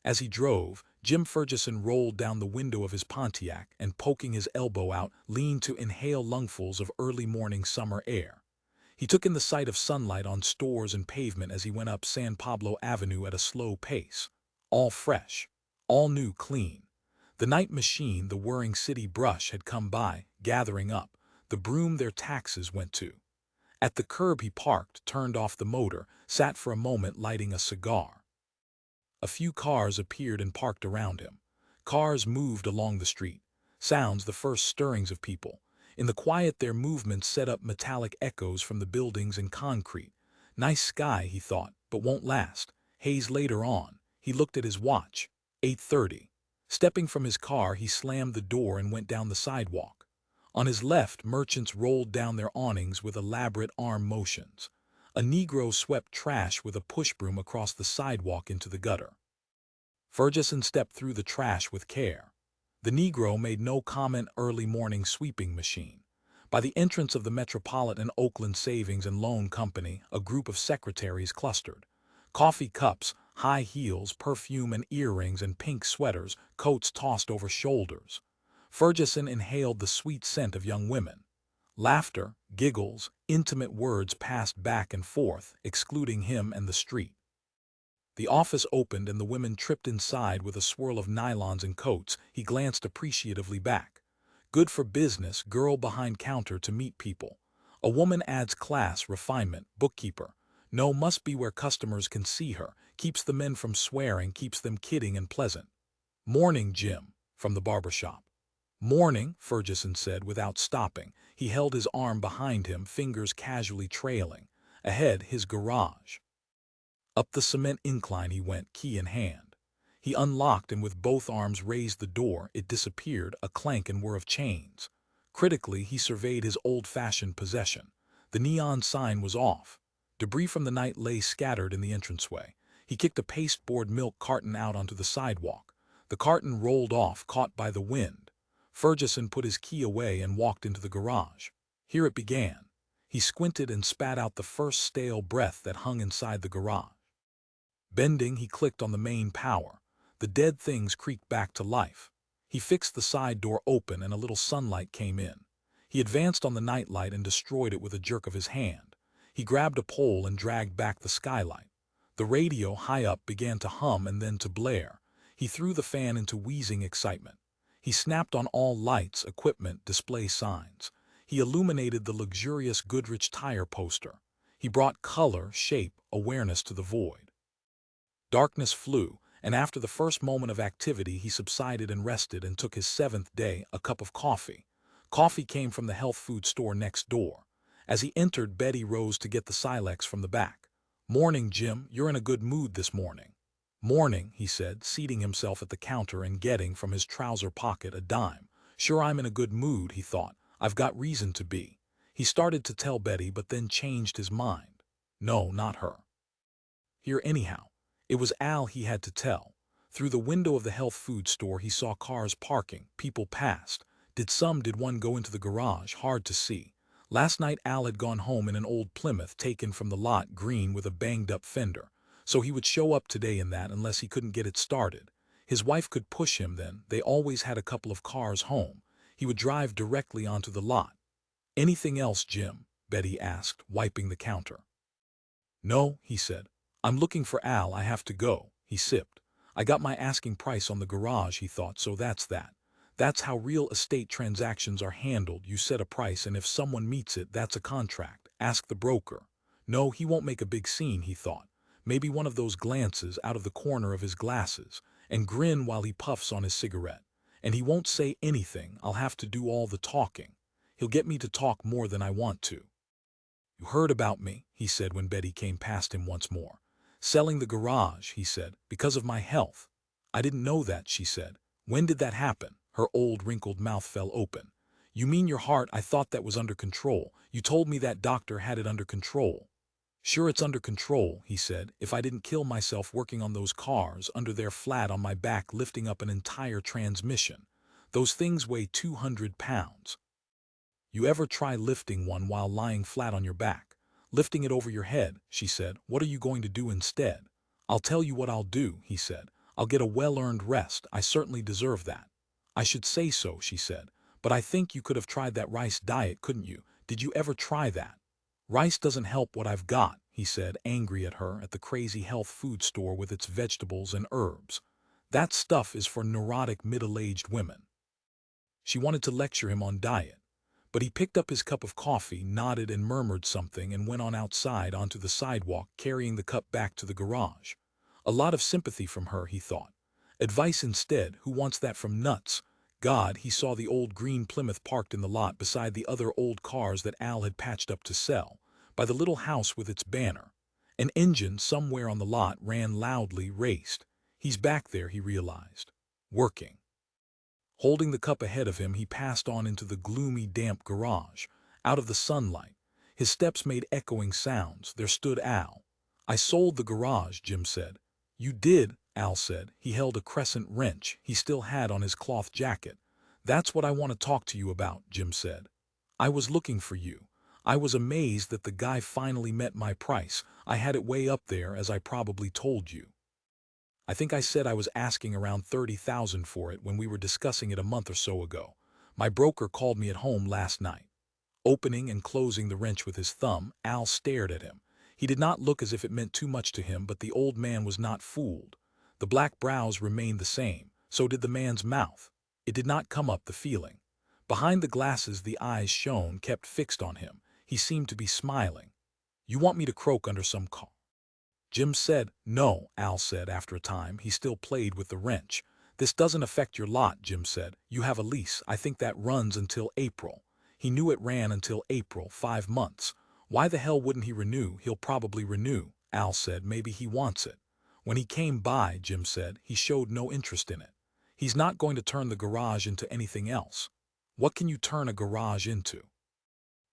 As he drove, Jim Fergesson rolled down the window of his Pontiac and, poking his elbow out, leaned to inhale lungfuls of early morning summer air. He took in the sight of sunlight on stores and pavement as he went up San Pablo Avenue at a slow pace. All fresh, all new, clean. The night machine, the whirring city brush, had come by, gathering up the broom their taxes went to. At the curb he parked, turned off the motor, sat for a moment lighting a cigar. A few cars appeared and parked around him. Cars moved along the street. Sounds, the first stirrings of people. In the quiet their movements set up metallic echoes from the buildings and concrete. Nice sky, he thought, but won't last. Haze later on. He looked at his watch. 8:30. Stepping from his car, he slammed the door and went down the sidewalk. On his left, merchants rolled down their awnings with elaborate arm motions. A Negro swept trash with a push-broom across the sidewalk into the gutter. Fergesson stepped through the trash with care. The Negro made no comment. Early morning sweeping machine. By the entrance of the Metropolitan Oakland Savings and Loan Company, a group of secretaries clustered. Coffee cups, high heels, perfume and earrings and pink sweaters, coats tossed over shoulders. Fergesson inhaled the sweet scent of young women. Laughter, giggles, intimate words passed back and forth, excluding him and the street. The office opened and the women tripped inside with a swirl of nylons and coats. He glanced appreciatively back. Good for business, girl behind counter to meet people. A woman adds class, refinement, bookkeeper. No, must be where customers can see her, keeps the men from swearing, keeps them kidding and pleasant. Morning, Jim, from the barbershop. Morning, Fergesson said without stopping. He held his arm behind him, fingers casually trailing. Ahead, his garage. Up the cement incline he went, key in hand. He unlocked and with both arms raised the door. It disappeared, a clank and whir of chains. Critically, he surveyed his old-fashioned possession. The neon sign was off. Debris from the night lay scattered in the entranceway. He kicked a pasteboard milk carton out onto the sidewalk. The carton rolled off, caught by the wind. Fergesson put his key away and walked into the garage. Here it began. He squinted and spat out the first stale breath that hung inside the garage. Bending, he clicked on the main power. The dead things creaked back to life. He fixed the side door open and a little sunlight came in. He advanced on the nightlight and destroyed it with a jerk of his hand. He grabbed a pole and dragged back the skylight. The radio high up began to hum and then to blare. He threw the fan into wheezing excitement. He snapped on all lights, equipment, display signs. He illuminated the luxurious Goodrich tire poster. He brought color, shape, awareness to the void. Darkness flew, and after the first moment of activity he subsided and rested and took his seventh day, a cup of coffee. Coffee came from the health food store next door. As he entered, Betty rose to get the Silex from the back. Morning, Jim, you're in a good mood this morning. Morning, he said, seating himself at the counter and getting from his trouser pocket a dime. Sure, I'm in a good mood, he thought. I've got reason to be. He started to tell Betty but then changed his mind. No, not her. Here anyhow. It was Al he had to tell. Through the window of the health food store he saw cars parking, people passed. Did one go into the garage? Hard to see. Last night Al had gone home in an old Plymouth taken from the lot, green with a banged-up fender. So he would show up today in that unless he couldn't get it started. His wife could push him then. They always had a couple of cars home. He would drive directly onto the lot. Anything else, Jim? Betty asked, wiping the counter. No, he said. I'm looking for Al. I have to go. He sipped. I got my asking price on the garage, he thought, so that's that. That's how real estate transactions are handled. You set a price and if someone meets it, that's a contract. Ask the broker. No, he won't make a big scene, he thought. Maybe one of those glances out of the corner of his glasses, and grin while he puffs on his cigarette. And he won't say anything. I'll have to do all the talking. He'll get me to talk more than I want to. You heard about me, he said when Betty came past him once more. Selling the garage, he said, because of my health. I didn't know that, she said. When did that happen? Her old wrinkled mouth fell open. You mean your heart? I thought that was under control. You told me that doctor had it under control. Sure, it's under control, he said. If I didn't kill myself working on those cars, under there flat on my back lifting up an entire transmission. Those things weigh 200 pounds. You ever try lifting one while lying flat on your back? Lifting it over your head, she said. What are you going to do instead? I'll tell you what I'll do, he said. I'll get a well-earned rest. I certainly deserve that. I should say so, she said. But I think you could have tried that rice diet, couldn't you? Did you ever try that? Rice doesn't help what I've got, he said, angry at her, at the crazy health food store with its vegetables and herbs. That stuff is for neurotic middle-aged women. She wanted to lecture him on diet, but he picked up his cup of coffee, nodded and murmured something, and went on outside onto the sidewalk, carrying the cup back to the garage. A lot of sympathy from her, he thought. Advice instead, who wants that from nuts? God, he saw the old green Plymouth parked in the lot beside the other old cars that Al had patched up to sell, by the little house with its banner. An engine somewhere on the lot ran loudly, raced. He's back there, he realized. Working. Holding the cup ahead of him, he passed on into the gloomy, damp garage. Out of the sunlight, his steps made echoing sounds. There stood Al. I sold the garage, Jim said. You did, Al said. He held a crescent wrench he still had on his cloth jacket. That's what I want to talk to you about, Jim said. I was looking for you. I was amazed that the guy finally met my price. I had it way up there, as I probably told you. I think I said I was asking around $30,000 for it when we were discussing it a month or so ago. My broker called me at home last night. Opening and closing the wrench with his thumb, Al stared at him. He did not look as if it meant too much to him, but the old man was not fooled. The black brows remained the same, so did the man's mouth. It did not come up, the feeling. Behind the glasses the eyes shone, kept fixed on him. He seemed to be smiling. You want me to croak under some car? Jim said. No, Al said after a time. He still played with the wrench. This doesn't affect your lot, Jim said. You have a lease. I think that runs until April. He knew it ran until April, 5 months. Why the hell wouldn't he renew? He'll probably renew, Al said. Maybe he wants it. When he came by, Jim said, he showed no interest in it. He's not going to turn the garage into anything else. What can you turn a garage into?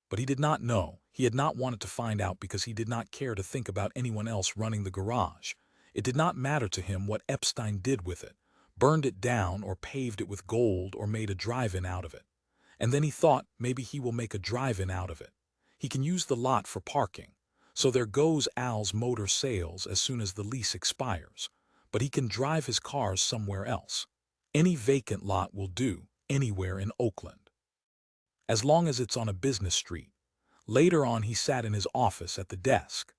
But he did not know. He had not wanted to find out because he did not care to think about anyone else running the garage. It did not matter to him what Epstein did with it, burned it down or paved it with gold or made a drive-in out of it. And then he thought, maybe he will make a drive-in out of it. He can use the lot for parking. So there goes Al's motor sales as soon as the lease expires. But he can drive his cars somewhere else. Any vacant lot will do, anywhere in Oakland. As long as it's on a business street. Later on he sat in his office at the desk.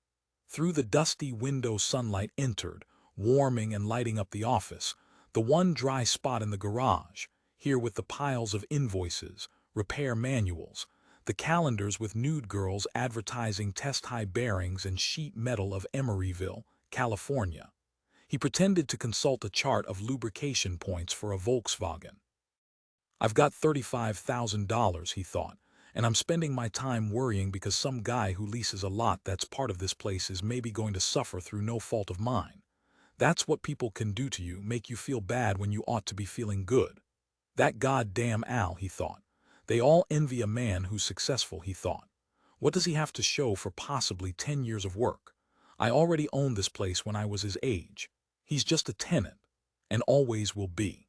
Through the dusty window sunlight entered, warming and lighting up the office, the one dry spot in the garage, here with the piles of invoices, repair manuals, the calendars with nude girls advertising test-high bearings and sheet metal of Emeryville, California. He pretended to consult a chart of lubrication points for a Volkswagen. I've got $35,000, he thought, and I'm spending my time worrying because some guy who leases a lot that's part of this place is maybe going to suffer through no fault of mine. That's what people can do to you, make you feel bad when you ought to be feeling good. That goddamn Al, he thought. They all envy a man who's successful, he thought. What does he have to show for possibly 10 years of work? I already owned this place when I was his age. He's just a tenant, and always will be.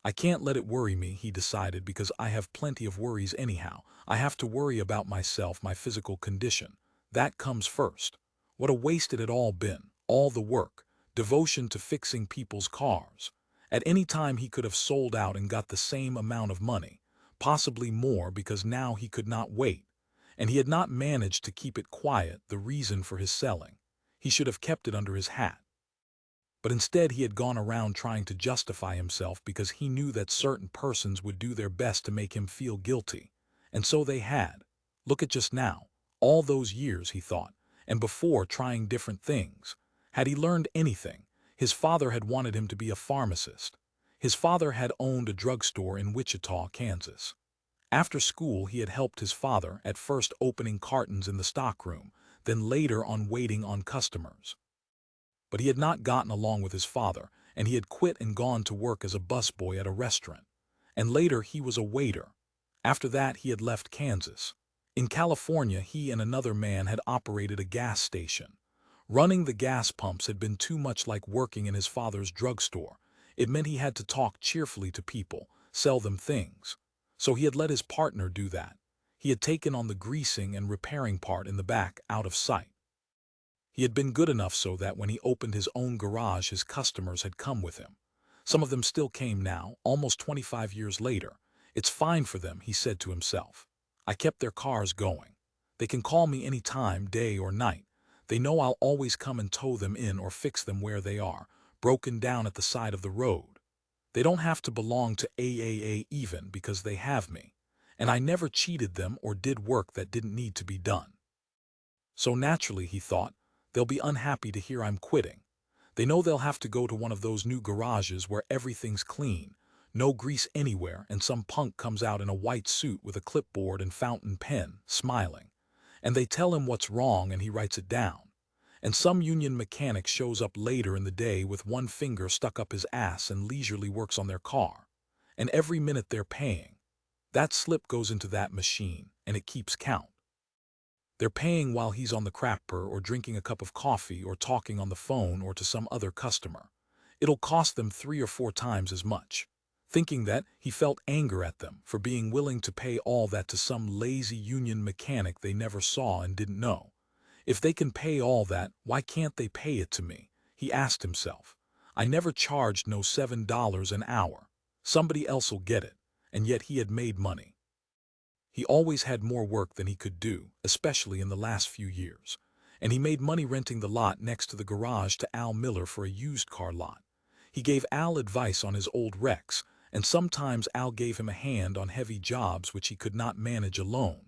I can't let it worry me, he decided, because I have plenty of worries anyhow. I have to worry about myself, my physical condition. That comes first. What a waste it had all been. All the work, devotion to fixing people's cars. At any time he could have sold out and got the same amount of money, possibly more, because now he could not wait. And he had not managed to keep it quiet, the reason for his selling. He should have kept it under his hat. But instead he had gone around trying to justify himself because he knew that certain persons would do their best to make him feel guilty. And so they had. Look at just now. All those years, he thought, and before trying different things. Had he learned anything? His father had wanted him to be a pharmacist. His father had owned a drugstore in Wichita, Kansas. After school he had helped his father, at first opening cartons in the stockroom, then later on waiting on customers. But he had not gotten along with his father, and he had quit and gone to work as a busboy at a restaurant. And later he was a waiter. After that he had left Kansas. In California he and another man had operated a gas station. Running the gas pumps had been too much like working in his father's drugstore. It meant he had to talk cheerfully to people, sell them things. So he had let his partner do that. He had taken on the greasing and repairing part in the back, out of sight. He had been good enough so that when he opened his own garage, his customers had come with him. Some of them still came now, almost 25 years later. It's fine for them, he said to himself. I kept their cars going. They can call me any time, day or night. They know I'll always come and tow them in or fix them where they are, broken down at the side of the road. They don't have to belong to AAA even because they have me. And I never cheated them or did work that didn't need to be done. So naturally, he thought, they'll be unhappy to hear I'm quitting. They know they'll have to go to one of those new garages where everything's clean, no grease anywhere, and some punk comes out in a white suit with a clipboard and fountain pen, smiling. And they tell him what's wrong and he writes it down. And some union mechanic shows up later in the day with one finger stuck up his ass and leisurely works on their car. And every minute they're paying. That slip goes into that machine, and it keeps count. They're paying while he's on the crapper or drinking a cup of coffee or talking on the phone or to some other customer. It'll cost them 3 or 4 times as much. Thinking that, he felt anger at them for being willing to pay all that to some lazy union mechanic they never saw and didn't know. If they can pay all that, why can't they pay it to me? He asked himself. I never charged no $7 an hour. Somebody else'll get it. And yet he had made money. He always had more work than he could do, especially in the last few years. And he made money renting the lot next to the garage to Al Miller for a used car lot. He gave Al advice on his old wrecks, and sometimes Al gave him a hand on heavy jobs which he could not manage alone.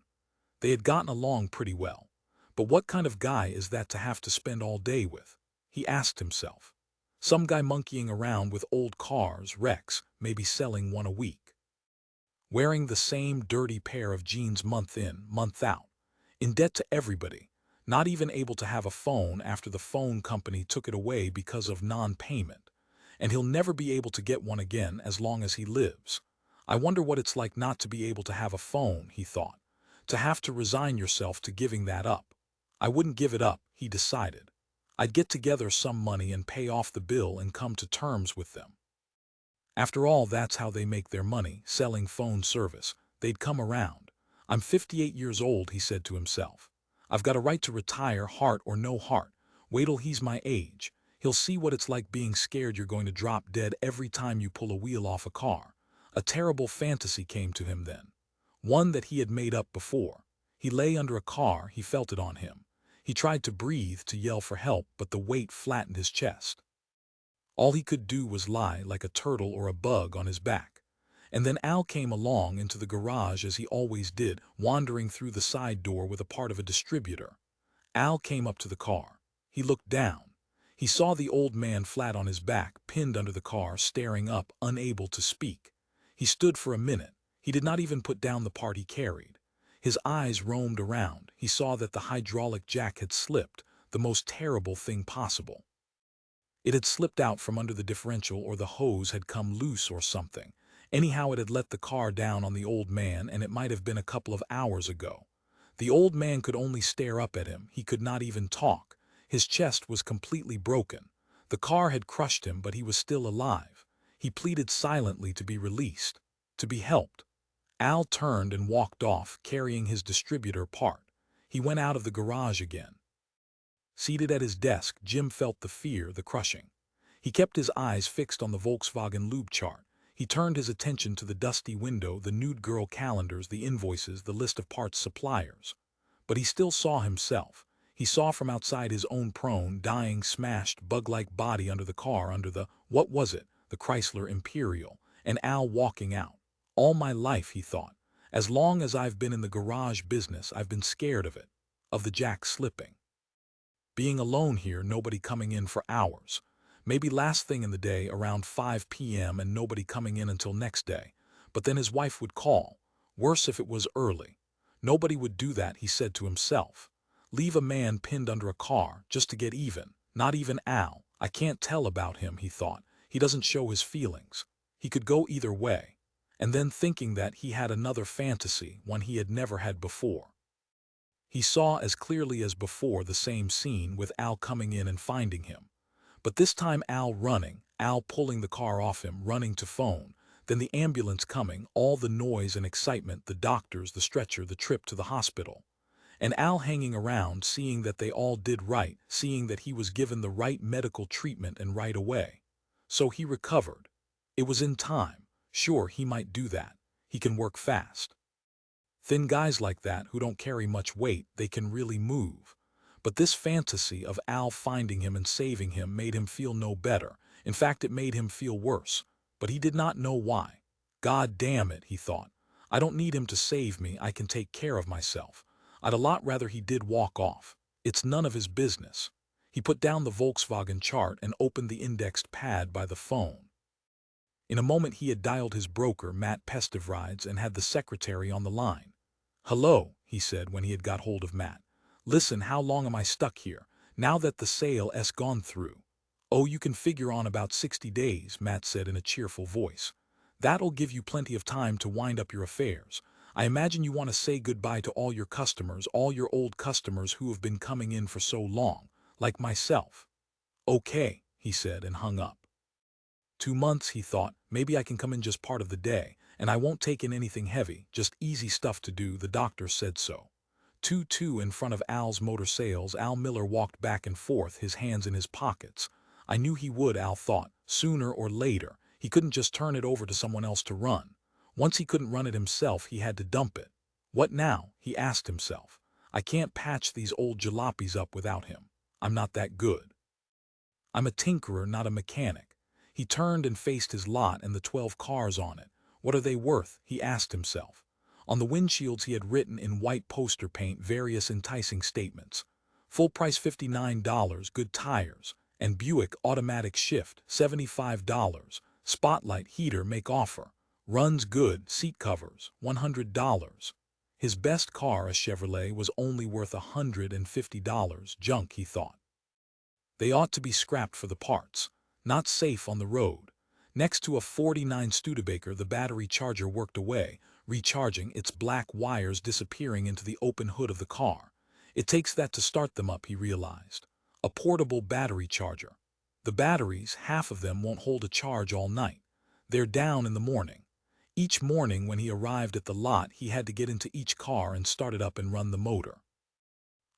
They had gotten along pretty well. But what kind of guy is that to have to spend all day with? He asked himself. Some guy monkeying around with old cars, wrecks, maybe selling one a week. Wearing the same dirty pair of jeans month in, month out. In debt to everybody. Not even able to have a phone after the phone company took it away because of non-payment. And he'll never be able to get one again as long as he lives. I wonder what it's like not to be able to have a phone, he thought. To have to resign yourself to giving that up. I wouldn't give it up, he decided. I'd get together some money and pay off the bill and come to terms with them. After all, that's how they make their money, selling phone service. They'd come around. I'm 58 years old, he said to himself. I've got a right to retire, heart or no heart. Wait till he's my age. He'll see what it's like being scared you're going to drop dead every time you pull a wheel off a car. A terrible fantasy came to him then. One that he had made up before. He lay under a car, he felt it on him. He tried to breathe, to yell for help, but the weight flattened his chest. All he could do was lie like a turtle or a bug on his back. And then Al came along into the garage as he always did, wandering through the side door with a part of a distributor. Al came up to the car. He looked down. He saw the old man flat on his back, pinned under the car, staring up, unable to speak. He stood for a minute. He did not even put down the part he carried. His eyes roamed around. He saw that the hydraulic jack had slipped, the most terrible thing possible. It had slipped out from under the differential, or the hose had come loose or something. Anyhow, it had let the car down on the old man, and it might have been a couple of hours ago. The old man could only stare up at him. He could not even talk. His chest was completely broken. The car had crushed him, but he was still alive. He pleaded silently to be released, to be helped. Al turned and walked off, carrying his distributor part. He went out of the garage again. Seated at his desk, Jim felt the fear, the crushing. He kept his eyes fixed on the Volkswagen lube chart. He turned his attention to the dusty window, the nude girl calendars, the invoices, the list of parts suppliers. But he still saw himself. He saw from outside his own prone, dying, smashed, bug-like body under the car, under the, what was it, the Chrysler Imperial, and Al walking out. All my life, he thought, as long as I've been in the garage business, I've been scared of it, of the jack slipping. Being alone here, nobody coming in for hours. Maybe last thing in the day, around 5 p.m., and nobody coming in until next day. But then his wife would call. Worse if it was early. Nobody would do that, he said to himself. Leave a man pinned under a car, just to get even. Not even Al. I can't tell about him, he thought. He doesn't show his feelings. He could go either way. And then thinking that he had another fantasy, one he had never had before. He saw as clearly as before the same scene with Al coming in and finding him. But this time Al running, Al pulling the car off him, running to phone, then the ambulance coming, all the noise and excitement, the doctors, the stretcher, the trip to the hospital. And Al hanging around, seeing that they all did right, seeing that he was given the right medical treatment and right away. So he recovered. It was in time. Sure, he might do that. He can work fast. Thin guys like that who don't carry much weight, they can really move. But this fantasy of Al finding him and saving him made him feel no better. In fact, it made him feel worse. But he did not know why. God damn it, he thought. I don't need him to save me, I can take care of myself. I'd a lot rather he did walk off. It's none of his business. He put down the Volkswagen chart and opened the indexed pad by the phone. In a moment he had dialed his broker, Matt Pestivrides, and had the secretary on the line. "Hello," he said when he had got hold of Matt. "Listen, how long am I stuck here, now that the sale's gone through?" "Oh, you can figure on about 60 days, Matt said in a cheerful voice. "That'll give you plenty of time to wind up your affairs. I imagine you want to say goodbye to all your customers, all your old customers who have been coming in for so long, like myself." "Okay," he said and hung up. 2 months, he thought, maybe I can come in just part of the day, and I won't take in anything heavy, just easy stuff to do, the doctor said so. 2-2 in front of Al's motor sales, Al Miller walked back and forth, his hands in his pockets. I knew he would, Al thought, sooner or later. He couldn't just turn it over to someone else to run. Once he couldn't run it himself, he had to dump it. What now? He asked himself. I can't patch these old jalopies up without him. I'm not that good. I'm a tinkerer, not a mechanic. He turned and faced his lot and the 12 cars on it. What are they worth? He asked himself. On the windshields he had written in white poster paint various enticing statements. Full price $59, good tires, and Buick automatic shift $75, spotlight heater make offer, runs good, seat covers $100. His best car, a Chevrolet, was only worth $150, junk, he thought. They ought to be scrapped for the parts. Not safe on the road. Next to a '49 Studebaker, the battery charger worked away, recharging, its black wires disappearing into the open hood of the car. It takes that to start them up, he realized. A portable battery charger. The batteries, half of them, won't hold a charge all night. They're down in the morning. Each morning when he arrived at the lot, he had to get into each car and start it up and run the motor.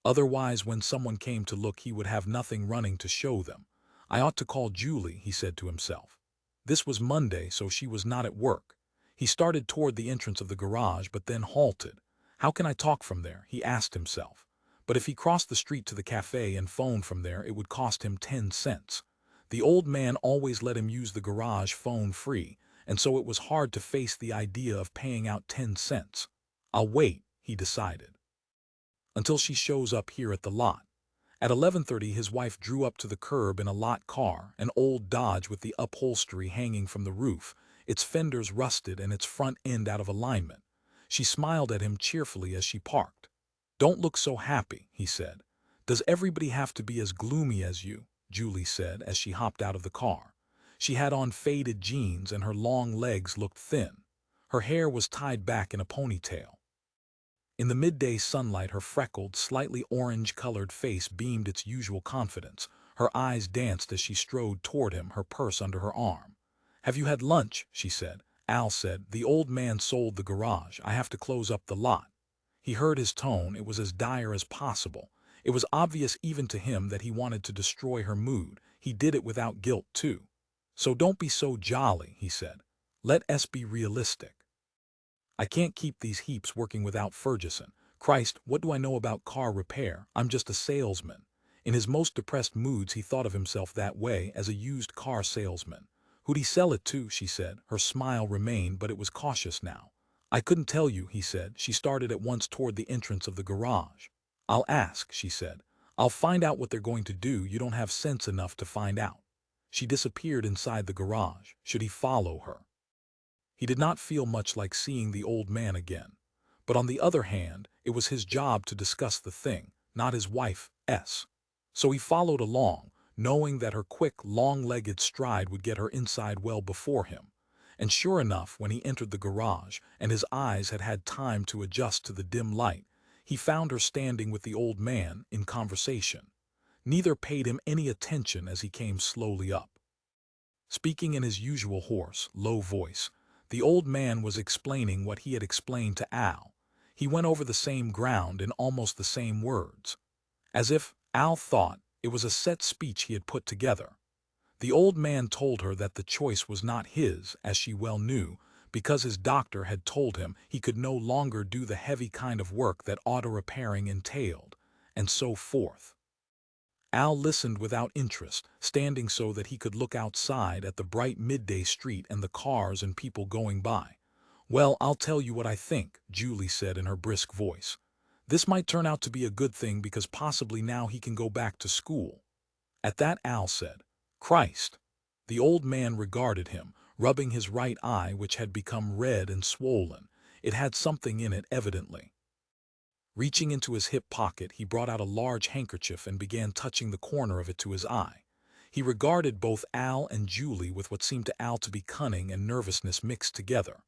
Otherwise, when someone came to look, he would have nothing running to show them. I ought to call Julie, he said to himself. This was Monday, so she was not at work. He started toward the entrance of the garage, but then halted. How can I talk from there? He asked himself. But if he crossed the street to the cafe and phoned from there, it would cost him 10 cents. The old man always let him use the garage phone free, and so it was hard to face the idea of paying out 10 cents. I'll wait, he decided, until she shows up here at the lot. At 11:30 his wife drew up to the curb in a lot car, an old Dodge with the upholstery hanging from the roof, its fenders rusted and its front end out of alignment. She smiled at him cheerfully as she parked. "Don't look so happy," he said. "Does everybody have to be as gloomy as you?" Julie said as she hopped out of the car. She had on faded jeans and her long legs looked thin. Her hair was tied back in a ponytail. In the midday sunlight, her freckled, slightly orange-colored face beamed its usual confidence. Her eyes danced as she strode toward him, her purse under her arm. "Have you had lunch?" she said. Al said, "The old man sold the garage. I have to close up the lot." He heard his tone. It was as dire as possible. It was obvious even to him that he wanted to destroy her mood. He did it without guilt, too. "So don't be so jolly," he said. "Let us be realistic. I can't keep these heaps working without Fergesson. Christ, what do I know about car repair? I'm just a salesman." In his most depressed moods he thought of himself that way, as a used car salesman. "Who'd he sell it to?" she said. Her smile remained, but it was cautious now. "I couldn't tell you," he said. She started at once toward the entrance of the garage. "I'll ask," she said. "I'll find out what they're going to do. You don't have sense enough to find out." She disappeared inside the garage. Should he follow her? He did not feel much like seeing the old man again. But on the other hand, it was his job to discuss the thing, not his wife's. So he followed along, knowing that her quick, long-legged stride would get her inside well before him. And sure enough, when he entered the garage, and his eyes had had time to adjust to the dim light, he found her standing with the old man, in conversation. Neither paid him any attention as he came slowly up. Speaking in his usual hoarse, low voice, the old man was explaining what he had explained to Al. He went over the same ground in almost the same words. As if, Al thought, it was a set speech he had put together. The old man told her that the choice was not his, as she well knew, because his doctor had told him he could no longer do the heavy kind of work that auto-repairing entailed, and so forth. Al listened without interest, standing so that he could look outside at the bright midday street and the cars and people going by. "Well, I'll tell you what I think," Julie said in her brisk voice. "This might turn out to be a good thing because possibly now he can go back to school." At that Al said, "Christ." The old man regarded him, rubbing his right eye which had become red and swollen. It had something in it evidently. Reaching into his hip pocket, he brought out a large handkerchief and began touching the corner of it to his eye. He regarded both Al and Julie with what seemed to Al to be cunning and nervousness mixed together.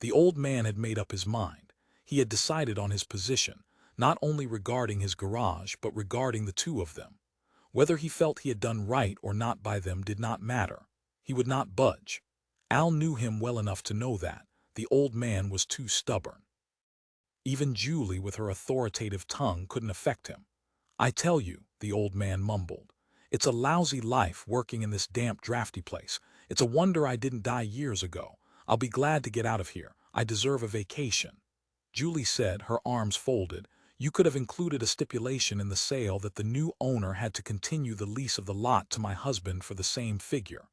The old man had made up his mind. He had decided on his position, not only regarding his garage but regarding the two of them. Whether he felt he had done right or not by them did not matter. He would not budge. Al knew him well enough to know that. The old man was too stubborn. Even Julie, with her authoritative tongue, couldn't affect him. "I tell you," the old man mumbled, "it's a lousy life working in this damp, drafty place. It's a wonder I didn't die years ago. I'll be glad to get out of here. I deserve a vacation." Julie said, her arms folded, "You could have included a stipulation in the sale that the new owner had to continue the lease of the lot to my husband for the same figure."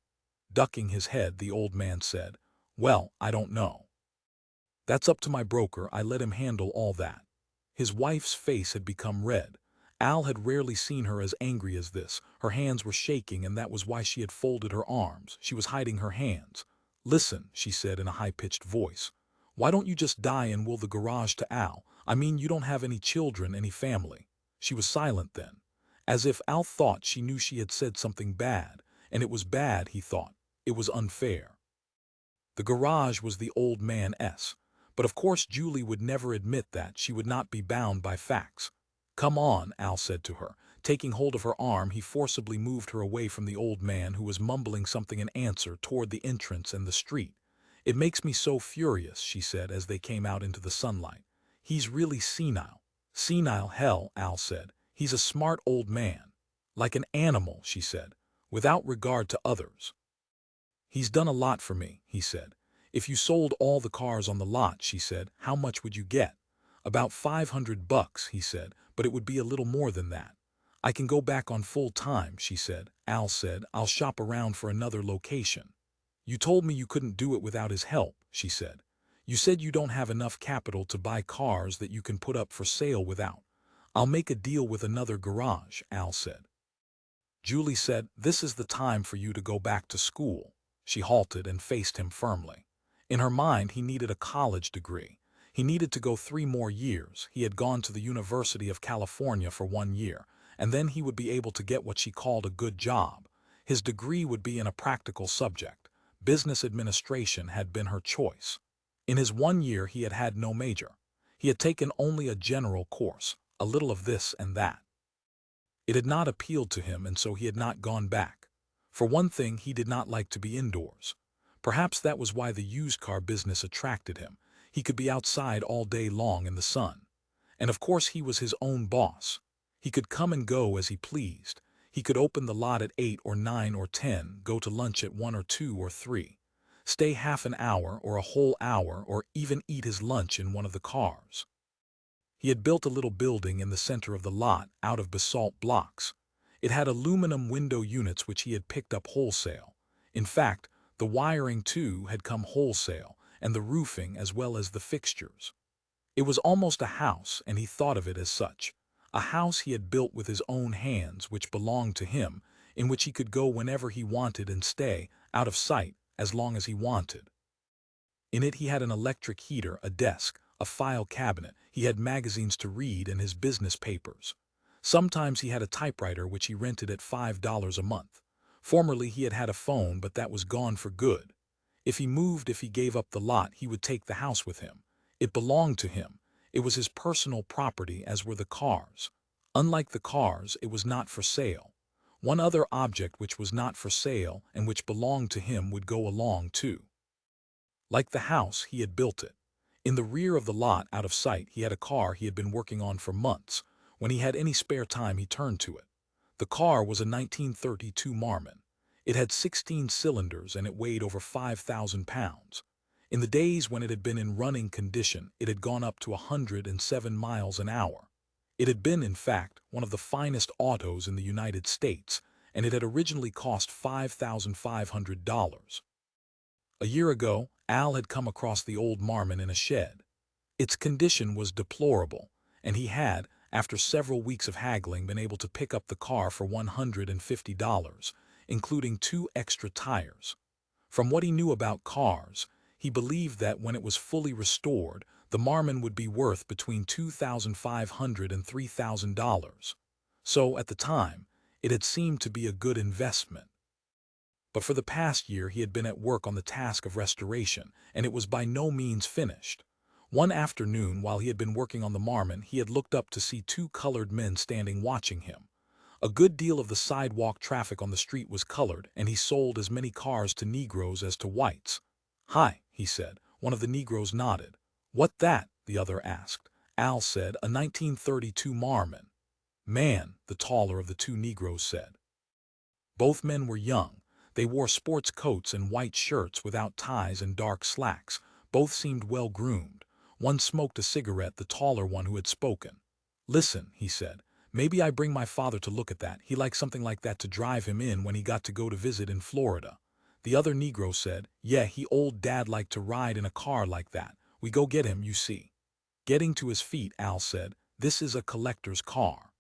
Ducking his head, the old man said, "Well, I don't know. That's up to my broker. I let him handle all that." His wife's face had become red. Al had rarely seen her as angry as this. Her hands were shaking, and that was why she had folded her arms. She was hiding her hands. "Listen," she said in a high-pitched voice. "Why don't you just die and will the garage to Al? I mean, you don't have any children, any family." She was silent then. As if Al thought she knew she had said something bad, and it was bad, he thought. It was unfair. The garage was the old man's. But of course Julie would never admit that. She would not be bound by facts. "Come on," Al said to her. Taking hold of her arm, he forcibly moved her away from the old man, who was mumbling something in answer, toward the entrance and the street. "It makes me so furious," she said as they came out into the sunlight. "He's really senile." "Senile, hell," Al said. "He's a smart old man." "Like an animal," she said, "without regard to others." "He's done a lot for me," he said. "If you sold all the cars on the lot," she said, "how much would you get?" "About $500, he said, "but it would be a little more than that." "I can go back on full time," she said. Al said, "I'll shop around for another location." "You told me you couldn't do it without his help," she said. "You said you don't have enough capital to buy cars that you can put up for sale without." "I'll make a deal with another garage," Al said. Julie said, "This is the time for you to go back to school." She halted and faced him firmly. In her mind, he needed a college degree. He needed to go 3 more years. He had gone to the University of California for 1 year, and then he would be able to get what she called a good job. His degree would be in a practical subject. Business administration had been her choice. In his 1 year, he had had no major. He had taken only a general course, a little of this and that. It had not appealed to him, and so he had not gone back. For one thing, he did not like to be indoors. Perhaps that was why the used car business attracted him. He could be outside all day long in the sun. And of course he was his own boss. He could come and go as he pleased. He could open the lot at 8 or 9 or 10, go to lunch at 1 or 2 or 3, stay half an hour or a whole hour, or even eat his lunch in one of the cars. He had built a little building in the center of the lot out of basalt blocks. It had aluminum window units which he had picked up wholesale. In fact, the wiring, too, had come wholesale, and the roofing as well as the fixtures. It was almost a house, and he thought of it as such. A house he had built with his own hands, which belonged to him, in which he could go whenever he wanted and stay, out of sight, as long as he wanted. In it he had an electric heater, a desk, a file cabinet. He had magazines to read and his business papers. Sometimes he had a typewriter which he rented at $5 a month. Formerly he had had a phone, but that was gone for good. If he gave up the lot, he would take the house with him. It belonged to him. It was his personal property, as were the cars. Unlike the cars, it was not for sale. One other object which was not for sale and which belonged to him would go along too. Like the house, he had built it. In the rear of the lot, out of sight, he had a car he had been working on for months. When he had any spare time, he turned to it. The car was a 1932 Marmon. It had 16 cylinders and it weighed over 5,000 pounds. In the days when it had been in running condition, it had gone up to 107 miles an hour. It had been, in fact, one of the finest autos in the United States, and it had originally cost $5,500. A year ago, Al had come across the old Marmon in a shed. Its condition was deplorable, and he had, after several weeks of haggling, been able to pick up the car for $150, including 2 extra tires. From what he knew about cars, he believed that when it was fully restored, the Marmon would be worth between $2,500 and $3,000. So, at the time, it had seemed to be a good investment. But for the past year he had been at work on the task of restoration, and it was by no means finished. One afternoon, while he had been working on the Marmon, he had looked up to see 2 colored men standing watching him. A good deal of the sidewalk traffic on the street was colored, and he sold as many cars to Negroes as to whites. "Hi," he said. One of the Negroes nodded. "What that?" the other asked. Al said, "A 1932 Marmon." "Man," the taller of the 2 Negroes said. Both men were young. They wore sports coats and white shirts without ties and dark slacks. Both seemed well-groomed. One smoked a cigarette, the taller one who had spoken. "Listen," he said, "maybe I bring my father to look at that. He likes something like that to drive him in when he got to go to visit in Florida." The other Negro said, "Yeah, he old dad liked to ride in a car like that. We go get him, you see." Getting to his feet, Al said, "This is a collector's car."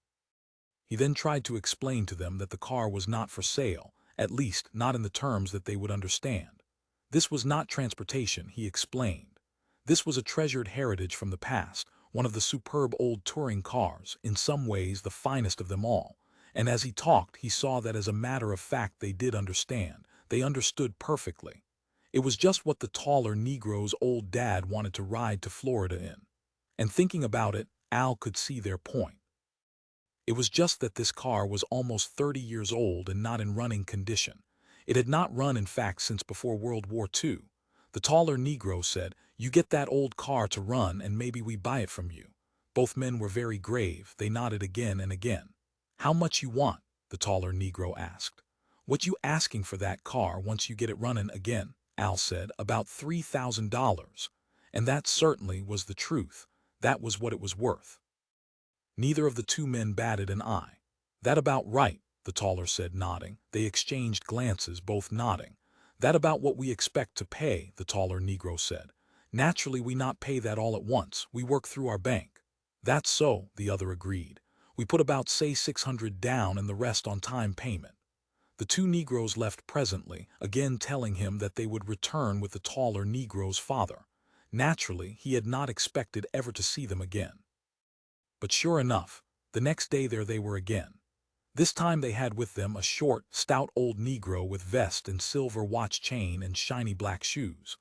He then tried to explain to them that the car was not for sale, at least not in the terms that they would understand. This was not transportation, he explained. This was a treasured heritage from the past, one of the superb old touring cars, in some ways the finest of them all. And as he talked, he saw that as a matter of fact they did understand. They understood perfectly. It was just what the taller Negro's old dad wanted to ride to Florida in. And thinking about it, Al could see their point. It was just that this car was almost 30 years old and not in running condition. It had not run, in fact, since before World War II. The taller Negro said, "You get that old car to run and maybe we buy it from you." Both men were very grave. They nodded again and again. "How much you want?" the taller Negro asked. "What you asking for that car once you get it running again?" Al said, "About $3,000. And that certainly was the truth. That was what it was worth. Neither of the 2 men batted an eye. "That about right," the taller said, nodding. They exchanged glances, both nodding. "That about what we expect to pay," the taller Negro said. "Naturally we not pay that all at once. We work through our bank." "That's so," the other agreed. "We put about, say, 600 down and the rest on time payment." The 2 Negroes left presently, again telling him that they would return with the taller Negro's father. Naturally, he had not expected ever to see them again. But sure enough, the next day there they were again. This time they had with them a short, stout old Negro with vest and silver watch chain and shiny black shoes.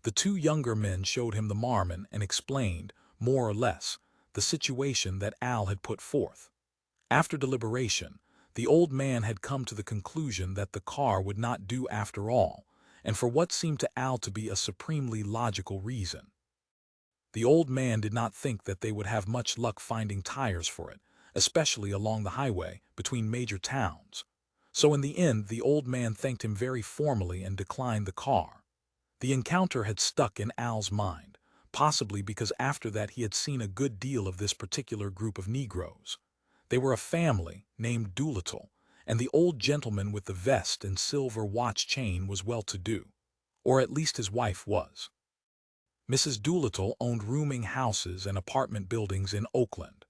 The 2 younger men showed him the Marmon and explained, more or less, the situation that Al had put forth. After deliberation, the old man had come to the conclusion that the car would not do after all, and for what seemed to Al to be a supremely logical reason. The old man did not think that they would have much luck finding tires for it, especially along the highway between major towns. So in the end, the old man thanked him very formally and declined the car. The encounter had stuck in Al's mind, possibly because after that he had seen a good deal of this particular group of Negroes. They were a family named Doolittle, and the old gentleman with the vest and silver watch chain was well-to-do, or at least his wife was. Mrs. Doolittle owned rooming houses and apartment buildings in Oakland.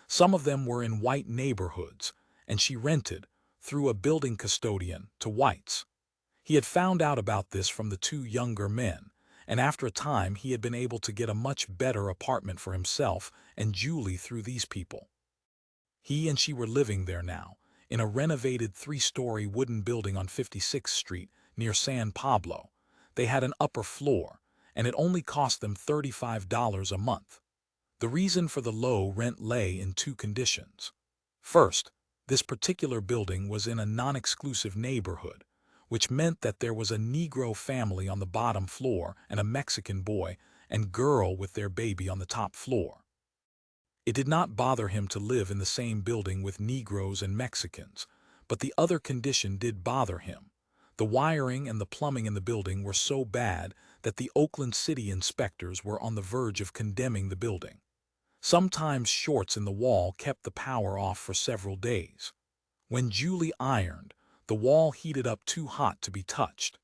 Some of them were in white neighborhoods, and she rented, through a building custodian, to whites. He had found out about this from the 2 younger men, and after a time he had been able to get a much better apartment for himself and Julie through these people. He and she were living there now, in a renovated 3-story wooden building on 56th Street near San Pablo. They had an upper floor, and it only cost them $35 a month. The reason for the low rent lay in 2 conditions. First, this particular building was in a non-exclusive neighborhood, which meant that there was a Negro family on the bottom floor and a Mexican boy, and girl with their baby on the top floor. It did not bother him to live in the same building with Negroes and Mexicans, but the other condition did bother him. The wiring and the plumbing in the building were so bad that the Oakland city inspectors were on the verge of condemning the building. Sometimes shorts in the wall kept the power off for several days. When Julie ironed, the wall heated up too hot to be touched.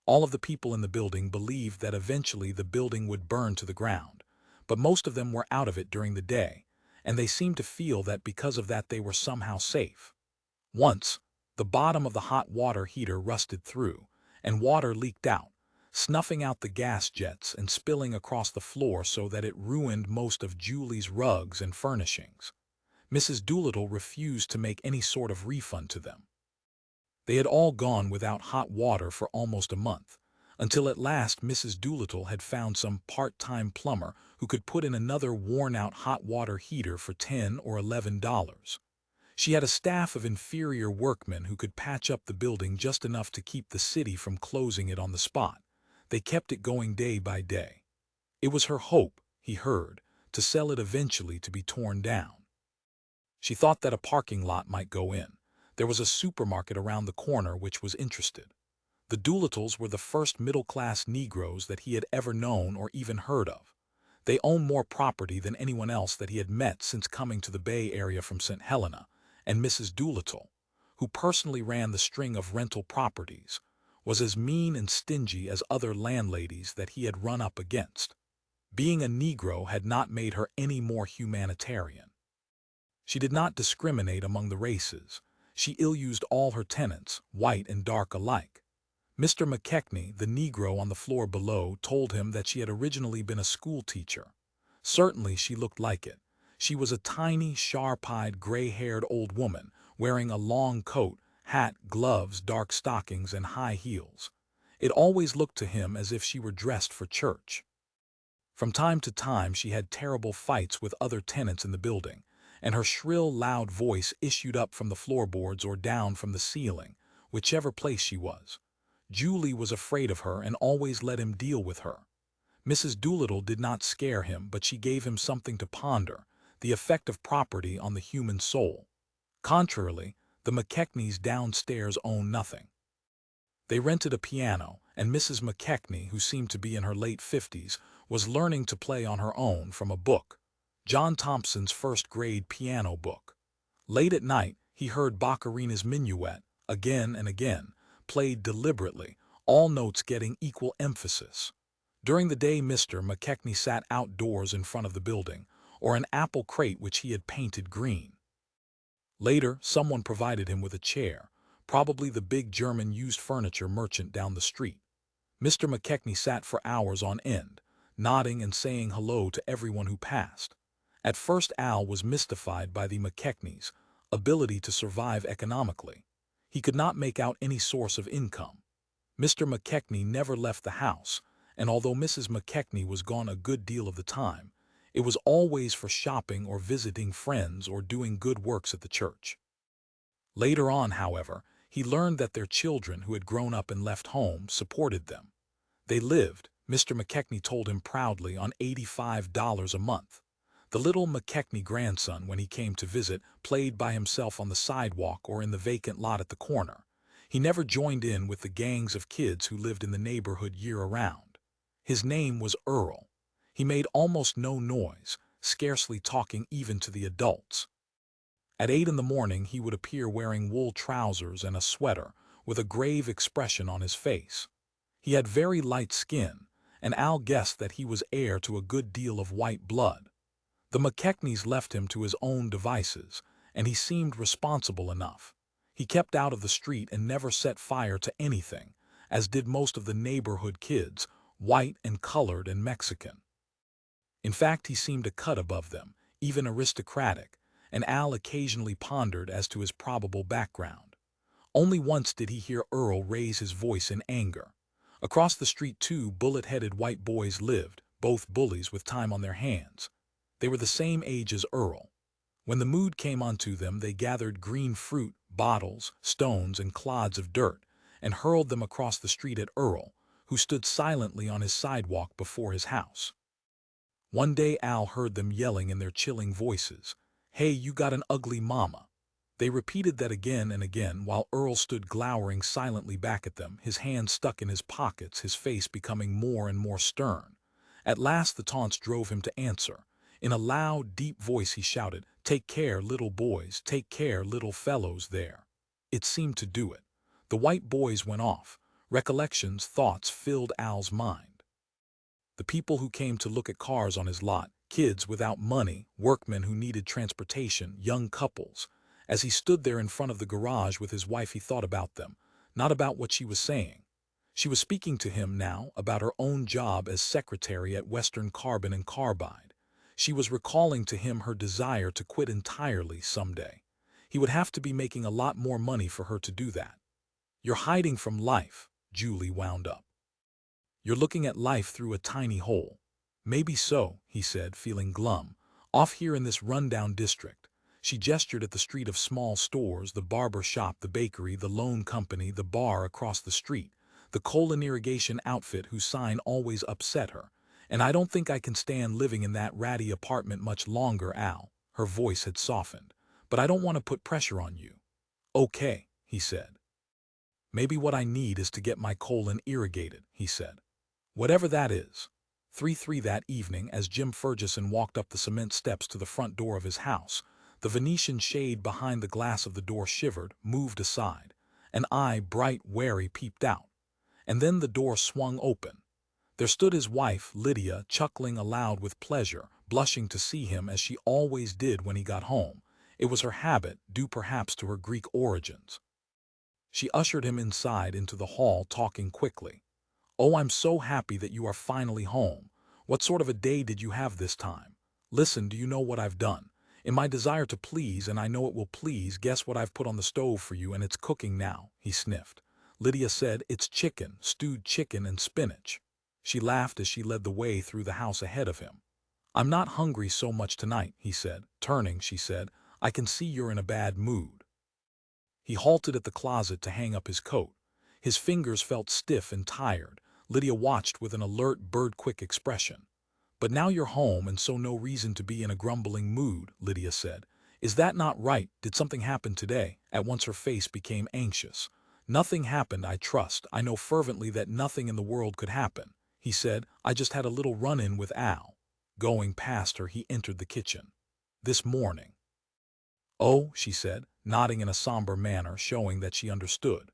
All of the people in the building believed that eventually the building would burn to the ground, but most of them were out of it during the day, and they seemed to feel that because of that they were somehow safe. Once, the bottom of the hot water heater rusted through, and water leaked out, snuffing out the gas jets and spilling across the floor so that it ruined most of Julie's rugs and furnishings. Mrs. Doolittle refused to make any sort of refund to them. They had all gone without hot water for almost a month, until at last Mrs. Doolittle had found some part-time plumber who could put in another worn-out hot water heater for $10 or $11. She had a staff of inferior workmen who could patch up the building just enough to keep the city from closing it on the spot. They kept it going day by day. It was her hope, he heard, to sell it eventually to be torn down. She thought that a parking lot might go in. There was a supermarket around the corner which was interested. The Doolittles were the first middle-class Negroes that he had ever known or even heard of. They owned more property than anyone else that he had met since coming to the Bay Area from St. Helena, and Mrs. Doolittle, who personally ran the string of rental properties, was as mean and stingy as other landladies that he had run up against. Being a Negro had not made her any more humanitarian. She did not discriminate among the races. She ill-used all her tenants, white and dark alike. Mr. McKechnie, the Negro on the floor below, told him that she had originally been a school teacher. Certainly she looked like it. She was a tiny, sharp-eyed, gray-haired old woman, wearing a long coat, hat, gloves, dark stockings, and high heels. It always looked to him as if she were dressed for church. From time to time she had terrible fights with other tenants in the building, and her shrill, loud voice issued up from the floorboards or down from the ceiling, whichever place she was. Julie was afraid of her and always let him deal with her. Mrs. Doolittle did not scare him, but she gave him something to ponder, the effect of property on the human soul. Contrarily, the McKechnies downstairs owned nothing. They rented a piano, and Mrs. McKechnie, who seemed to be in her late 50s, was learning to play on her own from a book, John Thompson's first-grade piano book. Late at night, he heard Boccherina's Minuet, again and again, played deliberately, all notes getting equal emphasis. During the day Mr. McKechnie sat outdoors in front of the building, or an apple crate which he had painted green. Later, someone provided him with a chair, probably the big German used furniture merchant down the street. Mr. McKechnie sat for hours on end, nodding and saying hello to everyone who passed. At first Al was mystified by the McKechnies' ability to survive economically. He could not make out any source of income. Mr. McKechnie never left the house, and although Mrs. McKechnie was gone a good deal of the time, it was always for shopping or visiting friends or doing good works at the church. Later on, however, he learned that their children who had grown up and left home supported them. They lived, Mr. McKechnie told him proudly, on $85 a month. The little McKechnie grandson, when he came to visit, played by himself on the sidewalk or in the vacant lot at the corner. He never joined in with the gangs of kids who lived in the neighborhood year-round. His name was Earl. He made almost no noise, scarcely talking even to the adults. At 8 in the morning he would appear wearing wool trousers and a sweater, with a grave expression on his face. He had very light skin, and Al guessed that he was heir to a good deal of white blood. The McKechnies left him to his own devices, and he seemed responsible enough. He kept out of the street and never set fire to anything, as did most of the neighborhood kids, white and colored and Mexican. In fact, he seemed a cut above them, even aristocratic, and Al occasionally pondered as to his probable background. Only once did he hear Earl raise his voice in anger. Across the street 2 bullet-headed white boys lived, both bullies with time on their hands. They were the same age as Earl. When the mood came onto them, they gathered green fruit, bottles, stones, and clods of dirt, and hurled them across the street at Earl, who stood silently on his sidewalk before his house. One day Al heard them yelling in their chilling voices, "Hey, you got an ugly mama." They repeated that again and again while Earl stood glowering silently back at them, his hands stuck in his pockets, his face becoming more and more stern. At last the taunts drove him to answer. In a loud, deep voice he shouted, "Take care, little boys, take care, little fellows there." It seemed to do it. The white boys went off. Recollections, thoughts filled Al's mind. The people who came to look at cars on his lot, kids without money, workmen who needed transportation, young couples. As he stood there in front of the garage with his wife, he thought about them, not about what she was saying. She was speaking to him now about her own job as secretary at Western Carbon and Carbide. She was recalling to him her desire to quit entirely someday. He would have to be making a lot more money for her to do that. "You're hiding from life," Julie wound up. "You're looking at life through a tiny hole." "Maybe so," he said, feeling glum. "Off here in this rundown district." She gestured at the street of small stores, the barber shop, the bakery, the loan company, the bar across the street, the coal and irrigation outfit whose sign always upset her. "And I don't think I can stand living in that ratty apartment much longer, Al." Her voice had softened. "But I don't want to put pressure on you." "Okay," he said. "Maybe what I need is to get my colon irrigated," he said. "Whatever that is." 3-3 that evening, as Jim Fergesson walked up the cement steps to the front door of his house, the Venetian shade behind the glass of the door shivered, moved aside. An eye, bright, wary, peeped out. And then the door swung open. There stood his wife, Lydia, chuckling aloud with pleasure, blushing to see him as she always did when he got home. It was her habit, due perhaps to her Greek origins. She ushered him inside into the hall, talking quickly. "Oh, I'm so happy that you are finally home. What sort of a day did you have this time? Listen, do you know what I've done? In my desire to please, and I know it will please, guess what I've put on the stove for you, and it's cooking now," he sniffed. Lydia said, "It's chicken, stewed chicken and spinach." She laughed as she led the way through the house ahead of him. "I'm not hungry so much tonight," he said. Turning, she said, "I can see you're in a bad mood." He halted at the closet to hang up his coat. His fingers felt stiff and tired. Lydia watched with an alert, bird-quick expression. "But now you're home, and so no reason to be in a grumbling mood," Lydia said. "Is that not right? Did something happen today?" At once her face became anxious. "Nothing happened, I trust. I know fervently that nothing in the world could happen," he said. "I just had a little run-in with Al." Going past her, he entered the kitchen. "This morning." "Oh," she said, nodding in a somber manner, showing that she understood.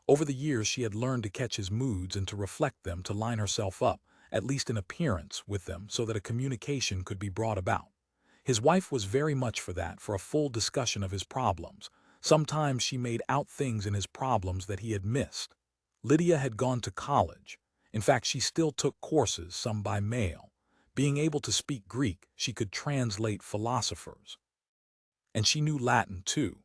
Over the years she had learned to catch his moods and to reflect them, to line herself up, at least in appearance, with them so that a communication could be brought about. His wife was very much for that, for a full discussion of his problems. Sometimes she made out things in his problems that he had missed. Lydia had gone to college. In fact, she still took courses, some by mail. Being able to speak Greek, she could translate philosophers. And she knew Latin, too.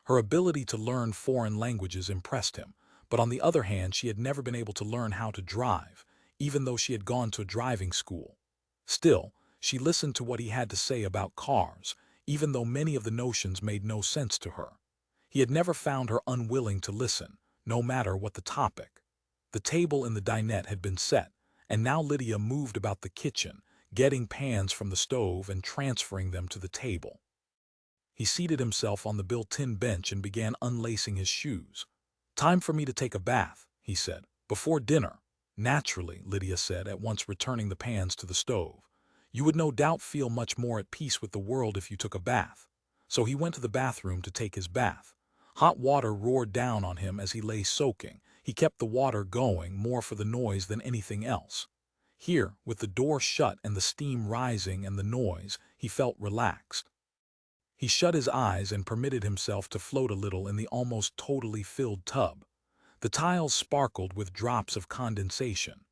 Her ability to learn foreign languages impressed him, but on the other hand, she had never been able to learn how to drive, even though she had gone to a driving school. Still, she listened to what he had to say about cars, even though many of the notions made no sense to her. He had never found her unwilling to listen, no matter what the topic. The table in the dinette had been set, and now Lydia moved about the kitchen, getting pans from the stove and transferring them to the table. He seated himself on the built-in bench and began unlacing his shoes. "Time for me to take a bath," he said. "Before dinner." "Naturally," Lydia said, at once returning the pans to the stove. "You would no doubt feel much more at peace with the world if you took a bath." So he went to the bathroom to take his bath. Hot water roared down on him as he lay soaking. He kept the water going more for the noise than anything else. Here, with the door shut and the steam rising and the noise, he felt relaxed. He shut his eyes and permitted himself to float a little in the almost totally filled tub. The tiles sparkled with drops of condensation.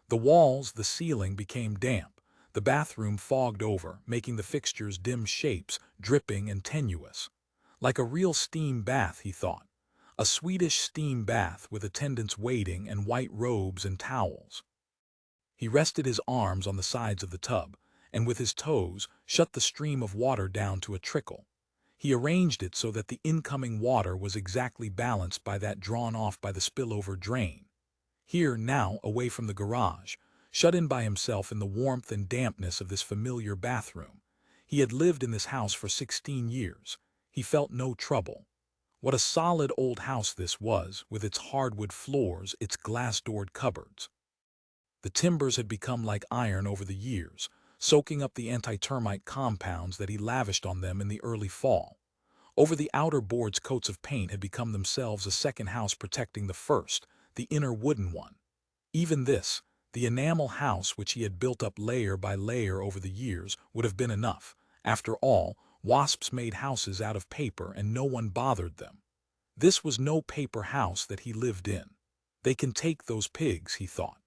The walls, the ceiling became damp. The bathroom fogged over, making the fixtures dim shapes, dripping and tenuous. Like a real steam bath, he thought. A Swedish steam bath with attendants waiting and white robes and towels. He rested his arms on the sides of the tub, and with his toes shut the stream of water down to a trickle. He arranged it so that the incoming water was exactly balanced by that drawn off by the spillover drain. Here, now, away from the garage, shut in by himself in the warmth and dampness of this familiar bathroom. He had lived in this house for 16 years. He felt no trouble. What a solid old house this was, with its hardwood floors, its glass-doored cupboards. The timbers had become like iron over the years, soaking up the anti-termite compounds that he lavished on them in the early fall. Over the outer boards, coats of paint had become themselves a second house protecting the first, the inner wooden one. Even this, the enamel house which he had built up layer by layer over the years, would have been enough. After all, wasps made houses out of paper and no one bothered them. This was no paper house that he lived in. They can take those pigs, he thought.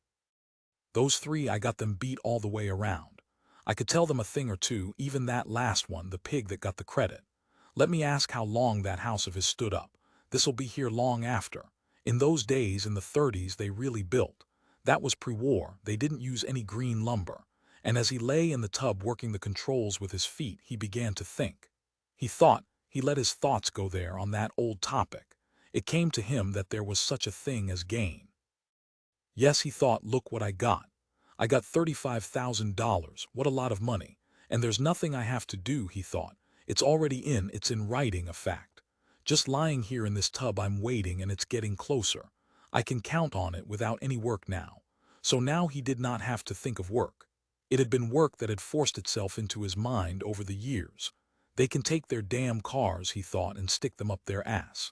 Those three, I got them beat all the way around. I could tell them a thing or two, even that last one, the pig that got the credit. Let me ask how long that house of his stood up. This'll be here long after. In those days, in the 30s, they really built. That was pre-war, they didn't use any green lumber. And as he lay in the tub working the controls with his feet, he began to think. He let his thoughts go there on that old topic. It came to him that there was such a thing as gain. Yes, he thought, look what I got. I got $35,000, what a lot of money. And there's nothing I have to do, he thought. It's already it's in writing, a fact. Just lying here in this tub I'm waiting and it's getting closer. I can count on it without any work now. So now he did not have to think of work. It had been work that had forced itself into his mind over the years. They can take their damn cars, he thought, and stick them up their ass.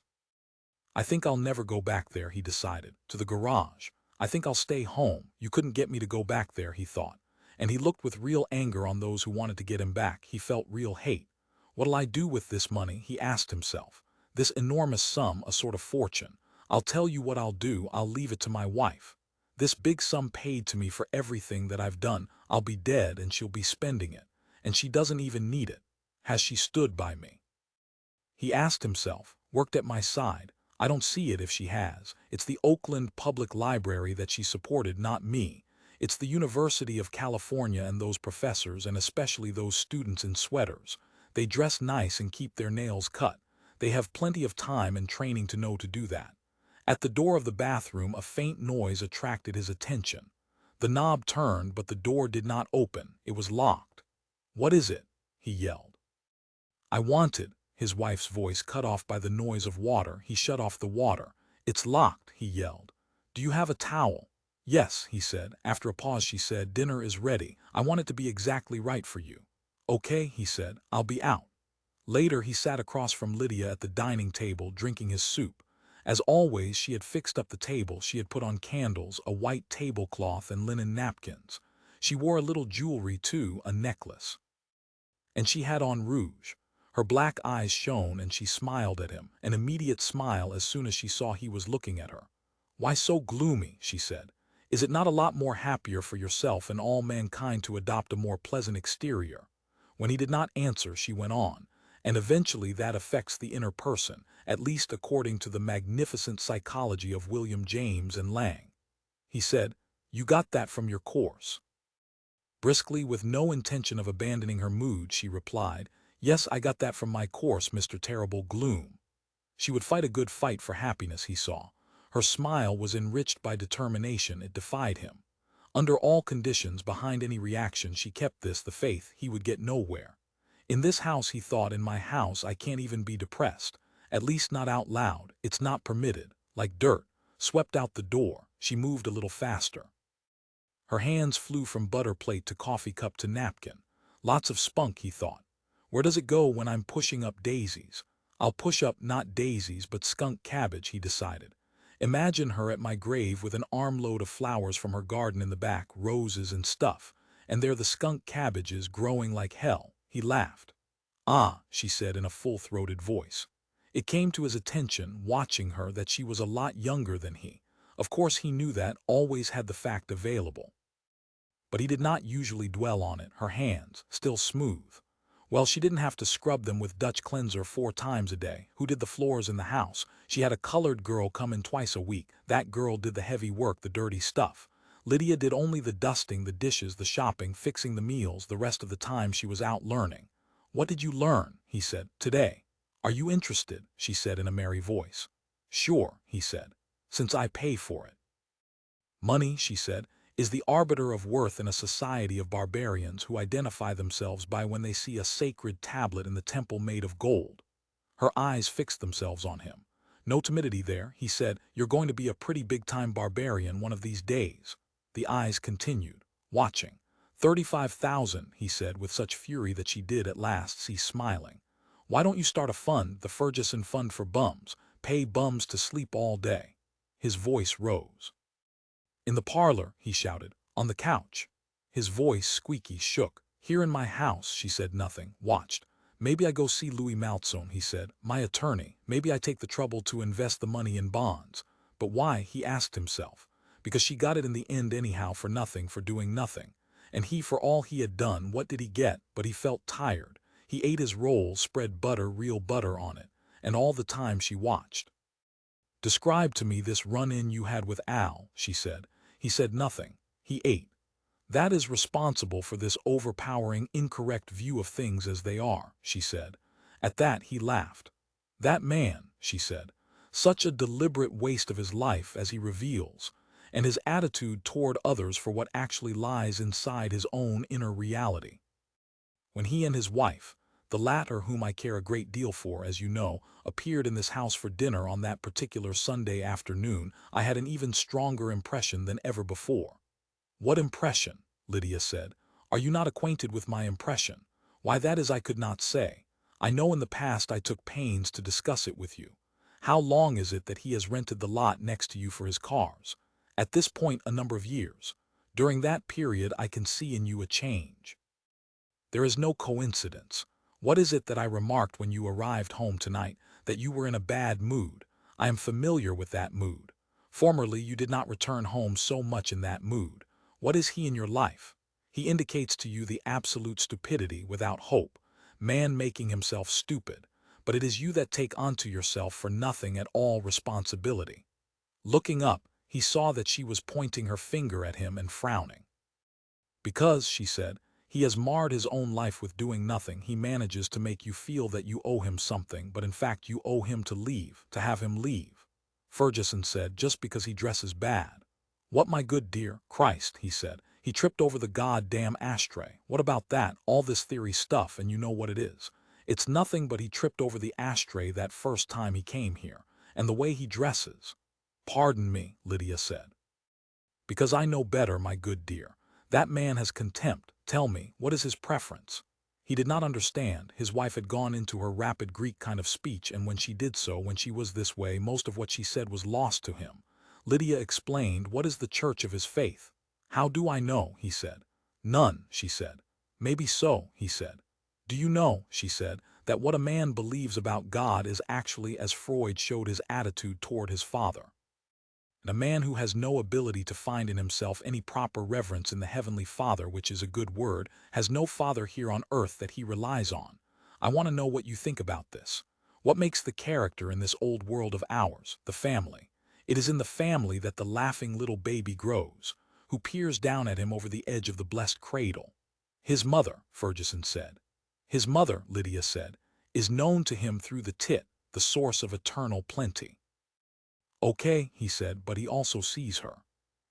I think I'll never go back there, he decided, to the garage. I think I'll stay home. You couldn't get me to go back there, he thought. And he looked with real anger on those who wanted to get him back. He felt real hate. What'll I do with this money, he asked himself. This enormous sum, a sort of fortune. I'll tell you what I'll do, I'll leave it to my wife. This big sum paid to me for everything that I've done, I'll be dead and she'll be spending it. And she doesn't even need it. Has she stood by me? He asked himself, worked at my side. I don't see it if she has. It's the Oakland Public Library that she supported, not me. It's the University of California and those professors, and especially those students in sweaters. They dress nice and keep their nails cut. They have plenty of time and training to know to do that. At the door of the bathroom, a faint noise attracted his attention. The knob turned, but the door did not open. It was locked. What is it? He yelled. I wanted. His wife's voice cut off by the noise of water. He shut off the water. It's locked, he yelled. Do you have a towel? Yes, he said. After a pause she said, dinner is ready. I want it to be exactly right for you. Okay, he said. I'll be out. Later he sat across from Lydia at the dining table drinking his soup. As always, she had fixed up the table. She had put on candles, a white tablecloth, and linen napkins. She wore a little jewelry too, a necklace. And she had on rouge. Her black eyes shone and she smiled at him, an immediate smile as soon as she saw he was looking at her. Why so gloomy, she said. Is it not a lot more happier for yourself and all mankind to adopt a more pleasant exterior? When he did not answer, she went on. And eventually that affects the inner person, at least according to the magnificent psychology of William James and Lang. He said, you got that from your course. Briskly, with no intention of abandoning her mood, she replied, yes, I got that from my course, Mr. Terrible Gloom. She would fight a good fight for happiness, he saw. Her smile was enriched by determination. It defied him. Under all conditions, behind any reaction, she kept this, the faith he would get nowhere. In this house, he thought, in my house, I can't even be depressed. At least not out loud. It's not permitted. Like dirt. Swept out the door. She moved a little faster. Her hands flew from butter plate to coffee cup to napkin. Lots of spunk, he thought. Where does it go when I'm pushing up daisies? I'll push up not daisies but skunk cabbage, he decided. Imagine her at my grave with an armload of flowers from her garden in the back, roses and stuff, and there the skunk cabbages growing like hell. He laughed. Ah, she said in a full-throated voice. It came to his attention, watching her, that she was a lot younger than he. Of course he knew that, always had the fact available. But he did not usually dwell on it. Her hands, still smooth. Well, she didn't have to scrub them with Dutch cleanser 4 times a day. Who did the floors in the house? She had a colored girl come in twice a week. That girl did the heavy work, the dirty stuff. Lydia did only the dusting, the dishes, the shopping, fixing the meals. The rest of the time she was out learning. What did you learn? He said. Today. Are you interested? She said in a merry voice. Sure, he said. Since I pay for it. Money, she said, is the arbiter of worth in a society of barbarians who identify themselves by when they see a sacred tablet in the temple made of gold. Her eyes fixed themselves on him. No timidity there, he said. You're going to be a pretty big-time barbarian one of these days. The eyes continued, watching. 35,000, he said with such fury that she did at last cease smiling. Why don't you start a fund, the Fergesson Fund for Bums, pay bums to sleep all day? His voice rose. In the parlor, he shouted, on the couch. His voice, squeaky, shook. Here in my house, she said nothing, watched. Maybe I go see Louis Maltzone, he said, my attorney. Maybe I take the trouble to invest the money in bonds. But why, he asked himself. Because she got it in the end anyhow for nothing, for doing nothing. And he, for all he had done, what did he get? But he felt tired. He ate his rolls, spread butter, real butter on it. And all the time she watched. Describe to me this run-in you had with Al, she said. He said nothing. He ate. That is responsible for this overpowering, incorrect view of things as they are, she said. At that he laughed. That man, she said, such a deliberate waste of his life as he reveals, and his attitude toward others for what actually lies inside his own inner reality. When he and his wife, the latter whom I care a great deal for, as you know, appeared in this house for dinner on that particular Sunday afternoon, I had an even stronger impression than ever before. What impression? Lydia said. Are you not acquainted with my impression? Why, that is I could not say. I know in the past I took pains to discuss it with you. How long is it that he has rented the lot next to you for his cars? At this point a number of years. During that period I can see in you a change. There is no coincidence. What is it that I remarked when you arrived home tonight? That you were in a bad mood. I am familiar with that mood. Formerly you did not return home so much in that mood. What is he in your life? He indicates to you the absolute stupidity without hope, man making himself stupid, but it is you that take onto yourself for nothing at all responsibility. Looking up, he saw that she was pointing her finger at him and frowning. Because, she said, he has marred his own life with doing nothing, he manages to make you feel that you owe him something, but in fact you owe him to leave, to have him leave. Fergesson said, just because he dresses bad. What, my good dear? Christ, he said. He tripped over the goddamn ashtray. What about that? All this theory stuff, and you know what it is. It's nothing but he tripped over the ashtray that first time he came here, and the way he dresses. Pardon me, Lydia said. Because I know better, my good dear. That man has contempt. Tell me, what is his preference? He did not understand. His wife had gone into her rapid Greek kind of speech, and when she did so, when she was this way, most of what she said was lost to him. Lydia explained, what is the church of his faith? How do I know, he said. None, she said. Maybe so, he said. Do you know, she said, that what a man believes about God is actually as Freud showed his attitude toward his father? And a man who has no ability to find in himself any proper reverence in the Heavenly Father, which is a good word, has no father here on earth that he relies on. I want to know what you think about this. What makes the character in this old world of ours, the family? It is in the family that the laughing little baby grows, who peers down at him over the edge of the blessed cradle. His mother, Fergesson said. His mother, Lydia said, is known to him through the tit, the source of eternal plenty. Okay, he said, but he also sees her.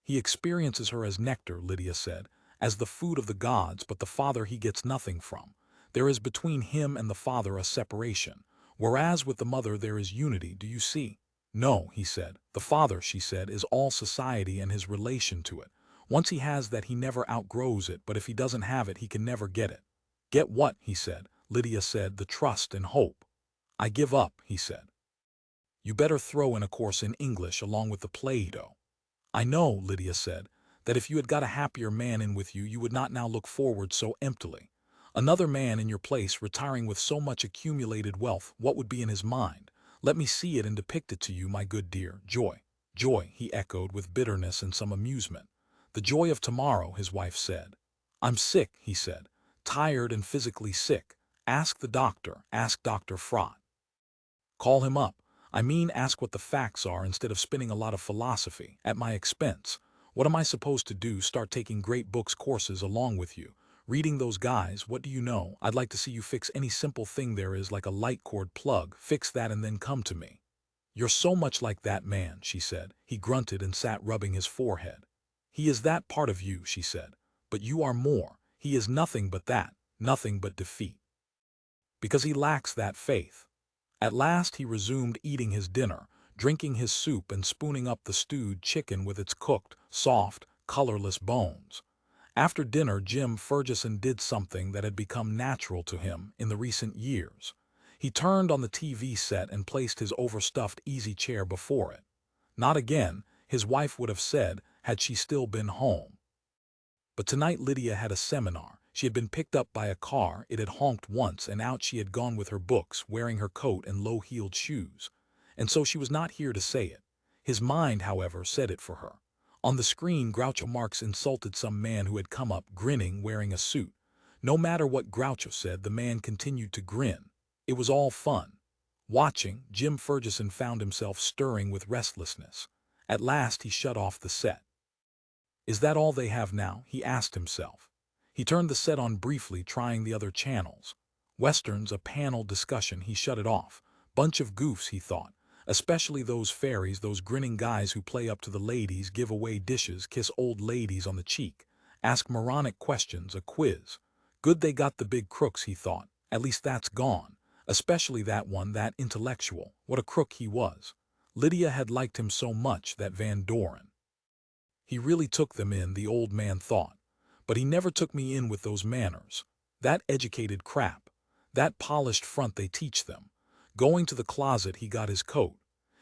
He experiences her as nectar, Lydia said, as the food of the gods, but the Father he gets nothing from. There is between him and the Father a separation, whereas with the Mother there is unity, do you see? No, he said. The Father, she said, is all society and his relation to it. Once he has that, he never outgrows it, but if he doesn't have it, he can never get it. Get what? He said. Lydia said, the trust and hope. I give up, he said. You better throw in a course in English along with the Play-Doh. I know, Lydia said, that if you had got a happier man in with you, you would not now look forward so emptily. Another man in your place, retiring with so much accumulated wealth, what would be in his mind? Let me see it and depict it to you, my good dear. Joy. Joy, he echoed with bitterness and some amusement. The joy of tomorrow, his wife said. I'm sick, he said. Tired and physically sick. Ask the doctor. Ask Dr. Frott. Call him up. I mean, ask what the facts are instead of spinning a lot of philosophy at my expense. What am I supposed to do? Start taking great books courses along with you? Reading those guys? What do you know? I'd like to see you fix any simple thing there is, like a light cord plug. Fix that and then come to me. You're so much like that man, she said. He grunted and sat rubbing his forehead. He is that part of you, she said. But you are more. He is nothing but that, nothing but defeat. Because he lacks that faith. At last he resumed eating his dinner, drinking his soup and spooning up the stewed chicken with its cooked, soft, colorless bones. After dinner, Jim Fergesson did something that had become natural to him in the recent years. He turned on the TV set and placed his overstuffed easy chair before it. Not again, his wife would have said, had she still been home. But tonight Lydia had a seminar. She had been picked up by a car, it had honked once, and out she had gone with her books, wearing her coat and low-heeled shoes. And so she was not here to say it. His mind, however, said it for her. On the screen, Groucho Marx insulted some man who had come up, grinning, wearing a suit. No matter what Groucho said, the man continued to grin. It was all fun. Watching, Jim Fergesson found himself stirring with restlessness. At last he shut off the set. Is that all they have now? He asked himself. He turned the set on briefly, trying the other channels. Westerns, a panel discussion, he shut it off. Bunch of goofs, he thought. Especially those fairies, those grinning guys who play up to the ladies, give away dishes, kiss old ladies on the cheek, ask moronic questions, a quiz. Good they got the big crooks, he thought. At least that's gone. Especially that one, that intellectual. What a crook he was. Lydia had liked him so much, that Van Doren. He really took them in, the old man thought. But he never took me in with those manners. That educated crap. That polished front they teach them. Going to the closet, he got his coat.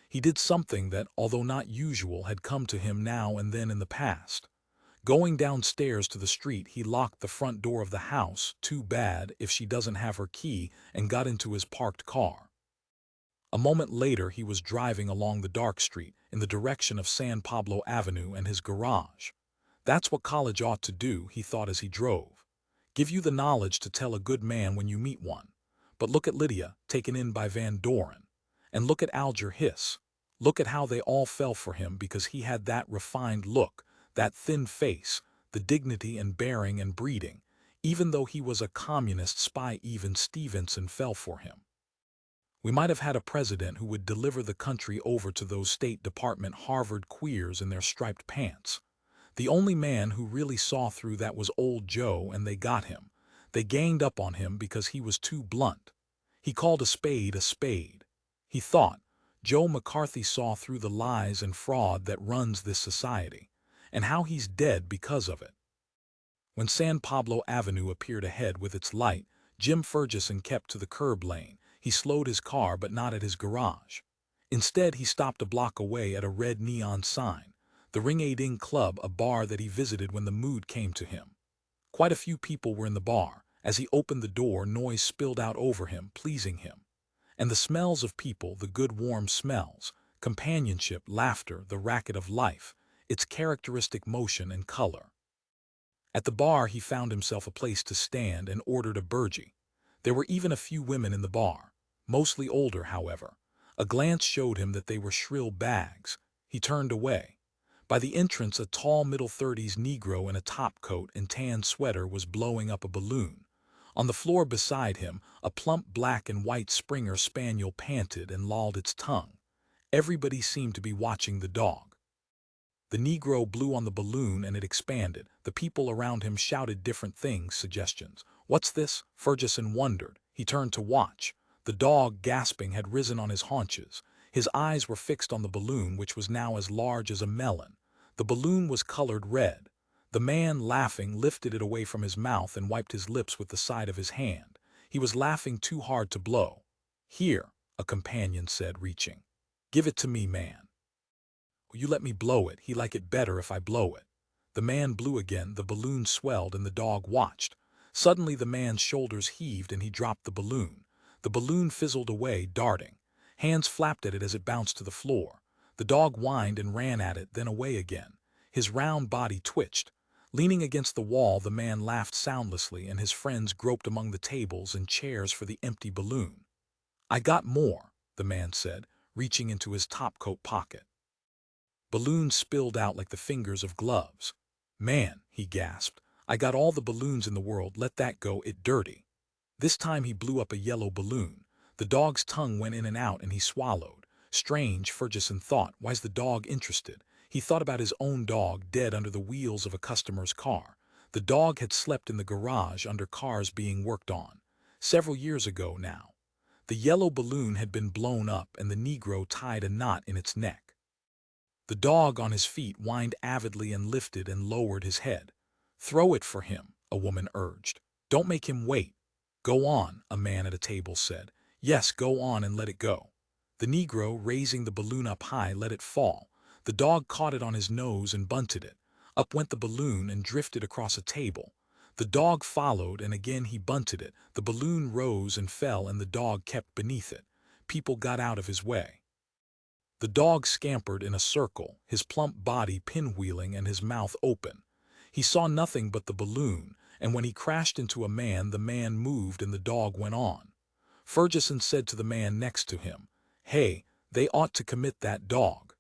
He did something that, although not usual, had come to him now and then in the past. Going downstairs to the street, he locked the front door of the house, too bad if she doesn't have her key, and got into his parked car. A moment later he was driving along the dark street, in the direction of San Pablo Avenue and his garage. That's what college ought to do, he thought as he drove. Give you the knowledge to tell a good man when you meet one. But look at Lydia, taken in by Van Doren. And look at Alger Hiss. Look at how they all fell for him because he had that refined look, that thin face, the dignity and bearing and breeding. Even though he was a communist spy, even Stevenson fell for him. We might have had a president who would deliver the country over to those State Department Harvard queers in their striped pants. The only man who really saw through that was old Joe, and they got him. They ganged up on him because he was too blunt. He called a spade a spade. He thought, Joe McCarthy saw through the lies and fraud that runs this society, and how he's dead because of it. When San Pablo Avenue appeared ahead with its light, Jim Fergesson kept to the curb lane. He slowed his car, but not at his garage. Instead, he stopped a block away at a red neon sign, the Ring-a-Ding Club, a bar that he visited when the mood came to him. Quite a few people were in the bar. As he opened the door, noise spilled out over him, pleasing him. And the smells of people, the good warm smells, companionship, laughter, the racket of life, its characteristic motion and color. At the bar he found himself a place to stand and ordered a burgee. There were even a few women in the bar, mostly older, however. A glance showed him that they were shrill bags. He turned away. By the entrance, a tall middle-30s Negro in a topcoat and tan sweater was blowing up a balloon. On the floor beside him, a plump black and white Springer Spaniel panted and lolled its tongue. Everybody seemed to be watching the dog. The Negro blew on the balloon and it expanded. The people around him shouted different things, suggestions. What's this? Fergesson wondered. He turned to watch. The dog, gasping, had risen on his haunches. His eyes were fixed on the balloon, which was now as large as a melon. The balloon was colored red. The man, laughing, lifted it away from his mouth and wiped his lips with the side of his hand. He was laughing too hard to blow. Here, a companion said, reaching. Give it to me, man. Will you let me blow it? He like it better if I blow it. The man blew again, the balloon swelled, and the dog watched. Suddenly the man's shoulders heaved and he dropped the balloon. The balloon fizzled away, darting. Hands flapped at it as it bounced to the floor. The dog whined and ran at it, then away again. His round body twitched. Leaning against the wall, the man laughed soundlessly, and his friends groped among the tables and chairs for the empty balloon. I got more, the man said, reaching into his topcoat pocket. Balloons spilled out like the fingers of gloves. Man, he gasped, I got all the balloons in the world, let that go, it dirty. This time he blew up a yellow balloon. The dog's tongue went in and out and he swallowed. Strange, Fergesson thought, why's the dog interested? He thought about his own dog dead under the wheels of a customer's car. The dog had slept in the garage under cars being worked on. Several years ago now. The yellow balloon had been blown up and the Negro tied a knot in its neck. The dog on his feet whined avidly and lifted and lowered his head. "Throw it for him," a woman urged. "Don't make him wait." "Go on," a man at a table said. "Yes, go on and let it go." The Negro, raising the balloon up high, let it fall. The dog caught it on his nose and bunted it. Up went the balloon and drifted across a table. The dog followed, and again he bunted it. The balloon rose and fell, and the dog kept beneath it. People got out of his way. The dog scampered in a circle, his plump body pinwheeling and his mouth open. He saw nothing but the balloon, and when he crashed into a man, the man moved and the dog went on. Fergesson said to the man next to him, "Hey, they ought to commit that dog."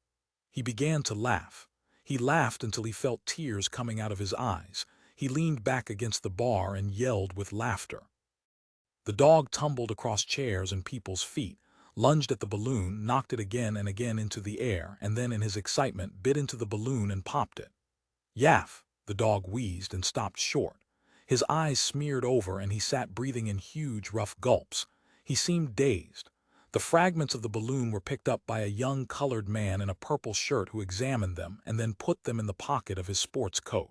He began to laugh. He laughed until he felt tears coming out of his eyes. He leaned back against the bar and yelled with laughter. The dog tumbled across chairs and people's feet, lunged at the balloon, knocked it again and again into the air, and then in his excitement bit into the balloon and popped it. "Yaff!" The dog wheezed and stopped short. His eyes smeared over and he sat breathing in huge, rough gulps. He seemed dazed. The fragments of the balloon were picked up by a young colored man in a purple shirt who examined them and then put them in the pocket of his sports coat.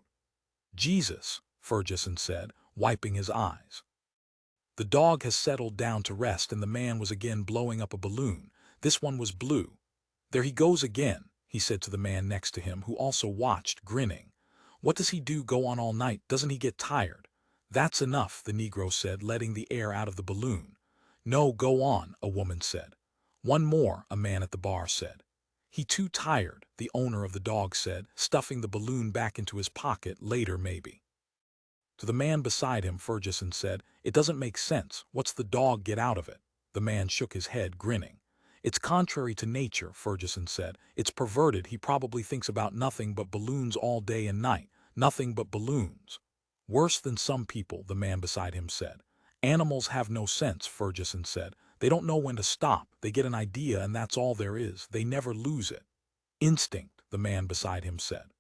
"Jesus," Fergesson said, wiping his eyes. The dog has settled down to rest and the man was again blowing up a balloon. This one was blue. "There he goes again," he said to the man next to him, who also watched, grinning. "What does he do, go on all night? Doesn't he get tired?" "That's enough," the Negro said, letting the air out of the balloon. "No, go on," a woman said. "One more," a man at the bar said. "He too tired," the owner of the dog said, stuffing the balloon back into his pocket. "Later, maybe." To the man beside him, Fergesson said, "It doesn't make sense. What's the dog get out of it?" The man shook his head, grinning. "It's contrary to nature," Fergesson said. "It's perverted. He probably thinks about nothing but balloons all day and night. Nothing but balloons." "Worse than some people," the man beside him said. "Animals have no sense," Fergesson said. "They don't know when to stop. They get an idea and that's all there is. They never lose it." "Instinct," the man beside him said.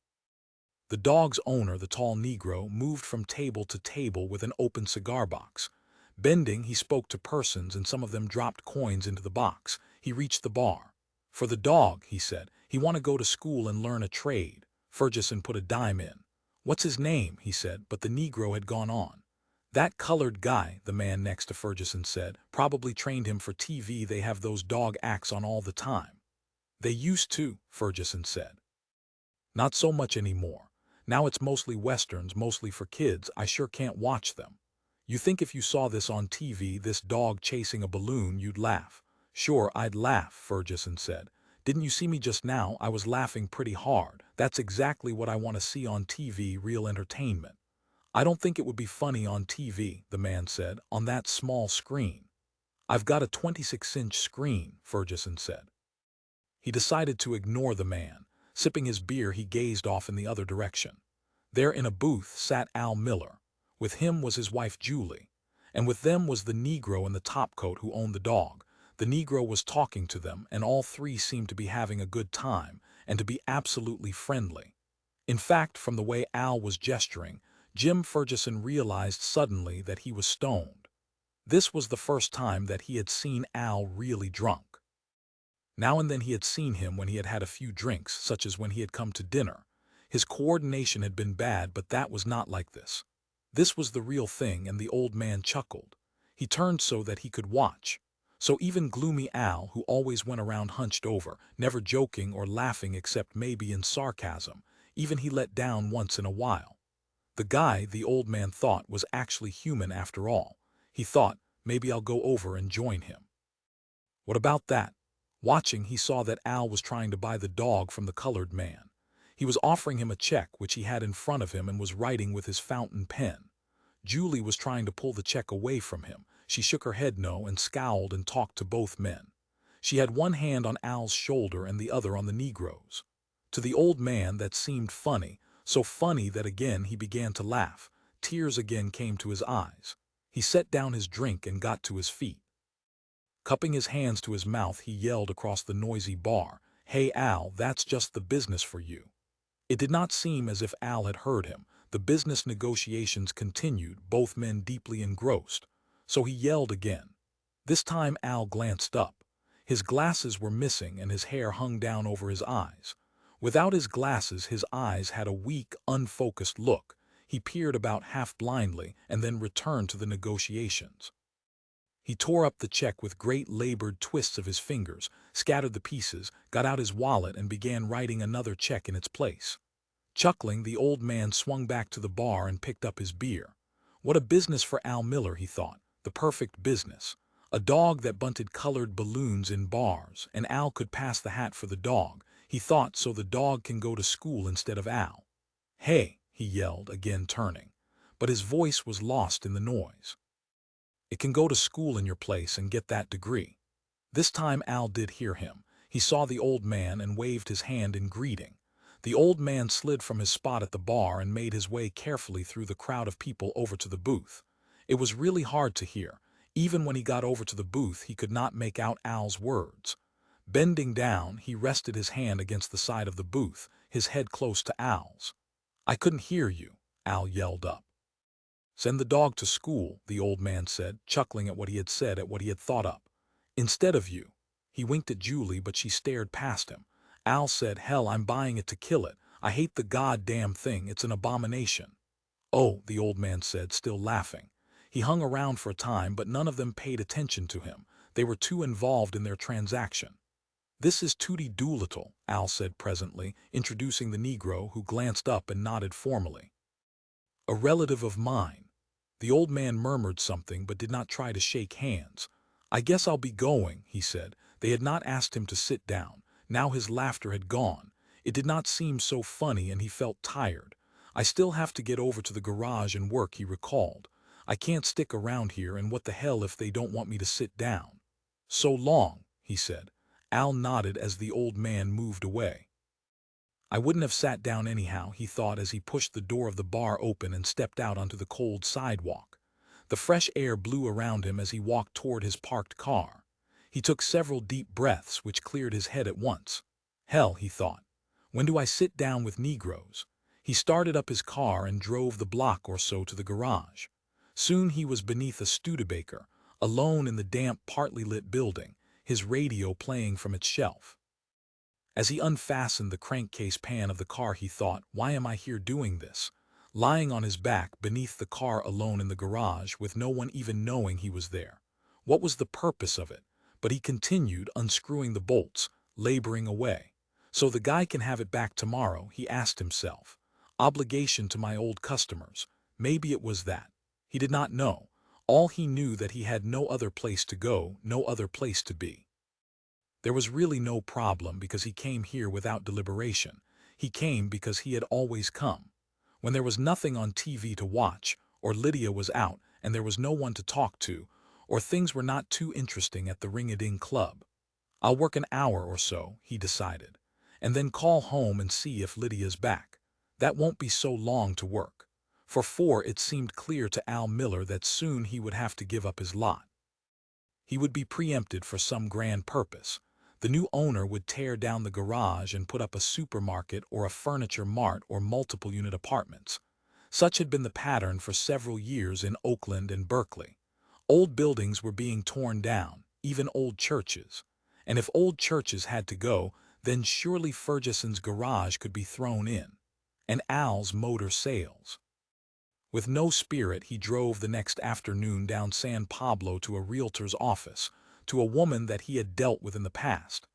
The dog's owner, the tall Negro, moved from table to table with an open cigar box. Bending, he spoke to persons and some of them dropped coins into the box. He reached the bar. "For the dog," he said. "He want to go to school and learn a trade." Fergesson put a dime in. "What's his name?" he said, but the Negro had gone on. "That colored guy," the man next to Fergesson said, "probably trained him for TV. They have those dog acts on all the time." "They used to," Fergesson said. "Not so much anymore. Now it's mostly westerns, mostly for kids. I sure can't watch them." "You think if you saw this on TV, this dog chasing a balloon, you'd laugh?" "Sure, I'd laugh," Fergesson said. "Didn't you see me just now? I was laughing pretty hard. That's exactly what I want to see on TV, real entertainment." "I don't think it would be funny on TV," the man said, "on that small screen." "I've got a 26-inch screen," Fergesson said. He decided to ignore the man. Sipping his beer, he gazed off in the other direction. There in a booth sat Al Miller. With him was his wife Julie. And with them was the Negro in the topcoat who owned the dog. The Negro was talking to them, and all three seemed to be having a good time, and to be absolutely friendly. In fact, from the way Al was gesturing, Jim Fergesson realized suddenly that he was stoned. This was the first time that he had seen Al really drunk. Now and then he had seen him when he had had a few drinks, such as when he had come to dinner. His coordination had been bad, but that was not like this. This was the real thing, and the old man chuckled. He turned so that he could watch. So even gloomy Al, who always went around hunched over, never joking or laughing except maybe in sarcasm, even he let down once in a while. The guy, the old man thought, was actually human after all. He thought, maybe I'll go over and join him. What about that? Watching, he saw that Al was trying to buy the dog from the colored man. He was offering him a check which he had in front of him and was writing with his fountain pen. Julie was trying to pull the check away from him. She shook her head no and scowled and talked to both men. She had one hand on Al's shoulder and the other on the Negro's. To the old man that seemed funny, so funny that again he began to laugh. Tears again came to his eyes. He set down his drink and got to his feet. Cupping his hands to his mouth, he yelled across the noisy bar, "Hey Al, that's just the business for you." It did not seem as if Al had heard him. The business negotiations continued, both men deeply engrossed. So he yelled again. This time Al glanced up. His glasses were missing and his hair hung down over his eyes. Without his glasses, his eyes had a weak, unfocused look. He peered about half blindly and then returned to the negotiations. He tore up the check with great labored twists of his fingers, scattered the pieces, got out his wallet and began writing another check in its place. Chuckling, the old man swung back to the bar and picked up his beer. What a business for Al Miller, he thought. The perfect business. A dog that bunted colored balloons in bars, and Al could pass the hat for the dog. He thought, so the dog can go to school instead of Al. "Hey," he yelled, again turning. But his voice was lost in the noise. "It can go to school in your place and get that degree." This time Al did hear him. He saw the old man and waved his hand in greeting. The old man slid from his spot at the bar and made his way carefully through the crowd of people over to the booth. It was really hard to hear. Even when he got over to the booth, he could not make out Al's words. Bending down, he rested his hand against the side of the booth, his head close to Al's. "I couldn't hear you," Al yelled up. "Send the dog to school," the old man said, chuckling at what he had said, at what he had thought up. "Instead of you." He winked at Julie, but she stared past him. Al said, "Hell, I'm buying it to kill it. I hate the goddamn thing. It's an abomination." "Oh," the old man said, still laughing. He hung around for a time, but none of them paid attention to him. They were too involved in their transaction. "This is Tootie Doolittle," Al said presently, introducing the Negro, who glanced up and nodded formally. "A relative of mine." The old man murmured something but did not try to shake hands. "I guess I'll be going," he said. They had not asked him to sit down. Now his laughter had gone. It did not seem so funny and he felt tired. "I still have to get over to the garage and work," he recalled. "I can't stick around here, and what the hell if they don't want me to sit down?" "So long," he said. Al nodded as the old man moved away. "I wouldn't have sat down anyhow," he thought as he pushed the door of the bar open and stepped out onto the cold sidewalk. The fresh air blew around him as he walked toward his parked car. He took several deep breaths, which cleared his head at once. "Hell," he thought. "When do I sit down with Negroes?" He started up his car and drove the block or so to the garage. Soon he was beneath a Studebaker, alone in the damp, partly lit building, his radio playing from its shelf. As he unfastened the crankcase pan of the car, he thought, "Why am I here doing this?" Lying on his back beneath the car alone in the garage, with no one even knowing he was there. What was the purpose of it? But he continued, unscrewing the bolts, laboring away. "So the guy can have it back tomorrow," he asked himself. Obligation to my old customers. Maybe it was that. He did not know. All he knew that he had no other place to go, no other place to be. There was really no problem because he came here without deliberation. He came because he had always come. When there was nothing on TV to watch, or Lydia was out and there was no one to talk to, or things were not too interesting at the Ring-a-Ding Club. "I'll work an hour or so," he decided, "and then call home and see if Lydia's back. That won't be so long to work." For 4, it seemed clear to Al Miller that soon he would have to give up his lot. He would be preempted for some grand purpose. The new owner would tear down the garage and put up a supermarket or a furniture mart or multiple unit apartments. Such had been the pattern for several years in Oakland and Berkeley. Old buildings were being torn down, even old churches. And if old churches had to go, then surely Fergesson's garage could be thrown in. And Al's motor sales. With no spirit, he drove the next afternoon down San Pablo to a realtor's office, to a woman that he had dealt with in the past.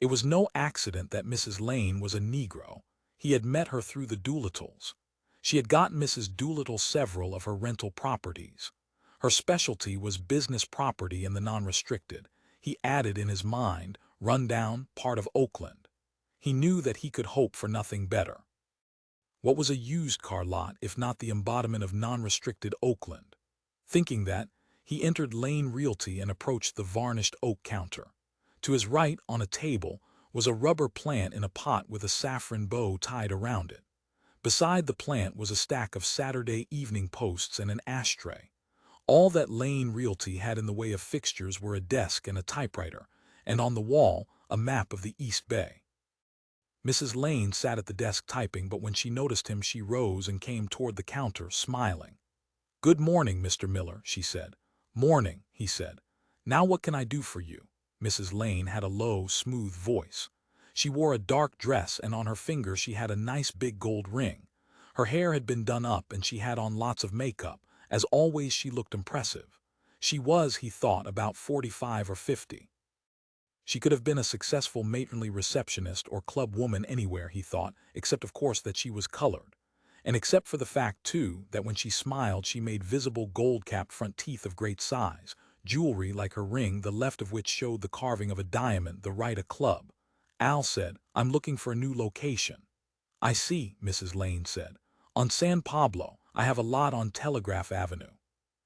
It was no accident that Mrs. Lane was a Negro. He had met her through the Doolittles. She had gotten Mrs. Doolittle several of her rental properties. Her specialty was business property and the non-restricted. He added in his mind, rundown, part of Oakland. He knew that he could hope for nothing better. What was a used car lot if not the embodiment of non-restricted Oakland? Thinking that, he entered Lane Realty and approached the varnished oak counter. To his right, on a table, was a rubber plant in a pot with a saffron bow tied around it. Beside the plant was a stack of Saturday Evening Posts and an ashtray. All that Lane Realty had in the way of fixtures were a desk and a typewriter, and on the wall, a map of the East Bay. Mrs. Lane sat at the desk typing, but when she noticed him she rose and came toward the counter, smiling. "Good morning, Mr. Miller," she said. "Morning," he said. "Now what can I do for you?" Mrs. Lane had a low, smooth voice. She wore a dark dress, and on her finger she had a nice big gold ring. Her hair had been done up and she had on lots of makeup. As always, she looked impressive. She was, he thought, about 45 or 50. She could have been a successful matronly receptionist or club woman anywhere, he thought, except of course that she was colored. And except for the fact, too, that when she smiled she made visible gold-capped front teeth of great size, jewelry like her ring, the left of which showed the carving of a diamond, the right a club. Al said, "I'm looking for a new location." "I see," Mrs. Lane said. "On San Pablo. I have a lot on Telegraph Avenue."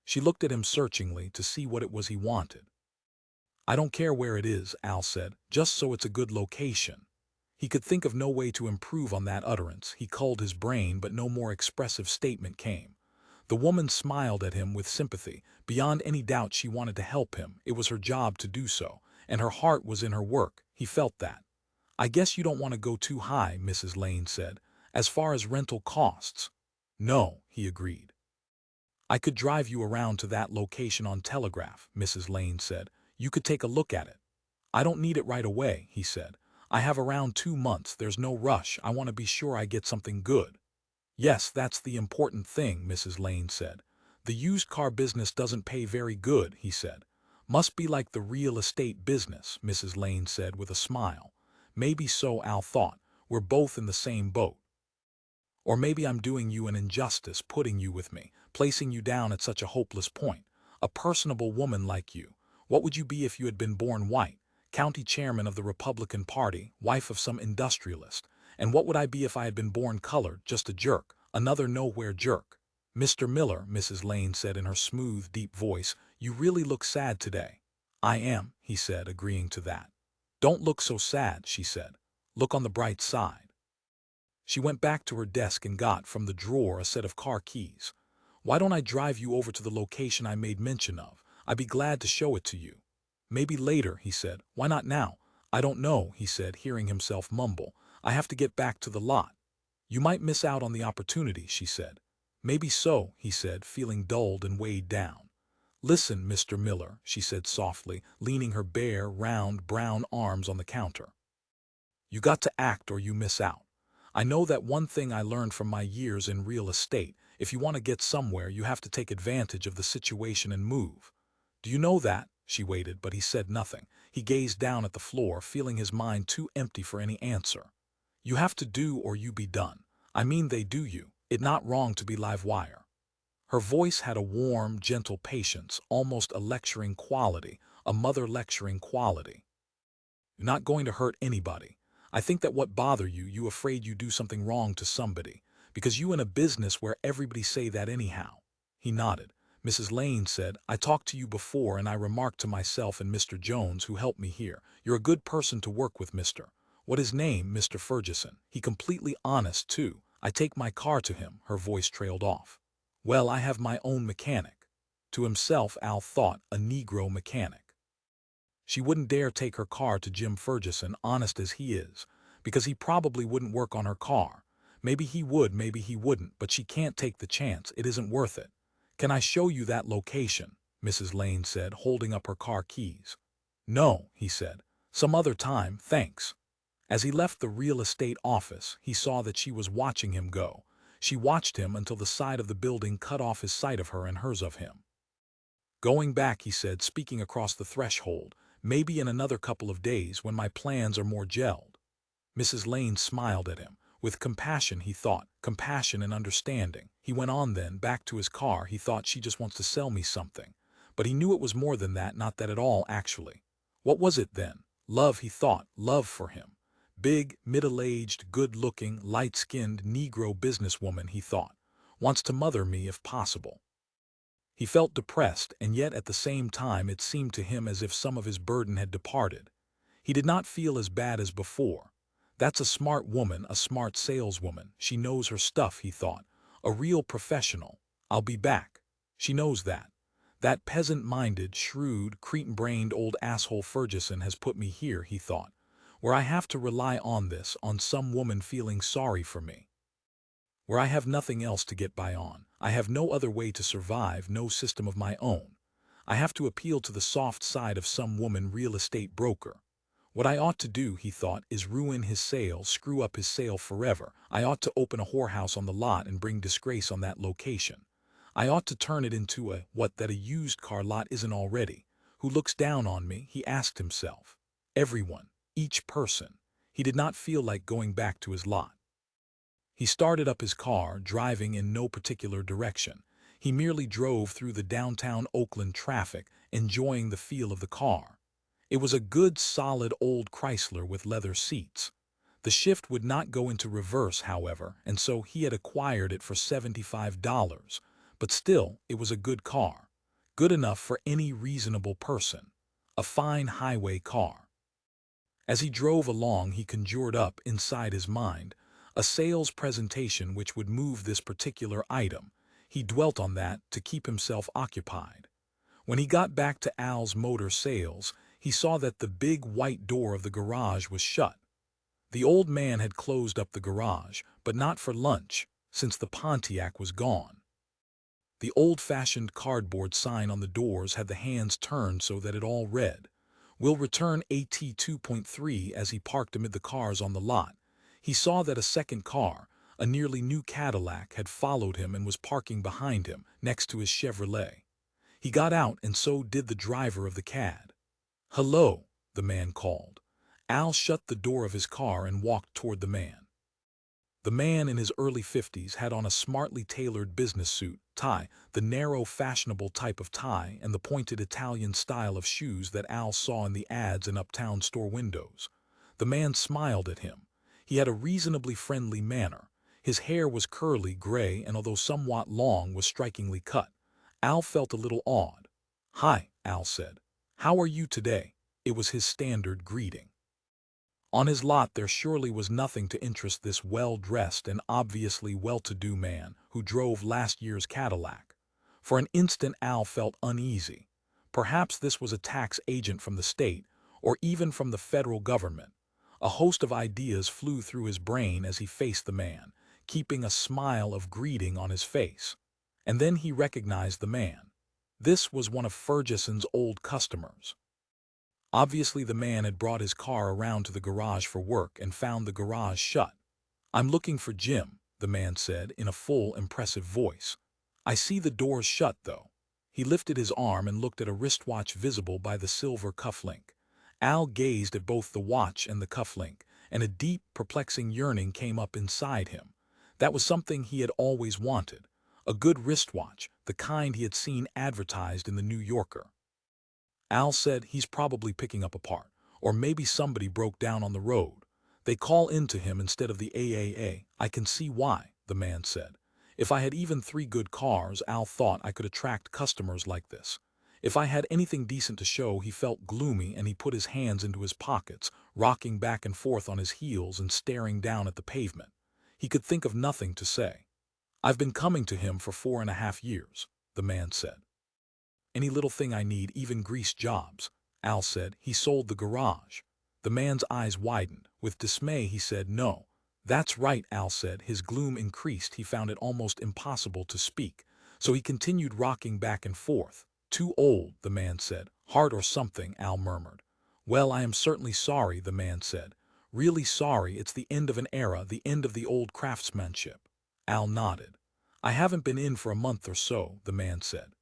She looked at him searchingly to see what it was he wanted. "I don't care where it is," Al said, "just so it's a good location." He could think of no way to improve on that utterance. He culled his brain, but no more expressive statement came. The woman smiled at him with sympathy. Beyond any doubt she wanted to help him. It was her job to do so, and her heart was in her work. He felt that. "I guess you don't want to go too high," Mrs. Lane said. "As far as rental costs." "No," he agreed. "I could drive you around to that location on Telegraph," Mrs. Lane said. "You could take a look at it." "I don't need it right away," he said. "I have around 2 months. There's no rush. I want to be sure I get something good." "Yes, that's the important thing," Mrs. Lane said. "The used car business doesn't pay very good," he said. "Must be like the real estate business," Mrs. Lane said with a smile. Maybe so, Al thought. We're both in the same boat. Or maybe I'm doing you an injustice, putting you with me, placing you down at such a hopeless point. A personable woman like you. What would you be if you had been born white? County chairman of the Republican Party, wife of some industrialist. And what would I be if I had been born colored, just a jerk, another nowhere jerk? "Mr. Miller," Mrs. Lane said in her smooth, deep voice, "you really look sad today." "I am," he said, agreeing to that. "Don't look so sad," she said. "Look on the bright side." She went back to her desk and got from the drawer a set of car keys. "Why don't I drive you over to the location I made mention of? I'd be glad to show it to you." "Maybe later," he said. "Why not now?" "I don't know," he said, hearing himself mumble. "I have to get back to the lot." "You might miss out on the opportunity," she said. "Maybe so," he said, feeling dulled and weighed down. "Listen, Mr. Miller," she said softly, leaning her bare, round, brown arms on the counter. "You got to act or you miss out. I know that one thing I learned from my years in real estate. If you want to get somewhere, you have to take advantage of the situation and move. Do you know that?" She waited, but he said nothing. He gazed down at the floor, feeling his mind too empty for any answer. "You have to do or you be done. I mean they do you. It not wrong to be live wire." Her voice had a warm, gentle patience, almost a lecturing quality, a mother lecturing quality. "You're not going to hurt anybody. I think that what bother you, you afraid you do something wrong to somebody, because you in a business where everybody say that anyhow." He nodded. Mrs. Lane said, "I talked to you before and I remarked to myself and Mr. Jones, who helped me here, you're a good person to work with, Mr. What his name, Mr. Fergesson. He completely honest, too. I take my car to him." Her voice trailed off. "Well, I have my own mechanic." To himself, Al thought, a Negro mechanic. She wouldn't dare take her car to Jim Fergesson, honest as he is, because he probably wouldn't work on her car. Maybe he would, maybe he wouldn't, but she can't take the chance. It isn't worth it. "Can I show you that location?" Mrs. Lane said, holding up her car keys. "No," he said. "Some other time, thanks." As he left the real estate office, he saw that she was watching him go. She watched him until the side of the building cut off his sight of her and hers of him. "Going back," he said, speaking across the threshold, "maybe in another couple of days when my plans are more gelled." Mrs. Lane smiled at him. With compassion, he thought, compassion and understanding. He went on then, back to his car. He thought, she just wants to sell me something. But he knew it was more than that, not that at all, actually. What was it then? Love, he thought, love for him. Big, middle-aged, good-looking, light-skinned Negro businesswoman, he thought. Wants to mother me if possible. He felt depressed, and yet at the same time it seemed to him as if some of his burden had departed. He did not feel as bad as before. That's a smart woman, a smart saleswoman. She knows her stuff, he thought. A real professional. I'll be back. She knows that. That peasant-minded, shrewd, cretin-brained old asshole Fergesson has put me here, he thought, where I have to rely on this, on some woman feeling sorry for me, where I have nothing else to get by on. I have no other way to survive, no system of my own. I have to appeal to the soft side of some woman real estate broker. What I ought to do, he thought, is ruin his sale, screw up his sale forever. I ought to open a whorehouse on the lot and bring disgrace on that location. I ought to turn it into what that a used car lot isn't already. Who looks down on me, he asked himself. Everyone, each person. He did not feel like going back to his lot. He started up his car, driving in no particular direction. He merely drove through the downtown Oakland traffic, enjoying the feel of the car. It was a good, solid old Chrysler with leather seats. The shift would not go into reverse, however, and so he had acquired it for $75. But still, it was a good car. Good enough for any reasonable person. A fine highway car. As he drove along, he conjured up, inside his mind, a sales presentation which would move this particular item. He dwelt on that to keep himself occupied. When he got back to Al's Motor Sales, he saw that the big white door of the garage was shut. The old man had closed up the garage, but not for lunch, since the Pontiac was gone. The old-fashioned cardboard sign on the doors had the hands turned so that it all read, "Will return AT 2.3." As he parked amid the cars on the lot, he saw that a second car, a nearly new Cadillac, had followed him and was parking behind him, next to his Chevrolet. He got out, and so did the driver of the cad. "Hello," the man called. Al shut the door of his car and walked toward the man. The man, in his early 50s, had on a smartly tailored business suit, tie, the narrow, fashionable type of tie, and the pointed Italian style of shoes that Al saw in the ads in uptown store windows. The man smiled at him. He had a reasonably friendly manner. His hair was curly gray and, although somewhat long, was strikingly cut. Al felt a little awed. "Hi," Al said. "How are you today?" It was his standard greeting. On his lot there surely was nothing to interest this well-dressed and obviously well-to-do man who drove last year's Cadillac. For an instant Al felt uneasy. Perhaps this was a tax agent from the state, or even from the federal government. A host of ideas flew through his brain as he faced the man, keeping a smile of greeting on his face. And then he recognized the man. This was one of Fergesson's old customers. Obviously, the man had brought his car around to the garage for work and found the garage shut. "I'm looking for Jim," the man said in a full, impressive voice. "I see the door's shut, though." He lifted his arm and looked at a wristwatch visible by the silver cufflink. Al gazed at both the watch and the cufflink, and a deep, perplexing yearning came up inside him. That was something he had always wanted. A good wristwatch, the kind he had seen advertised in the New Yorker. Al said, "He's probably picking up a part, or maybe somebody broke down on the road. They call in to him instead of the AAA. I can see why," the man said. "If I had even 3 good cars," Al thought, "I could attract customers like this. If I had anything decent to show." He felt gloomy, and he put his hands into his pockets, rocking back and forth on his heels and staring down at the pavement. He could think of nothing to say. "I've been coming to him for 4.5 years, the man said. "Any little thing I need, even grease jobs," Al said. "He sold the garage." The man's eyes widened. With dismay he said, "No." "That's right," Al said. His gloom increased. He found it almost impossible to speak, so he continued rocking back and forth. "Too old," the man said. "Heart or something," Al murmured. "Well, I am certainly sorry," the man said. "Really sorry. It's the end of an era, the end of the old craftsmanship." Al nodded. "I haven't been in for a month or so," the man said.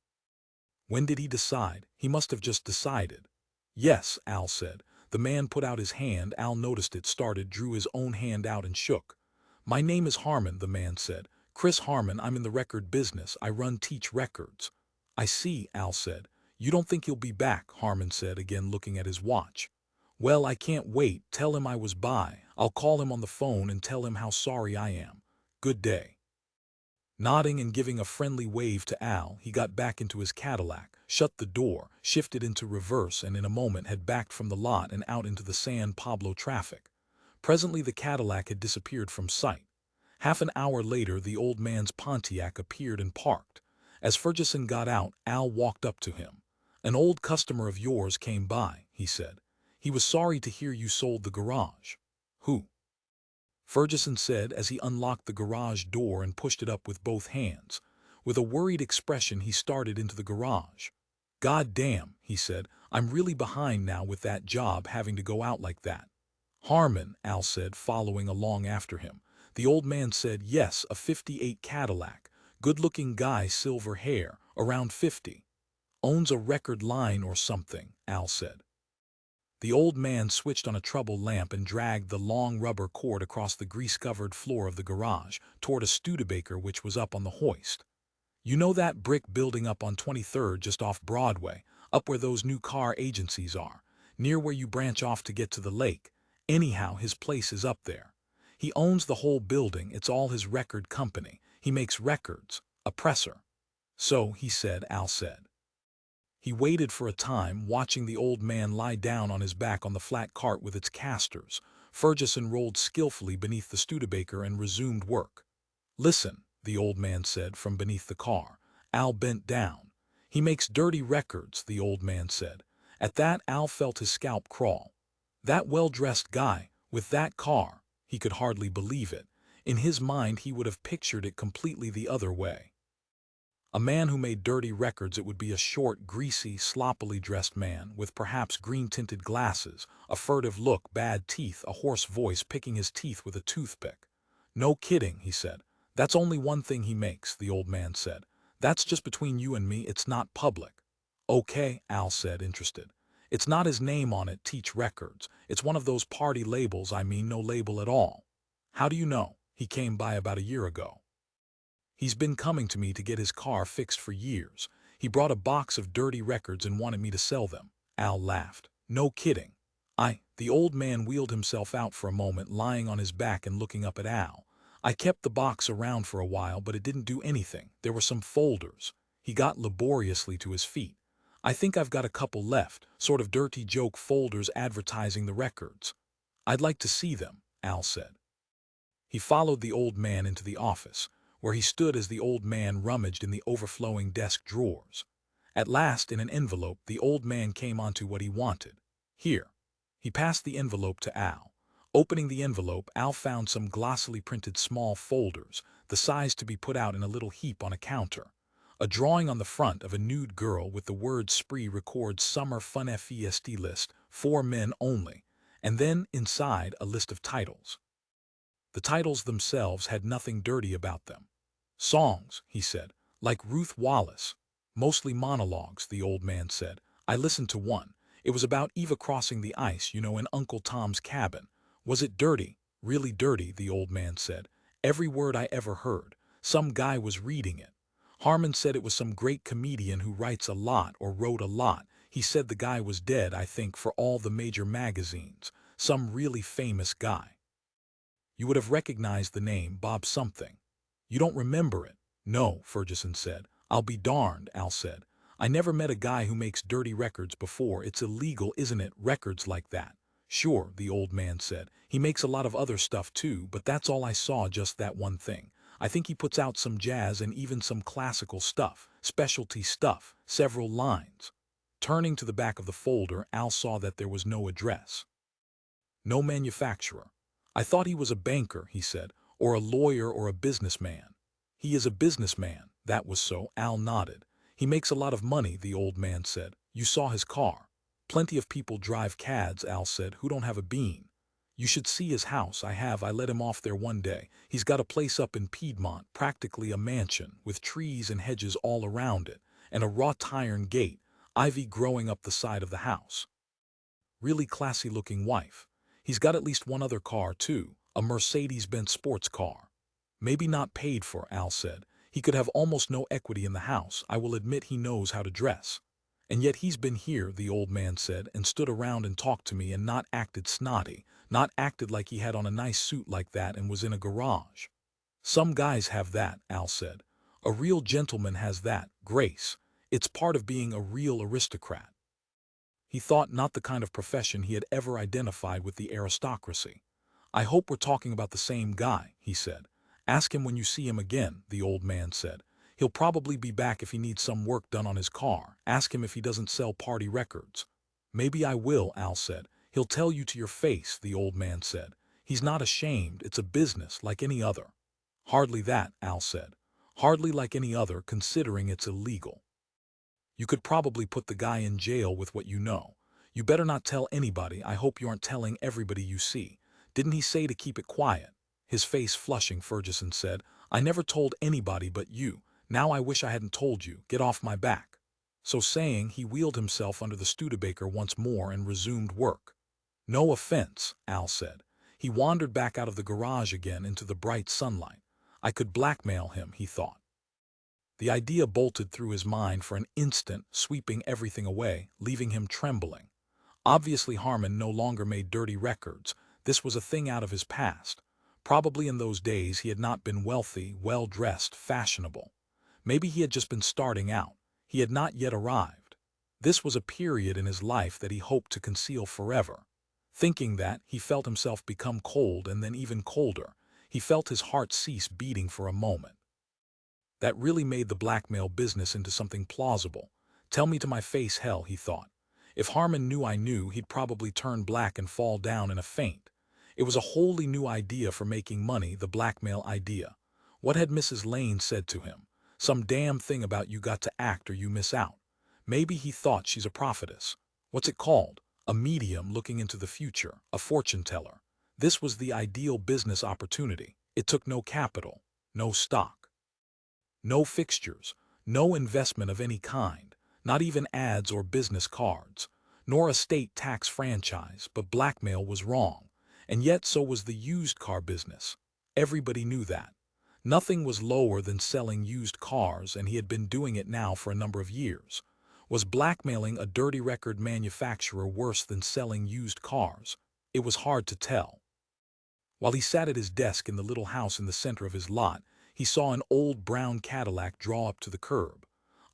"When did he decide?" "He must have just decided." "Yes," Al said. The man put out his hand. Al noticed it, started, drew his own hand out and shook. "My name is Harman," the man said. "Chris Harman. I'm in the record business. I run Teach Records." "I see," Al said. "You don't think he'll be back?" Harman said, again looking at his watch. "Well, I can't wait. Tell him I was by. I'll call him on the phone and tell him how sorry I am. Good day." Nodding and giving a friendly wave to Al, he got back into his Cadillac, shut the door, shifted into reverse, and in a moment had backed from the lot and out into the San Pablo traffic. Presently the Cadillac had disappeared from sight. Half an hour later the old man's Pontiac appeared and parked. As Fergesson got out, Al walked up to him. "An old customer of yours came by," he said. He was sorry to hear you sold the garage. Who? Fergesson said as he unlocked the garage door and pushed it up with both hands. With a worried expression, he started into the garage. "God damn," he said, "I'm really behind now with that job having to go out like that." "Harman," Al said, following along after him. The old man said, "Yes, a '58 Cadillac. Good-looking guy, silver hair, around 50. Owns a record line or something," Al said. The old man switched on a trouble lamp and dragged the long rubber cord across the grease-covered floor of the garage toward a Studebaker which was up on the hoist. "You know that brick building up on 23rd just off Broadway, up where those new car agencies are, near where you branch off to get to the lake? Anyhow, his place is up there. He owns the whole building, it's all his record company. He makes records, a presser." "So," he said, Al said. He waited for a time, watching the old man lie down on his back on the flat cart with its casters. Fergesson rolled skillfully beneath the Studebaker and resumed work. "Listen," the old man said from beneath the car. Al bent down. "He makes dirty records," the old man said. At that, Al felt his scalp crawl. That well-dressed guy, with that car, he could hardly believe it. In his mind, he would have pictured it completely the other way. A man who made dirty records, it would be a short, greasy, sloppily dressed man, with perhaps green-tinted glasses, a furtive look, bad teeth, a hoarse voice, picking his teeth with a toothpick. "No kidding," he said. "That's only one thing he makes," the old man said. "That's just between you and me, it's not public." "Okay," Al said, interested. "It's not his name on it, Teach Records. It's one of those party labels, I mean no label at all." "How do you know?" "He came by about a year ago. He's been coming to me to get his car fixed for years. He brought a box of dirty records and wanted me to sell them." Al laughed. "No kidding." The old man wheeled himself out for a moment, lying on his back and looking up at Al. "I kept the box around for a while, but it didn't do anything. There were some folders." He got laboriously to his feet. "I think I've got a couple left, sort of dirty joke folders advertising the records." "I'd like to see them," Al said. He followed the old man into the office, where he stood as the old man rummaged in the overflowing desk drawers. At last, in an envelope, the old man came onto what he wanted. "Here." He passed the envelope to Al. Opening the envelope, Al found some glossily printed small folders, the size to be put out in a little heap on a counter. A drawing on the front of a nude girl with the word "Spree" records "Summer Fun Fest list, 4 men only," and then, inside, a list of titles. The titles themselves had nothing dirty about them. "Songs," he said, "like Ruth Wallace." "Mostly monologues," the old man said. "I listened to one. It was about Eva crossing the ice, you know, in Uncle Tom's Cabin." "Was it dirty?" "Really dirty," the old man said. "Every word I ever heard. Some guy was reading it. Harman said it was some great comedian who writes a lot or wrote a lot. He said the guy was dead, I think, for all the major magazines. Some really famous guy. You would have recognized the name, Bob something." "You don't remember it?" "No," Fergesson said. "I'll be darned," Al said. "I never met a guy who makes dirty records before. It's illegal, isn't it, records like that?" "Sure," the old man said. "He makes a lot of other stuff too, but that's all I saw, just that one thing. I think he puts out some jazz and even some classical stuff, specialty stuff, several lines." Turning to the back of the folder, Al saw that there was no address. "No manufacturer." "I thought he was a banker," he said, "or a lawyer or a businessman." "He is a businessman." "That was so," Al nodded. "He makes a lot of money," the old man said. "You saw his car." "Plenty of people drive cads," Al said, "who don't have a bean." "You should see his house." I let him off there one day. He's got a place up in Piedmont, practically a mansion, with trees and hedges all around it, and a wrought iron gate, ivy growing up the side of the house. Really classy-looking wife. He's got at least one other car, too, a Mercedes-Benz sports car. Maybe not paid for," Al said. "He could have almost no equity in the house. I will admit he knows how to dress." "And yet he's been here," the old man said, "and stood around and talked to me and not acted snotty, not acted like he had on a nice suit like that and was in a garage." "Some guys have that," Al said. "A real gentleman has that, grace. It's part of being a real aristocrat." He thought not the kind of profession he had ever identified with the aristocracy. "I hope we're talking about the same guy," he said. "Ask him when you see him again," the old man said. "He'll probably be back if he needs some work done on his car. Ask him if he doesn't sell party records." "Maybe I will," Al said. He'll tell you to your face, the old man said. He's not ashamed, it's a business like any other. Hardly that, Al said. Hardly like any other, considering it's illegal. You could probably put the guy in jail with what you know. You better not tell anybody. I hope you aren't telling everybody you see. Didn't he say to keep it quiet? His face flushing, Fergesson said. I never told anybody but you. Now I wish I hadn't told you. Get off my back. So saying, he wheeled himself under the Studebaker once more and resumed work. No offense, Al said. He wandered back out of the garage again into the bright sunlight. I could blackmail him, he thought. The idea bolted through his mind for an instant, sweeping everything away, leaving him trembling. Obviously Harman no longer made dirty records. This was a thing out of his past. Probably in those days he had not been wealthy, well-dressed, fashionable. Maybe he had just been starting out. He had not yet arrived. This was a period in his life that he hoped to conceal forever. Thinking that, he felt himself become cold and then even colder. He felt his heart cease beating for a moment. That really made the blackmail business into something plausible. Tell me to my face, hell, he thought. If Harman knew I knew, he'd probably turn black and fall down in a faint. It was a wholly new idea for making money, the blackmail idea. What had Mrs. Lane said to him? Some damn thing about you got to act or you miss out. Maybe he thought she's a prophetess. What's it called? A medium looking into the future, a fortune teller. This was the ideal business opportunity. It took no capital, no stock, no fixtures, no investment of any kind, not even ads or business cards, nor a state tax franchise, but blackmail was wrong. And yet so was the used car business. Everybody knew that. Nothing was lower than selling used cars, and he had been doing it now for a number of years. Was blackmailing a dirty record manufacturer worse than selling used cars? It was hard to tell. While he sat at his desk in the little house in the center of his lot, he saw an old brown Cadillac draw up to the curb.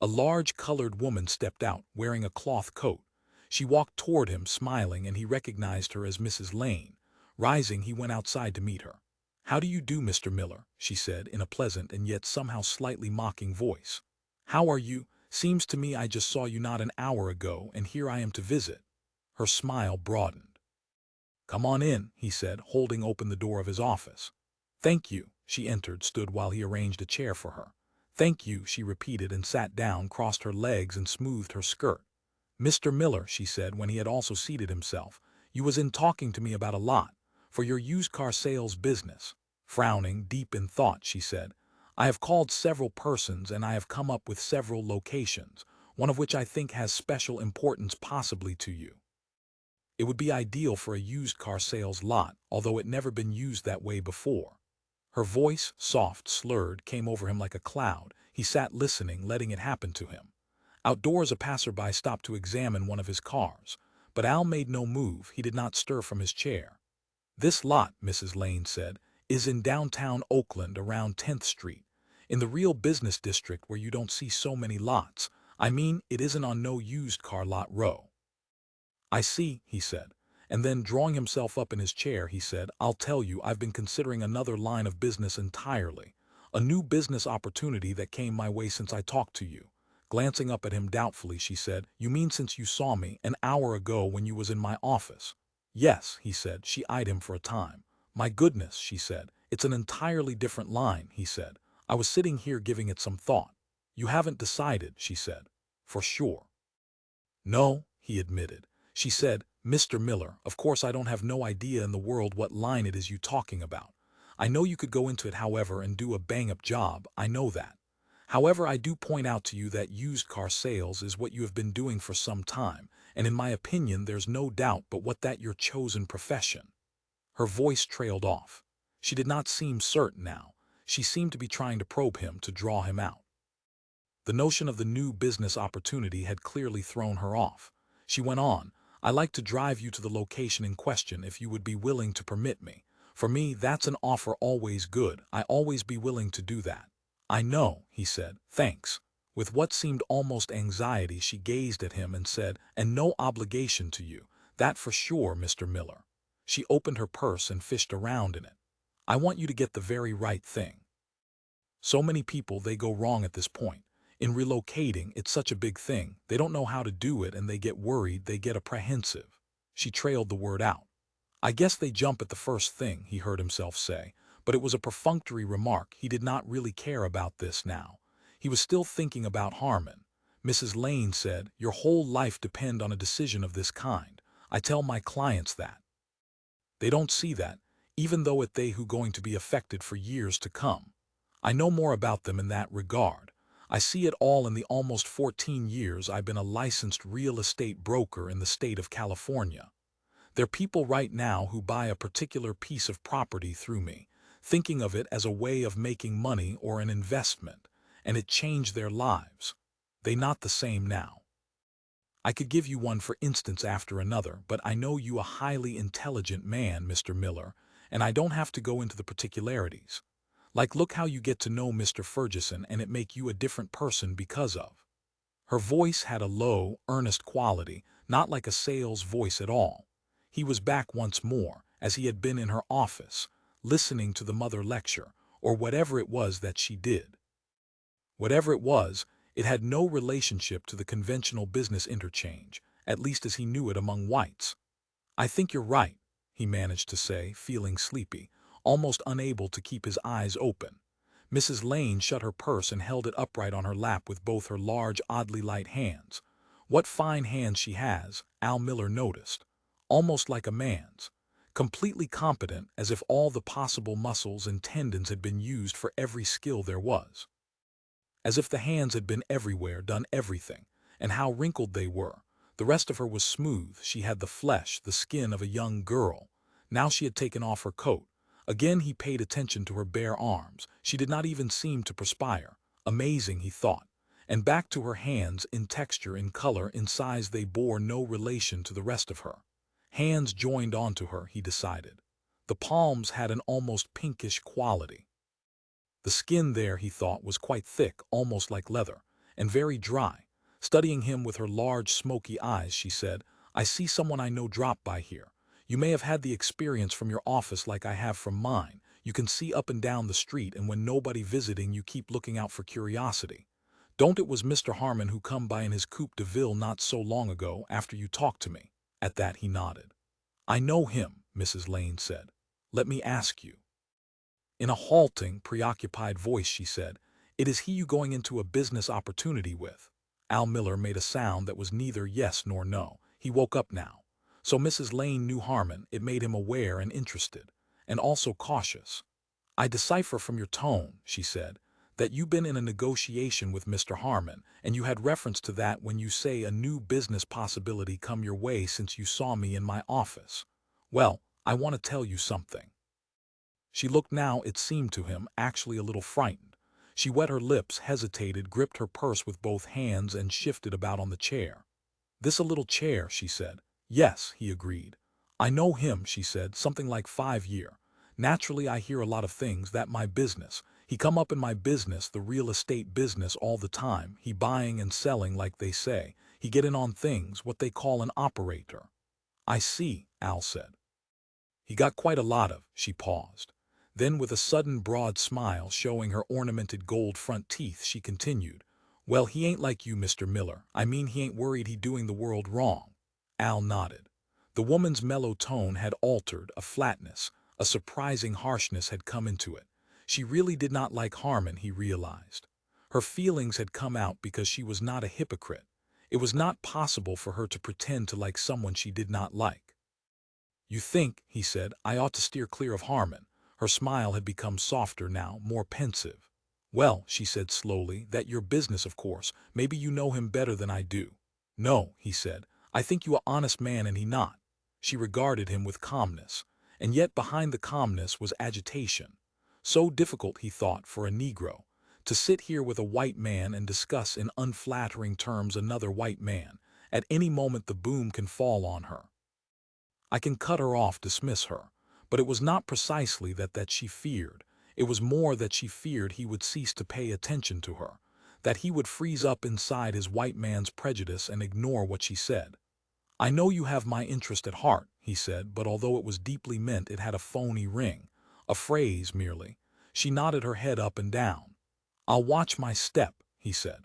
A large colored woman stepped out, wearing a cloth coat. She walked toward him, smiling, and he recognized her as Mrs. Lane. Rising, he went outside to meet her. How do you do, Mr. Miller? She said, in a pleasant and yet somehow slightly mocking voice. How are you? Seems to me I just saw you not an hour ago, and here I am to visit. Her smile broadened. Come on in, he said, holding open the door of his office. Thank you. She entered, stood while he arranged a chair for her. Thank you, she repeated and sat down, crossed her legs and smoothed her skirt. Mr. Miller, she said when he had also seated himself, you was in talking to me about a lot, for your used car sales business. Frowning, deep in thought, she said, I have called several persons and I have come up with several locations, one of which I think has special importance possibly to you. It would be ideal for a used car sales lot, although it never been used that way before. Her voice, soft, slurred, came over him like a cloud. He sat listening, letting it happen to him. Outdoors, a passerby stopped to examine one of his cars, but Al made no move. He did not stir from his chair. This lot, Mrs. Lane said, is in downtown Oakland around 10th Street, in the real business district where you don't see so many lots. I mean, it isn't on no used car lot row. I see, he said. And then, drawing himself up in his chair, he said, I'll tell you, I've been considering another line of business entirely. A new business opportunity that came my way since I talked to you. Glancing up at him doubtfully, she said, You mean since you saw me an hour ago when you was in my office? Yes, he said. She eyed him for a time. My goodness, she said. It's an entirely different line, he said. I was sitting here giving it some thought. You haven't decided, she said. For sure. No, he admitted. She said, Mr. Miller, of course I don't have no idea in the world what line it is you talking about. I know you could go into it, however, and do a bang-up job. I know that. However, I do point out to you that used car sales is what you have been doing for some time, and in my opinion there's no doubt but what that your chosen profession. Her voice trailed off. She did not seem certain now. She seemed to be trying to probe him, to draw him out. The notion of the new business opportunity had clearly thrown her off. She went on, I like to drive you to the location in question if you would be willing to permit me. For me, that's an offer always good. I always be willing to do that. I know, he said, thanks. With what seemed almost anxiety, she gazed at him and said, and no obligation to you. That for sure, Mr. Miller. She opened her purse and fished around in it. I want you to get the very right thing. So many people, they go wrong at this point. In relocating, it's such a big thing. They don't know how to do it and they get worried, they get apprehensive. She trailed the word out. I guess they jump at the first thing, he heard himself say, but it was a perfunctory remark. He did not really care about this now. He was still thinking about Harman. Mrs. Lane said, your whole life depends on a decision of this kind. I tell my clients that. They don't see that, even though it's they who going to be affected for years to come. I know more about them in that regard. I see it all in the almost 14 years I've been a licensed real estate broker in the state of California. There are people right now who buy a particular piece of property through me, thinking of it as a way of making money or an investment, and it changed their lives. They not the same now. I could give you one for instance after another, but I know you a highly intelligent man, Mr. Miller, and I don't have to go into the particularities. Like look how you get to know Mr. Fergesson and it make you a different person because of. Her voice had a low, earnest quality, not like a sales voice at all. He was back once more, as he had been in her office, listening to the mother lecture, or whatever it was that she did. Whatever it was, it had no relationship to the conventional business interchange, at least as he knew it among whites. I think you're right, he managed to say, feeling sleepy, almost unable to keep his eyes open. Mrs. Lane shut her purse and held it upright on her lap with both her large, oddly light hands. What fine hands she has, Al Miller noticed. Almost like a man's. Completely competent, as if all the possible muscles and tendons had been used for every skill there was. As if the hands had been everywhere, done everything. And how wrinkled they were. The rest of her was smooth. She had the flesh, the skin of a young girl. Now she had taken off her coat. Again he paid attention to her bare arms. She did not even seem to perspire. Amazing, he thought. And back to her hands, in texture, in color, in size they bore no relation to the rest of her. Hands joined onto her, he decided. The palms had an almost pinkish quality. The skin there, he thought, was quite thick, almost like leather, and very dry. Studying him with her large, smoky eyes, she said, I see someone I know drop by here. You may have had the experience from your office like I have from mine. You can see up and down the street, and when nobody visiting, you keep looking out for curiosity. Don't it was Mr. Harman who come by in his coupe de ville not so long ago after you talked to me. At that he nodded. I know him, Mrs. Lane said. Let me ask you. In a halting, preoccupied voice she said, it is he you going into a business opportunity with. Al Miller made a sound that was neither yes nor no. He woke up now. So Mrs. Lane knew Harman. It made him aware and interested, and also cautious. I decipher from your tone, she said, that you've been in a negotiation with Mr. Harman, and you had reference to that when you say a new business possibility come your way since you saw me in my office. Well, I want to tell you something. She looked now, it seemed to him, actually a little frightened. She wet her lips, hesitated, gripped her purse with both hands, and shifted about on the chair. This a little chair, she said. Yes, he agreed. I know him, she said, something like 5 year. Naturally I hear a lot of things, that my business. He come up in my business, the real estate business, all the time. He buying and selling like they say. He get in on things, what they call an operator. I see, Al said. He got quite a lot of, she paused. Then with a sudden broad smile showing her ornamented gold front teeth, she continued, well, he ain't like you, Mr. Miller. I mean, he ain't worried he doing the world wrong. Al nodded. The woman's mellow tone had altered, a flatness, a surprising harshness had come into it. She really did not like Harman, he realized. Her feelings had come out because she was not a hypocrite. It was not possible for her to pretend to like someone she did not like. You think, he said, I ought to steer clear of Harman. Her smile had become softer now, more pensive. Well, she said slowly, that your business, of course. Maybe you know him better than I do. No, he said. I think you a honest man and he not. She regarded him with calmness, and yet behind the calmness was agitation. So difficult, he thought, for a Negro to sit here with a white man and discuss in unflattering terms another white man. At any moment the boom can fall on her. I can cut her off, dismiss her. But it was not precisely that she feared. It was more that she feared he would cease to pay attention to her, that he would freeze up inside his white man's prejudice and ignore what she said. I know you have my interest at heart, he said, but although it was deeply meant, it had a phony ring, a phrase merely. She nodded her head up and down. I'll watch my step, he said.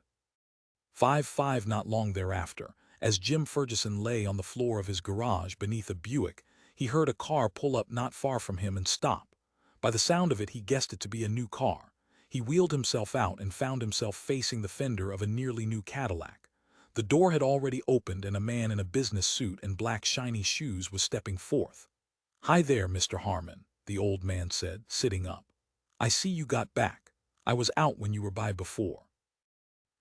5-5 not long thereafter, As Jim Fergesson lay on the floor of his garage beneath a Buick, he heard a car pull up not far from him and stop. By the sound of it, he guessed it to be a new car. He wheeled himself out and found himself facing the fender of a nearly new Cadillac. The door had already opened and a man in a business suit and black shiny shoes was stepping forth. "Hi there, Mr. Harman," the old man said, sitting up. "I see you got back. I was out when you were by before.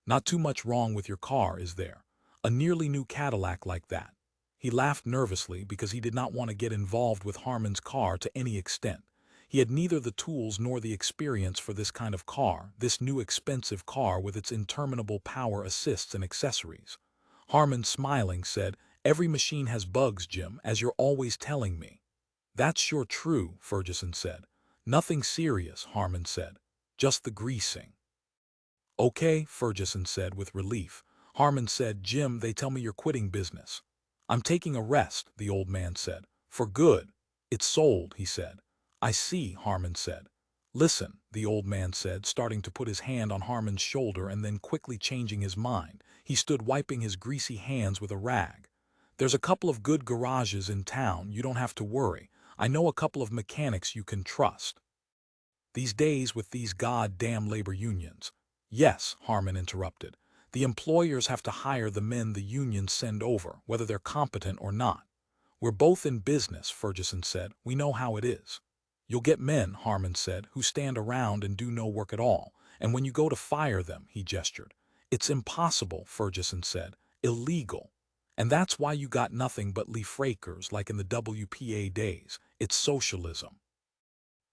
Not too much wrong with your car, is there? A nearly new Cadillac like that." He laughed nervously because he did not want to get involved with Harman's car to any extent. He had neither the tools nor the experience for this kind of car, this new expensive car with its interminable power assists and accessories. Harman, smiling, said, "Every machine has bugs, Jim, as you're always telling me." "That's sure true," Fergesson said. "Nothing serious," Harman said. "Just the greasing." "Okay," Fergesson said with relief. Harman said, "Jim, they tell me you're quitting business." "I'm taking a rest," the old man said. "For good." "It's sold," he said. "I see," Harman said. "Listen," the old man said, starting to put his hand on Harman's shoulder and then quickly changing his mind. He stood wiping his greasy hands with a rag. "There's a couple of good garages in town, you don't have to worry. I know a couple of mechanics you can trust. These days with these goddamn labor unions—" "Yes," Harman interrupted. "The employers have to hire the men the unions send over, whether they're competent or not." "We're both in business," Fergesson said. "We know how it is." "You'll get men," Harman said, "who stand around and do no work at all, and when you go to fire them," he gestured. "It's impossible," Fergesson said. "Illegal. And that's why you got nothing but leafrakers like in the WPA days. It's socialism."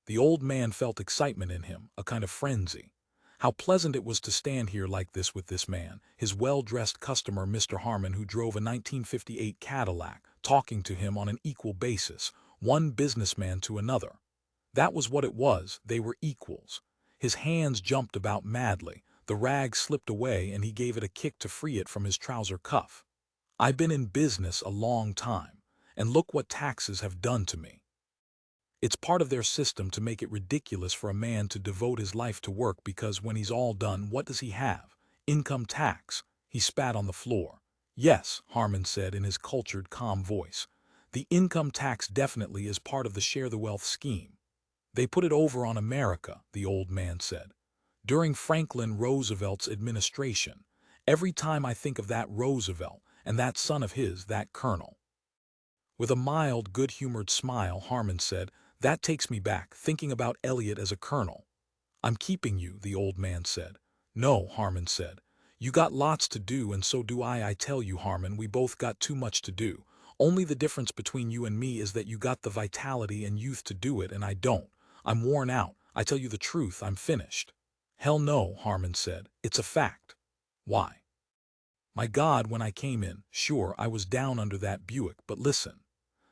The old man felt excitement in him, a kind of frenzy. How pleasant it was to stand here like this with this man, his well-dressed customer Mr. Harman, who drove a 1958 Cadillac, talking to him on an equal basis, one businessman to another. That was what it was, they were equals. His hands jumped about madly, the rag slipped away and he gave it a kick to free it from his trouser cuff. "I've been in business a long time, and look what taxes have done to me. It's part of their system to make it ridiculous for a man to devote his life to work because when he's all done, what does he have? Income tax." He spat on the floor. "Yes," Harman said in his cultured, calm voice. "The income tax definitely is part of the share the wealth scheme. They put it over on America," the old man said. "During Franklin Roosevelt's administration. Every time I think of that Roosevelt, and that son of his, that colonel." With a mild, good-humored smile, Harman said, "That takes me back, thinking about Elliot as a colonel." "I'm keeping you," the old man said. "No," Harman said. "You got lots to do and so do I tell you, Harman, we both got too much to do. Only the difference between you and me is that you got the vitality and youth to do it and I don't. I'm worn out. I tell you the truth, I'm finished." "Hell no," Harman said. "It's a fact." "Why?" "My God, when I came in, sure, I was down under that Buick, but listen."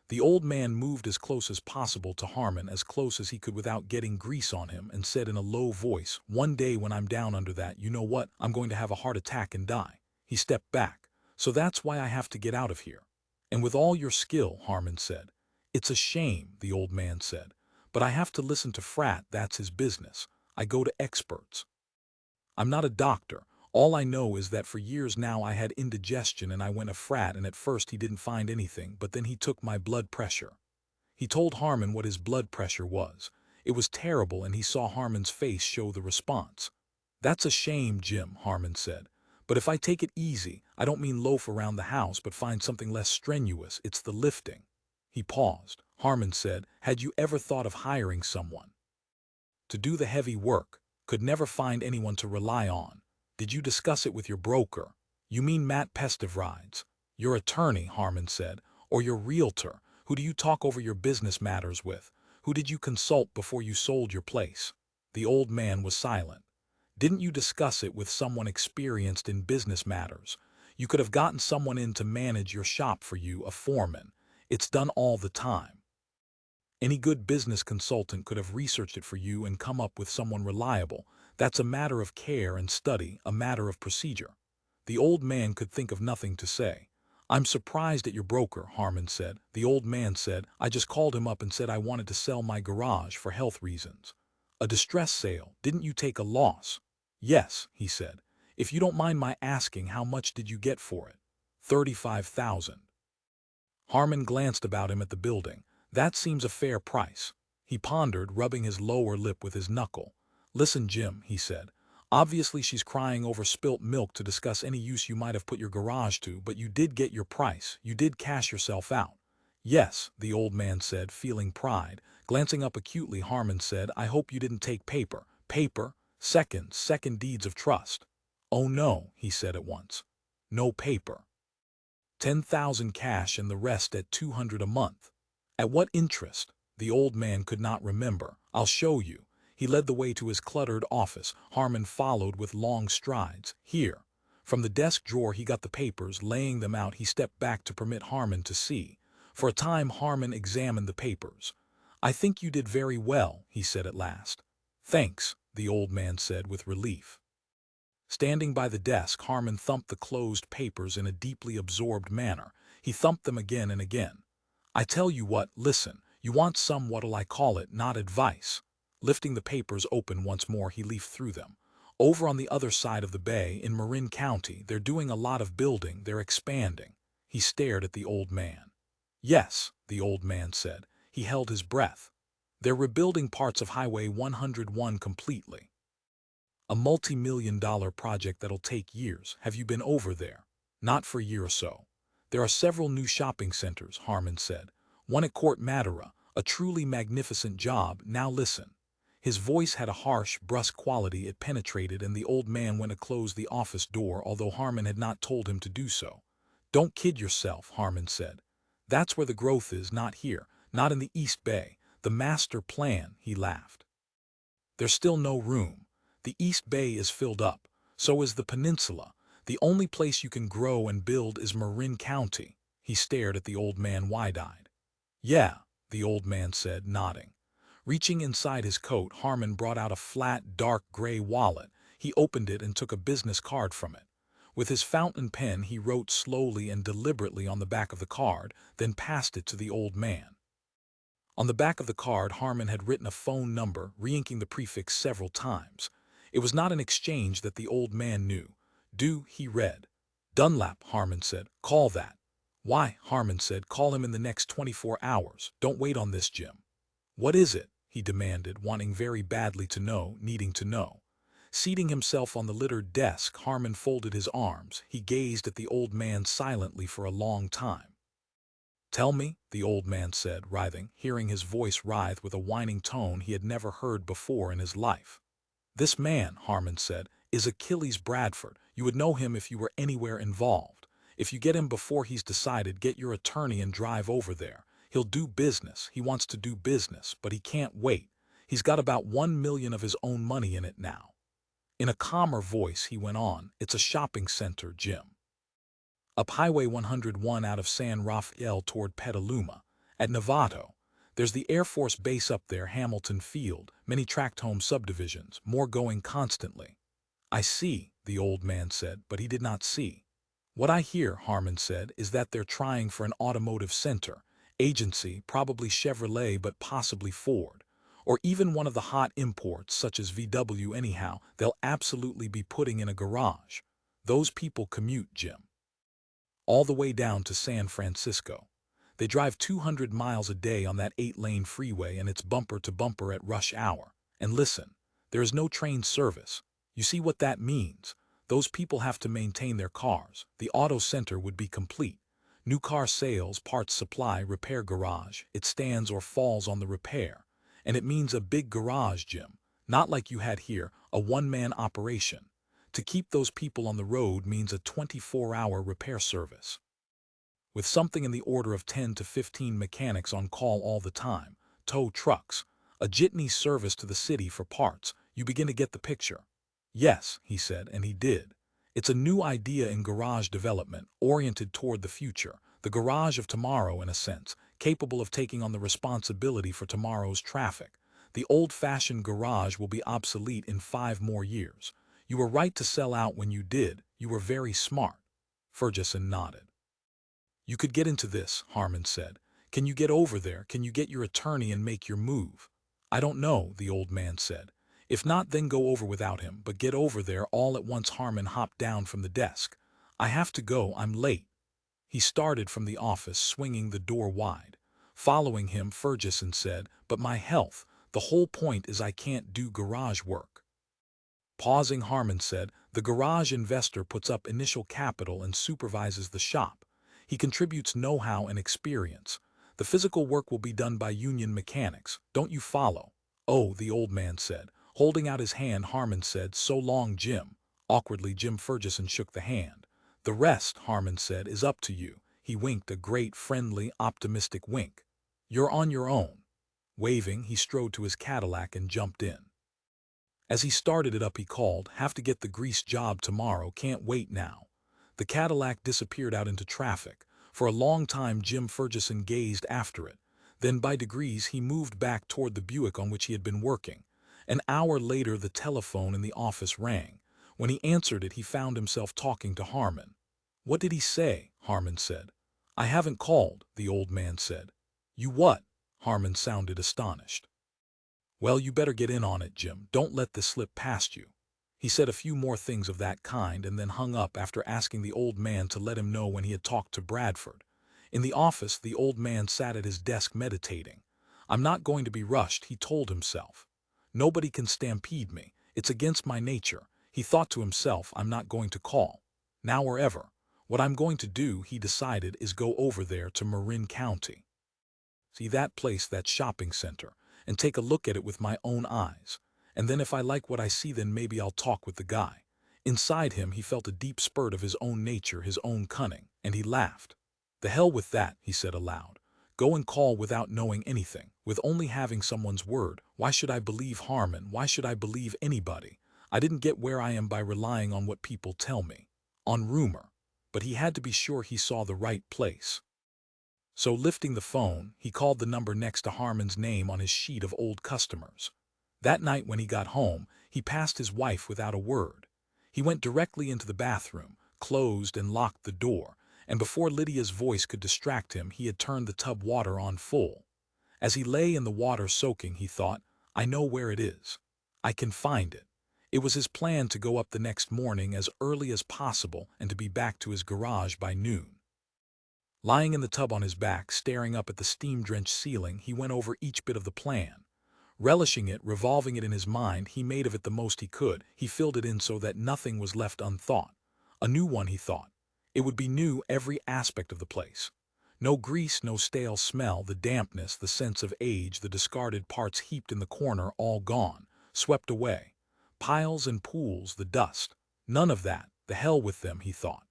The old man moved as close as possible to Harman, as close as he could without getting grease on him, and said in a low voice, "One day when I'm down under that, you know what, I'm going to have a heart attack and die." He stepped back. "So that's why I have to get out of here." "And with all your skill," Harman said. "It's a shame," the old man said. "But I have to listen to Frat, that's his business. I go to experts. I'm not a doctor. All I know is that for years now I had indigestion and I went to Frat and at first he didn't find anything, but then he took my blood pressure." He told Harman what his blood pressure was. It was terrible and he saw Harman's face show the response. "That's a shame, Jim," Harman said. "But if I take it easy, I don't mean loaf around the house but find something less strenuous, it's the lifting." He paused. Harman said, "Had you ever thought of hiring someone to do the heavy work? Could never find anyone to rely on. Did you discuss it with your broker?" "You mean Matt Pestivrides?" "Your attorney," Harman said. "Or your realtor? Who do you talk over your business matters with? Who did you consult before you sold your place?" The old man was silent. "Didn't you discuss it with someone experienced in business matters? You could have gotten someone in to manage your shop for you, a foreman. It's done all the time. Any good business consultant could have researched it for you and come up with someone reliable. That's a matter of care and study, a matter of procedure." The old man could think of nothing to say. "I'm surprised at your broker," Harman said. The old man said, "I just called him up and said I wanted to sell my garage for health reasons." "A distress sale. Didn't you take a loss?" "Yes," he said. "If you don't mind my asking, how much did you get for it?" $35,000. Harman glanced about him at the building. That seems a fair price. He pondered, rubbing his lower lip with his knuckle. Listen, Jim, he said. Obviously she's crying over spilt milk to discuss any use you might have put your garage to, but you did get your price. You did cash yourself out. Yes, the old man said, feeling pride. Glancing up acutely, Harman said, I hope you didn't take paper. Paper? Second deeds of trust. Oh no, he said at once. No paper. 10,000 cash and the rest at 200 a month. At what interest? The old man could not remember. I'll show you. He led the way to his cluttered office. Harman followed with long strides. Here. From the desk drawer he got the papers. Laying them out, he stepped back to permit Harman to see. For a time Harman examined the papers. I think you did very well, he said at last. Thanks, the old man said with relief. Standing by the desk, Harman thumped the closed papers in a deeply absorbed manner. He thumped them again and again. I tell you what, listen, you want some what'll I call it, not advice. Lifting the papers open once more, he leafed through them. Over on the other side of the bay, in Marin County, they're doing a lot of building, they're expanding. He stared at the old man. Yes, the old man said. He held his breath. They're rebuilding parts of Highway 101 completely. A multi-million-dollar project that'll take years. Have you been over there? Not for a year or so. There are several new shopping centers, Harman said. One at Court Madera, a truly magnificent job. Now listen. His voice had a harsh, brusque quality. It penetrated, and the old man went to close the office door, although Harman had not told him to do so. Don't kid yourself, Harman said. That's where the growth is, not here, not in the East Bay. The master plan, he laughed. There's still no room. The East Bay is filled up. So is the peninsula. The only place you can grow and build is Marin County. He stared at the old man wide-eyed. Yeah, the old man said, nodding. Reaching inside his coat, Harman brought out a flat, dark gray wallet. He opened it and took a business card from it. With his fountain pen, he wrote slowly and deliberately on the back of the card, then passed it to the old man. On the back of the card, Harman had written a phone number, re-inking the prefix several times. It was not an exchange that the old man knew. Do, he read. Dunlap, Harman said. Call that. Why, Harman said, call him in the next 24 hours. Don't wait on this, Jim. What is it? He demanded, wanting very badly to know, needing to know. Seating himself on the littered desk, Harman folded his arms. He gazed at the old man silently for a long time. Tell me, the old man said, writhing, hearing his voice writhe with a whining tone he had never heard before in his life. This man, Harman said, is Achilles Bradford. You would know him if you were anywhere involved. If you get him before he's decided, get your attorney and drive over there. He'll do business. He wants to do business, but he can't wait. He's got about 1 million of his own money in it now. In a calmer voice, he went on, it's a shopping center, Jim. Up Highway 101 out of San Rafael toward Petaluma. At Novato. There's the Air Force Base up there, Hamilton Field, many tract home subdivisions, more going constantly. I see, the old man said, but he did not see. What I hear, Harman said, is that they're trying for an automotive center, agency, probably Chevrolet but possibly Ford, or even one of the hot imports such as VW. Anyhow, they'll absolutely be putting in a garage. Those people commute, Jim. All the way down to San Francisco. They drive 200 miles a day on that 8-lane freeway, and it's bumper to bumper at rush hour. And listen, there is no train service. You see what that means? Those people have to maintain their cars. The auto center would be complete. New car sales, parts supply, repair garage. It stands or falls on the repair. And it means a big garage, Jim. Not like you had here, a one-man operation. To keep those people on the road means a 24-hour repair service. With something in the order of 10 to 15 mechanics on call all the time, tow trucks, a jitney service to the city for parts, you begin to get the picture. Yes, he said, and he did. It's a new idea in garage development, oriented toward the future, the garage of tomorrow in a sense, capable of taking on the responsibility for tomorrow's traffic. The old-fashioned garage will be obsolete in 5 more years. You were right to sell out when you did. You were very smart. Fergesson nodded. You could get into this, Harman said. Can you get over there? Can you get your attorney and make your move? I don't know, the old man said. If not, then go over without him, but get over there all at once. Harman hopped down from the desk. I have to go, I'm late. He started from the office, swinging the door wide. Following him, Fergesson said, "But my health, the whole point is I can't do garage work." Pausing, Harman said, "The garage investor puts up initial capital and supervises the shop. He contributes know-how and experience. The physical work will be done by union mechanics. Don't you follow?" "Oh," the old man said. Holding out his hand, Harman said, "So long, Jim." Awkwardly, Jim Fergesson shook the hand. "The rest," Harman said, "is up to you." He winked a great, friendly, optimistic wink. "You're on your own." Waving, he strode to his Cadillac and jumped in. As he started it up, he called, "Have to get the grease job tomorrow, can't wait now." The Cadillac disappeared out into traffic. For a long time Jim Fergesson gazed after it. Then by degrees he moved back toward the Buick on which he had been working. An hour later the telephone in the office rang. When he answered it, he found himself talking to Harman. "What did he say?" Harman said. "I haven't called," the old man said. "You what?" Harman sounded astonished. "Well, you better get in on it, Jim. Don't let this slip past you." He said a few more things of that kind and then hung up after asking the old man to let him know when he had talked to Bradford. In the office, the old man sat at his desk meditating. "I'm not going to be rushed," he told himself. "Nobody can stampede me. It's against my nature." He thought to himself, "I'm not going to call. Now or ever. What I'm going to do," he decided, "is go over there to Marin County. See that place, that shopping center, and take a look at it with my own eyes. And then if I like what I see, then maybe I'll talk with the guy." Inside him he felt a deep spurt of his own nature, his own cunning, and he laughed. "The hell with that," he said aloud. "Go and call without knowing anything, with only having someone's word. Why should I believe Harman? Why should I believe anybody? I didn't get where I am by relying on what people tell me. On rumor." But he had to be sure he saw the right place. So lifting the phone, he called the number next to Harman's name on his sheet of old customers. That night when he got home, he passed his wife without a word. He went directly into the bathroom, closed and locked the door, and before Lydia's voice could distract him, he had turned the tub water on full. As he lay in the water soaking, he thought, "I know where it is. I can find it." It was his plan to go up the next morning as early as possible and to be back to his garage by noon. Lying in the tub on his back, staring up at the steam-drenched ceiling, he went over each bit of the plan. Relishing it, revolving it in his mind, he made of it the most he could. He filled it in so that nothing was left unthought. A new one, he thought. It would be new, every aspect of the place. No grease, no stale smell, the dampness, the sense of age, the discarded parts heaped in the corner, all gone, swept away. Piles and pools, the dust. None of that. The hell with them, he thought.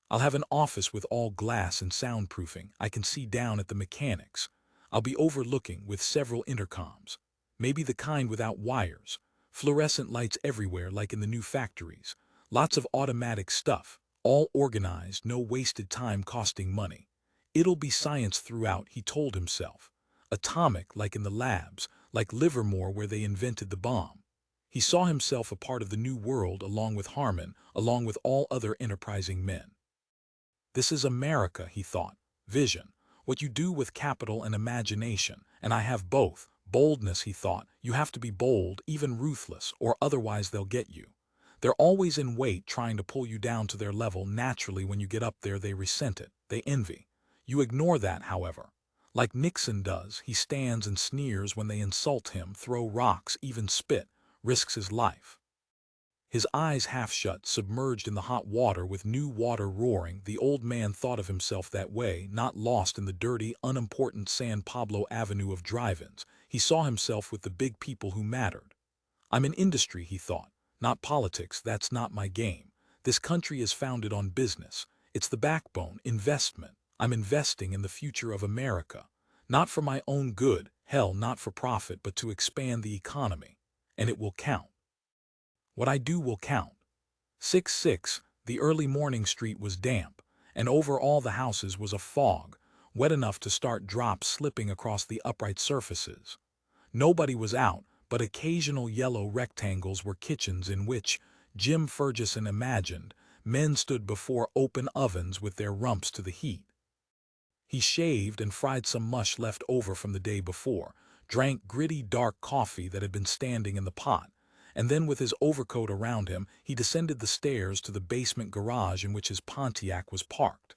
"I'll have an office with all glass and soundproofing. I can see down at the mechanics. I'll be overlooking, with several intercoms. Maybe the kind without wires. Fluorescent lights everywhere like in the new factories. Lots of automatic stuff. All organized, no wasted time costing money. It'll be science throughout," he told himself. Atomic, like in the labs, like Livermore where they invented the bomb. He saw himself a part of the new world along with Harman, along with all other enterprising men. "This is America," he thought. "Vision. What you do with capital and imagination, and I have both. Boldness," he thought. "You have to be bold, even ruthless, or otherwise they'll get you. They're always in wait, trying to pull you down to their level. Naturally, when you get up there, they resent it. They envy. You ignore that, however. Like Nixon does, he stands and sneers when they insult him, throw rocks, even spit, risks his life." His eyes half shut, submerged in the hot water with new water roaring, the old man thought of himself that way, not lost in the dirty, unimportant San Pablo Avenue of drive-ins. He saw himself with the big people who mattered. "I'm in industry," he thought, "not politics. That's not my game. This country is founded on business. It's the backbone, investment. I'm investing in the future of America. Not for my own good, hell, not for profit, but to expand the economy. And it will count. What I do will count." 6-6, the early morning street was damp, and over all the houses was a fog, wet enough to start drops slipping across the upright surfaces. Nobody was out, but occasional yellow rectangles were kitchens in which, Jim Fergesson imagined, men stood before open ovens with their rumps to the heat. He shaved and fried some mush left over from the day before, drank gritty dark coffee that had been standing in the pot, and then with his overcoat around him, he descended the stairs to the basement garage in which his Pontiac was parked.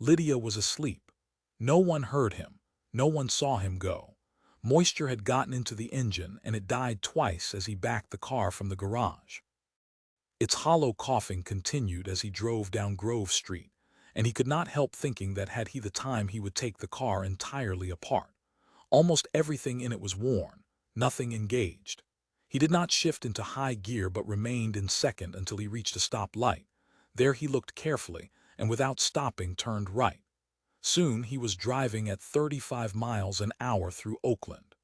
Lydia was asleep. No one heard him. No one saw him go. Moisture had gotten into the engine, and it died twice as he backed the car from the garage. Its hollow coughing continued as he drove down Grove Street, and he could not help thinking that had he the time he would take the car entirely apart. Almost everything in it was worn, nothing engaged. He did not shift into high gear but remained in second until he reached a stoplight. There he looked carefully, and without stopping turned right. Soon he was driving at 35 miles an hour through Oakland.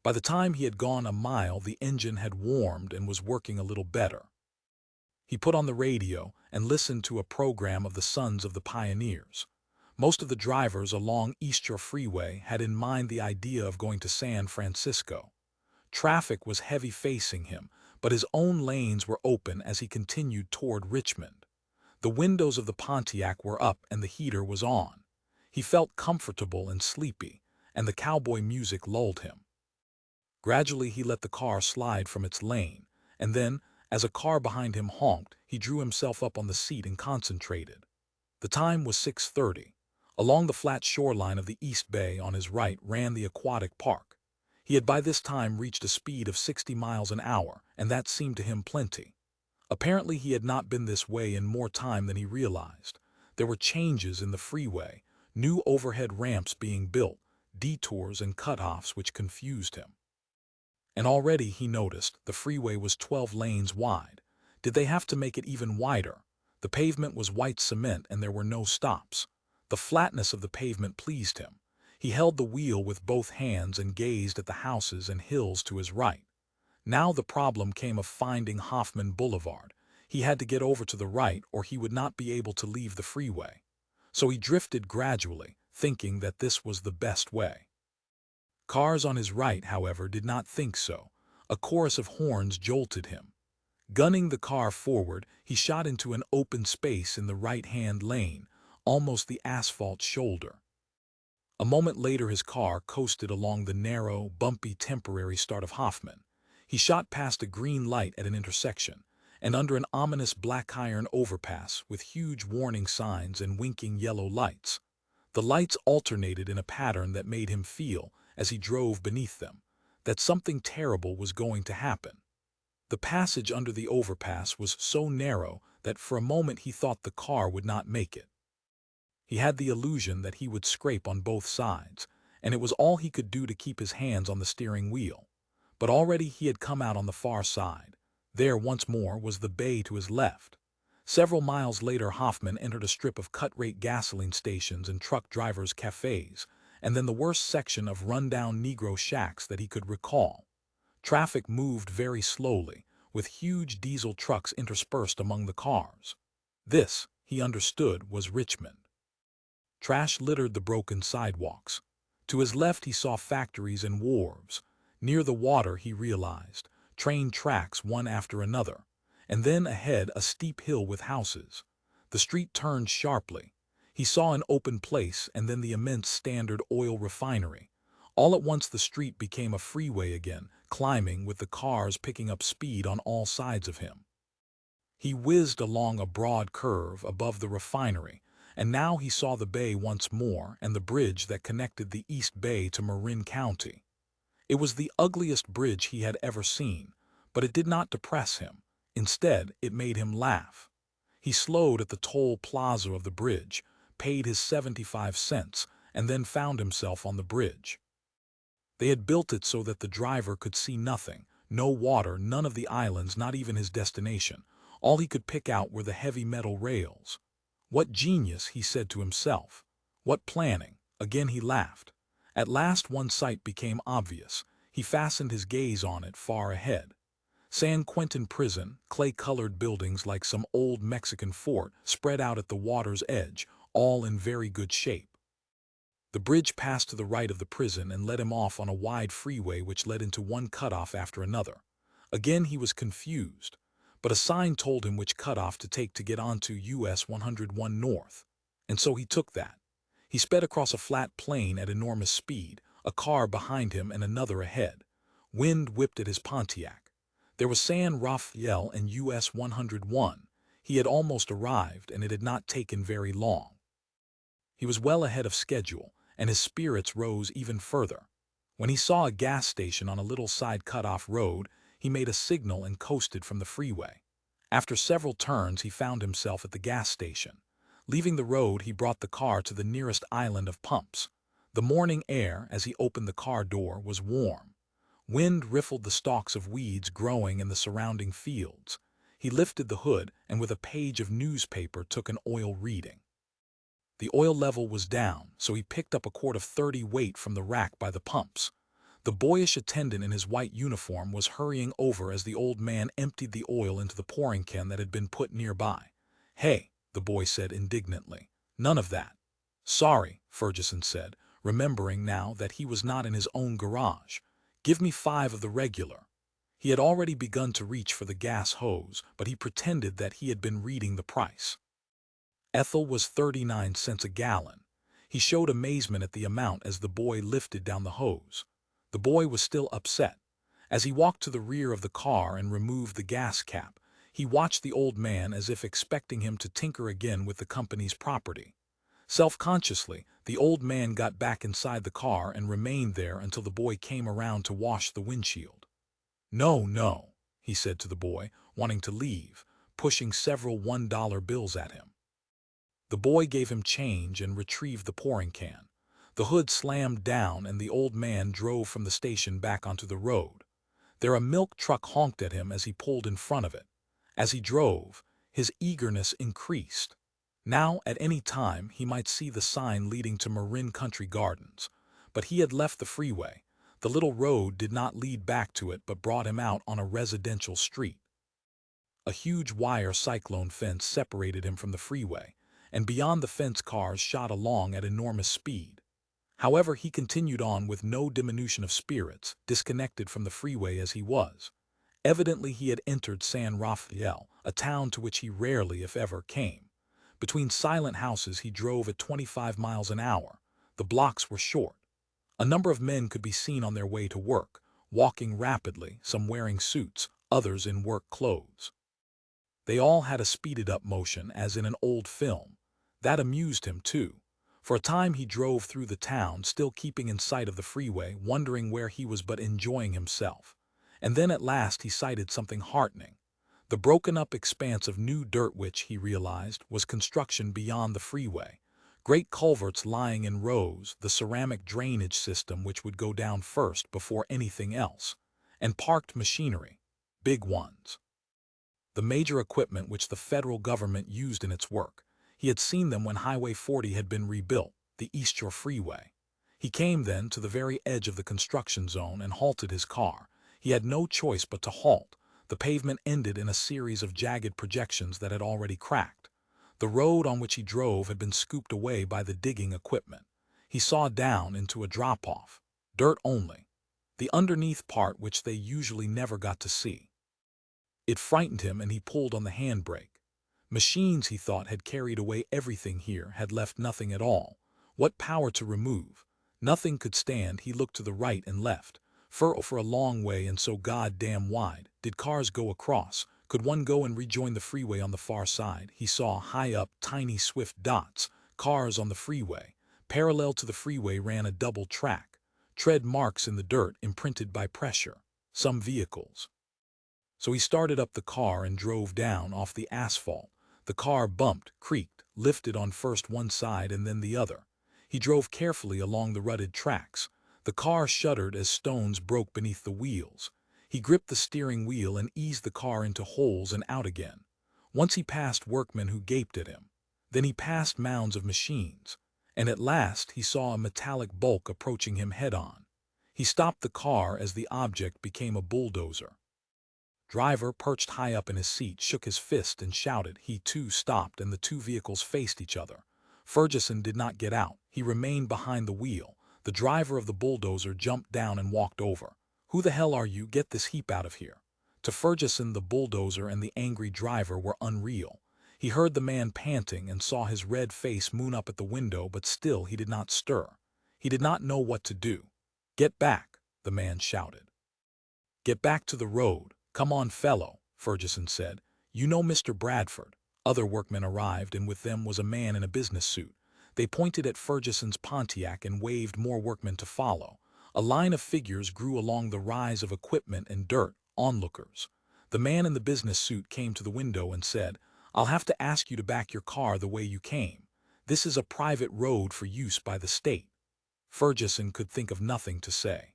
By the time he had gone a mile, the engine had warmed and was working a little better. He put on the radio and listened to a program of the Sons of the Pioneers. Most of the drivers along East Shore Freeway had in mind the idea of going to San Francisco. Traffic was heavy facing him, but his own lanes were open as he continued toward Richmond. The windows of the Pontiac were up and the heater was on. He felt comfortable and sleepy, and the cowboy music lulled him. Gradually he let the car slide from its lane, and then, as a car behind him honked, he drew himself up on the seat and concentrated. The time was 6:30. Along the flat shoreline of the East Bay on his right ran the aquatic park. He had by this time reached a speed of 60 miles an hour, and that seemed to him plenty. Apparently he had not been this way in more time than he realized. There were changes in the freeway, new overhead ramps being built, detours and cutoffs which confused him. And already, he noticed, the freeway was 12 lanes wide. Did they have to make it even wider? The pavement was white cement and there were no stops. The flatness of the pavement pleased him. He held the wheel with both hands and gazed at the houses and hills to his right. Now the problem came of finding Hoffman Boulevard. He had to get over to the right or he would not be able to leave the freeway. So he drifted gradually, thinking that this was the best way. Cars on his right, however, did not think so. A chorus of horns jolted him. Gunning the car forward, he shot into an open space in the right-hand lane, almost the asphalt shoulder. A moment later his car coasted along the narrow, bumpy temporary start of Hoffman. He shot past a green light at an intersection, and under an ominous black iron overpass with huge warning signs and winking yellow lights. The lights alternated in a pattern that made him feel, as he drove beneath them, that something terrible was going to happen. The passage under the overpass was so narrow that for a moment he thought the car would not make it. He had the illusion that he would scrape on both sides, and it was all he could do to keep his hands on the steering wheel. But already he had come out on the far side. There once more was the bay to his left. Several miles later Hoffman entered a strip of cut-rate gasoline stations and truck drivers' cafes, and then the worst section of run-down Negro shacks that he could recall. Traffic moved very slowly, with huge diesel trucks interspersed among the cars. This, he understood, was Richmond. Trash littered the broken sidewalks. To his left he saw factories and wharves. Near the water, he realized, train tracks one after another, and then ahead a steep hill with houses. The street turned sharply. He saw an open place and then the immense Standard Oil refinery. All at once the street became a freeway again, climbing with the cars picking up speed on all sides of him. He whizzed along a broad curve above the refinery, and now he saw the bay once more and the bridge that connected the East Bay to Marin County. It was the ugliest bridge he had ever seen, but it did not depress him. Instead, it made him laugh. He slowed at the toll plaza of the bridge, paid his 75 cents, and then found himself on the bridge. They had built it so that the driver could see nothing, no water, none of the islands, not even his destination. All he could pick out were the heavy metal rails. What genius, he said to himself. What planning. Again he laughed. At last one sight became obvious. He fastened his gaze on it far ahead. San Quentin Prison, clay-colored buildings like some old Mexican fort, spread out at the water's edge, all in very good shape. The bridge passed to the right of the prison and led him off on a wide freeway which led into one cutoff after another. Again he was confused, but a sign told him which cutoff to take to get onto US 101 North, and so he took that. He sped across a flat plain at enormous speed, a car behind him and another ahead. Wind whipped at his Pontiac. There was San Rafael and US 101. He had almost arrived, and it had not taken very long. He was well ahead of schedule, and his spirits rose even further. When he saw a gas station on a little side cut-off road, he made a signal and coasted from the freeway. After several turns, he found himself at the gas station. Leaving the road, he brought the car to the nearest island of pumps. The morning air, as he opened the car door, was warm. Wind riffled the stalks of weeds growing in the surrounding fields. He lifted the hood and with a page of newspaper took an oil reading. The oil level was down, so he picked up a quart of 30 weight from the rack by the pumps. The boyish attendant in his white uniform was hurrying over as the old man emptied the oil into the pouring can that had been put nearby. "Hey," the boy said indignantly. "None of that." "Sorry," Fergesson said, remembering now that he was not in his own garage. "Give me 5 of the regular." He had already begun to reach for the gas hose, but he pretended that he had been reading the price. Ethyl was 39 cents a gallon. He showed amazement at the amount as the boy lifted down the hose. The boy was still upset. As he walked to the rear of the car and removed the gas cap, he watched the old man as if expecting him to tinker again with the company's property. Self-consciously, the old man got back inside the car and remained there until the boy came around to wash the windshield. "No, no," he said to the boy, wanting to leave, pushing several $1 bills at him. The boy gave him change and retrieved the pouring can. The hood slammed down and the old man drove from the station back onto the road. There a milk truck honked at him as he pulled in front of it. As he drove, his eagerness increased. Now, at any time, he might see the sign leading to Marin Country Gardens. But he had left the freeway. The little road did not lead back to it but brought him out on a residential street. A huge wire cyclone fence separated him from the freeway, and beyond the fence cars shot along at enormous speed. However, he continued on with no diminution of spirits, disconnected from the freeway as he was. Evidently he had entered San Rafael, a town to which he rarely, if ever, came. Between silent houses he drove at 25 miles an hour. The blocks were short. A number of men could be seen on their way to work, walking rapidly, some wearing suits, others in work clothes. They all had a speeded-up motion, as in an old film. That amused him, too. For a time he drove through the town, still keeping in sight of the freeway, wondering where he was but enjoying himself. And then at last he sighted something heartening. The broken-up expanse of new dirt which, he realized, was construction beyond the freeway. Great culverts lying in rows, the ceramic drainage system which would go down first before anything else. And parked machinery. Big ones. The major equipment which the federal government used in its work. He had seen them when Highway 40 had been rebuilt, the East Shore Freeway. He came then to the very edge of the construction zone and halted his car. He had no choice but to halt. The pavement ended in a series of jagged projections that had already cracked. The road on which he drove had been scooped away by the digging equipment. He saw down into a drop-off. Dirt only. The underneath part which they usually never got to see. It frightened him and he pulled on the handbrake. Machines, he thought, had carried away everything here, had left nothing at all. What power to remove? Nothing could stand. He looked to the right and left. For a long way and so goddamn wide. Did cars go across? Could one go and rejoin the freeway on the far side? He saw, high up, tiny swift dots. Cars on the freeway. Parallel to the freeway ran a double track. Tread marks in the dirt imprinted by pressure. Some vehicles. So he started up the car and drove down off the asphalt. The car bumped, creaked, lifted on first one side and then the other. He drove carefully along the rutted tracks. The car shuddered as stones broke beneath the wheels. He gripped the steering wheel and eased the car into holes and out again. Once he passed workmen who gaped at him. Then he passed mounds of machines. And at last he saw a metallic bulk approaching him head-on. He stopped the car as the object became a bulldozer. Driver, perched high up in his seat, shook his fist and shouted. He too stopped and the two vehicles faced each other. Fergesson did not get out. He remained behind the wheel. The driver of the bulldozer jumped down and walked over. "Who the hell are you? Get this heap out of here." To Fergesson, the bulldozer and the angry driver were unreal. He heard the man panting and saw his red face moon up at the window, but still he did not stir. He did not know what to do. "Get back," the man shouted. "Get back to the road. Come on, fellow," Fergesson said. "You know Mr. Bradford." Other workmen arrived, and with them was a man in a business suit. They pointed at Fergesson's Pontiac and waved more workmen to follow. A line of figures grew along the rise of equipment and dirt, onlookers. The man in the business suit came to the window and said, "I'll have to ask you to back your car the way you came. This is a private road for use by the state." Fergesson could think of nothing to say.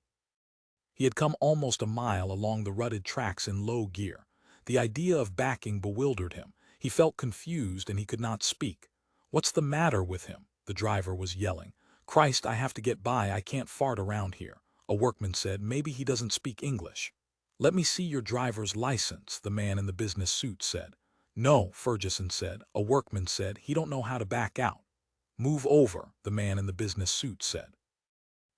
He had come almost a mile along the rutted tracks in low gear. The idea of backing bewildered him. He felt confused and he could not speak. "What's the matter with him?" the driver was yelling. "Christ, I have to get by, I can't fart around here." A workman said, "Maybe he doesn't speak English." "Let me see your driver's license," the man in the business suit said. "No," Fergesson said. A workman said, "He don't know how to back out." "Move over," the man in the business suit said.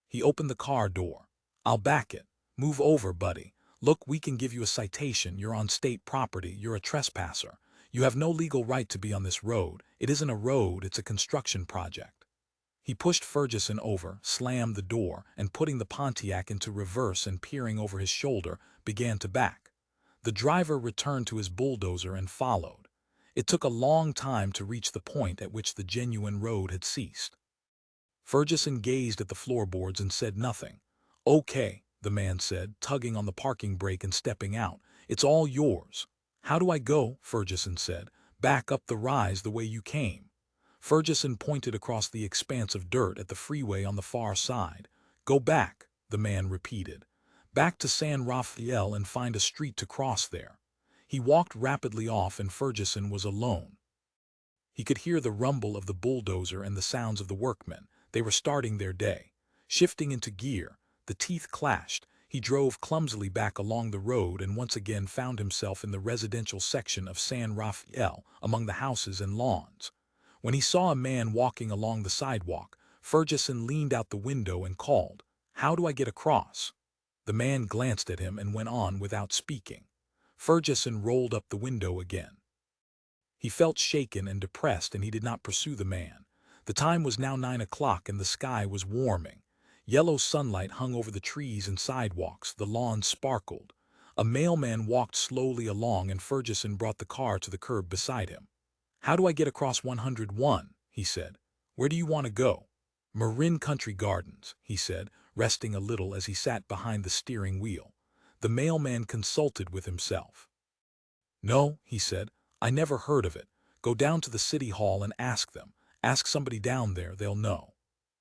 He opened the car door. "I'll back it." "Move over, buddy. Look, we can give you a citation. You're on state property. You're a trespasser. You have no legal right to be on this road. It isn't a road, it's a construction project." He pushed Fergesson over, slammed the door, and putting the Pontiac into reverse and peering over his shoulder, began to back. The driver returned to his bulldozer and followed. It took a long time to reach the point at which the genuine road had ceased. Fergesson gazed at the floorboards and said nothing. "Okay," the man said, tugging on the parking brake and stepping out. "It's all yours." "How do I go?" Fergesson said. "Back up the rise the way you came." Fergesson pointed across the expanse of dirt at the freeway on the far side. "Go back," the man repeated. "Back to San Rafael and find a street to cross there." He walked rapidly off and Fergesson was alone. He could hear the rumble of the bulldozer and the sounds of the workmen. They were starting their day. Shifting into gear, the teeth clashed. He drove clumsily back along the road and once again found himself in the residential section of San Rafael, among the houses and lawns. When he saw a man walking along the sidewalk, Fergesson leaned out the window and called, "How do I get across?" The man glanced at him and went on without speaking. Fergesson rolled up the window again. He felt shaken and depressed and he did not pursue the man. The time was now 9 o'clock and the sky was warming. Yellow sunlight hung over the trees and sidewalks, the lawns sparkled. A mailman walked slowly along and Fergesson brought the car to the curb beside him. "How do I get across 101? He said. "Where do you want to go?" "Marin Country Gardens," he said, resting a little as he sat behind the steering wheel. The mailman consulted with himself. "No," he said, "I never heard of it. Go down to the city hall and ask them. Ask somebody down there, they'll know."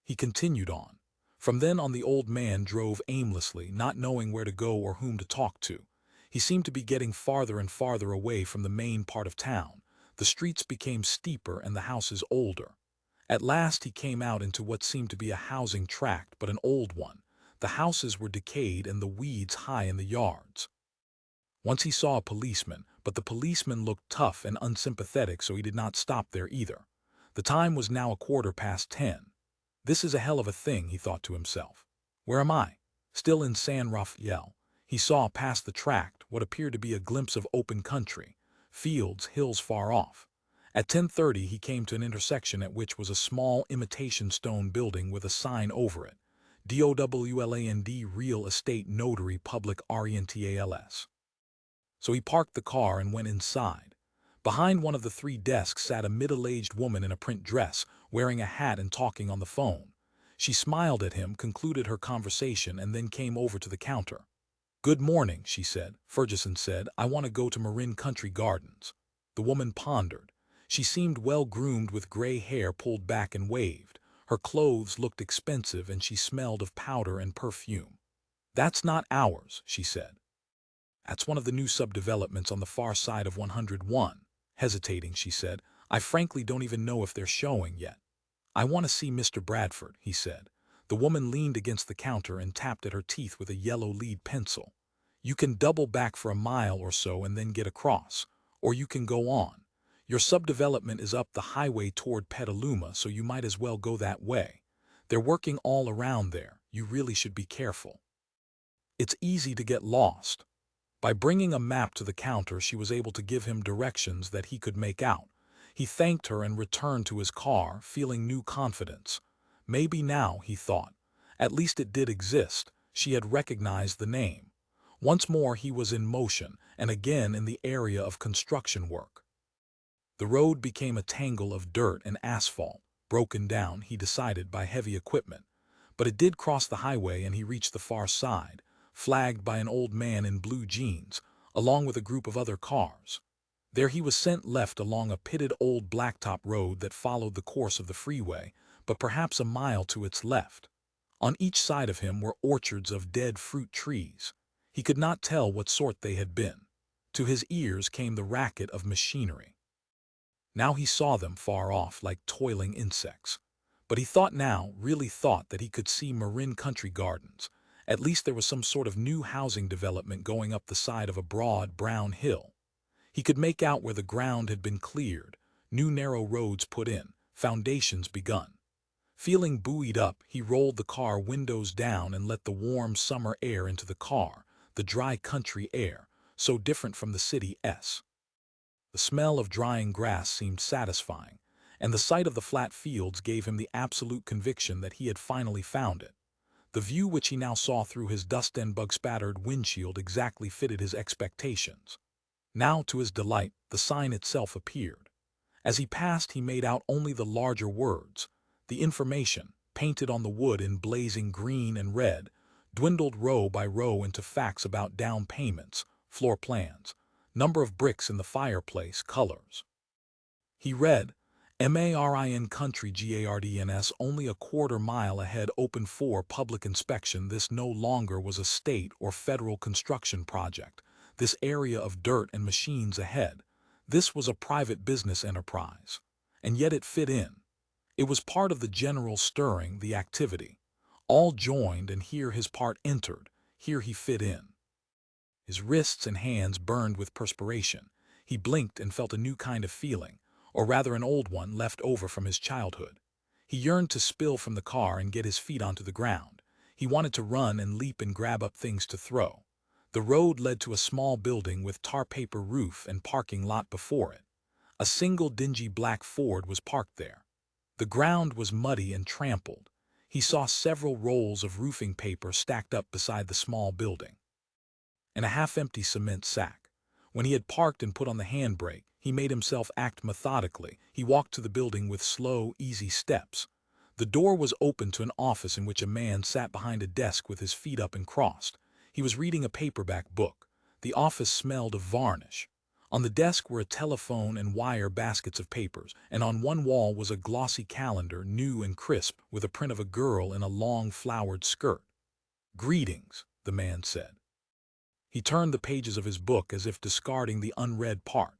He continued on. From then on the old man drove aimlessly, not knowing where to go or whom to talk to. He seemed to be getting farther and farther away from the main part of town. The streets became steeper and the houses older. At last he came out into what seemed to be a housing tract, but an old one. The houses were decayed and the weeds high in the yards. Once he saw a policeman, but the policeman looked tough and unsympathetic, so he did not stop there either. The time was now 10:15. "This is a hell of a thing," he thought to himself. "Where am I?" Still in San Rafael. He saw past the tract what appeared to be a glimpse of open country, fields, hills far off. At 10:30 he came to an intersection at which was a small imitation stone building with a sign over it. DOWLAND Real Estate Notary Public RENTALS. So he parked the car and went inside. Behind one of the 3 desks sat a middle-aged woman in a print dress, wearing a hat and talking on the phone. She smiled at him, concluded her conversation, and then came over to the counter. "Good morning," she said. Fergesson said, "I want to go to Marin Country Gardens." The woman pondered. She seemed well-groomed with gray hair pulled back and waved. Her clothes looked expensive and she smelled of powder and perfume. "That's not ours," she said. "That's one of the new subdevelopments on the far side of 101. Hesitating, she said, "I frankly don't even know if they're showing yet." "I want to see Mr. Bradford," he said. The woman leaned against the counter and tapped at her teeth with a yellow lead pencil. "You can double back for a mile or so and then get across. Or you can go on. Your subdevelopment is up the highway toward Petaluma, so you might as well go that way. They're working all around there. You really should be careful. It's easy to get lost." By bringing a map to the counter, she was able to give him directions that he could make out. He thanked her and returned to his car, feeling new confidence. Maybe now, he thought. At least it did exist. She had recognized the name. Once more he was in motion, and again in the area of construction work. The road became a tangle of dirt and asphalt. broken down, he decided, by heavy equipment. But it did cross the highway and he reached the far side, flagged by an old man in blue jeans, along with a group of other cars. There he was sent left along a pitted old blacktop road that followed the course of the freeway, but perhaps a mile to its left. On each side of him were orchards of dead fruit trees. He could not tell what sort they had been. To his ears came the racket of machinery. Now he saw them far off like toiling insects. But he thought now, really thought, that he could see Marin Country Gardens. At least there was some sort of new housing development going up the side of a broad, brown hill. He could make out where the ground had been cleared, new narrow roads put in, foundations begun. Feeling buoyed up, he rolled the car windows down and let the warm summer air into the car, the dry country air, so different from the city's. The smell of drying grass seemed satisfying, and the sight of the flat fields gave him the absolute conviction that he had finally found it. The view which he now saw through his dust and bug-spattered windshield exactly fitted his expectations. Now, to his delight, the sign itself appeared. As he passed, he made out only the larger words. The information, painted on the wood in blazing green and red, dwindled row by row into facts about down payments, floor plans, number of bricks in the fireplace, colors. He read, Marin Country Gardens only a quarter mile ahead, open for public inspection. This no longer was a state or federal construction project. This area of dirt and machines ahead. This was a private business enterprise. And yet it fit in. It was part of the general stirring, the activity. All joined, and here his part entered. Here he fit in. His wrists and hands burned with perspiration. He blinked and felt a new kind of feeling, or rather an old one left over from his childhood. He yearned to spill from the car and get his feet onto the ground. He wanted to run and leap and grab up things to throw. The road led to a small building with tar paper roof and parking lot before it. A single dingy black Ford was parked there. The ground was muddy and trampled. He saw several rolls of roofing paper stacked up beside the small building, and a half-empty cement sack. When he had parked and put on the handbrake, he made himself act methodically. He walked to the building with slow, easy steps. The door was open to an office in which a man sat behind a desk with his feet up and crossed. He was reading a paperback book. The office smelled of varnish. On the desk were a telephone and wire baskets of papers, and on one wall was a glossy calendar, new and crisp, with a print of a girl in a long flowered skirt. "Greetings," the man said. He turned the pages of his book as if discarding the unread part.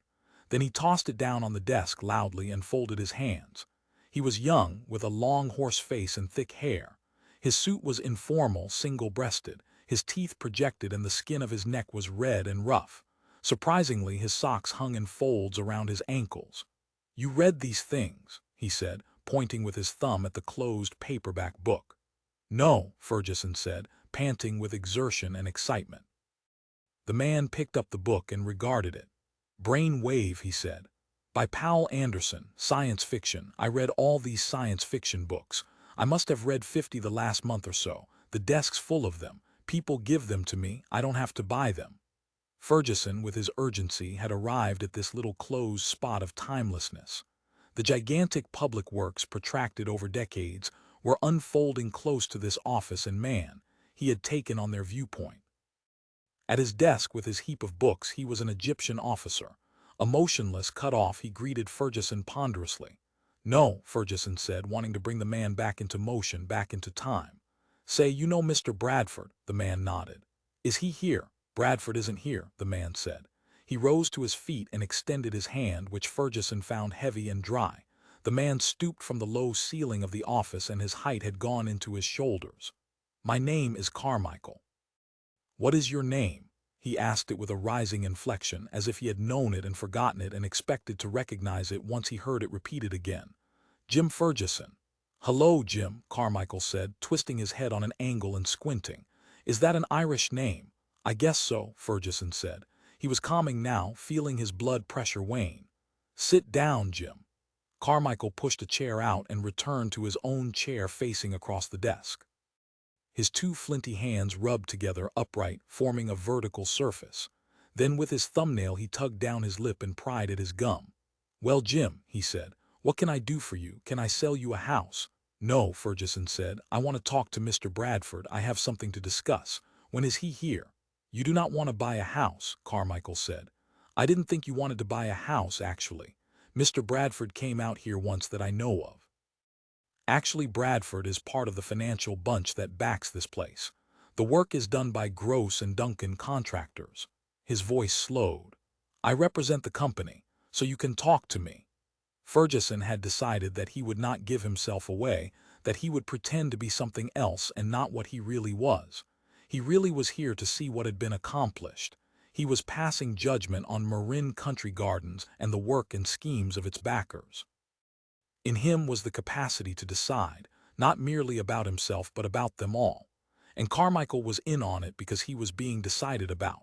Then he tossed it down on the desk loudly and folded his hands. He was young, with a long horse face and thick hair. His suit was informal, single-breasted. His teeth projected and the skin of his neck was red and rough. Surprisingly, his socks hung in folds around his ankles. "You read these things," he said, pointing with his thumb at the closed paperback book. "No," Fergesson said, panting with exertion and excitement. The man picked up the book and regarded it. "Brain Wave," he said. "By Powell Anderson, science fiction. I read all these science fiction books. I must have read 50 the last month or so. The desk's full of them. People give them to me. I don't have to buy them." Fergesson, with his urgency, had arrived at this little closed spot of timelessness. The gigantic public works, protracted over decades, were unfolding close to this office and man. He had taken on their viewpoint. At his desk with his heap of books, he was an Egyptian officer. Emotionless, cut off, he greeted Fergesson ponderously. "No," Fergesson said, wanting to bring the man back into motion, back into time. "Say, you know Mr. Bradford?" The man nodded. "Is he here?" "Bradford isn't here," the man said. He rose to his feet and extended his hand, which Fergesson found heavy and dry. The man stooped from the low ceiling of the office and his height had gone into his shoulders. "My name is Carmichael." "What is your name?" He asked it with a rising inflection, as if he had known it and forgotten it and expected to recognize it once he heard it repeated again. "Jim Fergesson." "Hello, Jim," Carmichael said, twisting his head on an angle and squinting. "Is that an Irish name?" "I guess so," Fergesson said. He was calming now, feeling his blood pressure wane. "Sit down, Jim." Carmichael pushed a chair out and returned to his own chair facing across the desk. His two flinty hands rubbed together upright, forming a vertical surface. Then with his thumbnail he tugged down his lip and pried at his gum. "Well, Jim," he said, "What can I do for you? Can I sell you a house?" "No," Fergesson said. "I want to talk to Mr. Bradford. I have something to discuss." "When is he here?" "You do not want to buy a house," Carmichael said. "I didn't think you wanted to buy a house, actually. Mr. Bradford came out here once that I know of. Actually, Bradford is part of the financial bunch that backs this place. The work is done by Gross and Duncan contractors." His voice slowed. "I represent the company, so you can talk to me." Fergesson had decided that he would not give himself away, that he would pretend to be something else and not what he really was. He really was here to see what had been accomplished. He was passing judgment on Marin Country Gardens and the work and schemes of its backers. In him was the capacity to decide, not merely about himself but about them all. And Carmichael was in on it because he was being decided about.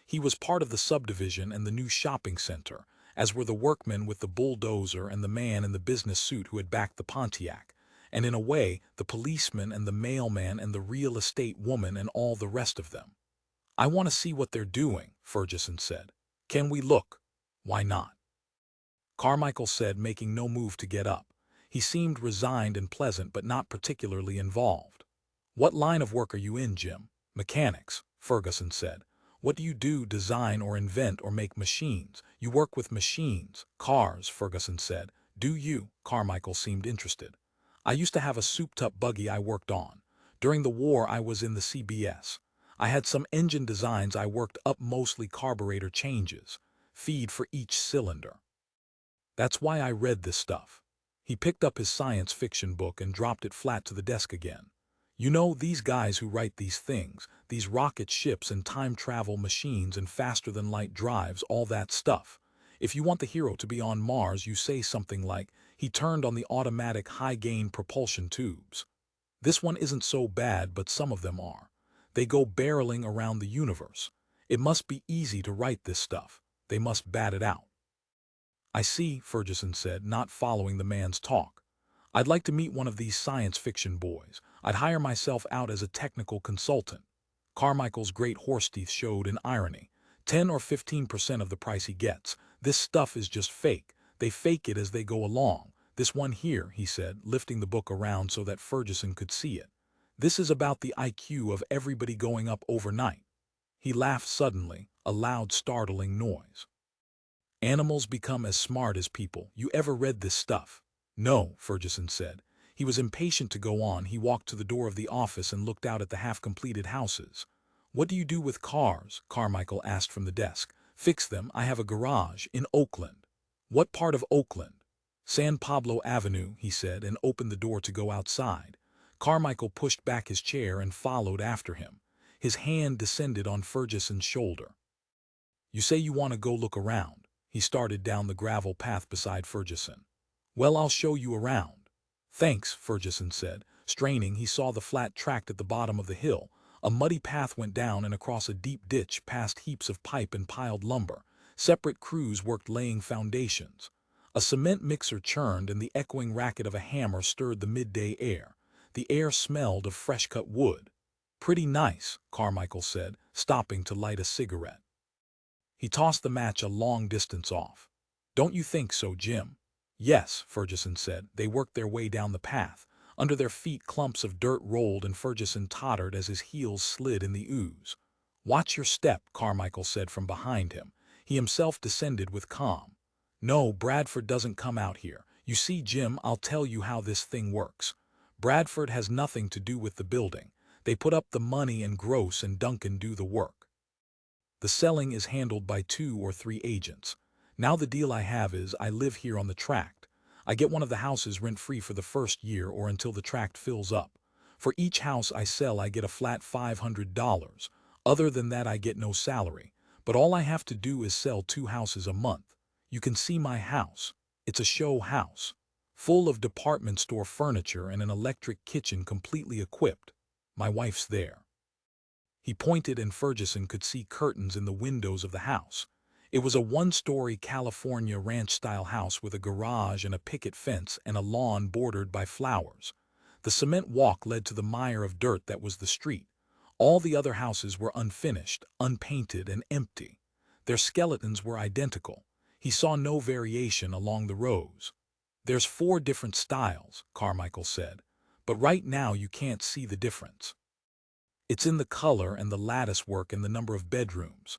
He was part of the subdivision and the new shopping center, as were the workmen with the bulldozer and the man in the business suit who had backed the Pontiac, and in a way, the policeman and the mailman and the real estate woman and all the rest of them. "I want to see what they're doing," Fergesson said. "Can we look?" "Why not?" Carmichael said, making no move to get up. He seemed resigned and pleasant but not particularly involved. "What line of work are you in, Jim?" "Mechanics," Fergesson said. "What do you do, design or invent or make machines?" "You work with machines, cars," Fergesson said. "Do you?" Carmichael seemed interested. "I used to have a souped-up buggy I worked on. During the war I was in the CBS. I had some engine designs I worked up, mostly carburetor changes, feed for each cylinder. That's why I read this stuff." He picked up his science fiction book and dropped it flat to the desk again. "You know, these guys who write these things, these rocket ships and time travel machines and faster-than-light drives, all that stuff. If you want the hero to be on Mars, you say something like, 'He turned on the automatic high-gain propulsion tubes.' This one isn't so bad, but some of them are. They go barreling around the universe. It must be easy to write this stuff. They must bat it out." "I see," Fergesson said, not following the man's talk. "I'd like to meet one of these science fiction boys. I'd hire myself out as a technical consultant." Carmichael's great horse teeth showed in irony. 10 or 15% of the price he gets. This stuff is just fake. They fake it as they go along. This one here," he said, lifting the book around so that Fergesson could see it. "This is about the IQ of everybody going up overnight." He laughed suddenly, a loud, startling noise. "Animals become as smart as people. You ever read this stuff?" "No," Fergesson said. He was impatient to go on. He walked to the door of the office and looked out at the half-completed houses. "What do you do with cars?" Carmichael asked from the desk. "Fix them. I have a garage in Oakland." "What part of Oakland?" "San Pablo Avenue," he said, and opened the door to go outside. Carmichael pushed back his chair and followed after him. His hand descended on Fergesson's shoulder. "You say you want to go look around." He started down the gravel path beside Fergesson. "Well, I'll show you around." "Thanks," Fergesson said. Straining, he saw the flat tract at the bottom of the hill. A muddy path went down and across a deep ditch past heaps of pipe and piled lumber. Separate crews worked laying foundations. A cement mixer churned and the echoing racket of a hammer stirred the midday air. The air smelled of fresh-cut wood. "Pretty nice," Carmichael said, stopping to light a cigarette. He tossed the match a long distance off. "Don't you think so, Jim?" "Yes," Fergesson said. They worked their way down the path. Under their feet clumps of dirt rolled and Fergesson tottered as his heels slid in the ooze. "Watch your step," Carmichael said from behind him. He himself descended with calm. "No, Bradford doesn't come out here. You see, Jim, I'll tell you how this thing works. Bradford has nothing to do with the building. They put up the money and Gross and Duncan do the work. The selling is handled by 2 or 3 agents. Now the deal I have is I live here on the tract. I get one of the houses rent-free for the first year or until the tract fills up. For each house I sell I get a flat $500. Other than that I get no salary. But all I have to do is sell 2 houses a month. You can see my house. It's a show house. Full of department store furniture and an electric kitchen completely equipped. My wife's there." He pointed and Fergesson could see curtains in the windows of the house. It was a 1-story California ranch-style house with a garage and a picket fence and a lawn bordered by flowers. The cement walk led to the mire of dirt that was the street. All the other houses were unfinished, unpainted, and empty. Their skeletons were identical. He saw no variation along the rows. There's 4 different styles, Carmichael said, but right now you can't see the difference. It's in the color and the lattice work and the number of bedrooms.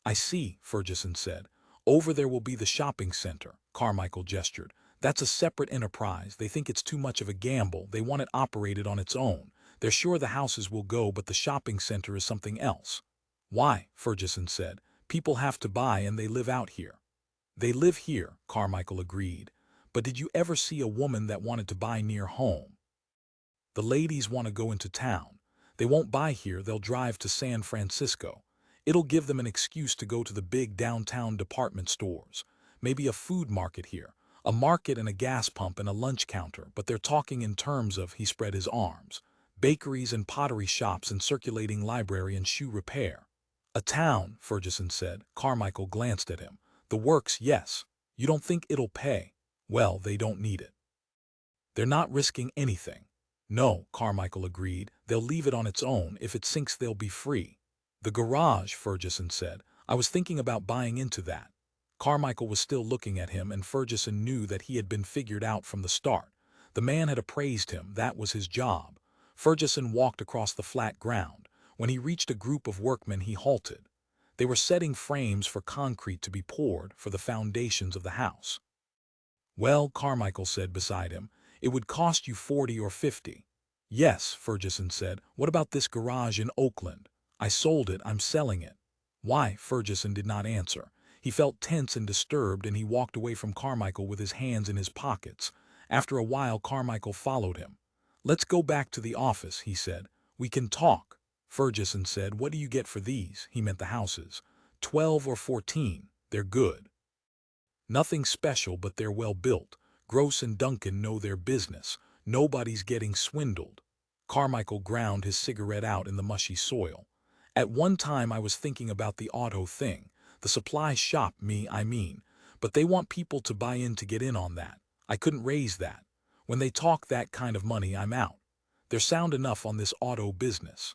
I see, Fergesson said. Over there will be the shopping center, Carmichael gestured. That's a separate enterprise. They think it's too much of a gamble. They want it operated on its own. They're sure the houses will go, but the shopping center is something else. Why? Fergesson said. People have to buy and they live out here. They live here, Carmichael agreed. But did you ever see a woman that wanted to buy near home? The ladies want to go into town. They won't buy here, they'll drive to San Francisco. It'll give them an excuse to go to the big downtown department stores. Maybe a food market here, a market and a gas pump and a lunch counter, but they're talking in terms of, he spread his arms, bakeries and pottery shops and circulating library and shoe repair. A town, Fergesson said. Carmichael glanced at him. The works, yes. You don't think it'll pay? Well, they don't need it. They're not risking anything. No, Carmichael agreed. They'll leave it on its own. If it sinks, they'll be free. The garage, Fergesson said. I was thinking about buying into that. Carmichael was still looking at him, and Fergesson knew that he had been figured out from the start. The man had appraised him. That was his job. Fergesson walked across the flat ground. When he reached a group of workmen, he halted. They were setting frames for concrete to be poured for the foundations of the house. Well, Carmichael said beside him, it would cost you 40 or 50. Yes, Fergesson said. What about this garage in Oakland? I sold it. I'm selling it. Why? Fergesson did not answer. He felt tense and disturbed, and he walked away from Carmichael with his hands in his pockets. After a while, Carmichael followed him. Let's go back to the office, he said. We can talk. Fergesson said, what do you get for these? He meant the houses. 12 or 14. They're good. Nothing special, but they're well built. Gross and Duncan know their business. Nobody's getting swindled. Carmichael ground his cigarette out in the mushy soil. At one time I was thinking about the auto thing. The supply shop, I mean. But they want people to buy in to get in on that. I couldn't raise that. When they talk that kind of money, I'm out. They're sound enough on this auto business.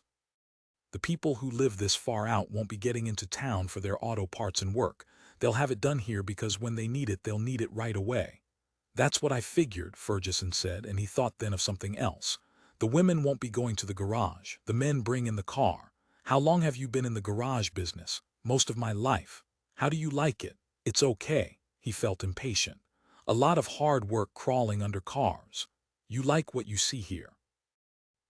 The people who live this far out won't be getting into town for their auto parts and work. They'll have it done here because when they need it, they'll need it right away. That's what I figured, Fergesson said, and he thought then of something else. The women won't be going to the garage. The men bring in the car. How long have you been in the garage business? Most of my life. How do you like it? It's okay. He felt impatient. A lot of hard work crawling under cars. You like what you see here?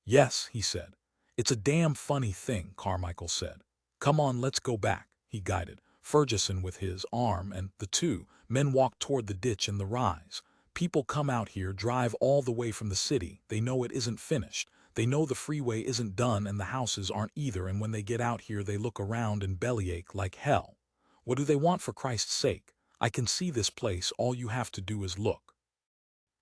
Yes, he said. It's a damn funny thing, Carmichael said. Come on, let's go back, he guided Fergesson with his arm, and the 2 men walked toward the ditch and the rise. People come out here, drive all the way from the city. They know it isn't finished. They know the freeway isn't done and the houses aren't either, and when they get out here they look around and bellyache like hell. What do they want, for Christ's sake? I can see this place, all you have to do is look.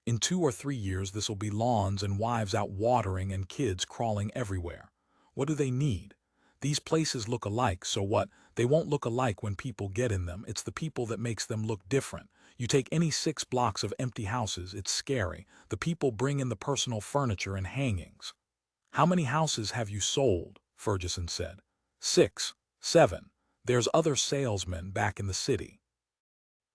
In 2 or 3 years this'll be lawns and wives out watering and kids crawling everywhere. What do they need? These places look alike, so what? They won't look alike when people get in them. It's the people that makes them look different. You take any 6 blocks of empty houses, it's scary. The people bring in the personal furniture and hangings. How many houses have you sold? Fergesson said. 6, 7. There's other salesmen back in the city.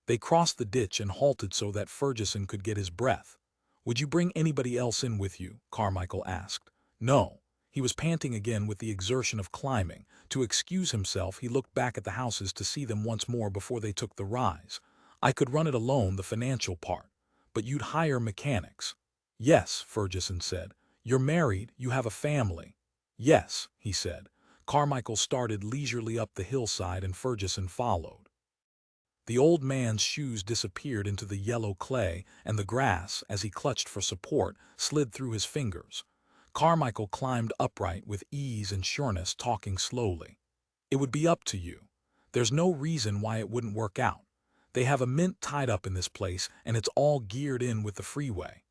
They crossed the ditch and halted so that Fergesson could get his breath. Would you bring anybody else in with you? Carmichael asked. No. He was panting again with the exertion of climbing. To excuse himself, he looked back at the houses to see them once more before they took the rise. I could run it alone, the financial part. But you'd hire mechanics. Yes, Fergesson said. You're married, you have a family. Yes, he said. Carmichael started leisurely up the hillside and Fergesson followed. The old man's shoes disappeared into the yellow clay, and the grass, as he clutched for support, slid through his fingers. Carmichael climbed upright with ease and sureness, talking slowly. It would be up to you. There's no reason why it wouldn't work out. They have a mint tied up in this place, and it's all geared in with the freeway.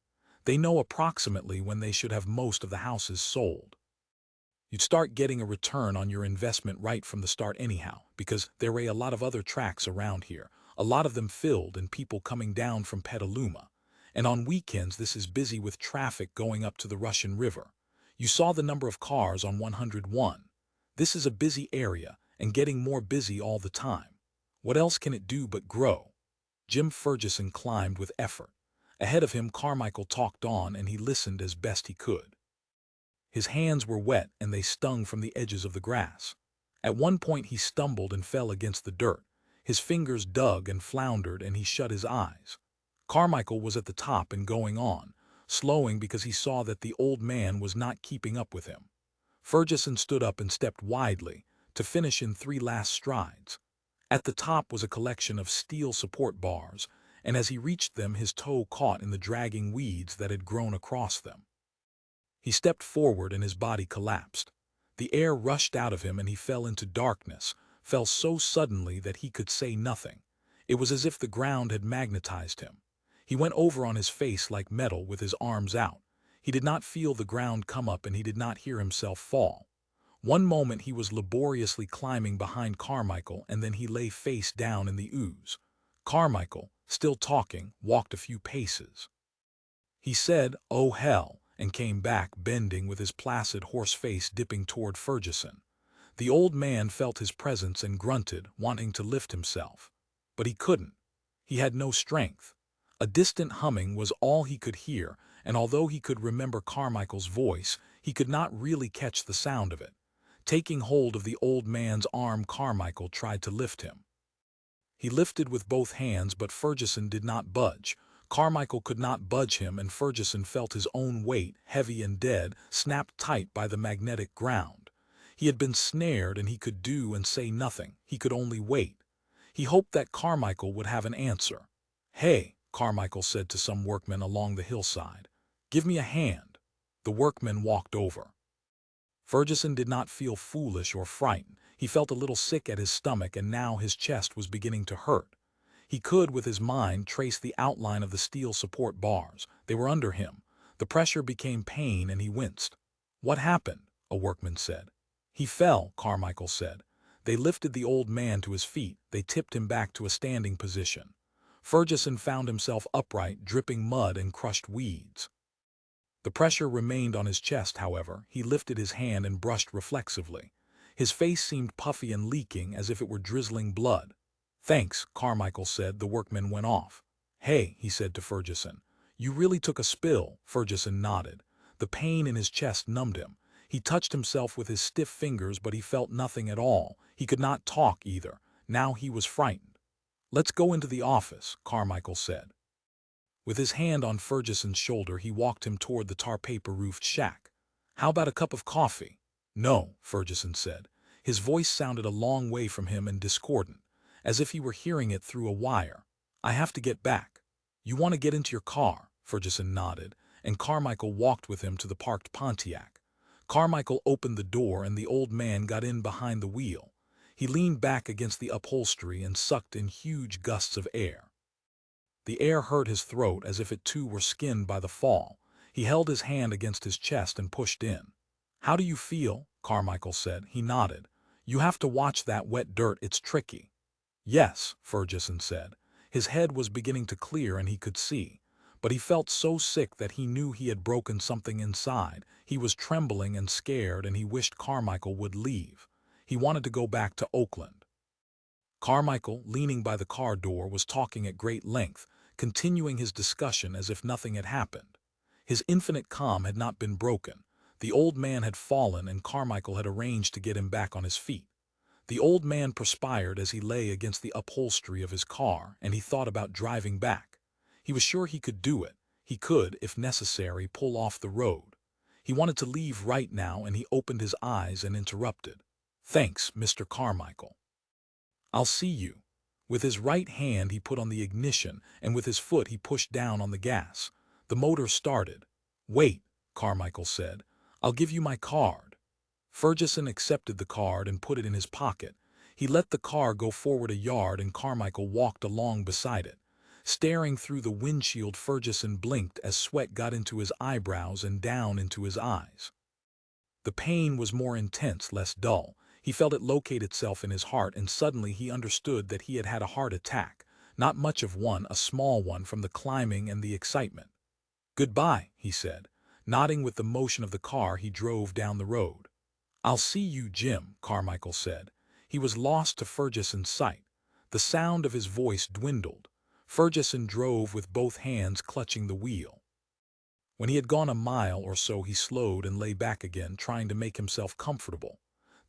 They know approximately when they should have most of the houses sold. You'd start getting a return on your investment right from the start anyhow, because there are a lot of other tracks around here, a lot of them filled and people coming down from Petaluma. And on weekends this is busy with traffic going up to the Russian River. You saw the number of cars on 101. This is a busy area, and getting more busy all the time. What else can it do but grow? Jim Fergesson climbed with effort. Ahead of him, Carmichael talked on, and he listened as best he could. His hands were wet, and they stung from the edges of the grass. At one point he stumbled and fell against the dirt. His fingers dug and floundered, and he shut his eyes. Carmichael was at the top and going on, slowing because he saw that the old man was not keeping up with him. Fergesson stood up and stepped widely, to finish in 3 last strides. At the top was a collection of steel support bars, and as he reached them his toe caught in the dragging weeds that had grown across them. He stepped forward and his body collapsed. The air rushed out of him and he fell into darkness, fell so suddenly that he could say nothing. It was as if the ground had magnetized him. He went over on his face like metal with his arms out. He did not feel the ground come up and he did not hear himself fall. One moment he was laboriously climbing behind Carmichael, and then he lay face down in the ooze. Carmichael, still talking, walked a few paces. He said, "Oh hell," and came back, bending with his placid horse face dipping toward Fergesson. The old man felt his presence and grunted, wanting to lift himself. But he couldn't. He had no strength. A distant humming was all he could hear, and although he could remember Carmichael's voice, he could not really catch the sound of it. Taking hold of the old man's arm, Carmichael tried to lift him. He lifted with both hands, but Fergesson did not budge. Carmichael could not budge him, and Fergesson felt his own weight, heavy and dead, snapped tight by the magnetic ground. He had been snared, and he could do and say nothing. He could only wait. He hoped that Carmichael would have an answer. "Hey," Carmichael said to some workmen along the hillside. "Give me a hand." The workmen walked over. Fergesson did not feel foolish or frightened. He felt a little sick at his stomach, and now his chest was beginning to hurt. He could, with his mind, trace the outline of the steel support bars. They were under him. The pressure became pain, and he winced. "What happened?" a workman said. "He fell," Carmichael said. They lifted the old man to his feet. They tipped him back to a standing position. Fergesson found himself upright, dripping mud and crushed weeds. The pressure remained on his chest, however. He lifted his hand and brushed reflexively. His face seemed puffy and leaking, as if it were drizzling blood. "Thanks," Carmichael said. The workman went off. "Hey," he said to Fergesson. "You really took a spill." Fergesson nodded. The pain in his chest numbed him. He touched himself with his stiff fingers, but he felt nothing at all. He could not talk either. Now he was frightened. "Let's go into the office," Carmichael said. With his hand on Fergesson's shoulder, he walked him toward the tar-paper-roofed shack. "How about a cup of coffee?" "No," Fergesson said. His voice sounded a long way from him and discordant, as if he were hearing it through a wire. "I have to get back." "You want to get into your car?" Fergesson nodded, and Carmichael walked with him to the parked Pontiac. Carmichael opened the door, and the old man got in behind the wheel. He leaned back against the upholstery and sucked in huge gusts of air. The air hurt his throat as if it too were skinned by the fall. He held his hand against his chest and pushed in. "How do you feel?" Carmichael said. He nodded. "You have to watch that wet dirt. It's tricky." "Yes," Fergesson said. His head was beginning to clear and he could see. But he felt so sick that he knew he had broken something inside. He was trembling and scared, and he wished Carmichael would leave. He wanted to go back to Oakland. Carmichael, leaning by the car door, was talking at great length, continuing his discussion as if nothing had happened. His infinite calm had not been broken. The old man had fallen, and Carmichael had arranged to get him back on his feet. The old man perspired as he lay against the upholstery of his car, and he thought about driving back. He was sure he could do it. He could, if necessary, pull off the road. He wanted to leave right now, and he opened his eyes and interrupted. "Thanks, Mr. Carmichael. I'll see you." With his right hand he put on the ignition, and with his foot he pushed down on the gas. The motor started. "Wait," Carmichael said. "I'll give you my card." Fergesson accepted the card and put it in his pocket. He let the car go forward a yard, and Carmichael walked along beside it. Staring through the windshield, Fergesson blinked as sweat got into his eyebrows and down into his eyes. The pain was more intense, less dull. He felt it locate itself in his heart, and suddenly he understood that he had had a heart attack. Not much of one, a small one from the climbing and the excitement. "Goodbye," he said. Nodding with the motion of the car, he drove down the road. "I'll see you, Jim," Carmichael said. He was lost to Fergesson's sight. The sound of his voice dwindled. Fergesson drove with both hands clutching the wheel. When he had gone a mile or so, he slowed and lay back again, trying to make himself comfortable.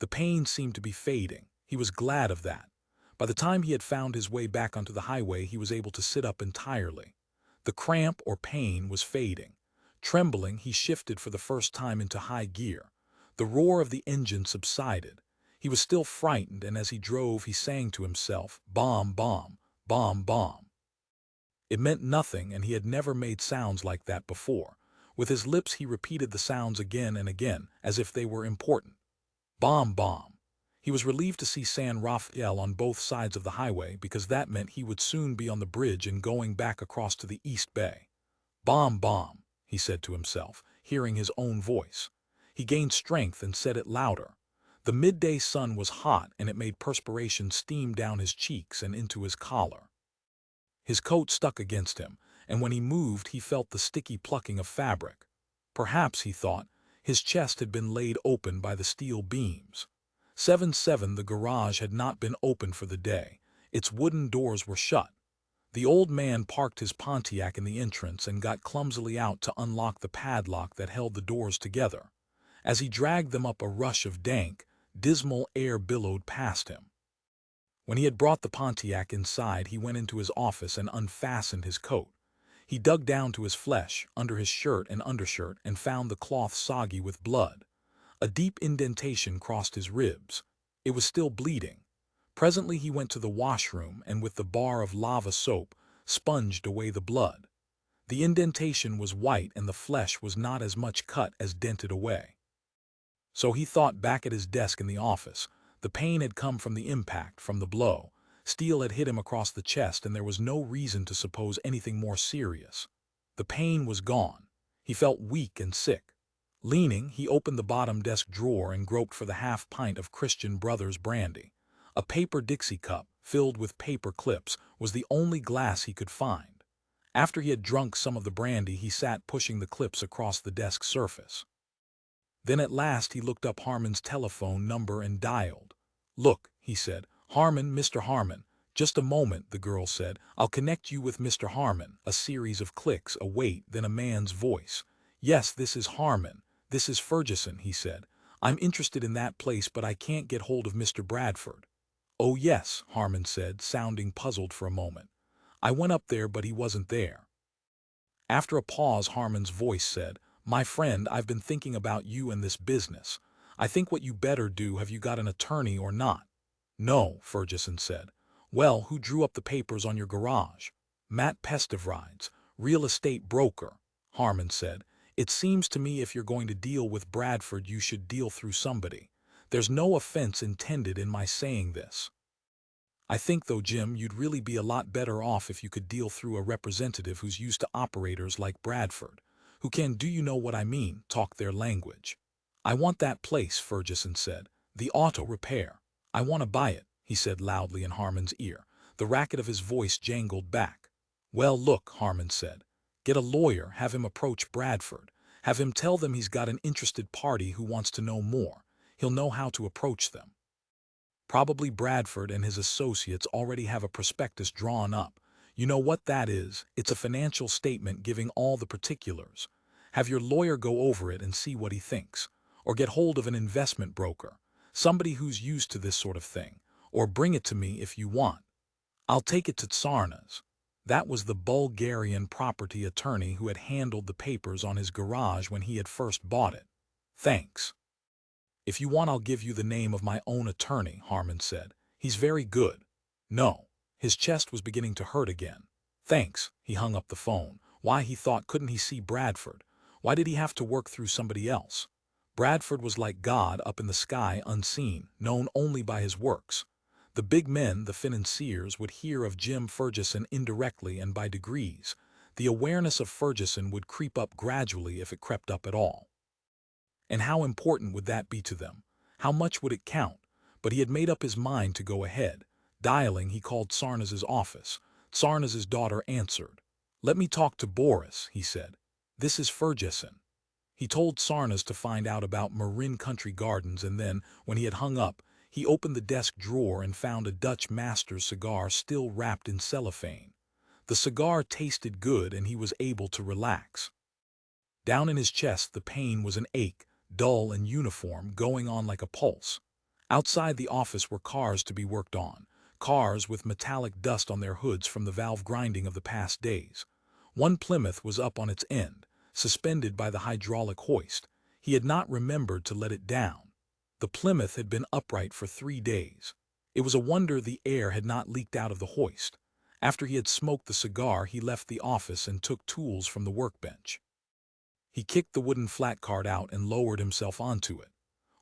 The pain seemed to be fading. He was glad of that. By the time he had found his way back onto the highway, he was able to sit up entirely. The cramp or pain was fading. Trembling, he shifted for the first time into high gear. The roar of the engine subsided. He was still frightened, and as he drove, he sang to himself, "Bomb, bomb, bomb, bomb." It meant nothing, and he had never made sounds like that before. With his lips, he repeated the sounds again and again, as if they were important. Bomb, bomb. He was relieved to see San Rafael on both sides of the highway, because that meant he would soon be on the bridge and going back across to the East Bay. Bomb, bomb, he said to himself, hearing his own voice. He gained strength and said it louder. The midday sun was hot, and it made perspiration steam down his cheeks and into his collar. His coat stuck against him, and when he moved, he felt the sticky plucking of fabric. Perhaps, he thought, his chest had been laid open by the steel beams. 7-7, the garage had not been opened for the day. Its wooden doors were shut. The old man parked his Pontiac in the entrance and got clumsily out to unlock the padlock that held the doors together. As he dragged them up, a rush of dank, dismal air billowed past him. When he had brought the Pontiac inside, he went into his office and unfastened his coat. He dug down to his flesh, under his shirt and undershirt, and found the cloth soggy with blood. A deep indentation crossed his ribs. It was still bleeding. Presently he went to the washroom and with the bar of lava soap, sponged away the blood. The indentation was white and the flesh was not as much cut as dented away. So he thought, back at his desk in the office. The pain had come from the impact, from the blow. Steel had hit him across the chest, and there was no reason to suppose anything more serious. The pain was gone. He felt weak and sick. Leaning, he opened the bottom desk drawer and groped for the half-pint of Christian Brothers brandy. A paper Dixie cup, filled with paper clips, was the only glass he could find. After he had drunk some of the brandy, he sat pushing the clips across the desk surface. Then at last he looked up Harman's telephone number and dialed. "Look," he said. "Harman, Mr. Harman." "Just a moment," the girl said. "I'll connect you with Mr. Harman." A series of clicks, a wait, then a man's voice. "Yes, this is Harman. This is Fergesson," he said. "I'm interested in that place, but I can't get hold of Mr. Bradford." "Oh yes," Harman said, sounding puzzled for a moment. "I went up there, but he wasn't there." After a pause, Harman's voice said, "My friend, I've been thinking about you and this business. I think what you better do. Have you got an attorney or not?" "No," Fergesson said. "Well, who drew up the papers on your garage?" "Matt Pestivrides, real estate broker," Harman said. "It seems to me if you're going to deal with Bradford, you should deal through somebody. There's no offense intended in my saying this. I think, though, Jim, you'd really be a lot better off if you could deal through a representative who's used to operators like Bradford, who can, do you know what I mean, talk their language." "I want that place," Fergesson said. "The auto repair. I want to buy it," he said loudly in Harman's ear. The racket of his voice jangled back. "Well, look," Harman said. "Get a lawyer, have him approach Bradford. Have him tell them he's got an interested party who wants to know more. He'll know how to approach them. Probably Bradford and his associates already have a prospectus drawn up. You know what that is? It's a financial statement giving all the particulars. Have your lawyer go over it and see what he thinks. Or get hold of an investment broker, somebody who's used to this sort of thing. Or bring it to me if you want. I'll take it to Tsarna's." That was the Bulgarian property attorney who had handled the papers on his garage when he had first bought it. "Thanks. If you want, I'll give you the name of my own attorney," Harman said. "He's very good." "No." His chest was beginning to hurt again. "Thanks." He hung up the phone. Why, he thought, couldn't he see Bradford? Why did he have to work through somebody else? Bradford was like God up in the sky, unseen, known only by his works. The big men, the financiers, would hear of Jim Fergesson indirectly and by degrees. The awareness of Fergesson would creep up gradually, if it crept up at all. And how important would that be to them? How much would it count? But he had made up his mind to go ahead. Dialing, he called Tsarna's office. Tsarna's daughter answered. "Let me talk to Boris," he said. "This is Fergesson." He told Tsarna's to find out about Marin Country Gardens, and then, when he had hung up, he opened the desk drawer and found a Dutch Master's cigar still wrapped in cellophane. The cigar tasted good and he was able to relax. Down in his chest the pain was an ache, dull and uniform, going on like a pulse. Outside the office were cars to be worked on, cars with metallic dust on their hoods from the valve grinding of the past days. One Plymouth was up on its end, suspended by the hydraulic hoist. He had not remembered to let it down. The Plymouth had been upright for 3 days. It was a wonder the air had not leaked out of the hoist. After he had smoked the cigar, he left the office and took tools from the workbench. He kicked the wooden flat cart out and lowered himself onto it.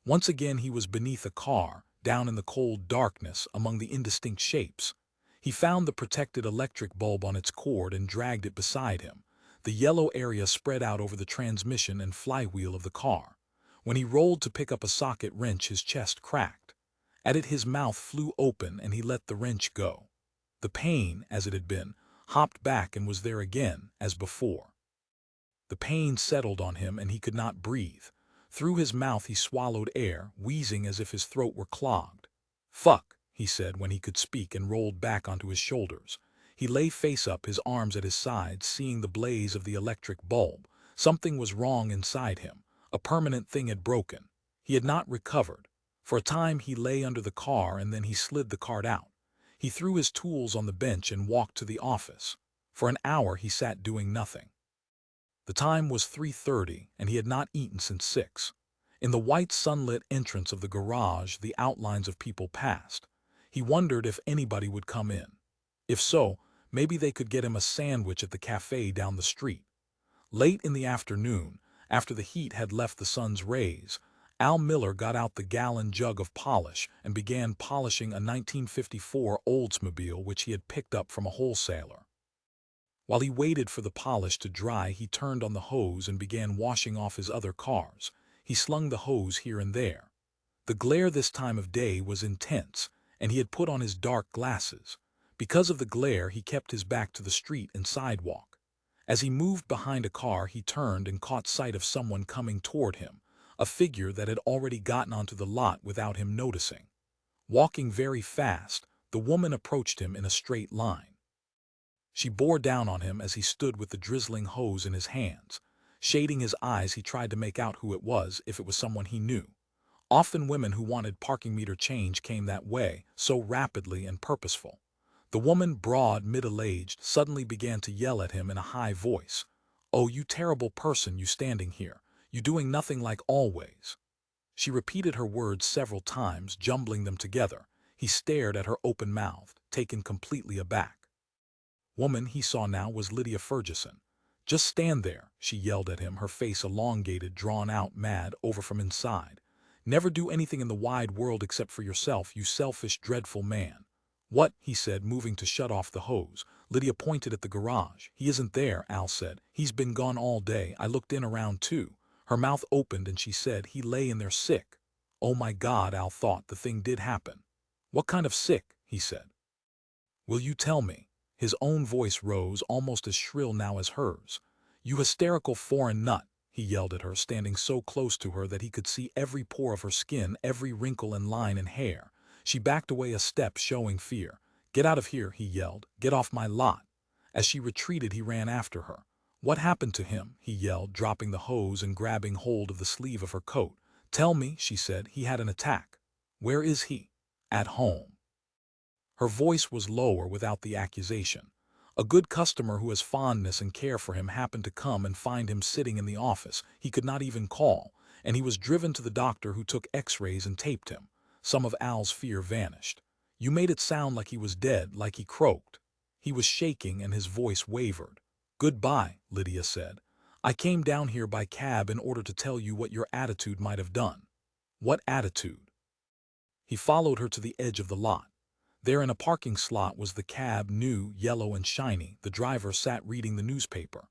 Once again he was beneath a car, down in the cold darkness among the indistinct shapes. He found the protected electric bulb on its cord and dragged it beside him. The yellow area spread out over the transmission and flywheel of the car. When he rolled to pick up a socket wrench, his chest cracked. At it his mouth flew open and he let the wrench go. The pain, as it had been, hopped back and was there again, as before. The pain settled on him and he could not breathe. Through his mouth he swallowed air, wheezing as if his throat were clogged. "Fuck," he said when he could speak, and rolled back onto his shoulders. He lay face up, his arms at his sides, seeing the blaze of the electric bulb. Something was wrong inside him. A permanent thing had broken. He had not recovered. For a time he lay under the car and then he slid the cart out. He threw his tools on the bench and walked to the office. For an hour he sat doing nothing. The time was 3:30 and he had not eaten since 6. In the white sunlit entrance of the garage the outlines of people passed. He wondered if anybody would come in. If so, maybe they could get him a sandwich at the cafe down the street. Late in the afternoon, after the heat had left the sun's rays, Al Miller got out the gallon jug of polish and began polishing a 1954 Oldsmobile which he had picked up from a wholesaler. While he waited for the polish to dry, he turned on the hose and began washing off his other cars. He slung the hose here and there. The glare this time of day was intense, and he had put on his dark glasses. Because of the glare, he kept his back to the street and sidewalk. As he moved behind a car, he turned and caught sight of someone coming toward him, a figure that had already gotten onto the lot without him noticing. Walking very fast, the woman approached him in a straight line. She bore down on him as he stood with the drizzling hose in his hands. Shading his eyes, he tried to make out who it was, if it was someone he knew. Often women who wanted parking meter change came that way, so rapidly and purposeful. The woman, broad, middle-aged, suddenly began to yell at him in a high voice. "Oh, you terrible person, you standing here. You doing nothing like always." She repeated her words several times, jumbling them together. He stared at her open-mouthed, taken completely aback. Woman he saw now was Lydia Fergesson. "Just stand there," she yelled at him, her face elongated, drawn out, mad, over from inside. "Never do anything in the wide world except for yourself, you selfish, dreadful man." "What?" he said, moving to shut off the hose. Lydia pointed at the garage. "He isn't there," Al said. "He's been gone all day. I looked in around 2. Her mouth opened and she said he lay in there sick. Oh my God, Al thought the thing did happen. "What kind of sick?" he said. "Will you tell me?" His own voice rose, almost as shrill now as hers. "You hysterical foreign nut," he yelled at her, standing so close to her that he could see every pore of her skin, every wrinkle and line and hair. She backed away a step, showing fear. "Get out of here," he yelled. "Get off my lot." As she retreated, he ran after her. "What happened to him?" he yelled, dropping the hose and grabbing hold of the sleeve of her coat. "Tell me," she said. "He had an attack." "Where is he?" "At home." Her voice was lower, without the accusation. A good customer who has fondness and care for him happened to come and find him sitting in the office. He could not even call, and he was driven to the doctor who took x-rays and taped him. Some of Al's fear vanished. "You made it sound like he was dead, like he croaked." He was shaking and his voice wavered. "Goodbye," Lydia said. "I came down here by cab in order to tell you what your attitude might have done." "What attitude?" He followed her to the edge of the lot. There in a parking slot was the cab, new, yellow and shiny. The driver sat reading the newspaper.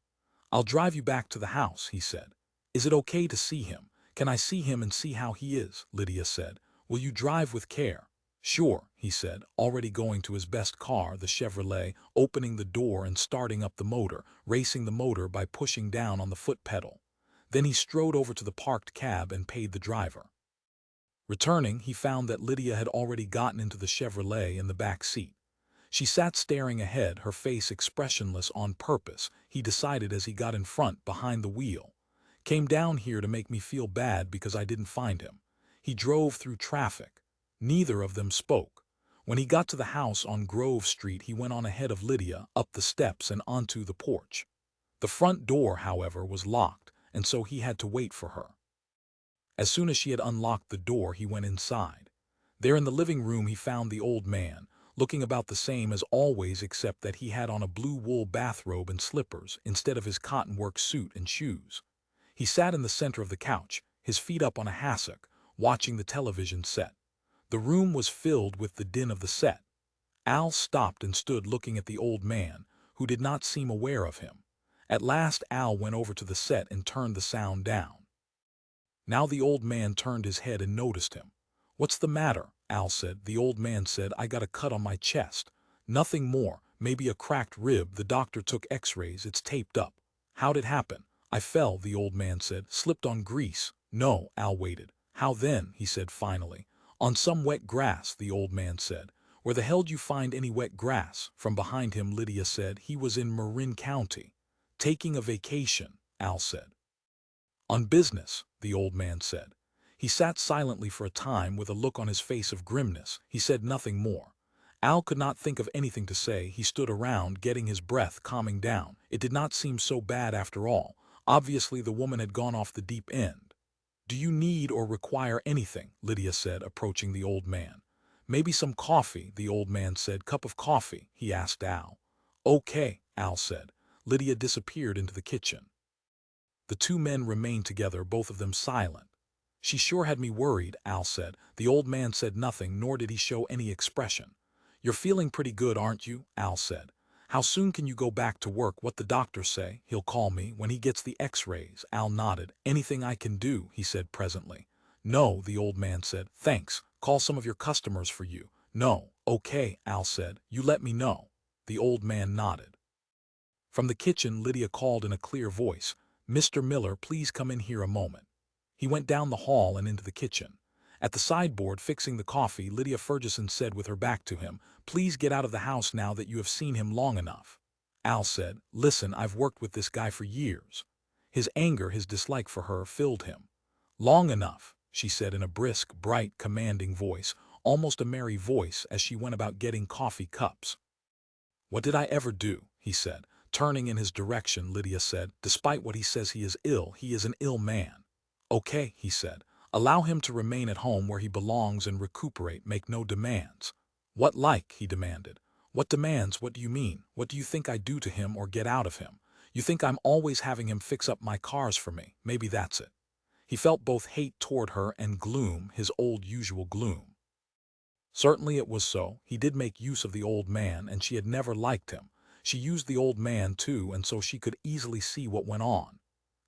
"I'll drive you back to the house," he said. "Is it okay to see him? Can I see him and see how he is?" Lydia said. "Will you drive with care?" "Sure," he said, already going to his best car, the Chevrolet, opening the door and starting up the motor, racing the motor by pushing down on the foot pedal. Then he strode over to the parked cab and paid the driver. Returning, he found that Lydia had already gotten into the Chevrolet in the back seat. She sat staring ahead, her face expressionless on purpose, he decided as he got in front, behind the wheel. Came down here to make me feel bad because I didn't find him. He drove through traffic. Neither of them spoke. When he got to the house on Grove Street, he went on ahead of Lydia, up the steps and onto the porch. The front door, however, was locked, and so he had to wait for her. As soon as she had unlocked the door, he went inside. There in the living room he found the old man, looking about the same as always except that he had on a blue wool bathrobe and slippers instead of his cotton work suit and shoes. He sat in the center of the couch, his feet up on a hassock, watching the television set. The room was filled with the din of the set. Al stopped and stood looking at the old man, who did not seem aware of him. At last Al went over to the set and turned the sound down. Now the old man turned his head and noticed him. "What's the matter?" Al said. The old man said, "I got a cut on my chest. Nothing more, maybe a cracked rib. The doctor took x-rays, it's taped up." "How'd it happen?" "I fell," the old man said. "Slipped on grease." "No," Al waited. "How then?" he said finally. "On some wet grass," the old man said. "Where the hell'd you find any wet grass?" From behind him Lydia said. "He was in Marin County. Taking a vacation," Al said. "On business," the old man said. He sat silently for a time with a look on his face of grimness. He said nothing more. Al could not think of anything to say. He stood around, getting his breath, calming down. It did not seem so bad after all. Obviously the woman had gone off the deep end. "Do you need or require anything?" Lydia said, approaching the old man. "Maybe some coffee," the old man said. "Cup of coffee?" he asked Al. "Okay," Al said. Lydia disappeared into the kitchen. The two men remained together, both of them silent. "She sure had me worried," Al said. The old man said nothing, nor did he show any expression. "You're feeling pretty good, aren't you?" Al said. "How soon can you go back to work?" "What the doctor say? He'll call me when he gets the x-rays." Al nodded. "Anything I can do?" he said presently. "No," the old man said. "Thanks. Call some of your customers for you." "No." "Okay," Al said. "You let me know." The old man nodded. From the kitchen Lydia called in a clear voice, "Mr. Miller, please come in here a moment." He went down the hall and into the kitchen. At the sideboard fixing the coffee, Lydia Fergesson said with her back to him, "Please get out of the house now that you have seen him long enough." Al said, "Listen, I've worked with this guy for years." His anger, his dislike for her, filled him. "Long enough," she said in a brisk, bright, commanding voice, almost a merry voice, as she went about getting coffee cups. "What did I ever do?" he said. Turning in his direction, Lydia said, "Despite what he says he is ill, he is an ill man." "Okay," he said. "Allow him to remain at home where he belongs and recuperate, make no demands." "What like?" he demanded. "What demands? What do you mean? What do you think I do to him or get out of him? You think I'm always having him fix up my cars for me? Maybe that's it." He felt both hate toward her and gloom, his old usual gloom. Certainly it was so. He did make use of the old man, and she had never liked him. She used the old man too, and so she could easily see what went on.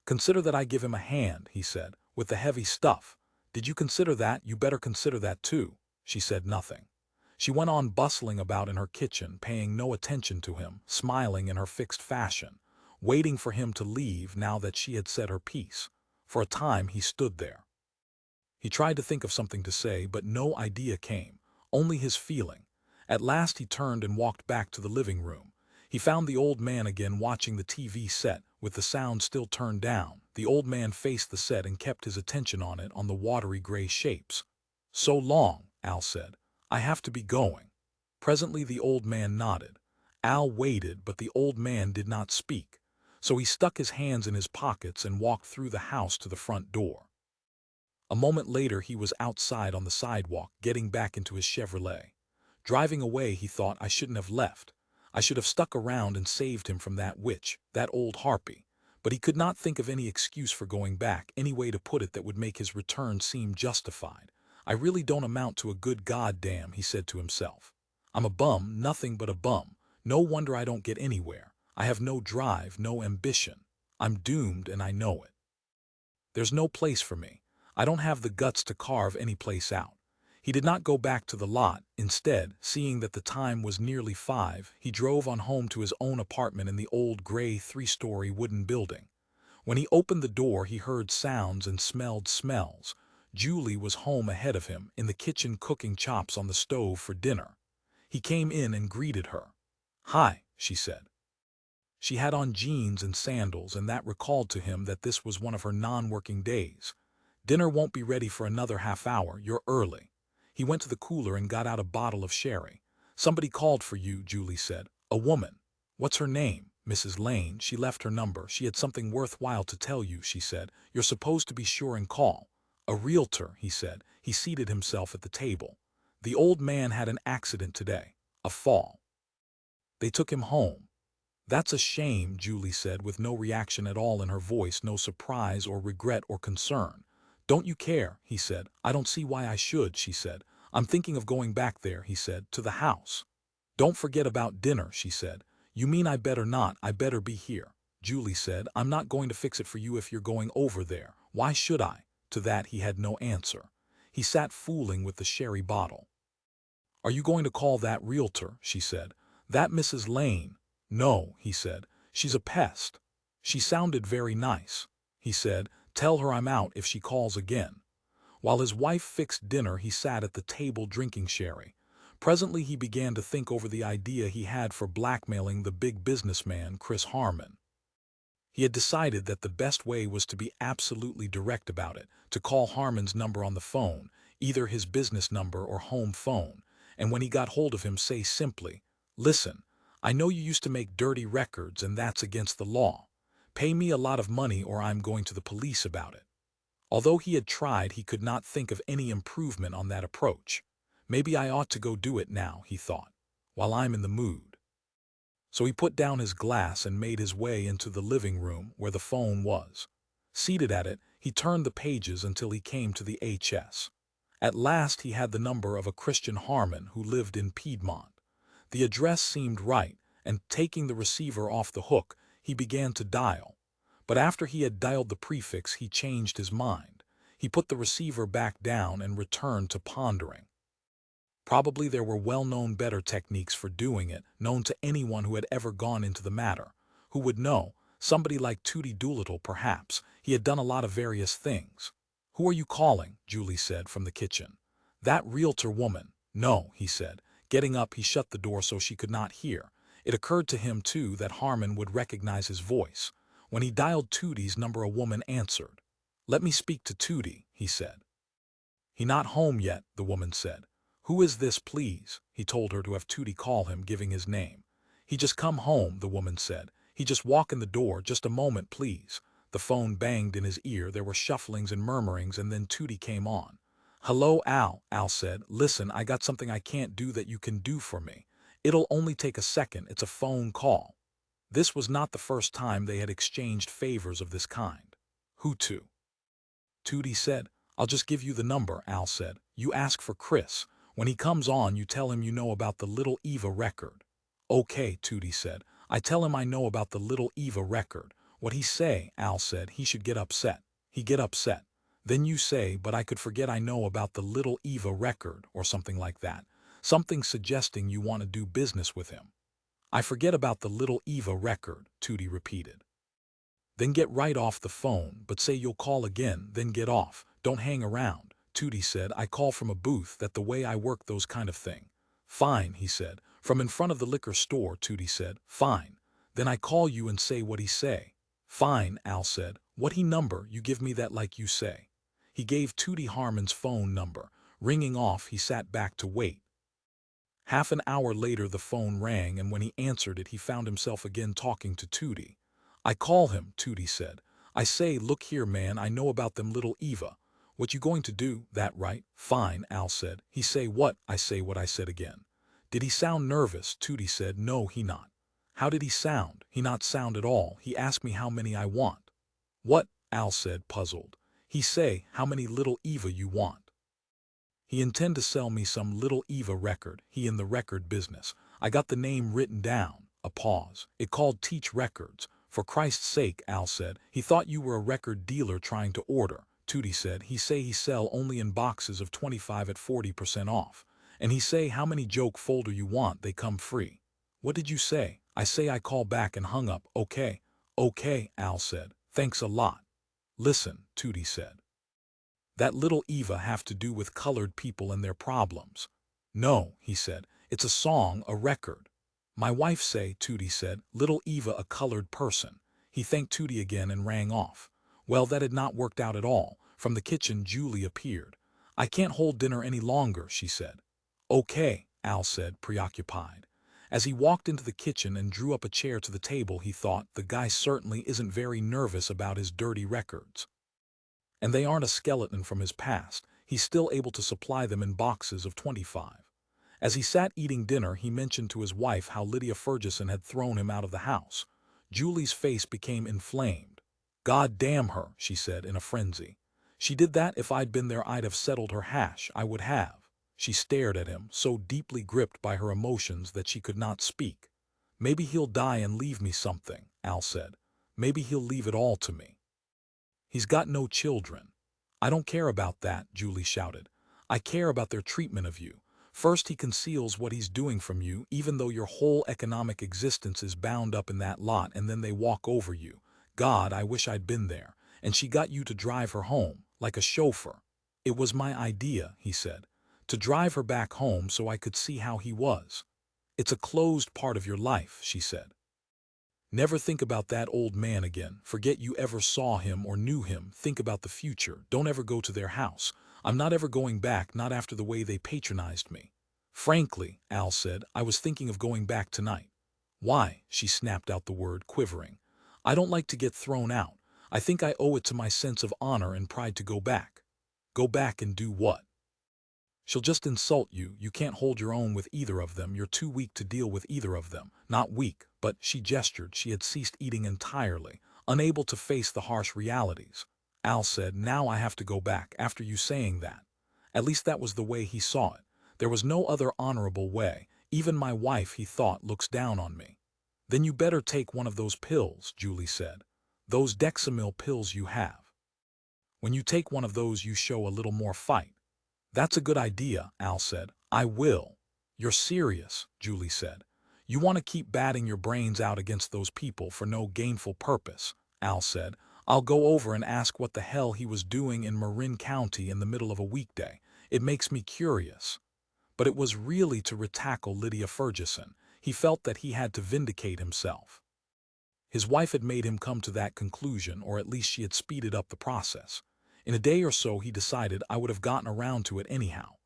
"Consider that I give him a hand," he said, "with the heavy stuff." "Did you consider that? You better consider that too." She said nothing. She went on bustling about in her kitchen, paying no attention to him, smiling in her fixed fashion, waiting for him to leave now that she had said her piece. For a time he stood there. He tried to think of something to say, but no idea came, only his feeling. At last he turned and walked back to the living room. He found the old man again watching the TV set, with the sound still turned down. The old man faced the set and kept his attention on it, on the watery gray shapes. "So long," Al said. "I have to be going." Presently the old man nodded. Al waited, but the old man did not speak. So he stuck his hands in his pockets and walked through the house to the front door. A moment later he was outside on the sidewalk, getting back into his Chevrolet. Driving away, he thought, "I shouldn't have left. I should have stuck around and saved him from that witch, that old harpy." But he could not think of any excuse for going back, any way to put it that would make his return seem justified. "I really don't amount to a good goddamn," he said to himself. "I'm a bum, nothing but a bum. No wonder I don't get anywhere. I have no drive, no ambition. I'm doomed and I know it. There's no place for me. I don't have the guts to carve any place out." He did not go back to the lot. Instead, seeing that the time was nearly 5, he drove on home to his own apartment in the old gray 3-story wooden building. When he opened the door, he heard sounds and smelled smells. Julie was home ahead of him, in the kitchen cooking chops on the stove for dinner. He came in and greeted her. "Hi," she said. She had on jeans and sandals, and that recalled to him that this was one of her non-working days. "Dinner won't be ready for another half hour. You're early." He went to the cooler and got out a bottle of sherry. "Somebody called for you," Julie said. "A woman." "What's her name?" "Mrs. Lane. She left her number. She had something worthwhile to tell you," she said. "You're supposed to be sure and call." "A realtor," he said. He seated himself at the table. "The old man had an accident today. A fall. They took him home." "That's a shame," Julie said, with no reaction at all in her voice, no surprise or regret or concern. "Don't you care?" he said. "I don't see why I should," she said. "I'm thinking of going back there," he said, "to the house." "Don't forget about dinner," she said. "You mean I better not? I better be here." Julie said, "I'm not going to fix it for you if you're going over there. Why should I?" To that he had no answer. He sat fooling with the sherry bottle. "Are you going to call that realtor?" she said. "That Mrs. Lane?" "No," he said. "She's a pest." "She sounded very nice." He said, "Tell her I'm out if she calls again." While his wife fixed dinner, he sat at the table drinking sherry. Presently he began to think over the idea he had for blackmailing the big businessman, Chris Harman. He had decided that the best way was to be absolutely direct about it, to call Harman's number on the phone, either his business number or home phone, and when he got hold of him say simply, "Listen, I know you used to make dirty records and that's against the law. Pay me a lot of money or I'm going to the police about it." Although he had tried, he could not think of any improvement on that approach. "Maybe I ought to go do it now," he thought, "while I'm in the mood." So he put down his glass and made his way into the living room where the phone was. Seated at it, he turned the pages until he came to the HS. At last he had the number of a Christian Harman who lived in Piedmont. The address seemed right, and taking the receiver off the hook, he began to dial. But after he had dialed the prefix, he changed his mind. He put the receiver back down and returned to pondering. Probably there were well-known better techniques for doing it, known to anyone who had ever gone into the matter. Who would know? Somebody like Tootie Doolittle, perhaps. He had done a lot of various things. "Who are you calling?" Julie said from the kitchen. "That realtor woman." "No," he said. Getting up, he shut the door so she could not hear. It occurred to him, too, that Harman would recognize his voice. When he dialed Tootie's number, a woman answered. "Let me speak to Tootie," he said. "He not home yet," the woman said. "Who is this, please?" He told her to have Tootie call him, giving his name. "He just come home," the woman said. "He just walk in the door. Just a moment, please." The phone banged in his ear. There were shufflings and murmurings, and then Tootie came on. "Hello, Al," Al said. "Listen, I got something I can't do that you can do for me. It'll only take a second. It's a phone call." This was not the first time they had exchanged favors of this kind. "Who to?" Tootie said. "I'll just give you the number," Al said. "You ask for Chris. When he comes on, you tell him you know about the Little Eva record." "Okay," Tootie said. "I tell him I know about the Little Eva record." "What he say?" Al said. "He should get upset." "He get upset." "Then you say, 'But I could forget I know about the Little Eva record,' or something like that. Something suggesting you want to do business with him." "I forget about the Little Eva record," Tootie repeated. "Then get right off the phone, but say you'll call again, then get off. Don't hang around." Tootie said. "I call from a booth, that the way I work those kind of thing." "Fine," he said. "From in front of the liquor store," Tootie said. "Fine. Then I call you and say what he say." "Fine," Al said. "What he number? You give me that like you say." He gave Tootie Harman's phone number. Ringing off, he sat back to wait. Half an hour later the phone rang, and when he answered it he found himself again talking to Tootie. "I call him," Tootie said. "I say, look here, man, I know about them Little Eva. What you going to do? That right?" "Fine," Al said. He say what? I say what I said again. "Did he sound nervous?" Tootie said. "No, he not." "How did he sound?" "He not sound at all. He asked me how many I want." "What?" Al said, puzzled. "He say, how many Little Eva you want." "He intend to sell me some Little Eva record. He in the record business. I got the name written down." A pause. "It called Teach Records." "For Christ's sake," Al said. "He thought you were a record dealer trying to order." Tootie said. "He say he sell only in boxes of 25 at 40% off. And he say how many joke folder you want, they come free." "What did you say?" "I say I call back," and hung up. "Okay." "Okay," Al said. "Thanks a lot." "Listen," Tootie said. "That Little Eva have to do with colored people and their problems?" "No," he said. It's a song, a record. My wife say, Tootie said, little Eva a colored person. He thanked Tootie again and rang off. Well, that had not worked out at all. From the kitchen, Julie appeared. I can't hold dinner any longer, she said. Okay, Al said, preoccupied. As he walked into the kitchen and drew up a chair to the table, he thought, the guy certainly isn't very nervous about his dirty records. And they aren't a skeleton from his past. He's still able to supply them in boxes of 25. As he sat eating dinner, he mentioned to his wife how Lydia Fergesson had thrown him out of the house. Julie's face became inflamed. God damn her, she said in a frenzy. She did that. If I'd been there, I'd have settled her hash. I would have. She stared at him, so deeply gripped by her emotions that she could not speak. Maybe he'll die and leave me something, Al said. Maybe he'll leave it all to me. He's got no children. I don't care about that, Julie shouted. I care about their treatment of you. First, he conceals what he's doing from you, even though your whole economic existence is bound up in that lot, and then they walk over you. God, I wish I'd been there. And she got you to drive her home, like a chauffeur. It was my idea, he said, to drive her back home so I could see how he was. It's a closed part of your life, she said. Never think about that old man again. Forget you ever saw him or knew him. Think about the future. Don't ever go to their house. I'm not ever going back, not after the way they patronized me. Frankly, Al said, I was thinking of going back tonight. Why? She snapped out the word, quivering. I don't like to get thrown out. I think I owe it to my sense of honor and pride to go back. Go back and do what? She'll just insult you. You can't hold your own with either of them. You're too weak to deal with either of them. Not weak, but she gestured. She had ceased eating entirely, unable to face the harsh realities. Al said, now I have to go back after you saying that. At least that was the way he saw it. There was no other honorable way. Even my wife, he thought, looks down on me. Then you better take one of those pills, Julie said. Those Dexamil pills you have. When you take one of those, you show a little more fight. That's a good idea, Al said. I will. You're serious, Julie said. You want to keep batting your brains out against those people for no gainful purpose, Al said. I'll go over and ask what the hell he was doing in Marin County in the middle of a weekday. It makes me curious. But it was really to retackle Lydia Fergesson. He felt that he had to vindicate himself. His wife had made him come to that conclusion, or at least she had speeded up the process. In a day or so, he decided, I would have gotten around to it anyhow.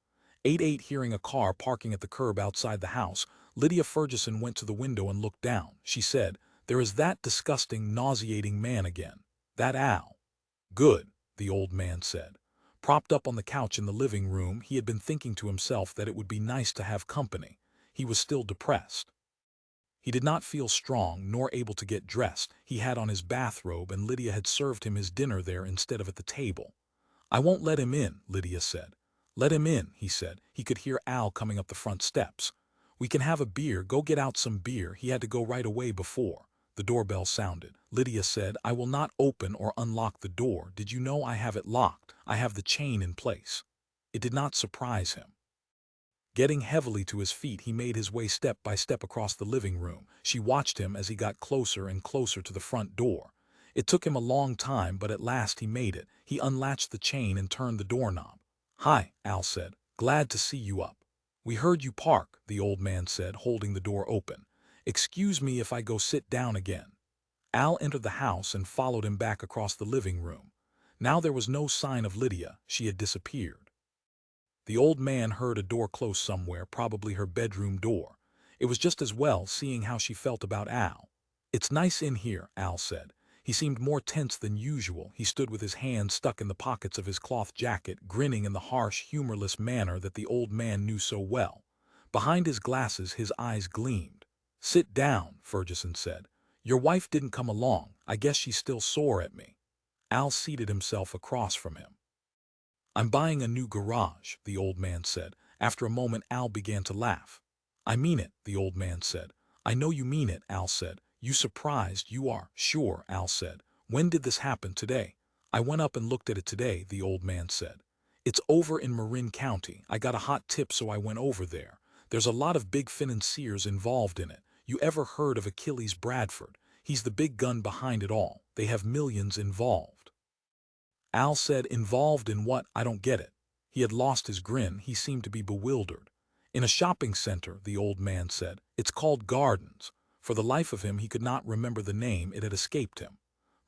8-8 hearing a car parking at the curb outside the house, Lydia Fergesson went to the window and looked down. She said, there is that disgusting, nauseating man again. That Al. Good, the old man said. Propped up on the couch in the living room, he had been thinking to himself that it would be nice to have company. He was still depressed. He did not feel strong nor able to get dressed. He had on his bathrobe, and Lydia had served him his dinner there instead of at the table. I won't let him in, Lydia said. Let him in, he said. He could hear Al coming up the front steps. We can have a beer. Go get out some beer. He had to go right away before. The doorbell sounded. Lydia said, I will not open or unlock the door. Did you know I have it locked? I have the chain in place. It did not surprise him. Getting heavily to his feet, he made his way step by step across the living room. She watched him as he got closer and closer to the front door. It took him a long time, but at last he made it. He unlatched the chain and turned the doorknob. Hi, Al said. Glad to see you up. We heard you park, the old man said, holding the door open. Excuse me if I go sit down again. Al entered the house and followed him back across the living room. Now there was no sign of Lydia. She had disappeared. The old man heard a door close somewhere, probably her bedroom door. It was just as well, seeing how she felt about Al. It's nice in here, Al said. He seemed more tense than usual. He stood with his hands stuck in the pockets of his cloth jacket, grinning in the harsh, humorless manner that the old man knew so well. Behind his glasses, his eyes gleamed. Sit down, Fergesson said. Your wife didn't come along. I guess she's still sore at me. Al seated himself across from him. I'm buying a new garage, the old man said. After a moment, Al began to laugh. I mean it, the old man said. I know you mean it, Al said. You surprised? You are? Sure, Al said. When did this happen? Today? I went up and looked at it today, the old man said. It's over in Marin County. I got a hot tip, so I went over there. There's a lot of big financiers involved in it. You ever heard of Achilles Bradford? He's the big gun behind it all. They have millions involved. Al said, involved in what? I don't get it. He had lost his grin. He seemed to be bewildered. In a shopping center, the old man said. It's called Gardens. For the life of him, he could not remember the name. It had escaped him.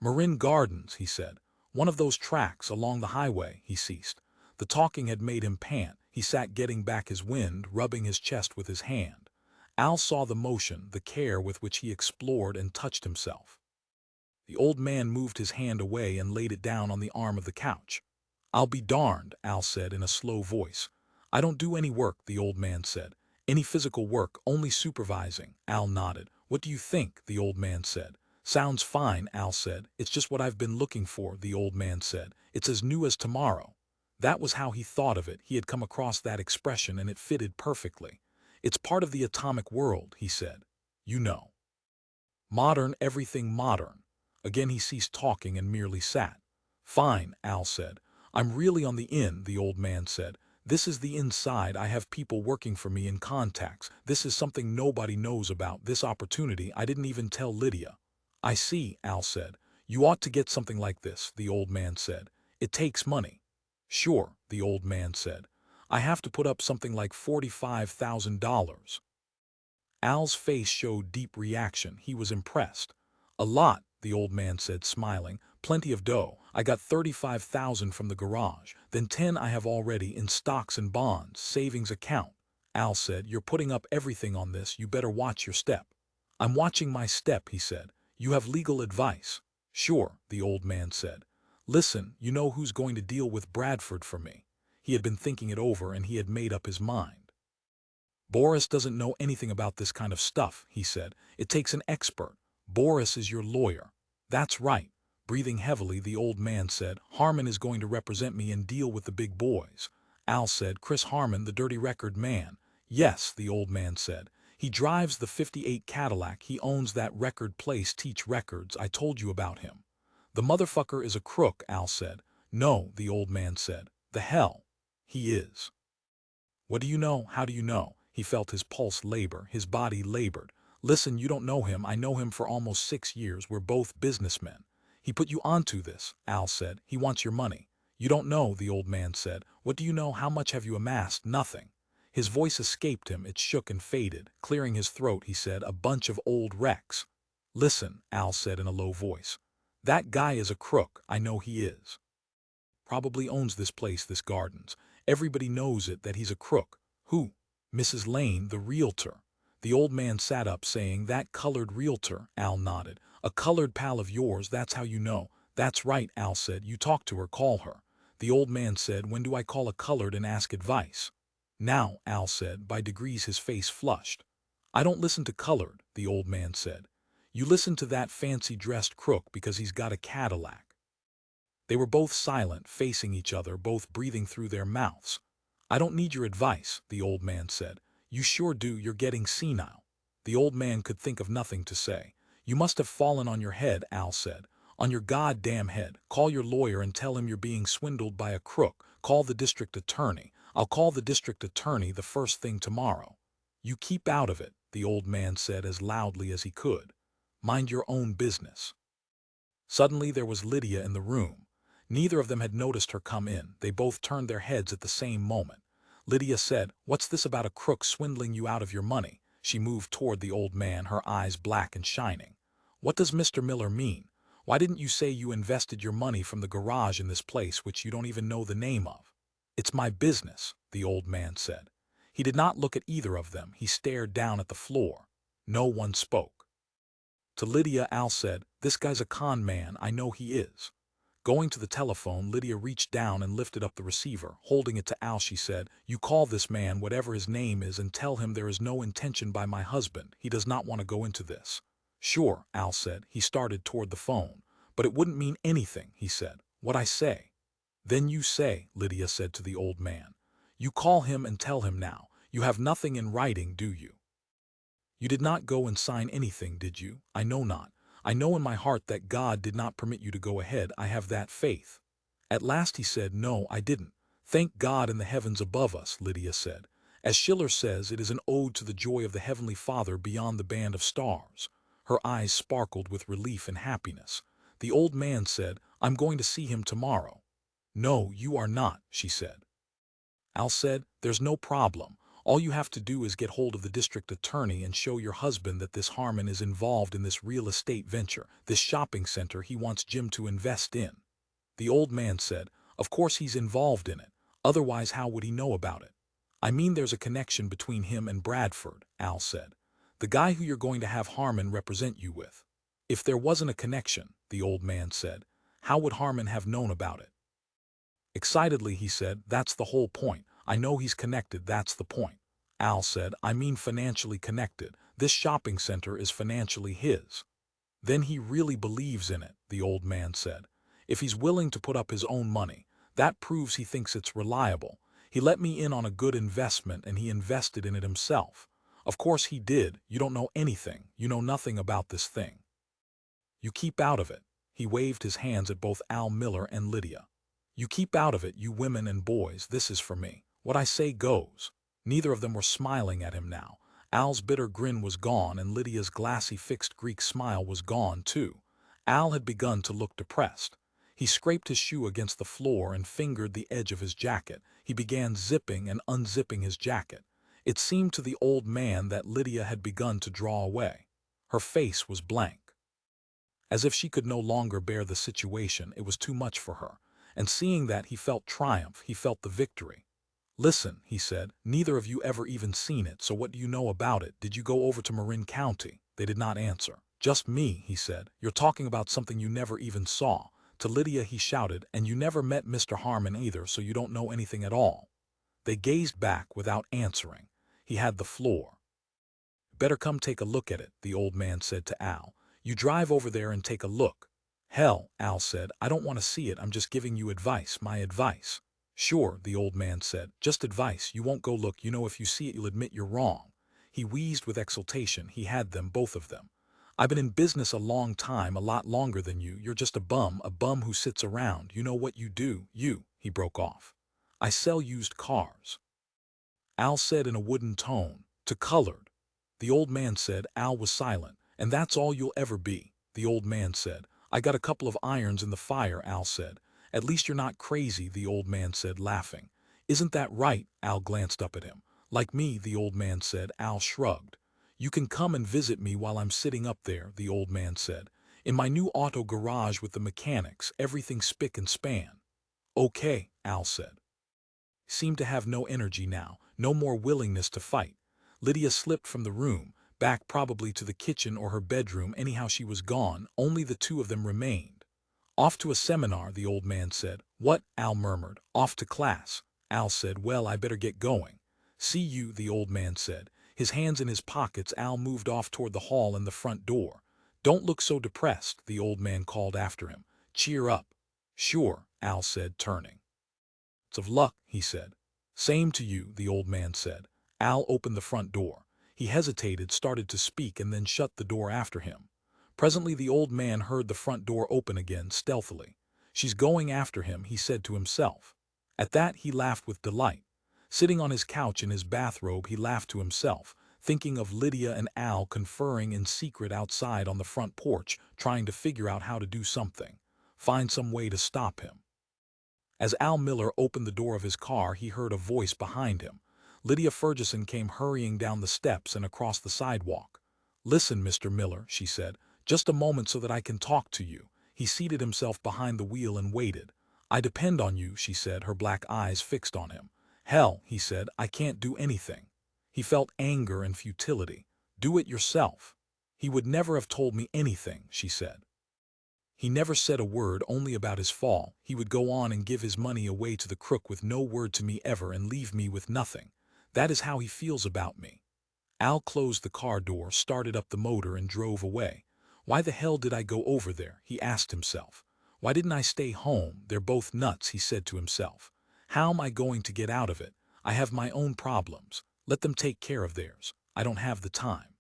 Marin Gardens, he said. One of those tracks along the highway. He ceased. The talking had made him pant. He sat getting back his wind, rubbing his chest with his hand. Al saw the motion, the care with which he explored and touched himself. The old man moved his hand away and laid it down on the arm of the couch. I'll be darned, Al said in a slow voice. I don't do any work, the old man said. Any physical work, only supervising. Al nodded. What do you think? The old man said. Sounds fine, Al said. It's just what I've been looking for, the old man said. It's as new as tomorrow. That was how he thought of it. He had come across that expression and it fitted perfectly. It's part of the atomic world, he said. You know. Modern, everything modern. Again he ceased talking and merely sat. Fine, Al said. I'm really on the in, the old man said. This is the inside. I have people working for me in contacts. This is something nobody knows about. This opportunity, I didn't even tell Lydia. I see, Al said. You ought to get something like this, the old man said. It takes money. Sure, the old man said. I have to put up something like $45,000. Al's face showed deep reaction. He was impressed. A lot, the old man said, smiling. Plenty of dough. I got 35,000 from the garage. Then 10 I have already in stocks and bonds, savings account. Al said, you're putting up everything on this. You better watch your step. I'm watching my step, he said. You have legal advice. Sure, the old man said. Listen, you know who's going to deal with Bradford for me. He had been thinking it over and he had made up his mind. Boris doesn't know anything about this kind of stuff, he said. It takes an expert. Boris is your lawyer. That's right. Breathing heavily, the old man said, Harman is going to represent me and deal with the big boys. Al said, Chris Harman, the dirty record man. Yes, the old man said. He drives the '58 Cadillac. He owns that record place, Teach Records. I told you about him. The motherfucker is a crook, Al said. No, the old man said. The hell. He is. What do you know? How do you know? He felt his pulse labor, his body labored. Listen, you don't know him. I know him for almost 6 years. We're both businessmen. He put you onto this, Al said. He wants your money. You don't know, the old man said. What do you know? How much have you amassed? Nothing. His voice escaped him. It shook and faded. Clearing his throat, he said, a bunch of old wrecks. Listen, Al said in a low voice. That guy is a crook. I know he is. Probably owns this place, this Gardens. Everybody knows it, that he's a crook. Who? Mrs. Lane, the realtor. The old man sat up, saying, that colored realtor. Al nodded. A colored pal of yours, that's how you know. That's right, Al said. You talk to her, call her. The old man said, when do I call a colored and ask advice? Now, Al said. By degrees his face flushed. I don't listen to colored, the old man said. You listen to that fancy-dressed crook because he's got a Cadillac. They were both silent, facing each other, both breathing through their mouths. I don't need your advice, the old man said. You sure do. You're getting senile. The old man could think of nothing to say. You must have fallen on your head, Al said. On your goddamn head. Call your lawyer and tell him you're being swindled by a crook. Call the district attorney. I'll call the district attorney the first thing tomorrow. You keep out of it, the old man said as loudly as he could. Mind your own business. Suddenly there was Lydia in the room. Neither of them had noticed her come in. They both turned their heads at the same moment. Lydia said, What's this about a crook swindling you out of your money? She moved toward the old man, her eyes black and shining. What does Mr. Miller mean? Why didn't you say you invested your money from the garage in this place which you don't even know the name of? It's my business, the old man said. He did not look at either of them. He stared down at the floor. No one spoke. To Lydia, Al said, This guy's a con man. I know he is. Going to the telephone, Lydia reached down and lifted up the receiver. Holding it to Al, she said, You call this man, whatever his name is, and tell him there is no intention by my husband. He does not want to go into this. Sure, Al said. He started toward the phone. But it wouldn't mean anything, he said. What I say. Then you say, Lydia said to the old man. You call him and tell him now. You have nothing in writing, do you? You did not go and sign anything, did you? I know not. I know in my heart that God did not permit you to go ahead. I have that faith. At last he said, No, I didn't. Thank God in the heavens above us, Lydia said. As Schiller says, it is an ode to the joy of the Heavenly Father beyond the band of stars. Her eyes sparkled with relief and happiness. The old man said, I'm going to see him tomorrow. No, you are not, she said. Al said, There's no problem. All you have to do is get hold of the district attorney and show your husband that this Harman is involved in this real estate venture, this shopping center he wants Jim to invest in." The old man said, "Of course he's involved in it. Otherwise how would he know about it?" "I mean there's a connection between him and Bradford," Al said. "The guy who you're going to have Harman represent you with." "If there wasn't a connection," the old man said, "how would Harman have known about it?" Excitedly he said, "That's the whole point. I know he's connected, that's the point." Al said, "I mean financially connected. This shopping center is financially his." "Then he really believes in it," the old man said. "If he's willing to put up his own money, that proves he thinks it's reliable. He let me in on a good investment and he invested in it himself. Of course he did. You don't know anything. You know nothing about this thing. You keep out of it." He waved his hands at both Al Miller and Lydia. "You keep out of it, you women and boys. This is for me. What I say goes." Neither of them were smiling at him now. Al's bitter grin was gone and Lydia's glassy fixed Greek smile was gone too. Al had begun to look depressed. He scraped his shoe against the floor and fingered the edge of his jacket. He began zipping and unzipping his jacket. It seemed to the old man that Lydia had begun to draw away. Her face was blank. As if she could no longer bear the situation, it was too much for her. And seeing that, he felt triumph, he felt the victory. "Listen," he said, "neither of you ever even seen it, so what do you know about it? Did you go over to Marin County?" They did not answer. "Just me," he said. "You're talking about something you never even saw." To Lydia he shouted, "And you never met Mr. Harman either, so you don't know anything at all." They gazed back without answering. He had the floor. "Better come take a look at it," the old man said to Al. "You drive over there and take a look." "Hell," Al said, "I don't want to see it. I'm just giving you advice, my advice." "Sure," the old man said, "just advice. You won't go look. You know if you see it you'll admit you're wrong." He wheezed with exultation. He had them, both of them. "I've been in business a long time, a lot longer than you. You're just a bum who sits around. You know what you do, he broke off. "I sell used cars," Al said in a wooden tone, "to colored." The old man said. Al was silent. "And that's all you'll ever be," the old man said. "I got a couple of irons in the fire," Al said. "At least you're not crazy," the old man said, laughing. "Isn't that right?" Al glanced up at him. "Like me," the old man said. Al shrugged. "You can come and visit me while I'm sitting up there," the old man said. "In my new auto garage with the mechanics, everything spick and span." "Okay," Al said. Seemed to have no energy now, no more willingness to fight. Lydia slipped from the room, back probably to the kitchen or her bedroom. Anyhow she was gone. Only the two of them remained. "Off to a seminar," the old man said. "What?" Al murmured. "Off to class." Al said, "Well, I better get going." "See you," the old man said. His hands in his pockets, Al moved off toward the hall and the front door. "Don't look so depressed," the old man called after him. "Cheer up." "Sure," Al said, turning. "It's of luck," he said. "Same to you," the old man said. Al opened the front door. He hesitated, started to speak, and then shut the door after him. Presently the old man heard the front door open again, stealthily. "She's going after him," he said to himself. At that he laughed with delight. Sitting on his couch in his bathrobe, he laughed to himself, thinking of Lydia and Al conferring in secret outside on the front porch, trying to figure out how to do something, find some way to stop him. As Al Miller opened the door of his car, he heard a voice behind him. Lydia Fergesson came hurrying down the steps and across the sidewalk. "Listen, Mr. Miller," she said, "just a moment so that I can talk to you." He seated himself behind the wheel and waited. "I depend on you," she said, her black eyes fixed on him. "Hell," he said, "I can't do anything." He felt anger and futility. "Do it yourself." "He would never have told me anything," she said. "He never said a word, only about his fall. He would go on and give his money away to the crook with no word to me ever and leave me with nothing. That is how he feels about me." Al closed the car door, started up the motor and drove away. "Why the hell did I go over there?" he asked himself. "Why didn't I stay home? They're both nuts," he said to himself. "How am I going to get out of it? I have my own problems. Let them take care of theirs. I don't have the time.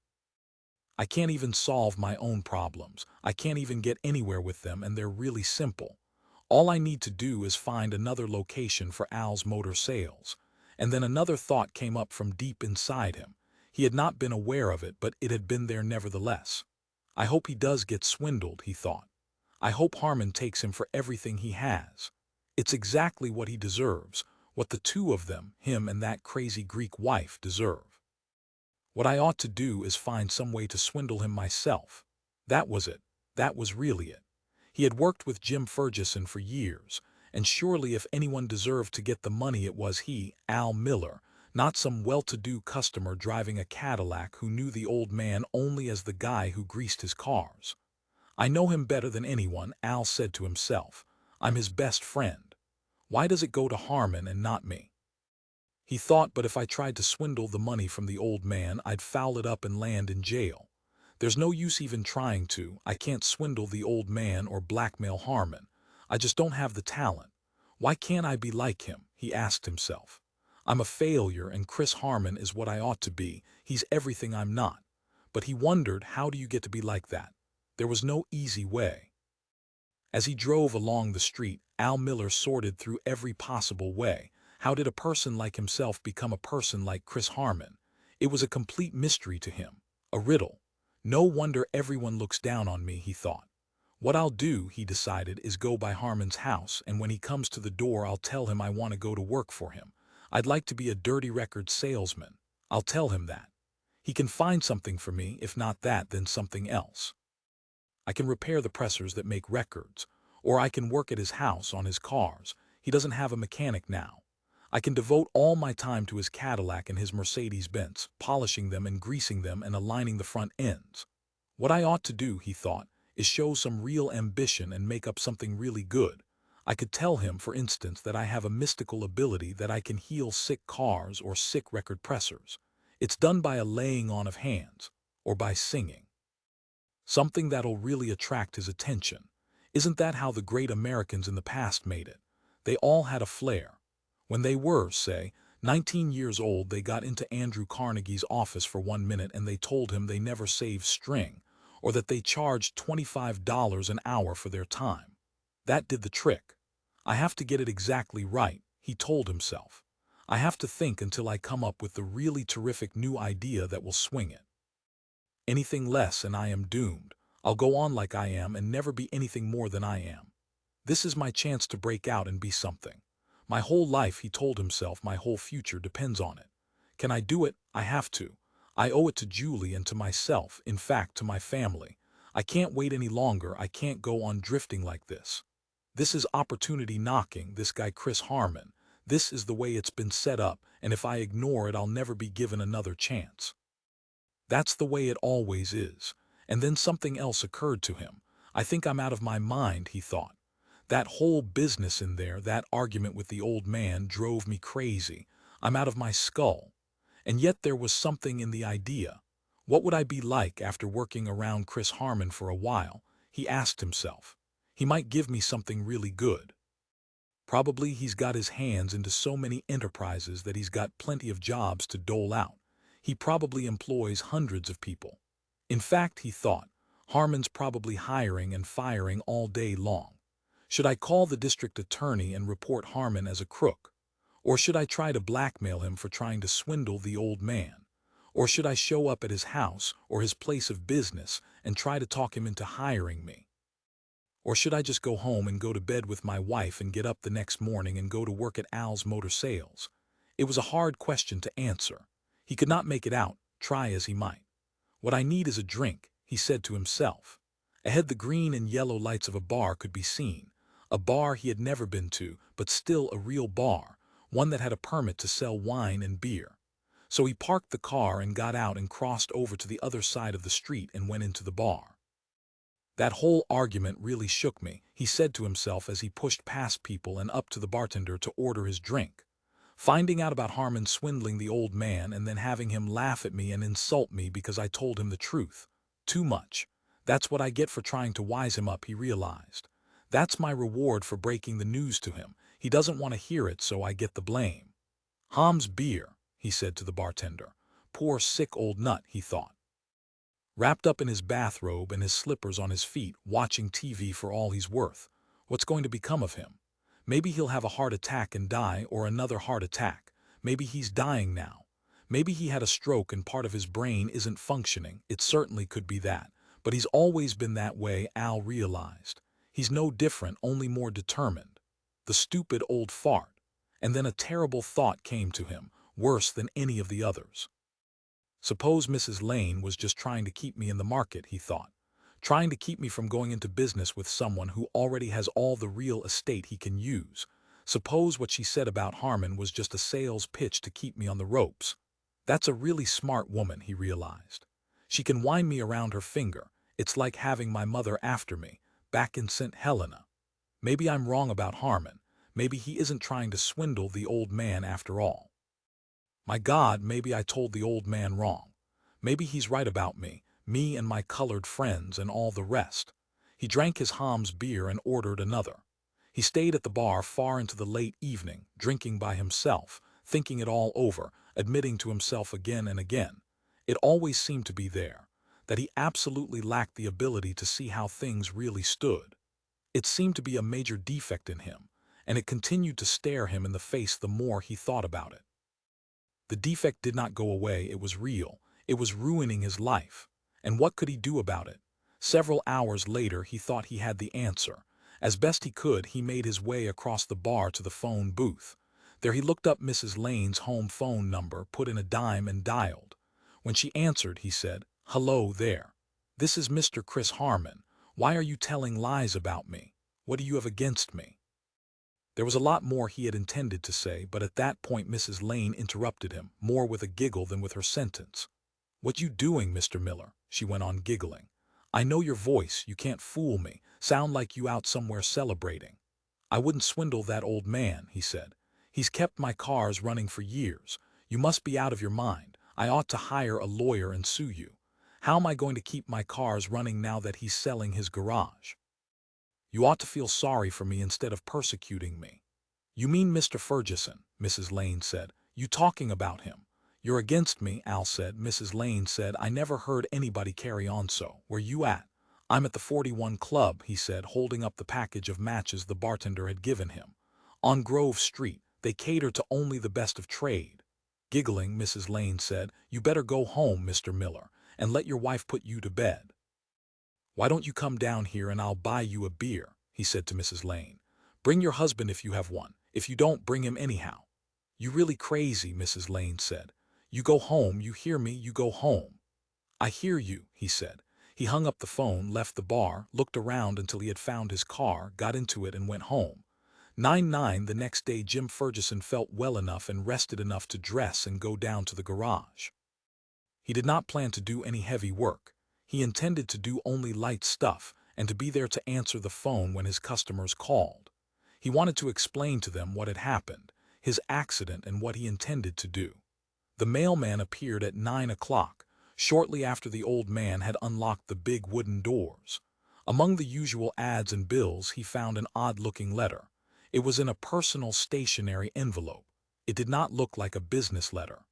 I can't even solve my own problems. I can't even get anywhere with them, and they're really simple. All I need to do is find another location for Al's motor sales." And then another thought came up from deep inside him. He had not been aware of it, but it had been there nevertheless. "I hope he does get swindled," he thought. "I hope Harman takes him for everything he has. It's exactly what he deserves. What the two of them, him and that crazy Greek wife, deserve. What I ought to do is find some way to swindle him myself. That was it. That was really it. He had worked with Jim Fergesson for years, and surely if anyone deserved to get the money it was he, Al Miller, not some well-to-do customer driving a Cadillac who knew the old man only as the guy who greased his cars. I know him better than anyone, Al said to himself. I'm his best friend. Why does it go to Harman and not me? He thought, but if I tried to swindle the money from the old man, I'd foul it up and land in jail. There's no use even trying to. I can't swindle the old man or blackmail Harman. I just don't have the talent. Why can't I be like him? He asked himself. I'm a failure and Chris Harman is what I ought to be. He's everything I'm not. But he wondered, how do you get to be like that? There was no easy way. As he drove along the street, Al Miller sorted through every possible way. How did a person like himself become a person like Chris Harman? It was a complete mystery to him, a riddle. No wonder everyone looks down on me, he thought. What I'll do, he decided, is go by Harman's house, and when he comes to the door I'll tell him I want to go to work for him. I'd like to be a dirty record salesman. I'll tell him that. He can find something for me, if not that, then something else. I can repair the pressers that make records, or I can work at his house on his cars. He doesn't have a mechanic now. I can devote all my time to his Cadillac and his Mercedes-Benz, polishing them and greasing them and aligning the front ends. What I ought to do, he thought, is show some real ambition and make up something really good. I could tell him, for instance, that I have a mystical ability that I can heal sick cars or sick record pressers. It's done by a laying on of hands, or by singing. Something that'll really attract his attention. Isn't that how the great Americans in the past made it? They all had a flair. When they were, say, 19 years old, they got into Andrew Carnegie's office for 1 minute and they told him they never saved string, or that they charged $25 an hour for their time. That did the trick. I have to get it exactly right, he told himself. I have to think until I come up with the really terrific new idea that will swing it. Anything less and I am doomed. I'll go on like I am and never be anything more than I am. This is my chance to break out and be something. My whole life, he told himself, my whole future depends on it. Can I do it? I have to. I owe it to Julie and to myself, in fact, to my family. I can't wait any longer. I can't go on drifting like this. This is opportunity knocking, this guy Chris Harman. This is the way it's been set up, and if I ignore it, I'll never be given another chance. That's the way it always is. And then something else occurred to him. I think I'm out of my mind, he thought. That whole business in there, that argument with the old man, drove me crazy. I'm out of my skull. And yet there was something in the idea. What would I be like after working around Chris Harman for a while? He asked himself. He might give me something really good. Probably he's got his hands into so many enterprises that he's got plenty of jobs to dole out. He probably employs hundreds of people. In fact, he thought, Harman's probably hiring and firing all day long. Should I call the district attorney and report Harman as a crook? Or should I try to blackmail him for trying to swindle the old man? Or should I show up at his house or his place of business and try to talk him into hiring me? Or should I just go home and go to bed with my wife and get up the next morning and go to work at Al's Motor Sales? It was a hard question to answer. He could not make it out, try as he might. What I need is a drink, he said to himself. Ahead the green and yellow lights of a bar could be seen. A bar he had never been to, but still a real bar, one that had a permit to sell wine and beer. So he parked the car and got out and crossed over to the other side of the street and went into the bar. That whole argument really shook me, he said to himself as he pushed past people and up to the bartender to order his drink. Finding out about Harman swindling the old man and then having him laugh at me and insult me because I told him the truth. Too much. That's what I get for trying to wise him up, he realized. That's my reward for breaking the news to him. He doesn't want to hear it, so I get the blame. Ham's beer, he said to the bartender. Poor sick old nut, he thought. Wrapped up in his bathrobe and his slippers on his feet, watching TV for all he's worth. What's going to become of him? Maybe he'll have a heart attack and die, or another heart attack. Maybe he's dying now. Maybe he had a stroke and part of his brain isn't functioning. It certainly could be that. But he's always been that way, Al realized. He's no different, only more determined. The stupid old fart. And then a terrible thought came to him, worse than any of the others. Suppose Mrs. Lane was just trying to keep me in the market, he thought. Trying to keep me from going into business with someone who already has all the real estate he can use. Suppose what she said about Harman was just a sales pitch to keep me on the ropes. That's a really smart woman, he realized. She can wind me around her finger. It's like having my mother after me, back in St. Helena. Maybe I'm wrong about Harman. Maybe he isn't trying to swindle the old man after all. My God, maybe I told the old man wrong. Maybe he's right about me and my colored friends and all the rest. He drank his Ham's beer and ordered another. He stayed at the bar far into the late evening, drinking by himself, thinking it all over, admitting to himself again and again. It always seemed to be there, that he absolutely lacked the ability to see how things really stood. It seemed to be a major defect in him, and it continued to stare him in the face the more he thought about it. The defect did not go away, it was real, it was ruining his life. And what could he do about it? Several hours later he thought he had the answer. As best he could, he made his way across the bar to the phone booth. There he looked up Mrs. Lane's home phone number, put in a dime and dialed. When she answered, he said, "Hello there. This is Mr. Chris Harman. Why are you telling lies about me? What do you have against me?" There was a lot more he had intended to say, but at that point Mrs. Lane interrupted him, more with a giggle than with her sentence. "What you doing, Mr. Miller?" she went on giggling. "I know your voice, you can't fool me. Sound like you out somewhere celebrating." "I wouldn't swindle that old man," he said. "He's kept my cars running for years. You must be out of your mind. I ought to hire a lawyer and sue you. How am I going to keep my cars running now that he's selling his garage? You ought to feel sorry for me instead of persecuting me." "You mean Mr. Fergesson," Mrs. Lane said. "You talking about him?" "You're against me," Al said. Mrs. Lane said, "I never heard anybody carry on so. Where you at?" "I'm at the 41 Club," he said, holding up the package of matches the bartender had given him. "On Grove Street. They cater to only the best of trade." Giggling, Mrs. Lane said, "You better go home, Mr. Miller, and let your wife put you to bed." "Why don't you come down here and I'll buy you a beer," he said to Mrs. Lane. "Bring your husband if you have one. If you don't, bring him anyhow." "You really crazy," Mrs. Lane said. "You go home, you hear me, you go home." "I hear you," he said. He hung up the phone, left the bar, looked around until he had found his car, got into it and went home. 9-9 the next day Jim Fergesson felt well enough and rested enough to dress and go down to the garage. He did not plan to do any heavy work. He intended to do only light stuff and to be there to answer the phone when his customers called. He wanted to explain to them what had happened, his accident and what he intended to do. The mailman appeared at 9 o'clock, shortly after the old man had unlocked the big wooden doors. Among the usual ads and bills he found an odd-looking letter. It was in a personal stationery envelope. It did not look like a business letter.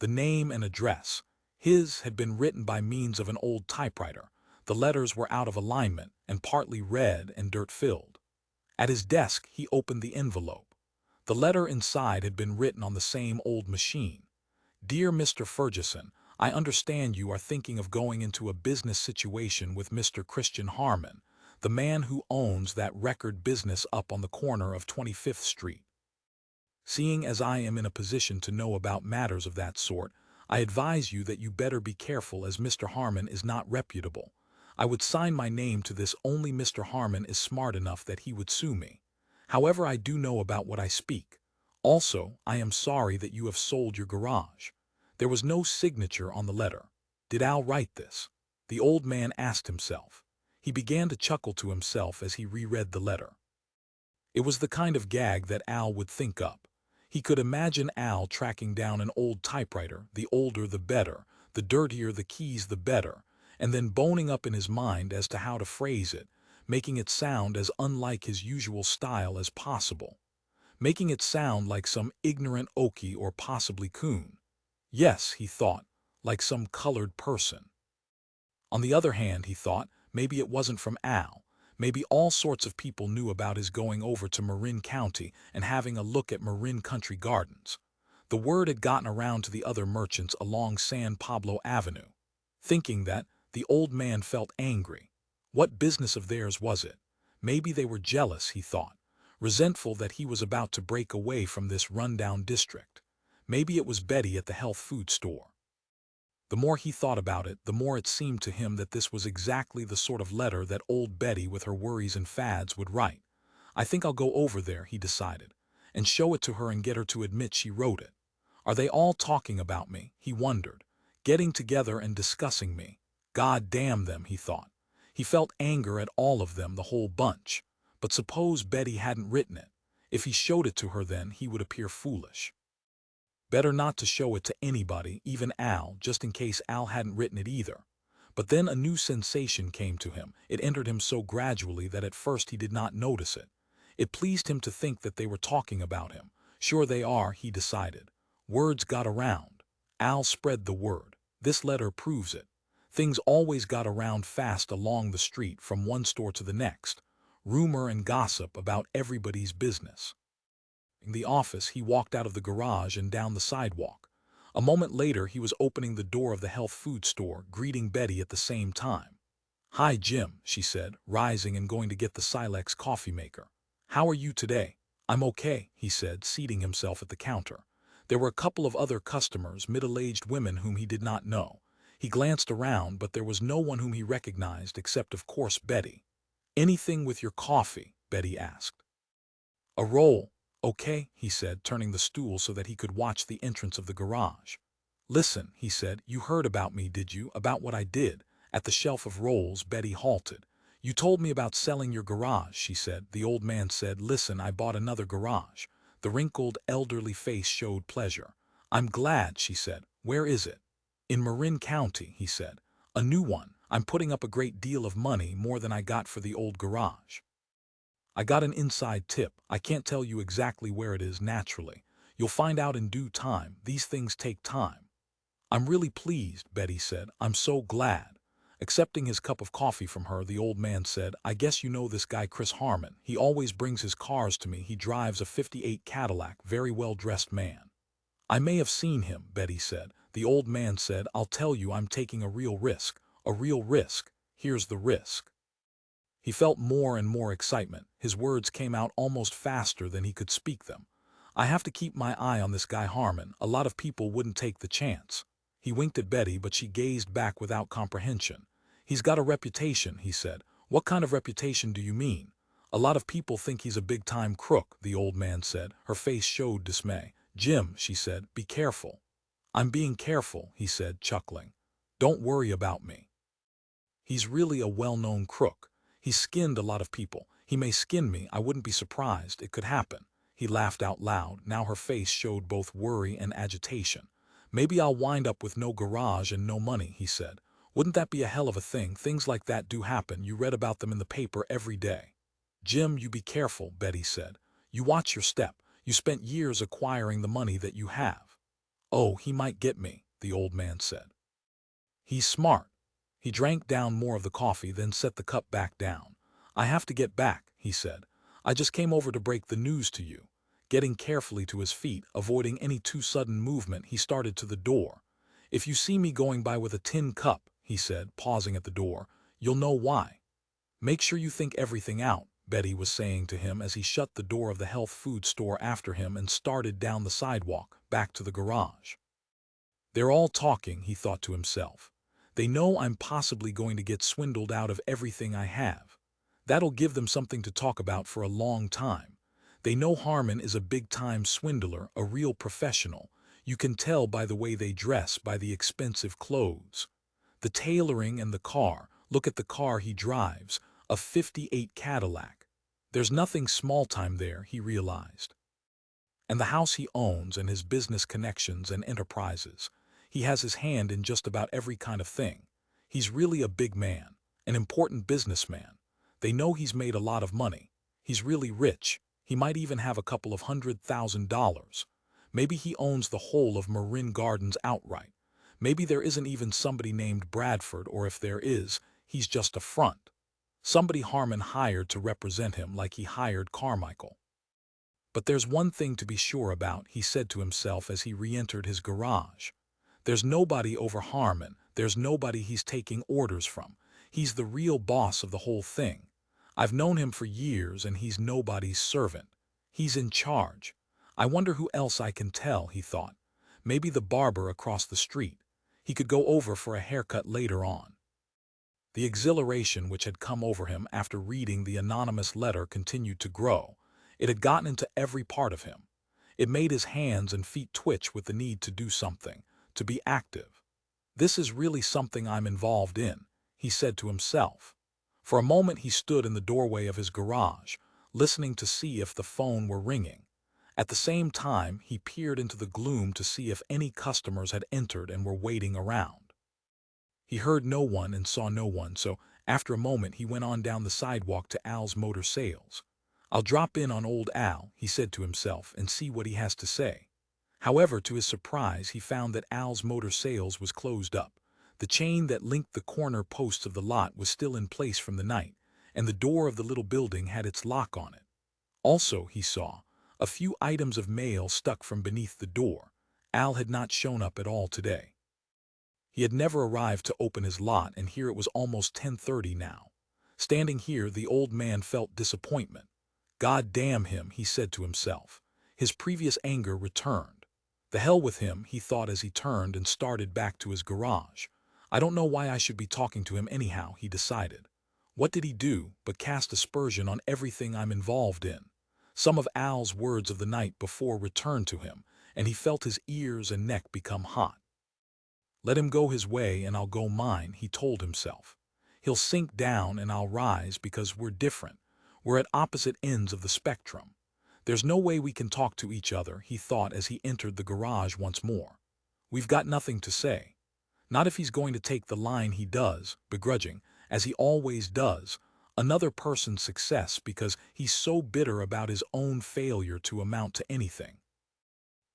The name and address, his, had been written by means of an old typewriter. The letters were out of alignment and partly red and dirt-filled. At his desk he opened the envelope. The letter inside had been written on the same old machine. "Dear Mr. Fergesson, I understand you are thinking of going into a business situation with Mr. Christian Harman, the man who owns that record business up on the corner of 25th Street. Seeing as I am in a position to know about matters of that sort, I advise you that you better be careful as Mr. Harman is not reputable. I would sign my name to this only Mr. Harman is smart enough that he would sue me. However, I do know about what I speak. Also, I am sorry that you have sold your garage." There was no signature on the letter. Did Al write this? The old man asked himself. He began to chuckle to himself as he reread the letter. It was the kind of gag that Al would think up. He could imagine Al tracking down an old typewriter, the older the better, the dirtier the keys the better, and then boning up in his mind as to how to phrase it, making it sound as unlike his usual style as possible. Making it sound like some ignorant Okie or possibly coon. Yes, he thought, like some colored person. On the other hand, he thought, maybe it wasn't from Al. Maybe all sorts of people knew about his going over to Marin County and having a look at Marin Country Gardens. The word had gotten around to the other merchants along San Pablo Avenue. Thinking that, the old man felt angry. What business of theirs was it? Maybe they were jealous, he thought. resentful that he was about to break away from this rundown district. Maybe it was Betty at the health food store. The more he thought about it, the more it seemed to him that this was exactly the sort of letter that old Betty with her worries and fads would write. I think I'll go over there, he decided, and show it to her and get her to admit she wrote it. Are they all talking about me? He wondered. Getting together and discussing me. God damn them, he thought. He felt anger at all of them, the whole bunch. But suppose Betty hadn't written it. If he showed it to her then, he would appear foolish. Better not to show it to anybody, even Al, just in case Al hadn't written it either. But then a new sensation came to him. It entered him so gradually that at first he did not notice it. It pleased him to think that they were talking about him. Sure they are, he decided. Words got around. Al spread the word. This letter proves it. Things always got around fast along the street from one store to the next. Rumor and gossip about everybody's business. In the office, he walked out of the garage and down the sidewalk. A moment later, he was opening the door of the health food store, greeting Betty at the same time. Hi, Jim, she said, rising and going to get the Silex coffee maker. How are you today? I'm okay, he said, seating himself at the counter. There were a couple of other customers, middle-aged women whom he did not know. He glanced around, but there was no one whom he recognized except, of course, Betty. Anything with your coffee? Betty asked. A roll. Okay, he said, turning the stool so that he could watch the entrance of the garage. Listen, he said, you heard about me, did you? About what I did? At the shelf of rolls, Betty halted. You told me about selling your garage, she said. The old man said, listen, I bought another garage. The wrinkled, elderly face showed pleasure. I'm glad, she said. Where is it? In Marin County, he said. A new one. I'm putting up a great deal of money, more than I got for the old garage. I got an inside tip. I can't tell you exactly where it is naturally. You'll find out in due time. These things take time. I'm really pleased, Betty said. I'm so glad. Accepting his cup of coffee from her, the old man said, I guess you know this guy Chris Harman. He always brings his cars to me. He drives a '58 Cadillac, very well-dressed man. I may have seen him, Betty said. The old man said, I'll tell you, I'm taking a real risk. A real risk. Here's the risk. He felt more and more excitement. His words came out almost faster than he could speak them. I have to keep my eye on this guy Harman. A lot of people wouldn't take the chance. He winked at Betty, but she gazed back without comprehension. He's got a reputation, he said. What kind of reputation do you mean? A lot of people think he's a big-time crook, the old man said. Her face showed dismay. Jim, she said, be careful. I'm being careful, he said, chuckling. Don't worry about me. He's really a well-known crook. He's skinned a lot of people. He may skin me. I wouldn't be surprised. It could happen. He laughed out loud. Now her face showed both worry and agitation. Maybe I'll wind up with no garage and no money, he said. Wouldn't that be a hell of a thing? Things like that do happen. You read about them in the paper every day. Jim, you be careful, Betty said. You watch your step. You spent years acquiring the money that you have. Oh, he might get me, the old man said. He's smart. He drank down more of the coffee, then set the cup back down. I have to get back, he said. I just came over to break the news to you. Getting carefully to his feet, avoiding any too sudden movement, he started to the door. If you see me going by with a tin cup, he said, pausing at the door, you'll know why. Make sure you think everything out, Betty was saying to him as he shut the door of the health food store after him and started down the sidewalk, back to the garage. They're all talking, he thought to himself. They know I'm possibly going to get swindled out of everything I have. That'll give them something to talk about for a long time. They know Harman is a big-time swindler, a real professional. You can tell by the way they dress, by the expensive clothes. The tailoring and the car. Look at the car he drives, a '58 Cadillac. There's nothing small-time there, he realized. And the house he owns and his business connections and enterprises. He has his hand in just about every kind of thing. He's really a big man, an important businessman. They know he's made a lot of money. He's really rich. He might even have a couple of $100,000. Maybe he owns the whole of Marin Gardens outright. Maybe there isn't even somebody named Bradford, or if there is, he's just a front. Somebody Harman hired to represent him like he hired Carmichael. But there's one thing to be sure about, he said to himself as he re-entered his garage. There's nobody over Harman. There's nobody he's taking orders from. He's the real boss of the whole thing. I've known him for years and he's nobody's servant. He's in charge. I wonder who else I can tell, he thought. Maybe the barber across the street. He could go over for a haircut later on. The exhilaration which had come over him after reading the anonymous letter continued to grow. It had gotten into every part of him. It made his hands and feet twitch with the need to do something, to be active. This is really something I'm involved in, he said to himself. For a moment he stood in the doorway of his garage, listening to see if the phone were ringing. At the same time, he peered into the gloom to see if any customers had entered and were waiting around. He heard no one and saw no one, so after a moment he went on down the sidewalk to Al's Motor Sales. I'll drop in on old Al, he said to himself, and see what he has to say. However, to his surprise, he found that Al's Motor Sales was closed up. The chain that linked the corner posts of the lot was still in place from the night, and the door of the little building had its lock on it. Also, he saw a few items of mail stuck from beneath the door. Al had not shown up at all today. He had never arrived to open his lot, and here it was almost 10:30 now. Standing here, the old man felt disappointment. God damn him, he said to himself. His previous anger returned. The hell with him, he thought as he turned and started back to his garage. I don't know why I should be talking to him anyhow, he decided. What did he do but cast aspersion on everything I'm involved in? Some of Al's words of the night before returned to him, and he felt his ears and neck become hot. Let him go his way and I'll go mine, he told himself. He'll sink down and I'll rise because we're different. We're at opposite ends of the spectrum. There's no way we can talk to each other, he thought as he entered the garage once more. We've got nothing to say. Not if he's going to take the line he does, begrudging, as he always does, another person's success because he's so bitter about his own failure to amount to anything.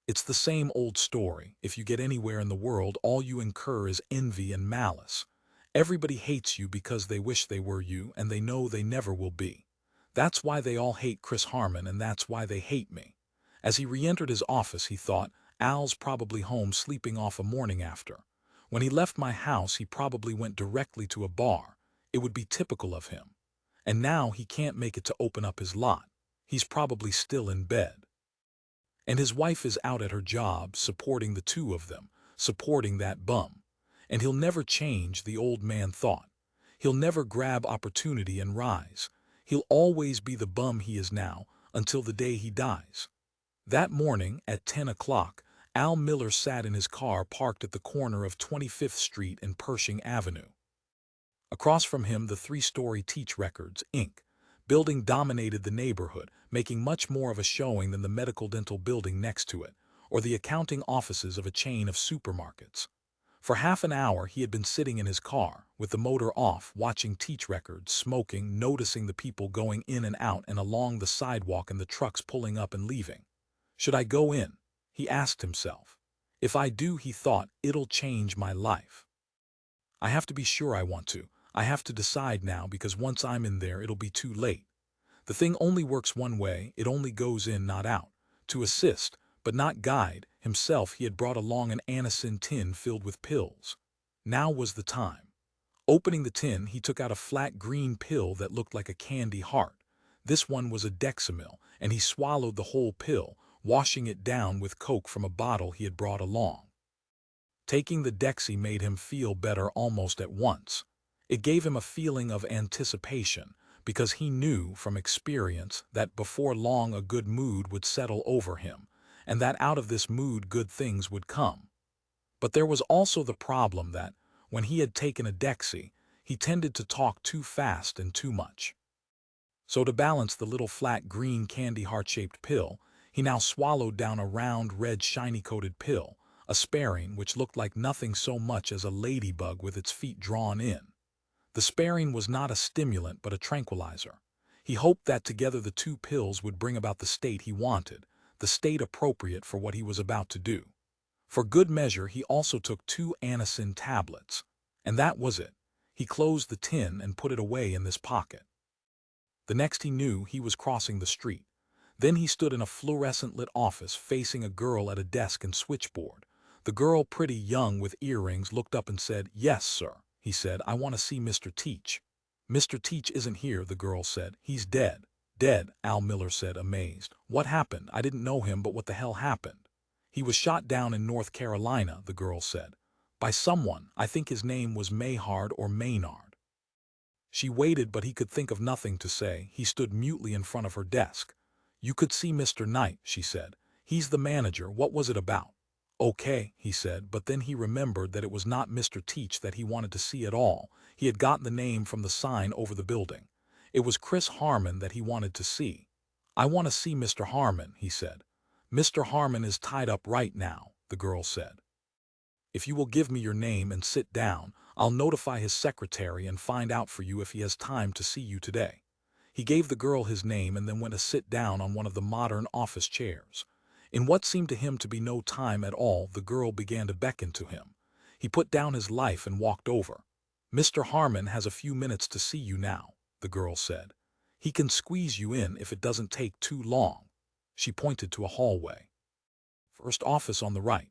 It's the same old story. If you get anywhere in the world, all you incur is envy and malice. Everybody hates you because they wish they were you and they know they never will be. That's why they all hate Chris Harman, and that's why they hate me. As he re-entered his office, he thought, Al's probably home sleeping off a morning after. When he left my house, he probably went directly to a bar. It would be typical of him. And now he can't make it to open up his lot. He's probably still in bed. And his wife is out at her job, supporting the two of them, supporting that bum. And he'll never change, the old man thought. He'll never grab opportunity and rise. He'll always be the bum he is now, until the day he dies. That morning, at 10 o'clock, Al Miller sat in his car parked at the corner of 25th Street and Pershing Avenue. Across from him, the three-story Teach Records, Inc. building dominated the neighborhood, making much more of a showing than the medical-dental building next to it, or the accounting offices of a chain of supermarkets. For half an hour he had been sitting in his car, with the motor off, watching Teach Records, smoking, noticing the people going in and out and along the sidewalk and the trucks pulling up and leaving. Should I go in? He asked himself. If I do, he thought, it'll change my life. I have to be sure I want to. I have to decide now, because once I'm in there, it'll be too late. The thing only works one way, it only goes in, not out. To assist, but not guide, himself, he had brought along an anisin tin filled with pills. Now was the time. Opening the tin, he took out a flat green pill that looked like a candy heart. This one was a Dexamil, and he swallowed the whole pill, washing it down with Coke from a bottle he had brought along. Taking the Dexy made him feel better almost at once. It gave him a feeling of anticipation, because he knew from experience that before long a good mood would settle over him, and that out of this mood good things would come. But there was also the problem that, when he had taken a Dexy, he tended to talk too fast and too much. So to balance the little flat green candy heart-shaped pill, he now swallowed down a round red shiny-coated pill, a sparine which looked like nothing so much as a ladybug with its feet drawn in. The sparine was not a stimulant but a tranquilizer. He hoped that together the two pills would bring about the state he wanted, the state appropriate for what he was about to do. For good measure, he also took 2 anisin tablets. And that was it. He closed the tin and put it away in this pocket. The next he knew, he was crossing the street. Then he stood in a fluorescent-lit office facing a girl at a desk and switchboard. The girl, pretty young with earrings, looked up and said, "Yes, sir," he said. "I want to see Mr. Teach." Mr. Teach isn't here, the girl said. He's dead. Dead, Al Miller said, amazed. What happened? I didn't know him, but what the hell happened? He was shot down in North Carolina, the girl said. By someone. I think his name was Mayhard or Maynard. She waited, but he could think of nothing to say. He stood mutely in front of her desk. You could see Mr. Knight, she said. He's the manager. What was it about? Okay, he said, but then he remembered that it was not Mr. Teach that he wanted to see at all. He had gotten the name from the sign over the building. It was Chris Harman that he wanted to see. I want to see Mr. Harman, he said. Mr. Harman is tied up right now, the girl said. If you will give me your name and sit down, I'll notify his secretary and find out for you if he has time to see you today. He gave the girl his name and then went to sit down on one of the modern office chairs. In what seemed to him to be no time at all, the girl began to beckon to him. He put down his life and walked over. Mr. Harman has a few minutes to see you now, the girl said. He can squeeze you in if it doesn't take too long. She pointed to a hallway. First office on the right.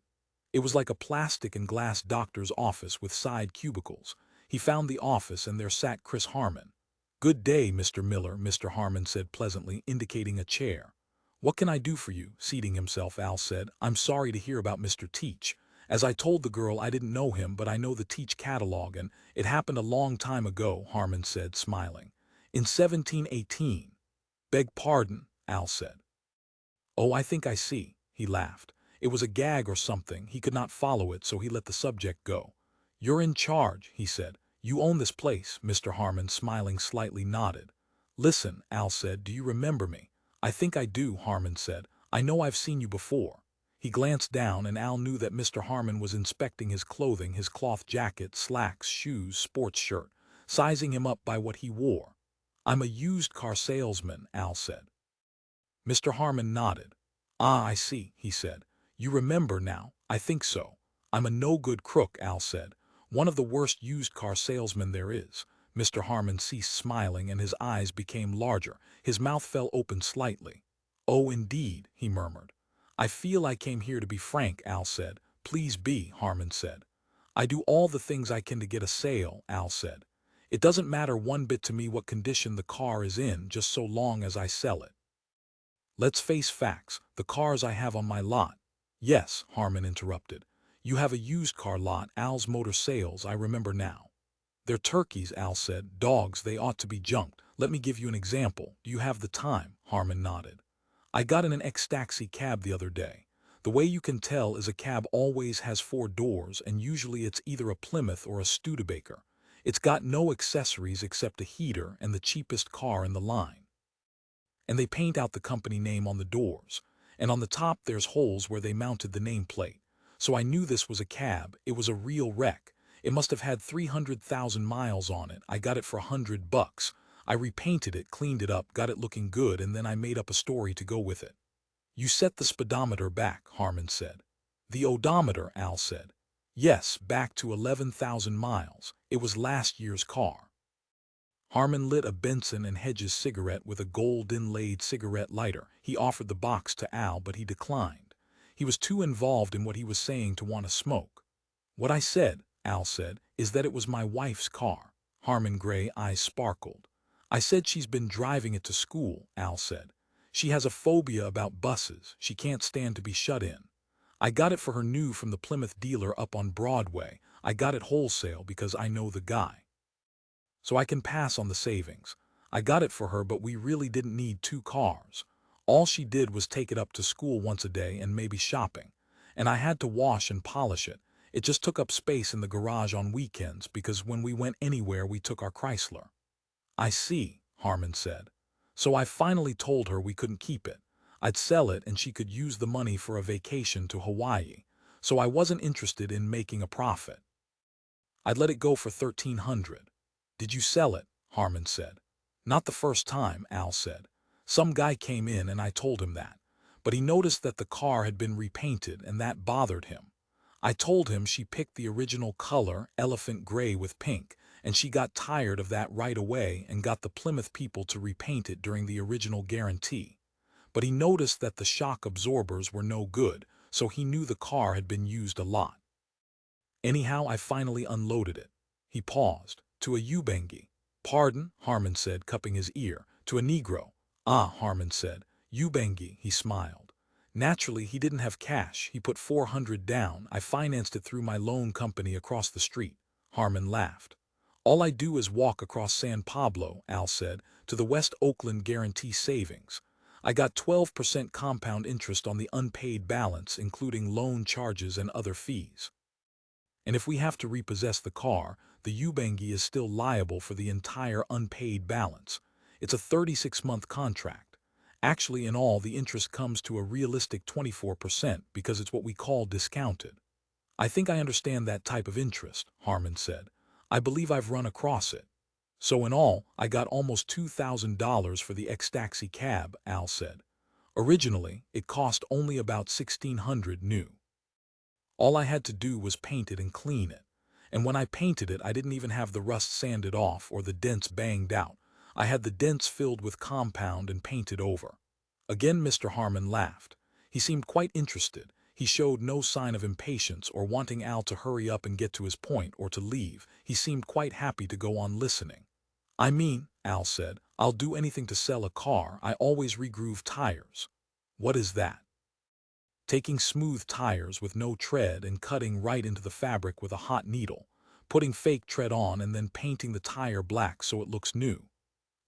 It was like a plastic and glass doctor's office with side cubicles. He found the office and there sat Chris Harman. Good day, Mr. Miller, Mr. Harman said pleasantly, indicating a chair. What can I do for you? Seating himself, Al said. I'm sorry to hear about Mr. Teach. As I told the girl, I didn't know him, but I know the Teach catalog, and it happened a long time ago, Harman said, smiling. In 1718. Beg pardon, Al said. Oh, I think I see, he laughed. It was a gag or something. He could not follow it, so he let the subject go. You're in charge, he said. You own this place, Mr. Harman, smiling slightly, nodded. Listen, Al said, do you remember me? I think I do, Harman said. I know I've seen you before. He glanced down, and Al knew that Mr. Harman was inspecting his clothing, his cloth jacket, slacks, shoes, sports shirt, sizing him up by what he wore. I'm a used car salesman, Al said. Mr. Harman nodded. Ah, I see, he said. You remember now. I think so. I'm a no-good crook, Al said. One of the worst used car salesmen there is. Mr. Harman ceased smiling and his eyes became larger. His mouth fell open slightly. Oh, indeed, he murmured. I feel I came here to be frank, Al said. Please be, Harman said. I do all the things I can to get a sale, Al said. It doesn't matter one bit to me what condition the car is in, just so long as I sell it. Let's face facts, the cars I have on my lot. Yes, Harman interrupted. You have a used car lot, Al's Motor Sales, I remember now. They're turkeys, Al said. Dogs, they ought to be junked. Let me give you an example. Do you have the time? Harman nodded. I got in an ex-taxi cab the other day. The way you can tell is a cab always has 4 doors, and usually it's either a Plymouth or a Studebaker. It's got no accessories except a heater and the cheapest car in the line. And they paint out the company name on the doors. And on the top there's holes where they mounted the nameplate. So I knew this was a cab. It was a real wreck. It must have had 300,000 miles on it. I got it for $100. I repainted it, cleaned it up, got it looking good, and then I made up a story to go with it. You set the speedometer back, Harman said. The odometer, Al said. Yes, back to 11,000 miles. It was last year's car. Harman lit a Benson and Hedges cigarette with a gold-inlaid cigarette lighter. He offered the box to Al, but he declined. He was too involved in what he was saying to want to smoke. What I said, Al said, is that it was my wife's car. Harman's gray eyes sparkled. I said she's been driving it to school, Al said. She has a phobia about buses. She can't stand to be shut in. I got it for her new from the Plymouth dealer up on Broadway. I got it wholesale because I know the guy. So I can pass on the savings. I got it for her, but we really didn't need 2 cars. All she did was take it up to school once a day and maybe shopping. And I had to wash and polish it. It just took up space in the garage on weekends because when we went anywhere we took our Chrysler. I see, Harman said. So I finally told her we couldn't keep it. I'd sell it and she could use the money for a vacation to Hawaii. So I wasn't interested in making a profit. I'd let it go for $1,300. Did you sell it? Harman said. Not the first time, Al said. Some guy came in and I told him that. But he noticed that the car had been repainted and that bothered him. I told him she picked the original color, elephant gray with pink, and she got tired of that right away and got the Plymouth people to repaint it during the original guarantee. But he noticed that the shock absorbers were no good, so he knew the car had been used a lot. Anyhow, I finally unloaded it. He paused. To a Ubangi. Pardon, Harman said, cupping his ear. To a Negro. Ah, Harman said. Ubangi, he smiled. Naturally, he didn't have cash. He put 400 down. I financed it through my loan company across the street. Harman laughed. All I do is walk across San Pablo, Al said, to the West Oakland Guarantee Savings. I got 12% compound interest on the unpaid balance, including loan charges and other fees. And if we have to repossess the car, the Ubangi is still liable for the entire unpaid balance. It's a 36-month contract. Actually, in all, the interest comes to a realistic 24% because it's what we call discounted. I think I understand that type of interest, Harman said. I believe I've run across it. So in all, I got almost $2,000 for the ex-taxi cab, Al said. Originally, it cost only about $1,600 new. All I had to do was paint it and clean it. And when I painted it, I didn't even have the rust sanded off or the dents banged out. I had the dents filled with compound and painted over. Again, Mr. Harman laughed. He seemed quite interested. He showed no sign of impatience or wanting Al to hurry up and get to his point or to leave. He seemed quite happy to go on listening. I mean, Al said, I'll do anything to sell a car. I always regroove tires. What is that? Taking smooth tires with no tread and cutting right into the fabric with a hot needle, putting fake tread on and then painting the tire black so it looks new.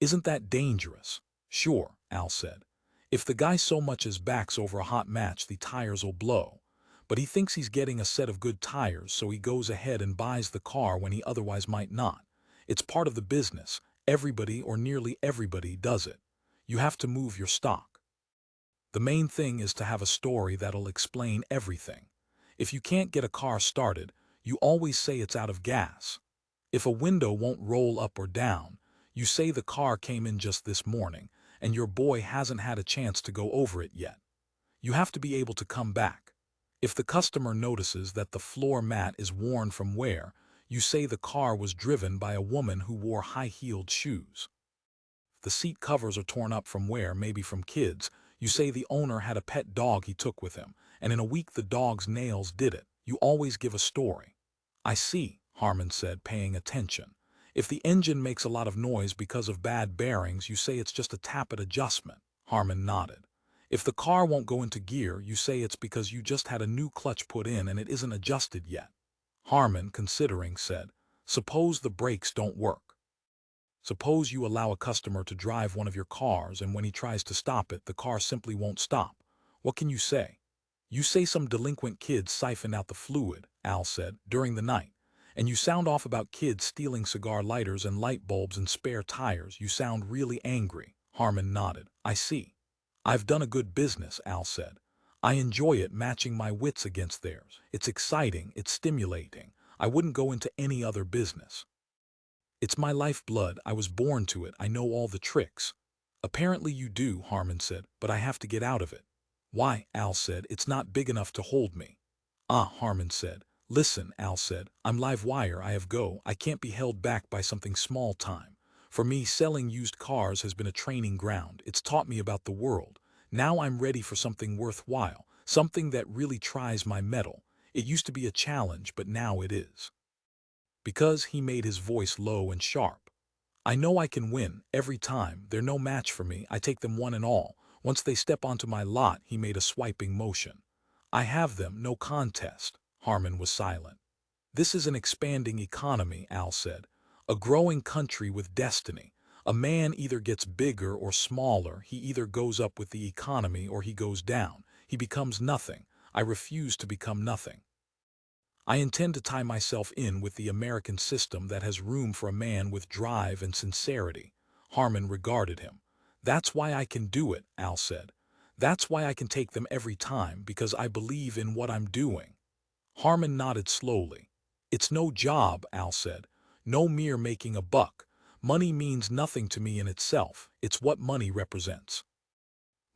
Isn't that dangerous? Sure, Al said. If the guy so much as backs over a hot match, the tires'll blow. But he thinks he's getting a set of good tires, so he goes ahead and buys the car when he otherwise might not. It's part of the business. Everybody or nearly everybody does it. You have to move your stock. The main thing is to have a story that'll explain everything. If you can't get a car started, you always say it's out of gas. If a window won't roll up or down, you say the car came in just this morning, and your boy hasn't had a chance to go over it yet. You have to be able to come back. If the customer notices that the floor mat is worn from wear, you say the car was driven by a woman who wore high-heeled shoes. If the seat covers are torn up from wear, maybe from kids, you say the owner had a pet dog he took with him, and in a week the dog's nails did it. You always give a story. I see, Harman said, paying attention. If the engine makes a lot of noise because of bad bearings, you say it's just a tappet adjustment. Harman nodded. If the car won't go into gear, you say it's because you just had a new clutch put in and it isn't adjusted yet. Harman, considering, said, suppose the brakes don't work. Suppose you allow a customer to drive one of your cars and when he tries to stop it, the car simply won't stop. What can you say? You say some delinquent kids siphoned out the fluid, Al said, during the night. And you sound off about kids stealing cigar lighters and light bulbs and spare tires. You sound really angry. Harman nodded. I see. I've done a good business, Al said. I enjoy it, matching my wits against theirs. It's exciting, it's stimulating. I wouldn't go into any other business. It's my lifeblood. I was born to it. I know all the tricks. Apparently you do, Harman said, but I have to get out of it. Why? Al said. It's not big enough to hold me. Ah, Harman said. Listen, Al said, I'm live wire. I have go. I can't be held back by something small time. For me, selling used cars has been a training ground. It's taught me about the world. Now I'm ready for something worthwhile, something that really tries my mettle. It used to be a challenge, but now it is. Because he made his voice low and sharp. I know I can win every time. They're no match for me. I take them one and all. Once they step onto my lot, he made a swiping motion. I have them, no contest. Harman was silent. This is an expanding economy, Al said. A growing country with destiny. A man either gets bigger or smaller. He either goes up with the economy or he goes down. He becomes nothing. I refuse to become nothing. I intend to tie myself in with the American system that has room for a man with drive and sincerity. Harman regarded him. That's why I can do it, Al said. That's why I can take them every time, because I believe in what I'm doing. Harman nodded slowly. It's no job, Al said. No mere making a buck. Money means nothing to me in itself. It's what money represents.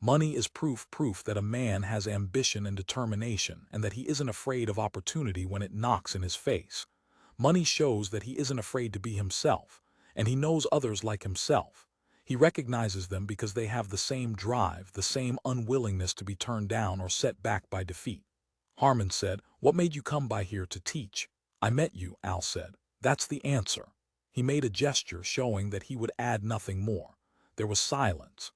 Money is proof that a man has ambition and determination and that he isn't afraid of opportunity when it knocks in his face. Money shows that he isn't afraid to be himself, and he knows others like himself. He recognizes them because they have the same drive, the same unwillingness to be turned down or set back by defeat. Harman said, What made you come by here to teach? I met you, Al said. That's the answer. He made a gesture showing that he would add nothing more. There was silence.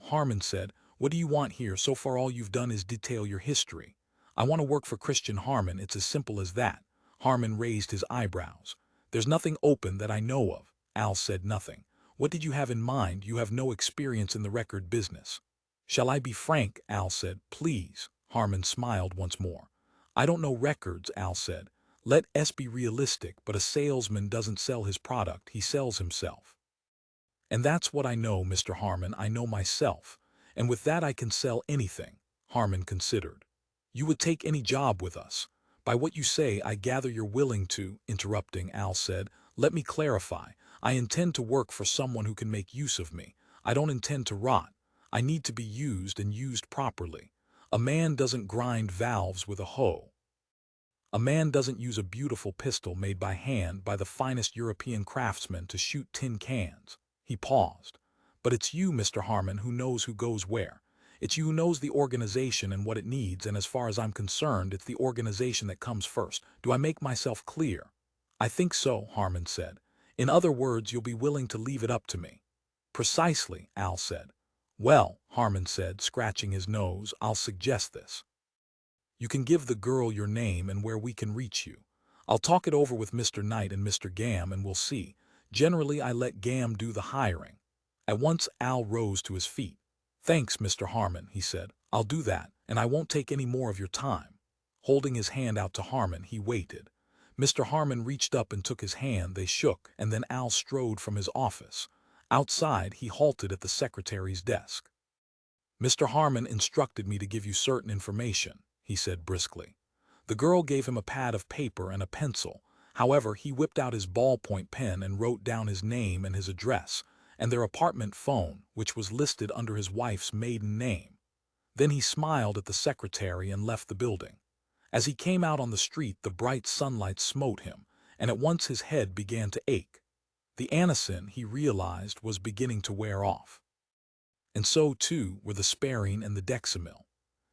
Harman said, "What do you want here? So far all you've done is detail your history." "I want to work for Christian Harman. It's as simple as that." Harman raised his eyebrows. "There's nothing open that I know of." Al said nothing. "What did you have in mind? You have no experience in the record business." "Shall I be frank?" Al said. "Please." Harman smiled once more. "I don't know records," Al said. "Let us be realistic, but a salesman doesn't sell his product, he sells himself." "And that's what I know, Mr. Harman. I know myself. And with that I can sell anything." Harman considered. "You would take any job with us. By what you say, I gather you're willing to." Interrupting, Al said, "Let me clarify. I intend to work for someone who can make use of me. I don't intend to rot. I need to be used and used properly. A man doesn't grind valves with a hoe. A man doesn't use a beautiful pistol made by hand by the finest European craftsmen to shoot tin cans." He paused. "But it's you, Mr. Harman, who knows who goes where. It's you who knows the organization and what it needs, and as far as I'm concerned, it's the organization that comes first. Do I make myself clear?" "I think so," Harman said. "In other words, you'll be willing to leave it up to me." "Precisely," Al said. "Well," Harman said, scratching his nose, "I'll suggest this. You can give the girl your name and where we can reach you. I'll talk it over with Mr. Knight and Mr. Gam and we'll see. Generally, I let Gam do the hiring." At once Al rose to his feet. "Thanks, Mr. Harman," he said. "I'll do that, and I won't take any more of your time." Holding his hand out to Harman, he waited. Mr. Harman reached up and took his hand. They shook, and then Al strode from his office. Outside, he halted at the secretary's desk. "Mr. Harman instructed me to give you certain information," he said briskly. The girl gave him a pad of paper and a pencil. However, he whipped out his ballpoint pen and wrote down his name and his address, and their apartment phone, which was listed under his wife's maiden name. Then he smiled at the secretary and left the building. As he came out on the street, the bright sunlight smote him, and at once his head began to ache. The Anacin, he realized, was beginning to wear off. And so, too, were the Sparine and the Dexamil.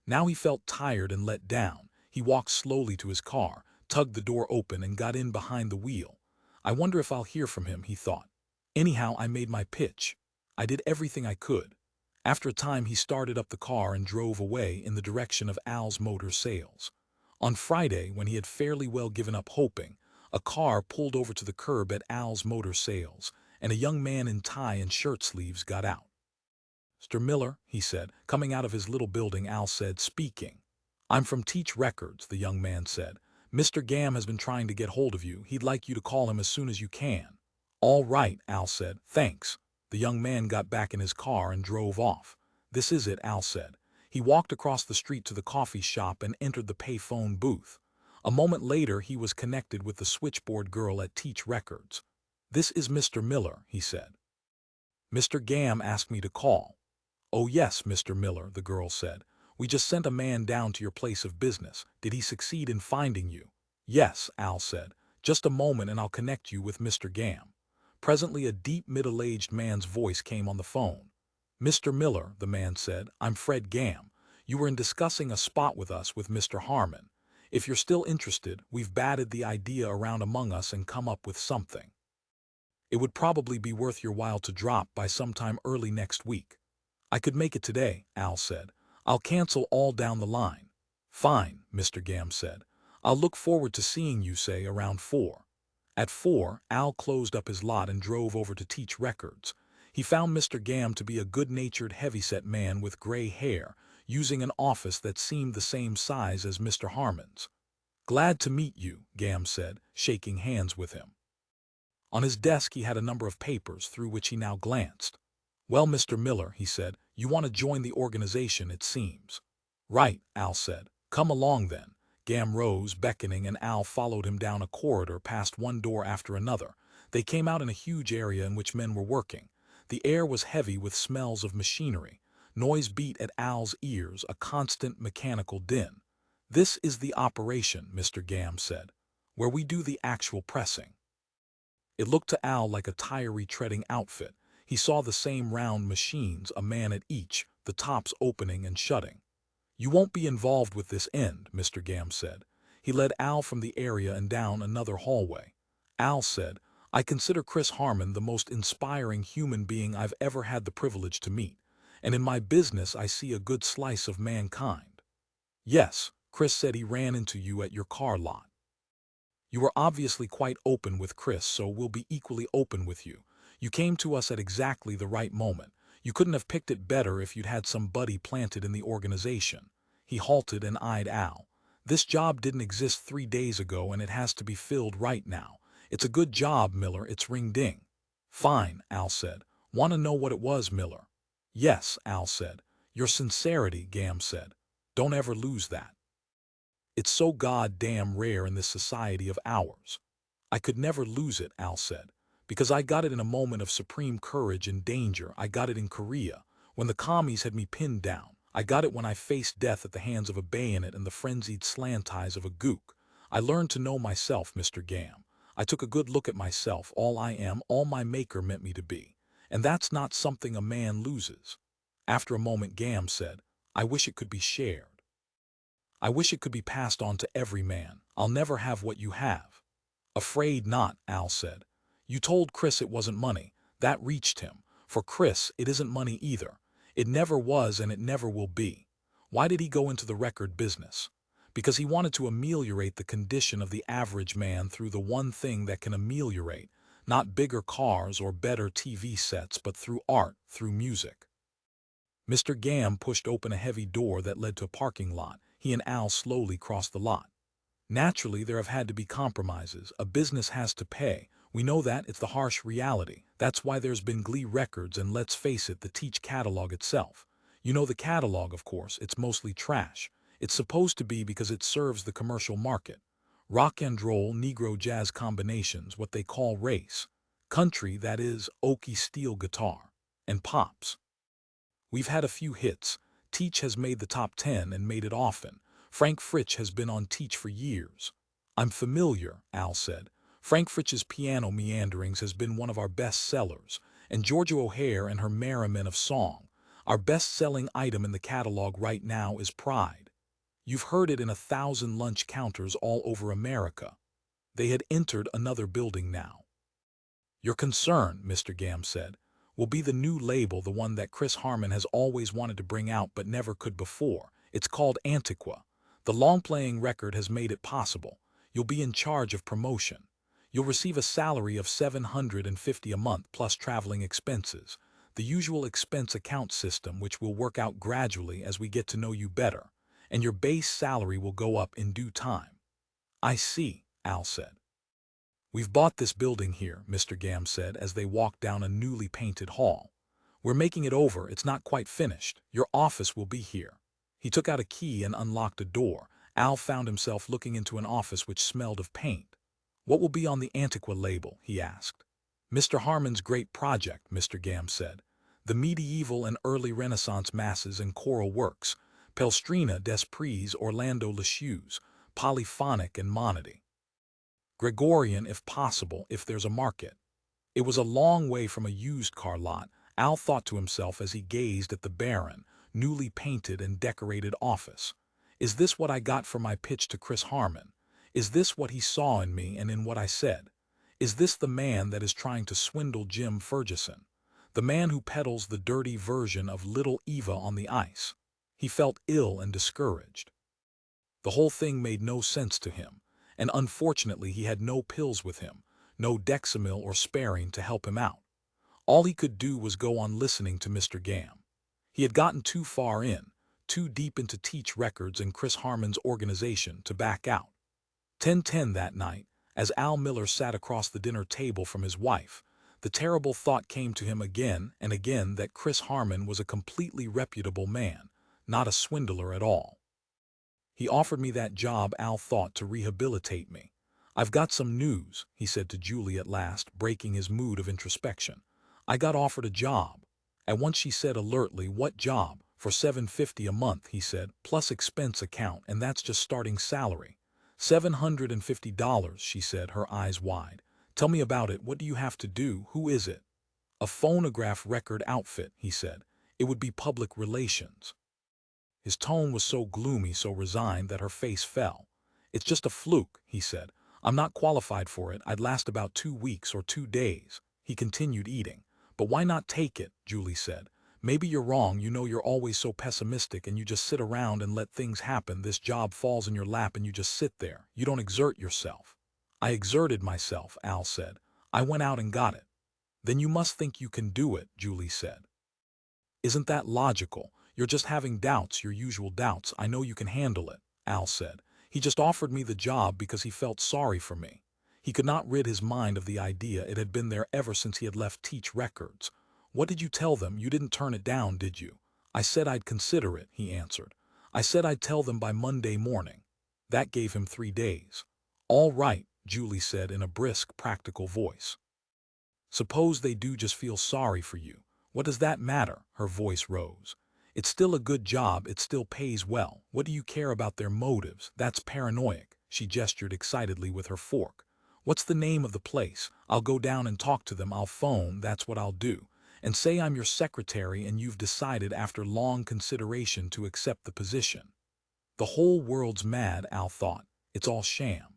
Now he felt tired and let down. He walked slowly to his car, tugged the door open, and got in behind the wheel. "I wonder if I'll hear from him," he thought. "Anyhow, I made my pitch. I did everything I could." After a time, he started up the car and drove away in the direction of Al's Motor Sales. On Friday, when he had fairly well given up hoping, a car pulled over to the curb at Al's Motor Sales, and a young man in tie and shirt sleeves got out. "Mr. Miller," he said, coming out of his little building. Al said, "Speaking." "I'm from Teach Records," the young man said. "Mr. Gam has been trying to get hold of you. He'd like you to call him as soon as you can." "All right," Al said. "Thanks." The young man got back in his car and drove off. "This is it," Al said. He walked across the street to the coffee shop and entered the pay-phone booth. A moment later, he was connected with the switchboard girl at Teach Records. "This is Mr. Miller," he said. "Mr. Gam asked me to call." "Oh yes, Mr. Miller," the girl said. "We just sent a man down to your place of business. Did he succeed in finding you?" "Yes," Al said. "Just a moment and I'll connect you with Mr. Gam." Presently a deep middle-aged man's voice came on the phone. "Mr. Miller," the man said, "I'm Fred Gam. You were in discussing a spot with us with Mr. Harman. If you're still interested, we've batted the idea around among us and come up with something. It would probably be worth your while to drop by sometime early next week." "I could make it today," Al said. "I'll cancel all down the line." "Fine," Mr. Gam said. "I'll look forward to seeing you, say, around 4. At 4, Al closed up his lot and drove over to Teach Records. He found Mr. Gam to be a good-natured, heavyset man with gray hair, using an office that seemed the same size as Mr. Harman's. "Glad to meet you," Gam said, shaking hands with him. On his desk he had a number of papers through which he now glanced. "Well, Mr. Miller," he said, "you want to join the organization, it seems." "Right," Al said. "Come along then." Gam rose, beckoning, and Al followed him down a corridor past one door after another. They came out in a huge area in which men were working. The air was heavy with smells of machinery. Noise beat at Al's ears, a constant mechanical din. "This is the operation," Mr. Gam said, "where we do the actual pressing." It looked to Al like a tire-retreading outfit. He saw the same round machines, a man at each, the tops opening and shutting. "You won't be involved with this end," Mr. Gam said. He led Al from the area and down another hallway. Al said, I consider Chris Harman the most inspiring human being I've ever had the privilege to meet, and in my business I see a good slice of mankind. Yes, Chris said he ran into you at your car lot. You were obviously quite open with Chris, so we'll be equally open with you. You came to us at exactly the right moment. You couldn't have picked it better if you'd had somebody planted in the organization. He halted and eyed Al. This job didn't exist 3 days ago and it has to be filled right now. It's a good job, Miller, it's ring-ding. Fine, Al said. Want to know what it was, Miller? Yes, Al said. Your sincerity, Gam said. Don't ever lose that. It's so goddamn rare in this society of ours. I could never lose it, Al said, because I got it in a moment of supreme courage and danger. I got it in Korea, when the commies had me pinned down. I got it when I faced death at the hands of a bayonet and the frenzied slant eyes of a gook. I learned to know myself, Mr. Gam. I took a good look at myself, all I am, all my maker meant me to be. And that's not something a man loses. After a moment, Gam said, I wish it could be shared. I wish it could be passed on to every man. I'll never have what you have. Afraid not, Al said. You told Chris it wasn't money. That reached him. For Chris, it isn't money either. It never was and it never will be. Why did he go into the record business? Because he wanted to ameliorate the condition of the average man through the one thing that can ameliorate, not bigger cars or better TV sets, but through art, through music. Mr. Gam pushed open a heavy door that led to a parking lot. He and Al slowly crossed the lot. Naturally, there have had to be compromises. A business has to pay. We know that. It's the harsh reality. That's why there's been Glee Records and, let's face it, the Teach catalog itself. You know the catalog, of course. It's mostly trash. It's supposed to be because it serves the commercial market. Rock and roll, Negro jazz combinations, what they call race. Country, that is, oaky steel guitar. And pops. We've had a few hits. Teach has made the top 10 and made it often. Frank Fritsch has been on Teach for years. I'm familiar, Al said. Frank Fritsch's Piano Meanderings has been one of our best sellers, and Georgia O'Hare and her Merriman of Song. Our best-selling item in the catalog right now is Pride. You've heard it in 1,000 lunch counters all over America. They had entered another building now. Your concern, Mr. Gam said, will be the new label, the one that Chris Harman has always wanted to bring out but never could before. It's called Antiqua. The long-playing record has made it possible. You'll be in charge of promotion. You'll receive a salary of $750 a month plus traveling expenses, the usual expense account system which will work out gradually as we get to know you better, and your base salary will go up in due time. I see, Al said. We've bought this building here, Mr. Gam said as they walked down a newly painted hall. We're making it over. It's not quite finished. Your office will be here. He took out a key and unlocked a door. Al found himself looking into an office which smelled of paint. What will be on the Antiqua label? He asked. Mr. Harman's great project, Mr. Gam said. The medieval and early Renaissance masses and choral works, Pellestrina, Desprez, Orlando Lachaux, polyphonic and monody. Gregorian, if possible, if there's a market. It was a long way from a used car lot, Al thought to himself as he gazed at the barren, newly painted and decorated office. Is this what I got for my pitch to Chris Harman? Is this what he saw in me and in what I said? Is this the man that is trying to swindle Jim Fergesson? The man who peddles the dirty version of Little Eva on the ice? He felt ill and discouraged. The whole thing made no sense to him. And unfortunately he had no pills with him, no Dexamil or Sparing to help him out. All he could do was go on listening to Mr. Gam. He had gotten too far in, too deep into Teach Records and Chris Harman's organization to back out. 10:10 that night, as Al Miller sat across the dinner table from his wife, the terrible thought came to him again and again that Chris Harman was a completely reputable man, not a swindler at all. He offered me that job, Al thought, to rehabilitate me. I've got some news, he said to Julie at last, breaking his mood of introspection. I got offered a job. At once she said alertly, what job? For $750 a month, he said, plus expense account, and that's just starting salary. $750, she said, her eyes wide. Tell me about it. What do you have to do? Who is it? A phonograph record outfit, he said. It would be public relations. His tone was so gloomy, so resigned that her face fell. It's just a fluke, he said. I'm not qualified for it. I'd last about 2 weeks or 2 days. He continued eating. But why not take it? Julie said. Maybe you're wrong. You know you're always so pessimistic and you just sit around and let things happen. This job falls in your lap and you just sit there. You don't exert yourself. I exerted myself, Al said. I went out and got it. Then you must think you can do it, Julie said. Isn't that logical? You're just having doubts, your usual doubts. I know you can handle it, Al said. He just offered me the job because he felt sorry for me. He could not rid his mind of the idea. It had been there ever since he had left Teach Records. What did you tell them? You didn't turn it down, did you? I said I'd consider it, he answered. I said I'd tell them by Monday morning. That gave him 3 days. All right, Julie said in a brisk, practical voice. Suppose they do just feel sorry for you. What does that matter? Her voice rose. It's still a good job, it still pays well. What do you care about their motives? That's paranoiac. She gestured excitedly with her fork. What's the name of the place? I'll go down and talk to them. I'll phone, that's what I'll do. And say I'm your secretary and you've decided after long consideration to accept the position. The whole world's mad, Al thought. It's all sham.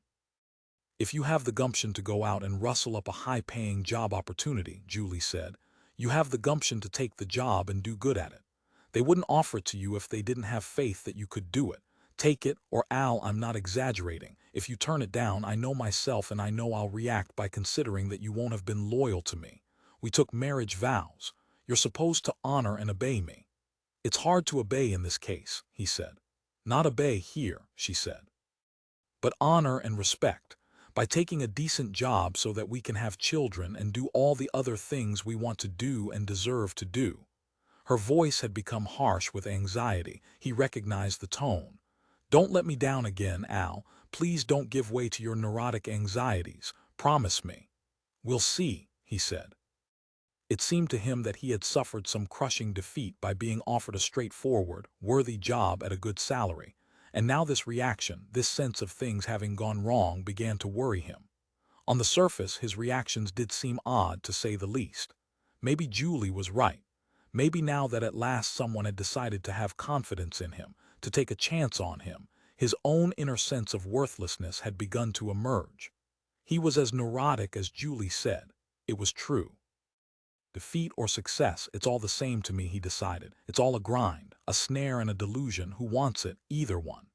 If you have the gumption to go out and rustle up a high-paying job opportunity, Julie said, you have the gumption to take the job and do good at it. They wouldn't offer it to you if they didn't have faith that you could do it. Take it, or Al, I'm not exaggerating. If you turn it down, I know myself and I know I'll react by considering that you won't have been loyal to me. We took marriage vows. You're supposed to honor and obey me. It's hard to obey in this case, he said. Not obey here, she said. But honor and respect. By taking a decent job so that we can have children and do all the other things we want to do and deserve to do. Her voice had become harsh with anxiety. He recognized the tone. Don't let me down again, Al. Please don't give way to your neurotic anxieties. Promise me. We'll see, he said. It seemed to him that he had suffered some crushing defeat by being offered a straightforward, worthy job at a good salary. And now this reaction, this sense of things having gone wrong, began to worry him. On the surface, his reactions did seem odd, to say the least. Maybe Julie was right. Maybe now that at last someone had decided to have confidence in him, to take a chance on him, his own inner sense of worthlessness had begun to emerge. He was as neurotic as Julie said. It was true. Defeat or success, it's all the same to me, he decided. It's all a grind, a snare and a delusion. Who wants it? Either one.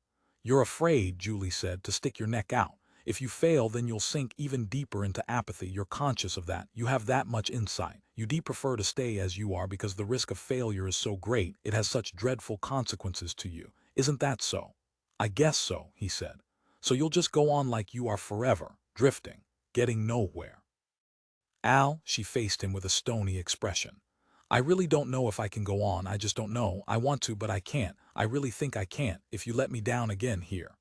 You're afraid, Julie said, to stick your neck out. If you fail, then you'll sink even deeper into apathy. You're conscious of that. You have that much insight. You'd prefer to stay as you are because the risk of failure is so great. It has such dreadful consequences to you. Isn't that so? I guess so, he said. So you'll just go on like you are forever, drifting, getting nowhere. Al, she faced him with a stony expression. I really don't know if I can go on. I just don't know. I want to, but I can't. I really think I can't if you let me down again here.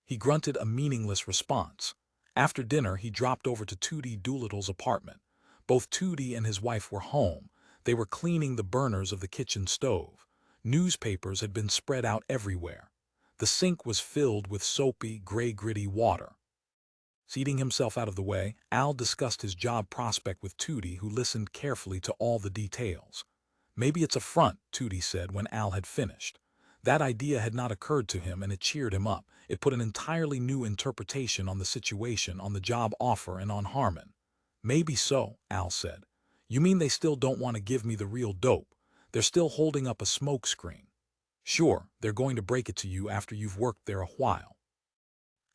He grunted a meaningless response. After dinner, he dropped over to Tootie Doolittle's apartment. Both Tootie and his wife were home. They were cleaning the burners of the kitchen stove. Newspapers had been spread out everywhere. The sink was filled with soapy, gray-gritty water. Seating himself out of the way, Al discussed his job prospect with Tootie, who listened carefully to all the details. Maybe it's a front, Tootie said when Al had finished. That idea had not occurred to him and it cheered him up. It put an entirely new interpretation on the situation, on the job offer, and on Harman. Maybe so, Al said. You mean they still don't want to give me the real dope? They're still holding up a smokescreen. Sure, they're going to break it to you after you've worked there a while.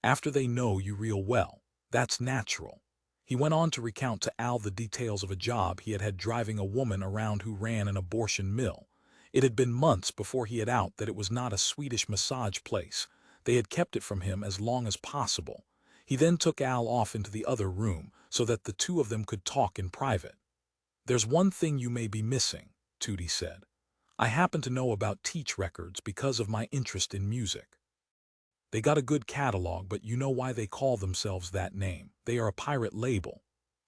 After they know you real well. That's natural. He went on to recount to Al the details of a job he had had driving a woman around who ran an abortion mill. It had been months before he had out that it was not a Swedish massage place. They had kept it from him as long as possible. He then took Al off into the other room so that the two of them could talk in private. There's one thing you may be missing, Tootie said. I happen to know about Teach Records because of my interest in music. They got a good catalog, but you know why they call themselves that name. They are a pirate label.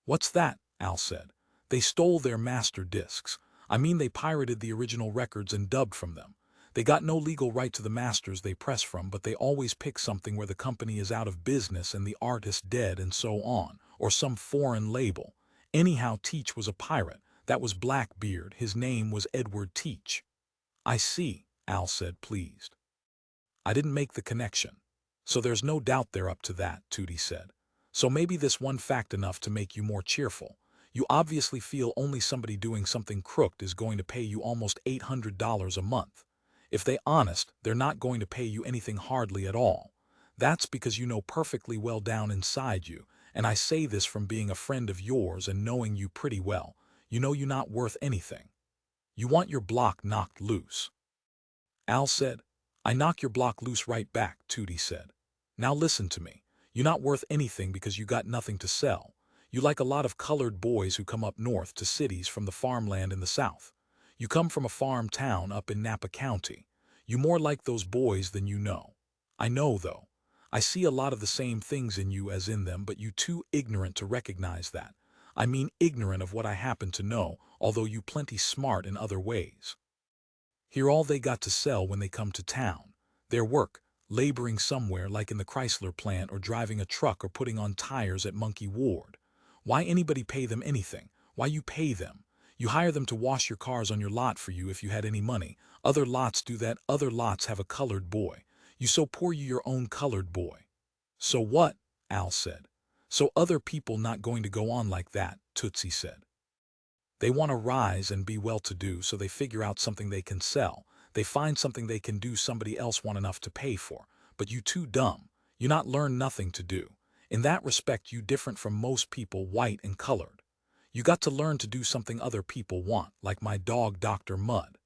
What's that? Al said. They stole their master discs. I mean, they pirated the original records and dubbed from them. They got no legal right to the masters they press from, but they always pick something where the company is out of business and the artist dead and so on, or some foreign label. Anyhow, Teach was a pirate. That was Blackbeard. His name was Edward Teach. I see, Al said, pleased. I didn't make the connection. So there's no doubt they're up to that, Tootie said. So maybe this one fact enough to make you more cheerful. You obviously feel only somebody doing something crooked is going to pay you almost $800 a month. If they honest, they're not going to pay you anything hardly at all. That's because you know perfectly well down inside you, and I say this from being a friend of yours and knowing you pretty well, you know you're not worth anything. You want your block knocked loose. Al said. I knock your block loose right back, Tootie said. Now listen to me. You're not worth anything because you got nothing to sell. You like a lot of colored boys who come up north to cities from the farmland in the south. You come from a farm town up in Napa County. You more like those boys than you know. I know, though. I see a lot of the same things in you as in them, but you too ignorant to recognize that. I mean ignorant of what I happen to know, although you plenty smart in other ways. Hear all they got to sell when they come to town. Their work, laboring somewhere like in the Chrysler plant or driving a truck or putting on tires at Monkey Ward. Why anybody pay them anything? Why you pay them? You hire them to wash your cars on your lot for you if you had any money. Other lots do that. Other lots have a colored boy. You so poor you your own colored boy. So what? Al said. So other people not going to go on like that, Tootsie said. They want to rise and be well-to-do, so they figure out something they can sell. They find something they can do somebody else want enough to pay for. But you too dumb. You not learn nothing to do. In that respect you different from most people white and colored. You got to learn to do something other people want, like my dog Dr. Mudd.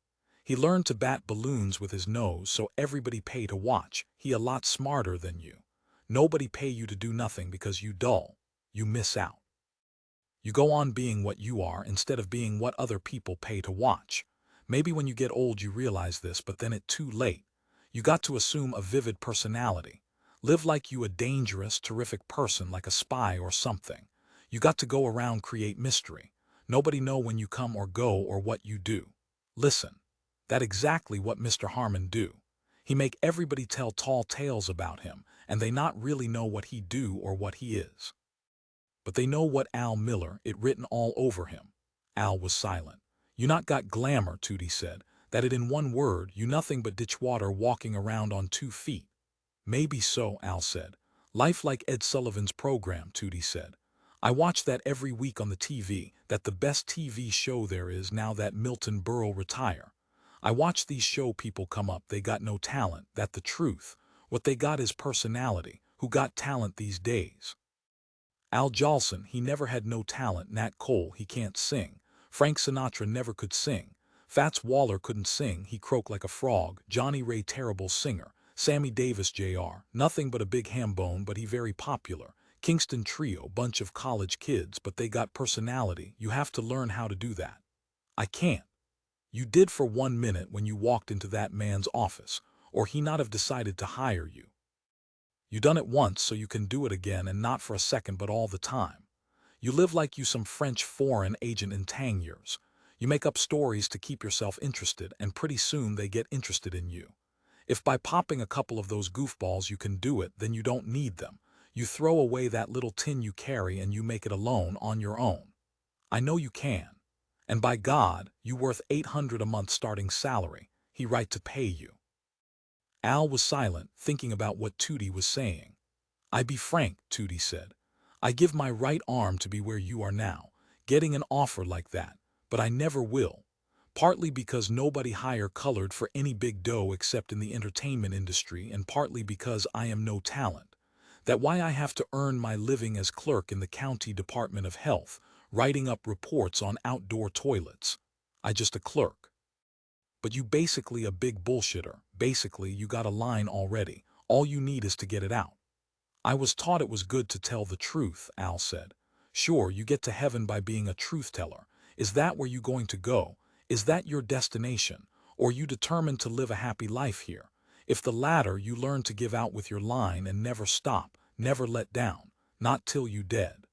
He learned to bat balloons with his nose so everybody pay to watch. He a lot smarter than you. Nobody pay you to do nothing because you dull. You miss out. You go on being what you are instead of being what other people pay to watch. Maybe when you get old you realize this, but then it's too late. You got to assume a vivid personality. Live like you a dangerous, terrific person like a spy or something. You got to go around create mystery. Nobody know when you come or go or what you do. Listen. That exactly what Mr. Harman do. He make everybody tell tall tales about him, and they not really know what he do or what he is. But they know what Al Miller, it written all over him. Al was silent. You not got glamour, Tootie said. That it in one word, you nothing but ditchwater walking around on 2 feet. Maybe so, Al said. Life like Ed Sullivan's program, Tootie said. I watch that every week on the TV, that the best TV show there is now that Milton Berle retire. I watch these show people come up, they got no talent, that the truth. What they got is personality. Who got talent these days? Al Jolson, he never had no talent. Nat Cole, he can't sing. Frank Sinatra never could sing. Fats Waller couldn't sing, he croaked like a frog. Johnny Ray, terrible singer. Sammy Davis Jr., nothing but a big ham bone, but he very popular. Kingston Trio, bunch of college kids, but they got personality. You have to learn how to do that. I can't. You did for 1 minute when you walked into that man's office, or he not have decided to hire you. You done it once so you can do it again, and not for a second but all the time. You live like you some French foreign agent in Tangiers. You make up stories to keep yourself interested, and pretty soon they get interested in you. If by popping a couple of those goofballs you can do it, then you don't need them. You throw away that little tin you carry and you make it alone on your own. I know you can. And by God, you worth $800 a month starting salary. He right to pay you. Al was silent, thinking about what Tootie was saying. I be frank, Tootie said. I give my right arm to be where you are now, getting an offer like that, but I never will. Partly because nobody hire colored for any big dough except in the entertainment industry, and partly because I am no talent. That why I have to earn my living as clerk in the county Department of Health, writing up reports on outdoor toilets. I just a clerk. But you basically a big bullshitter. Basically you got a line already. All you need is to get it out. I was taught it was good to tell the truth, Al said. Sure, you get to heaven by being a truth teller. Is that where you going to go? Is that your destination? Or you determined to live a happy life here? If the latter, you learn to give out with your line and never stop, never let down, not till you dead.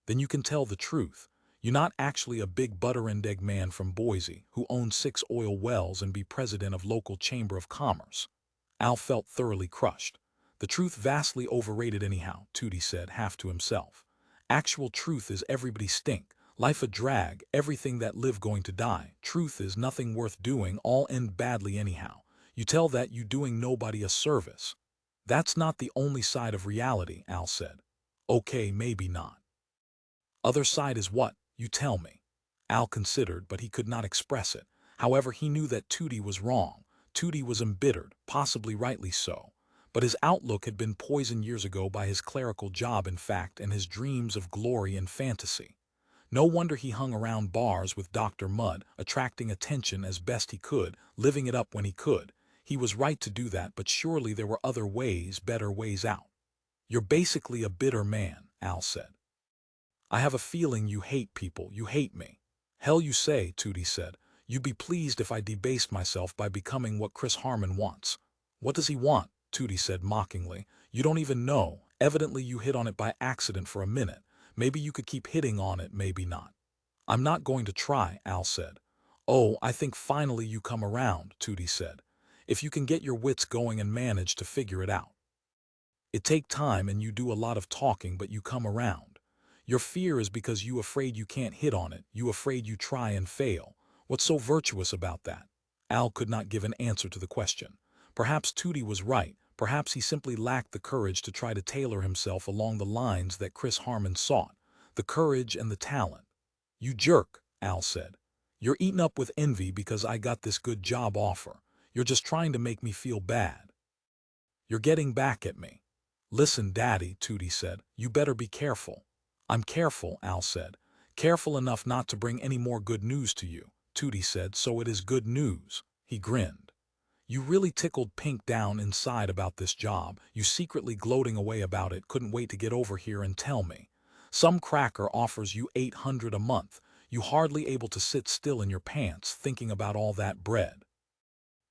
Then you can tell the truth. You're not actually a big butter and egg man from Boise who owns 6 oil wells and be president of local chamber of commerce. Al felt thoroughly crushed. The truth vastly overrated anyhow, Tootie said, half to himself. Actual truth is everybody stink, life a drag, everything that live going to die. Truth is nothing worth doing, all end badly anyhow. You tell that you doing nobody a service. That's not the only side of reality, Al said. Okay, maybe not. Other side is what, you tell me. Al considered, but he could not express it. However, he knew that Tootie was wrong. Tootie was embittered, possibly rightly so. But his outlook had been poisoned years ago by his clerical job, in fact, and his dreams of glory and fantasy. No wonder he hung around bars with Dr. Mudd, attracting attention as best he could, living it up when he could. He was right to do that, but surely there were other ways, better ways out. You're basically a bitter man, Al said. I have a feeling you hate people, you hate me. Hell you say, Tootie said. You'd be pleased if I debased myself by becoming what Chris Harman wants. What does he want? Tootie said mockingly. You don't even know. Evidently you hit on it by accident for a minute. Maybe you could keep hitting on it, maybe not. I'm not going to try, Al said. Oh, I think finally you come around, Tootie said. If you can get your wits going and manage to figure it out. It take time and you do a lot of talking, but you come around. Your fear is because you afraid you can't hit on it, you afraid you try and fail. What's so virtuous about that? Al could not give an answer to the question. Perhaps Tootie was right, perhaps he simply lacked the courage to try to tailor himself along the lines that Chris Harman sought, the courage and the talent. You jerk, Al said. You're eaten up with envy because I got this good job offer. You're just trying to make me feel bad. You're getting back at me. Listen, Daddy, Tootie said, you better be careful. I'm careful, Al said. Careful enough not to bring any more good news to you, Tootie said, so it is good news. He grinned. You really tickled pink down inside about this job, you secretly gloating away about it, couldn't wait to get over here and tell me. Some cracker offers you $800 a month, you hardly able to sit still in your pants thinking about all that bread.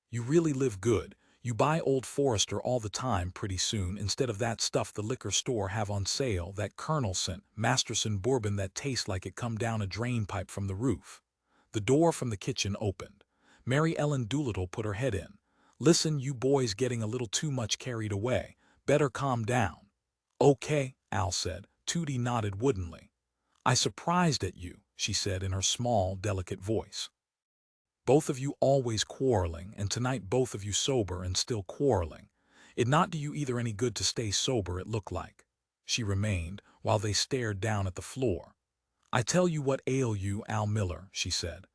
You really live good. You buy Old Forester all the time pretty soon instead of that stuff the liquor store have on sale, that Colonel scent, Masterson bourbon that tastes like it come down a drain pipe from the roof. The door from the kitchen opened. Mary Ellen Doolittle put her head in. Listen, you boys getting a little too much carried away. Better calm down. Okay, Al said. Tootie nodded woodenly. I surprised at you, she said in her small, delicate voice. Both of you always quarreling, and tonight both of you sober and still quarreling. It not do you either any good to stay sober, it looked like. She remained, while they stared down at the floor. I tell you what ail you, Al Miller, she said.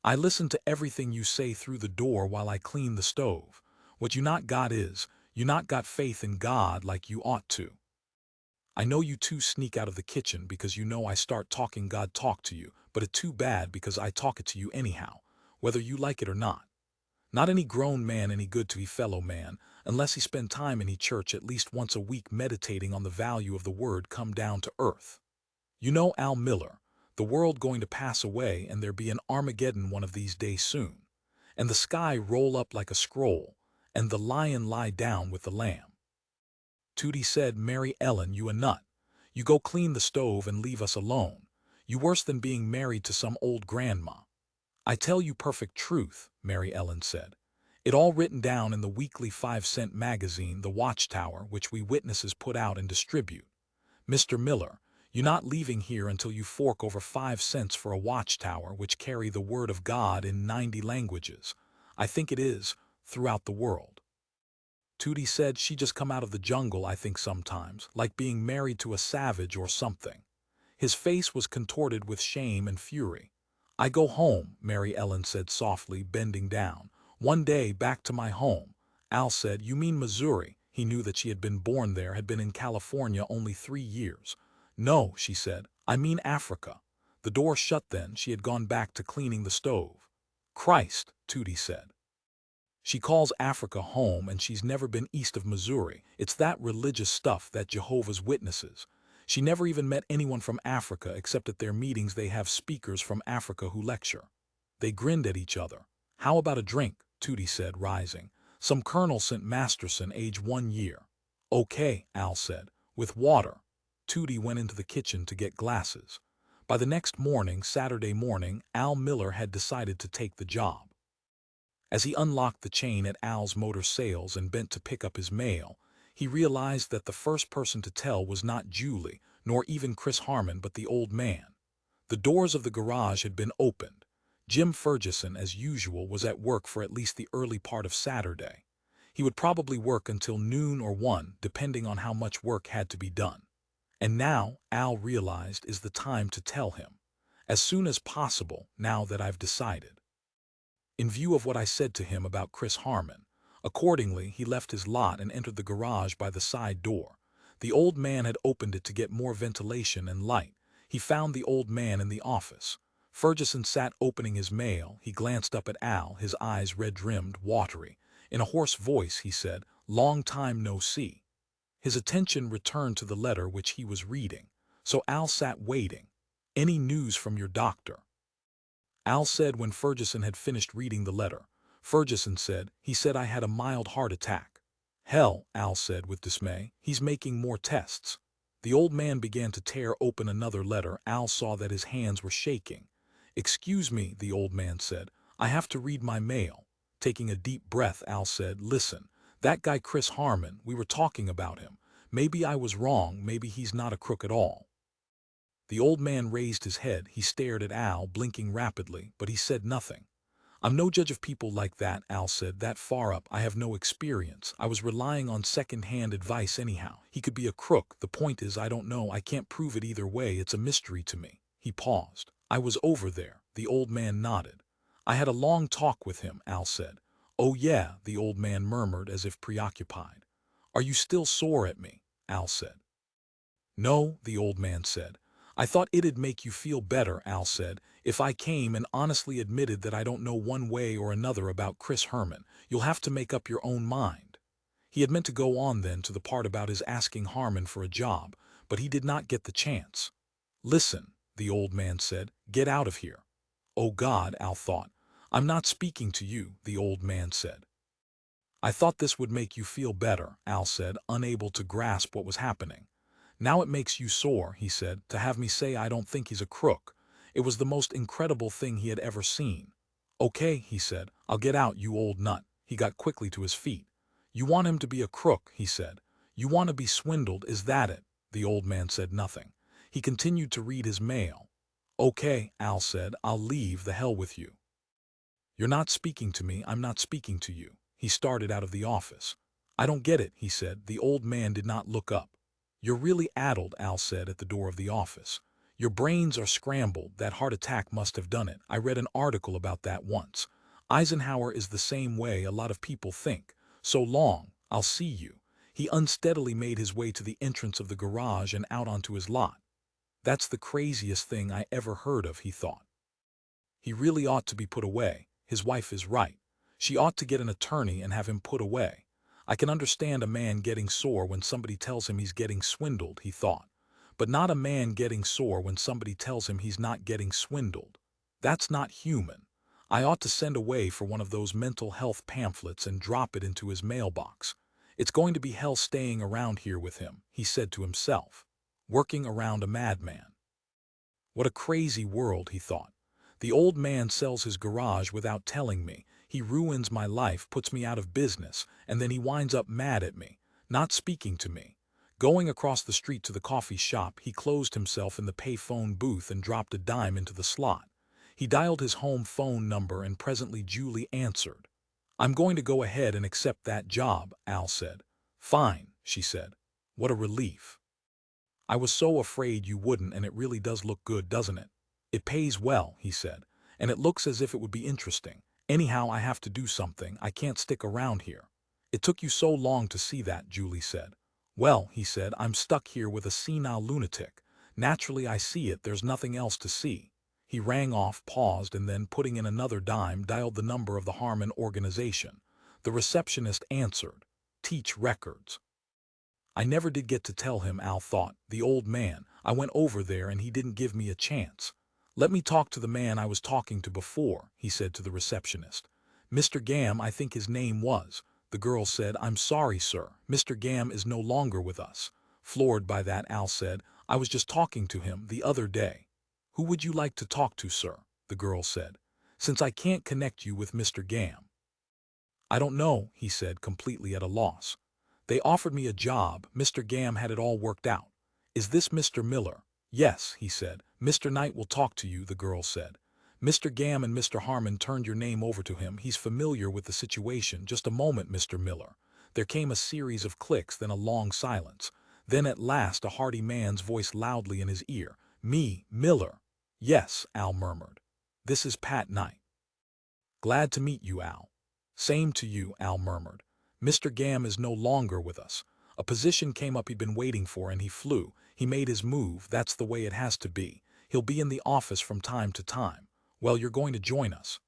I listen to everything you say through the door while I clean the stove. What you not got is, you not got faith in God like you ought to. I know you two sneak out of the kitchen because you know I start talking God talk to you, but it too bad because I talk it to you anyhow, whether you like it or not. Not any grown man any good to he fellow man, unless he spend time in he church at least once a week meditating on the value of the word come down to earth. You know, Al Miller, the world going to pass away and there be an Armageddon one of these days soon, and the sky roll up like a scroll, and the lion lie down with the lamb. Tootie said, Mary Ellen, you a nut. You go clean the stove and leave us alone. You worse than being married to some old grandma. I tell you perfect truth, Mary Ellen said. It all written down in the weekly 5-cent magazine, The Watchtower, which we witnesses put out and distribute. Mr. Miller, you not leaving here until you fork over 5 cents for a watchtower which carry the word of God in 90 languages. I think it is, throughout the world. Tootie said she just come out of the jungle, I think sometimes, like being married to a savage or something. His face was contorted with shame and fury. I go home, Mary Ellen said softly, bending down. One day back to my home. Al said, you mean Missouri? He knew that she had been born there, had been in California only 3 years. No, she said, I mean Africa. The door shut then, she had gone back to cleaning the stove. Christ, Tootie said. She calls Africa home and she's never been east of Missouri. It's that religious stuff, that Jehovah's Witnesses. She never even met anyone from Africa except at their meetings they have speakers from Africa who lecture. They grinned at each other. How about a drink? Tootie said, rising. Some Colonel St. Masterson, age 1 year. Okay, Al said. With water. Tootie went into the kitchen to get glasses. By the next morning, Saturday morning, Al Miller had decided to take the job. As he unlocked the chain at Al's Motor Sales and bent to pick up his mail, he realized that the first person to tell was not Julie, nor even Chris Harman, but the old man. The doors of the garage had been opened. Jim Fergesson, as usual, was at work for at least the early part of Saturday. He would probably work until noon or 1, depending on how much work had to be done. And now, Al realized, is the time to tell him. As soon as possible, now that I've decided. In view of what I said to him about Chris Harman. Accordingly, he left his lot and entered the garage by the side door. The old man had opened it to get more ventilation and light. He found the old man in the office. Fergesson sat opening his mail. He glanced up at Al, his eyes red-rimmed, watery. In a hoarse voice, he said, "Long time no see." His attention returned to the letter which he was reading. So Al sat waiting. "Any news from your doctor?" Al said when Fergesson had finished reading the letter. Fergesson said, "He said I had a mild heart attack." "Hell," Al said with dismay, "he's making more tests." The old man began to tear open another letter. Al saw that his hands were shaking. "Excuse me," the old man said, "I have to read my mail." Taking a deep breath, Al said, "Listen, that guy Chris Harman, we were talking about him. Maybe I was wrong, maybe he's not a crook at all." The old man raised his head. He stared at Al, blinking rapidly, but he said nothing. "I'm no judge of people like that," Al said, "that far up. I have no experience. I was relying on second-hand advice anyhow. He could be a crook. The point is, I don't know. I can't prove it either way. It's a mystery to me." He paused. "I was over there." The old man nodded. "I had a long talk with him," Al said. "Oh yeah," the old man murmured as if preoccupied. "Are you still sore at me?" Al said. "No," the old man said. "I thought it'd make you feel better," Al said, "if I came and honestly admitted that I don't know one way or another about Chris Harman. You'll have to make up your own mind." He had meant to go on then to the part about his asking Harman for a job, but he did not get the chance. "Listen," the old man said, "get out of here." "Oh God," Al thought. "I'm not speaking to you," the old man said. "I thought this would make you feel better," Al said, unable to grasp what was happening. "Now it makes you sore," he said, "to have me say I don't think he's a crook." It was the most incredible thing he had ever seen. "Okay," he said, "I'll get out, you old nut." He got quickly to his feet. "You want him to be a crook," he said. "You want to be swindled, is that it?" The old man said nothing. He continued to read his mail. "Okay," Al said, "I'll leave, the hell with you. You're not speaking to me, I'm not speaking to you." He started out of the office. "I don't get it," he said. The old man did not look up. "You're really addled," Al said at the door of the office. "Your brains are scrambled. That heart attack must have done it. I read an article about that once. Eisenhower is the same way, a lot of people think. So long, I'll see you." He unsteadily made his way to the entrance of the garage and out onto his lot. "That's the craziest thing I ever heard of," he thought. "He really ought to be put away. His wife is right. She ought to get an attorney and have him put away. I can understand a man getting sore when somebody tells him he's getting swindled," he thought. But not a man getting sore when somebody tells him he's not getting swindled. That's not human. I ought to send away for one of those mental health pamphlets and drop it into his mailbox. It's going to be hell staying around here with him, he said to himself. Working around a madman. What a crazy world, he thought. The old man sells his garage without telling me. He ruins my life, puts me out of business, and then he winds up mad at me, not speaking to me. Going across the street to the coffee shop, he closed himself in the payphone booth and dropped a dime into the slot. He dialed his home phone number and presently Julie answered. "I'm going to go ahead and accept that job," Al said. "Fine," she said. "What a relief. I was so afraid you wouldn't, and it really does look good, doesn't it?" "It pays well," he said, "and it looks as if it would be interesting. Anyhow, I have to do something. I can't stick around here." "It took you so long to see that," Julie said. "Well," he said, "I'm stuck here with a senile lunatic. Naturally I see it, there's nothing else to see." He rang off, paused, and then, putting in another dime, dialed the number of the Harman organization. The receptionist answered. "Teach Records." I never did get to tell him, Al thought. The old man. I went over there and he didn't give me a chance. "Let me talk to the man I was talking to before," he said to the receptionist. "Mr. Gam, I think his name was." The girl said, "I'm sorry, sir. Mr. Gam is no longer with us." Floored by that, Al said, "I was just talking to him the other day." "Who would you like to talk to, sir?" the girl said. "Since I can't connect you with Mr. Gam." "I don't know," he said, completely at a loss. "They offered me a job. Mr. Gam had it all worked out." "Is this Mr. Miller?" "Yes," he said. "Mr. Knight will talk to you," the girl said. "Mr. Gam and Mr. Harman turned your name over to him. He's familiar with the situation." "Just a moment, Mr. Miller." There came a series of clicks, then a long silence. Then at last a hearty man's voice loudly in his ear. "Me, Miller." "Yes," Al murmured. "This is Pat Knight." "Glad to meet you, Al." "Same to you," Al murmured. "Mr. Gam is no longer with us. A position came up he'd been waiting for and he flew. He made his move, that's the way it has to be. He'll be in the office from time to time. Well, you're going to join us."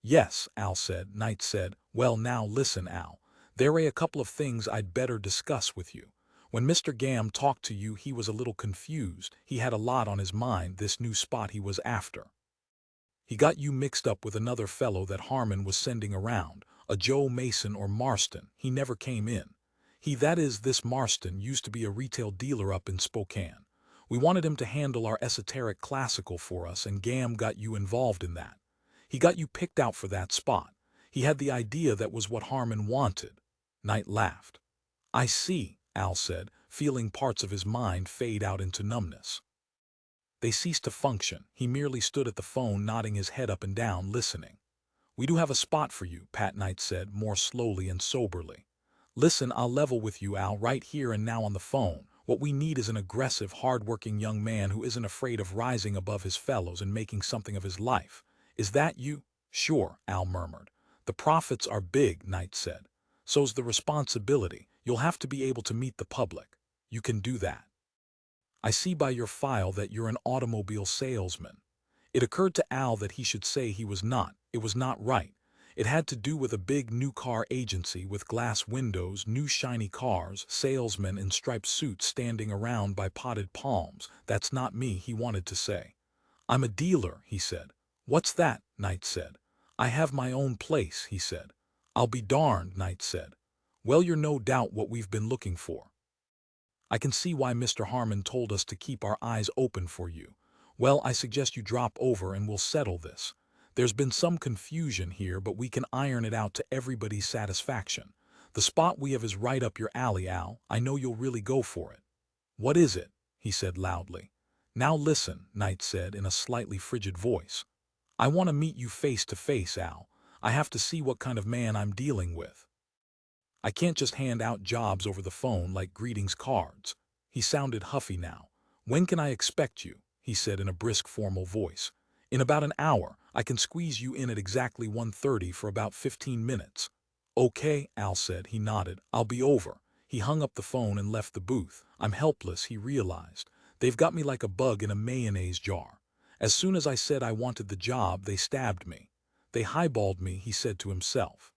"Yes," Al said. Knight said, "Well now listen, Al. There are a couple of things I'd better discuss with you. When Mr. Gam talked to you he was a little confused. He had a lot on his mind, this new spot he was after. He got you mixed up with another fellow that Harman was sending around, a Joe Mason or Marston. He never came in. That is, this Marston used to be a retail dealer up in Spokane. We wanted him to handle our esoteric classical for us, and Gam got you involved in that. He got you picked out for that spot. He had the idea that was what Harman wanted." Knight laughed. "I see," Al said, feeling parts of his mind fade out into numbness. They ceased to function. He merely stood at the phone, nodding his head up and down, listening. "We do have a spot for you," Pat Knight said, more slowly and soberly. "Listen, I'll level with you, Al, right here and now on the phone. What we need is an aggressive, hard-working young man who isn't afraid of rising above his fellows and making something of his life. Is that you?" "Sure," Al murmured. "The profits are big," Knight said. "So's the responsibility. You'll have to be able to meet the public. You can do that. I see by your file that you're an automobile salesman." It occurred to Al that he should say he was not. It was not right. It had to do with a big new car agency with glass windows, new shiny cars, salesmen in striped suits standing around by potted palms. "That's not me," he wanted to say. "I'm a dealer," he said. "What's that?" Knight said. "I have my own place," he said. "I'll be darned," Knight said. "Well, you're no doubt what we've been looking for. I can see why Mr. Harman told us to keep our eyes open for you. Well, I suggest you drop over and we'll settle this. There's been some confusion here, but we can iron it out to everybody's satisfaction. The spot we have is right up your alley, Al. I know you'll really go for it." "What is it?" he said loudly. "Now listen," Knight said in a slightly frigid voice. "I want to meet you face to face, Al. I have to see what kind of man I'm dealing with. I can't just hand out jobs over the phone like greetings cards." He sounded huffy now. "When can I expect you?" he said in a brisk, formal voice. "In about an hour. I can squeeze you in at exactly 1:30 for about 15 minutes. "Okay," Al said. He nodded. "I'll be over." He hung up the phone and left the booth. "I'm helpless," he realized. "They've got me like a bug in a mayonnaise jar. As soon as I said I wanted the job, they stabbed me. They highballed me," he said to himself.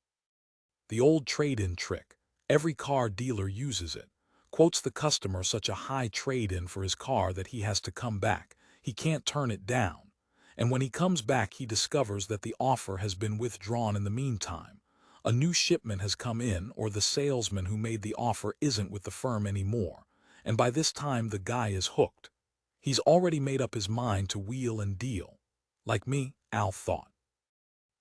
The old trade-in trick. Every car dealer uses it. Quotes the customer such a high trade-in for his car that he has to come back. He can't turn it down. And when he comes back he discovers that the offer has been withdrawn in the meantime. A new shipment has come in, or the salesman who made the offer isn't with the firm anymore. And by this time the guy is hooked. He's already made up his mind to wheel and deal. Like me, Al thought.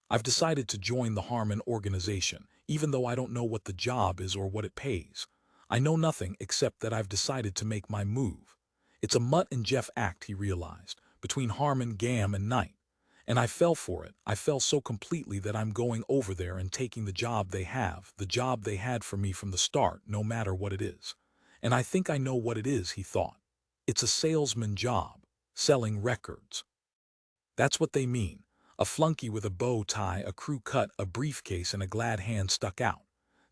I've decided to join the Harman organization, even though I don't know what the job is or what it pays. I know nothing except that I've decided to make my move. It's a Mutt and Jeff act, he realized, between Harman, Gam, and Knight. And I fell for it. I fell so completely that I'm going over there and taking the job they have, the job they had for me from the start, no matter what it is. And I think I know what it is, he thought. It's a salesman job, selling records. That's what they mean. A flunky with a bow tie, a crew cut, a briefcase, and a glad hand stuck out.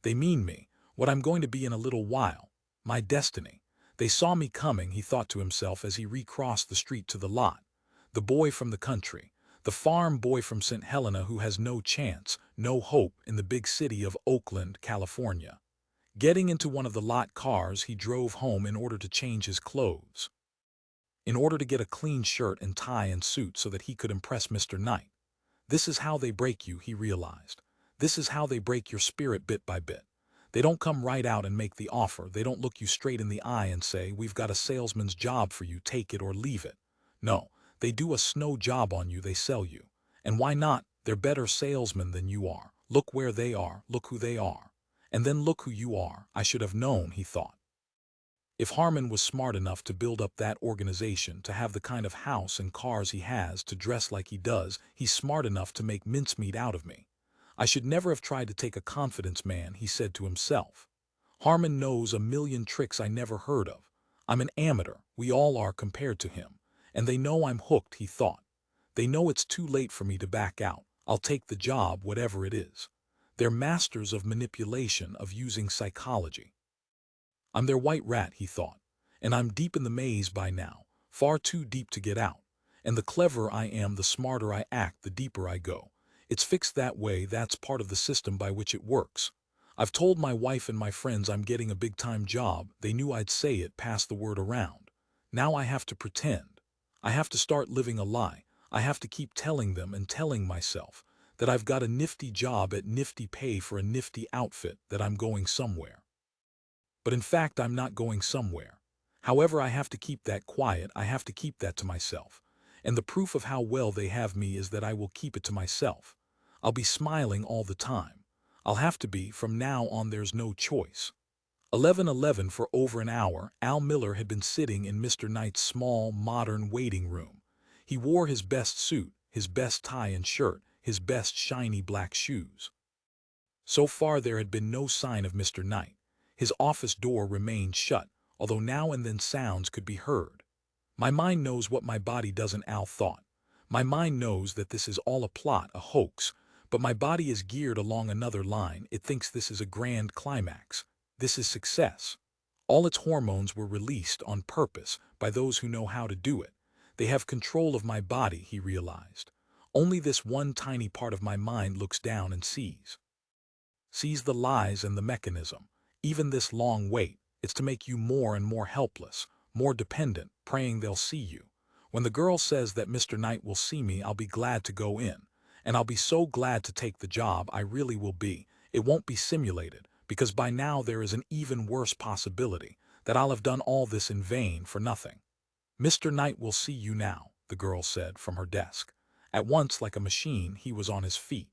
They mean me, what I'm going to be in a little while. My destiny. They saw me coming, he thought to himself as he recrossed the street to the lot. The boy from the country. The farm boy from St. Helena who has no chance, no hope in the big city of Oakland, California. Getting into one of the lot cars, he drove home in order to change his clothes. In order to get a clean shirt and tie and suit so that he could impress Mr. Knight. This is how they break you, he realized. This is how they break your spirit bit by bit. They don't come right out and make the offer. They don't look you straight in the eye and say, "We've got a salesman's job for you, take it or leave it." No, they do a snow job on you, they sell you. And why not? They're better salesmen than you are. Look where they are, look who they are. And then look who you are. I should have known, he thought. If Harman was smart enough to build up that organization, to have the kind of house and cars he has, to dress like he does, he's smart enough to make mincemeat out of me. I should never have tried to take a confidence man, he said to himself. Harman knows a million tricks I never heard of. I'm an amateur, we all are compared to him. And they know I'm hooked, he thought. They know it's too late for me to back out. I'll take the job, whatever it is. They're masters of manipulation, of using psychology. I'm their white rat, he thought. And I'm deep in the maze by now, far too deep to get out. And the cleverer I am, the smarter I act, the deeper I go. It's fixed that way, that's part of the system by which it works. I've told my wife and my friends I'm getting a big-time job. They knew I'd say it, pass the word around. Now I have to pretend. I have to start living a lie. I have to keep telling them and telling myself that I've got a nifty job at nifty pay for a nifty outfit, that I'm going somewhere. But in fact, I'm not going somewhere. However, I have to keep that quiet, I have to keep that to myself. And the proof of how well they have me is that I will keep it to myself. I'll be smiling all the time. I'll have to be, from now on there's no choice. 11:11 for over an hour, Al Miller had been sitting in Mr. Knight's small, modern waiting room. He wore his best suit, his best tie and shirt, his best shiny black shoes. So far there had been no sign of Mr. Knight. His office door remained shut, although now and then sounds could be heard. My mind knows what my body doesn't, Al thought. My mind knows that this is all a plot, a hoax, but my body is geared along another line. It thinks this is a grand climax. This is success. All its hormones were released on purpose by those who know how to do it. They have control of my body, he realized. Only this one tiny part of my mind looks down and sees the lies and the mechanism. Even this long wait, it's to make you more and more helpless, more dependent, praying they'll see you. When the girl says that Mr. Knight will see me, I'll be glad to go in. And I'll be so glad to take the job, I really will be. It won't be simulated, because by now there is an even worse possibility, that I'll have done all this in vain for nothing. Mr. Knight will see you now, the girl said from her desk. At once, like a machine, he was on his feet.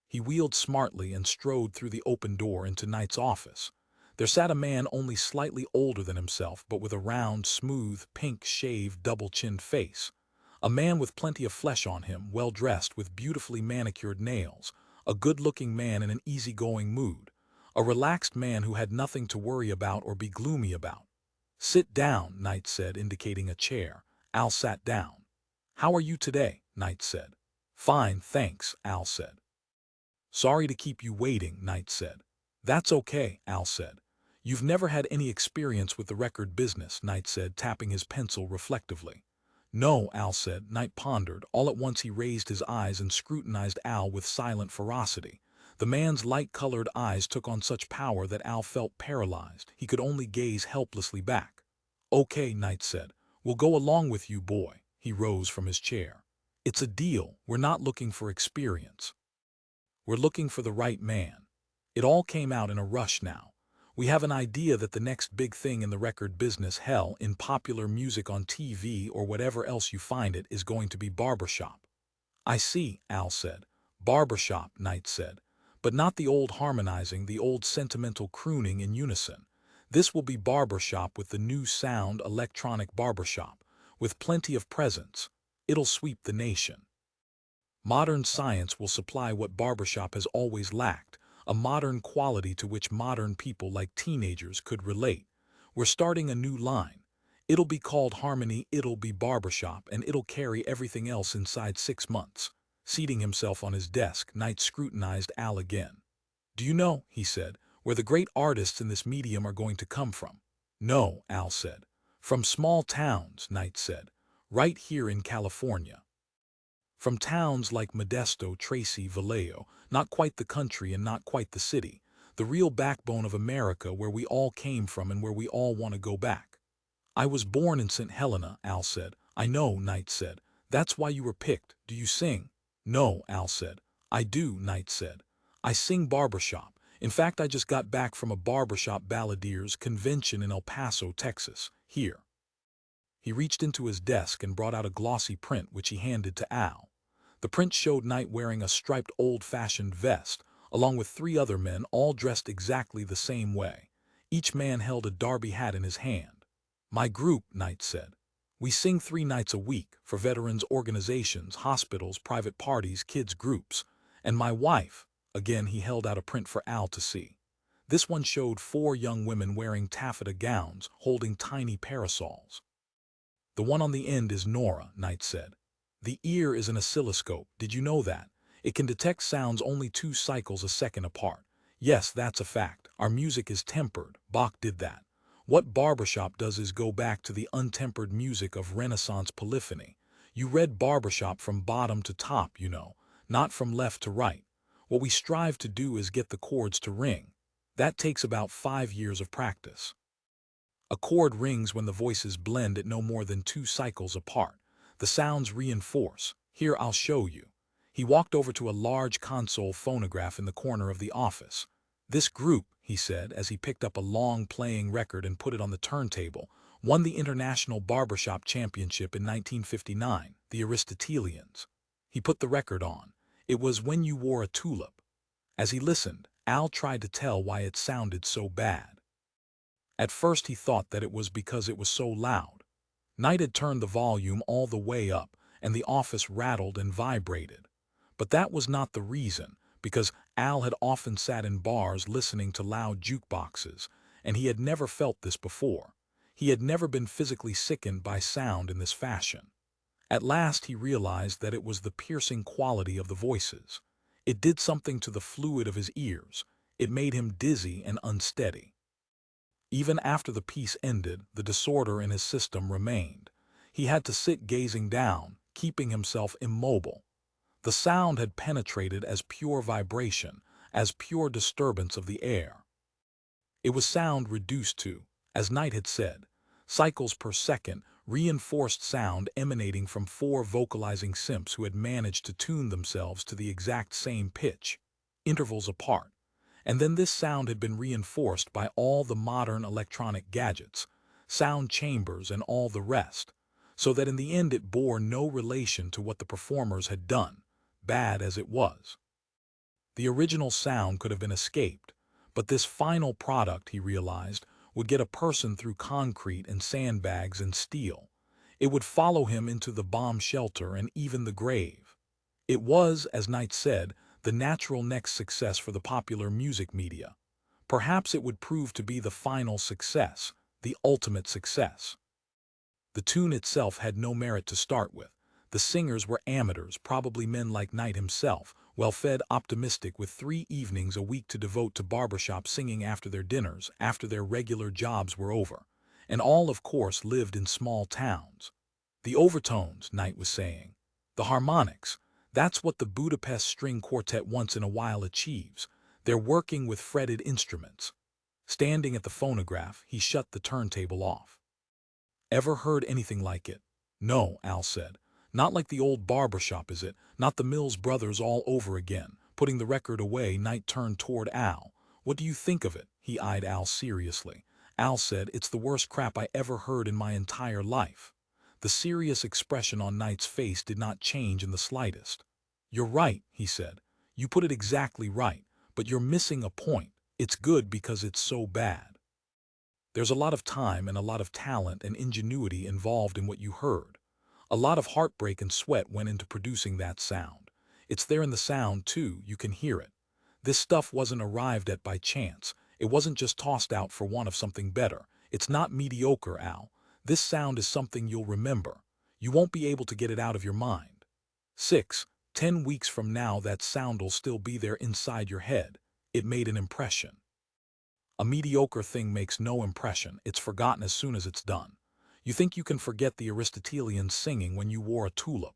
He wheeled smartly and strode through the open door into Knight's office. There sat a man only slightly older than himself, but with a round, smooth, pink-shaved, double-chinned face. A man with plenty of flesh on him, well-dressed with beautifully manicured nails. A good-looking man in an easy-going mood. A relaxed man who had nothing to worry about or be gloomy about. "Sit down," Knight said, indicating a chair. Al sat down. "How are you today?" Knight said. "Fine, thanks," Al said. "Sorry to keep you waiting," Knight said. "That's okay," Al said. "You've never had any experience with the record business," Knight said, tapping his pencil reflectively. "No," Al said. Knight pondered. All at once he raised his eyes and scrutinized Al with silent ferocity. The man's light-colored eyes took on such power that Al felt paralyzed. He could only gaze helplessly back. "Okay," Knight said. "We'll go along with you, boy." He rose from his chair. "It's a deal. We're not looking for experience. We're looking for the right man. It all came out in a rush now. We have an idea that the next big thing in the record business, hell, in popular music on TV or whatever else you find it, is going to be barbershop." "I see," Al said. "Barbershop," Knight said. "But not the old harmonizing, the old sentimental crooning in unison. This will be barbershop with the new sound, electronic barbershop, with plenty of presence. It'll sweep the nation. Modern science will supply what barbershop has always lacked, a modern quality to which modern people like teenagers could relate. We're starting a new line. It'll be called Harmony, it'll be barbershop, and it'll carry everything else inside 6 months." Seating himself on his desk, Knight scrutinized Al again. "Do you know," he said, "where the great artists in this medium are going to come from?" "No," Al said. "From small towns," Knight said. "Right here in California. From towns like Modesto, Tracy, Vallejo, not quite the country and not quite the city, the real backbone of America, where we all came from and where we all want to go back." "I was born in St. Helena," Al said. "I know," Knight said. "That's why you were picked. Do you sing?" "No," Al said. "I do," Knight said. "I sing barbershop. In fact, I just got back from a barbershop balladeers convention in El Paso, Texas. Here." He reached into his desk and brought out a glossy print which he handed to Al. The print showed Knight wearing a striped old-fashioned vest, along with 3 other men all dressed exactly the same way. Each man held a derby hat in his hand. "My group," Knight said. "We sing 3 nights a week for veterans organizations, hospitals, private parties, kids groups. And my wife," again he held out a print for Al to see. This one showed 4 young women wearing taffeta gowns, holding tiny parasols. The one on the end is Nora, Knight said. The ear is an oscilloscope, did you know that? It can detect sounds only 2 cycles a second apart. Yes, that's a fact. Our music is tempered. Bach did that. What barbershop does is go back to the untempered music of Renaissance polyphony. You read barbershop from bottom to top, not from left to right. What we strive to do is get the chords to ring. That takes about 5 years of practice. A chord rings when the voices blend at no more than 2 cycles apart. The sounds reinforce. Here, I'll show you. He walked over to a large console phonograph in the corner of the office. This group, he said as he picked up a long playing record and put it on the turntable, won the International Barbershop Championship in 1959, the Aristotelians. He put the record on. It was When You Wore a Tulip. As he listened, Al tried to tell why it sounded so bad. At first he thought that it was because it was so loud. Knight had turned the volume all the way up, and the office rattled and vibrated. But that was not the reason, because Al had often sat in bars listening to loud jukeboxes, and he had never felt this before. He had never been physically sickened by sound in this fashion. At last he realized that it was the piercing quality of the voices. It did something to the fluid of his ears. It made him dizzy and unsteady. Even after the piece ended, the disorder in his system remained. He had to sit gazing down, keeping himself immobile. The sound had penetrated as pure vibration, as pure disturbance of the air. It was sound reduced to, as Knight had said, cycles per second, reinforced sound emanating from 4 vocalizing simps who had managed to tune themselves to the exact same pitch, intervals apart. And then this sound had been reinforced by all the modern electronic gadgets, sound chambers and all the rest, so that in the end it bore no relation to what the performers had done, bad as it was. The original sound could have been escaped, but this final product, he realized, would get a person through concrete and sandbags and steel. It would follow him into the bomb shelter and even the grave. It was, as Knight said, the natural next success for the popular music media. Perhaps it would prove to be the final success, the ultimate success. The tune itself had no merit to start with. The singers were amateurs, probably men like Knight himself, well-fed, optimistic, with 3 evenings a week to devote to barbershop singing after their dinners, after their regular jobs were over. And all, of course, lived in small towns. The overtones, Knight was saying. The harmonics. That's what the Budapest String Quartet once in a while achieves. They're working with fretted instruments. Standing at the phonograph, he shut the turntable off. Ever heard anything like it? No, Al said. Not like the old barbershop, is it? Not the Mills Brothers all over again. Putting the record away, Knight turned toward Al. What do you think of it? He eyed Al seriously. Al said, it's the worst crap I ever heard in my entire life. The serious expression on Knight's face did not change in the slightest. You're right, he said. You put it exactly right, but you're missing a point. It's good because it's so bad. There's a lot of time and a lot of talent and ingenuity involved in what you heard. A lot of heartbreak and sweat went into producing that sound. It's there in the sound, too, you can hear it. This stuff wasn't arrived at by chance. It wasn't just tossed out for want of something better. It's not mediocre, Al. This sound is something you'll remember. You won't be able to get it out of your mind. 6, 10 weeks from now that sound'll still be there inside your head. It made an impression. A mediocre thing makes no impression. It's forgotten as soon as it's done. You think you can forget the Aristotelian singing When You Wore a Tulip.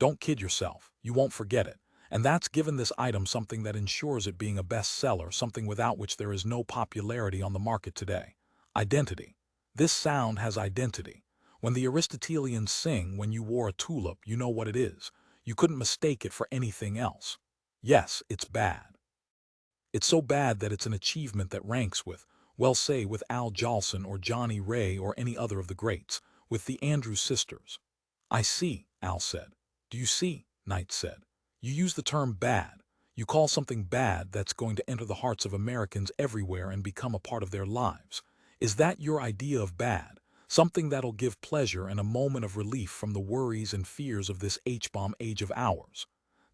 Don't kid yourself. You won't forget it. And that's given this item something that ensures it being a bestseller, something without which there is no popularity on the market today. Identity. This sound has identity. When the Aristotelians sing When You Wore a Tulip, you know what it is. You couldn't mistake it for anything else. Yes, it's bad. It's so bad that it's an achievement that ranks with, well, say, with Al Jolson or Johnny Ray or any other of the greats, with the Andrews sisters. I see, Al said. Do you see? Knight said. You use the term bad. You call something bad that's going to enter the hearts of Americans everywhere and become a part of their lives. Is that your idea of bad? Something that'll give pleasure and a moment of relief from the worries and fears of this H-bomb age of ours?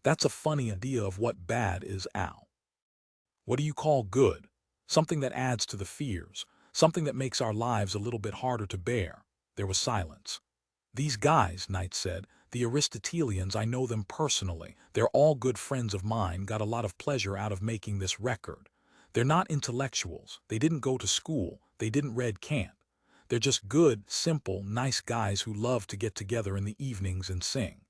That's a funny idea of what bad is, Al. What do you call good? Something that adds to the fears, something that makes our lives a little bit harder to bear. There was silence. These guys, Knight said, the Aristotelians, I know them personally. They're all good friends of mine, got a lot of pleasure out of making this record. They're not intellectuals. They didn't go to school. They didn't read Kant. They're just good, simple, nice guys who love to get together in the evenings and sing.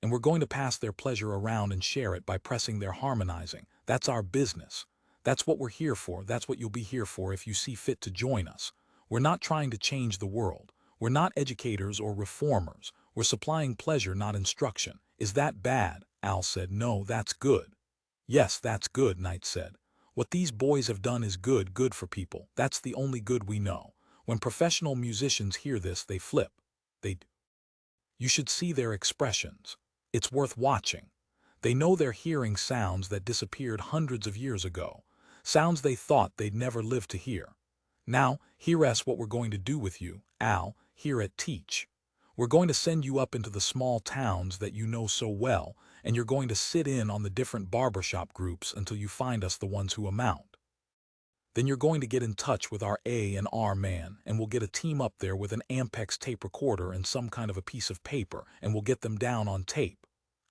And we're going to pass their pleasure around and share it by pressing their harmonizing. That's our business. That's what we're here for. That's what you'll be here for if you see fit to join us. We're not trying to change the world. We're not educators or reformers. We're supplying pleasure, not instruction. Is that bad? Al said. No, that's good. Yes, that's good, Knight said. What these boys have done is good, good for people. That's the only good we know. When professional musicians hear this, they flip. They do. You should see their expressions. It's worth watching. They know they're hearing sounds that disappeared hundreds of years ago, sounds they thought they'd never live to hear. Now, hear us what we're going to do with you, Al, here at Teach. We're going to send you up into the small towns that you know so well, and you're going to sit in on the different barbershop groups until you find us the ones who amount. Then you're going to get in touch with our A&R man, and we'll get a team up there with an Ampex tape recorder and some kind of a piece of paper, and we'll get them down on tape.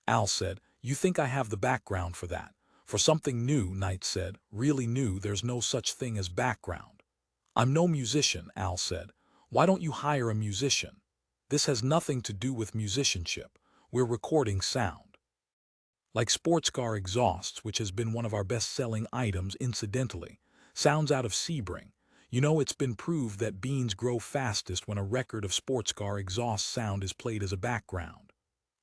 Al said, you think I have the background for that? For something new, Knight said, really new, there's no such thing as background. I'm no musician, Al said. Why don't you hire a musician? This has nothing to do with musicianship. We're recording sound. Like sports car exhausts, which has been one of our best-selling items incidentally, sounds out of Sebring. You know, it's been proved that beans grow fastest when a record of sports car exhaust sound is played as a background.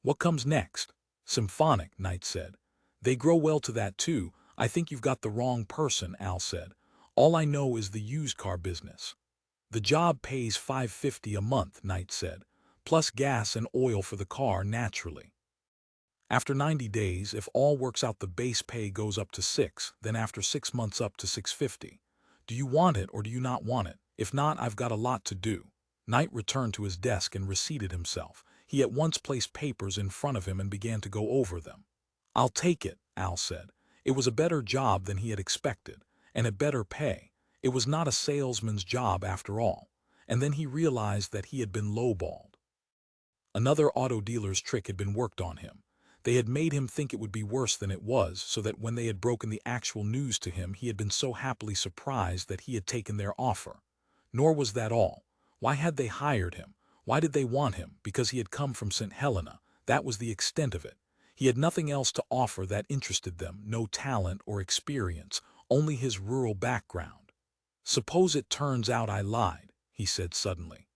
What comes next? Symphonic, Knight said. They grow well to that too. I think you've got the wrong person, Al said. All I know is the used car business. The job pays $550 a month, Knight said, plus gas and oil for the car naturally. After 90 days, if all works out, the base pay goes up to 6, then after 6 months up to $650. Do you want it or do you not want it? If not, I've got a lot to do. Knight returned to his desk and reseated himself. He at once placed papers in front of him and began to go over them. I'll take it, Al said. It was a better job than he had expected, and at better pay. It was not a salesman's job after all. And then he realized that he had been lowballed. Another auto dealer's trick had been worked on him. They had made him think it would be worse than it was, so that when they had broken the actual news to him, he had been so happily surprised that he had taken their offer. Nor was that all. Why had they hired him? Why did they want him? Because he had come from St. Helena. That was the extent of it. He had nothing else to offer that interested them, no talent or experience, only his rural background. Suppose it turns out I lied, he said suddenly.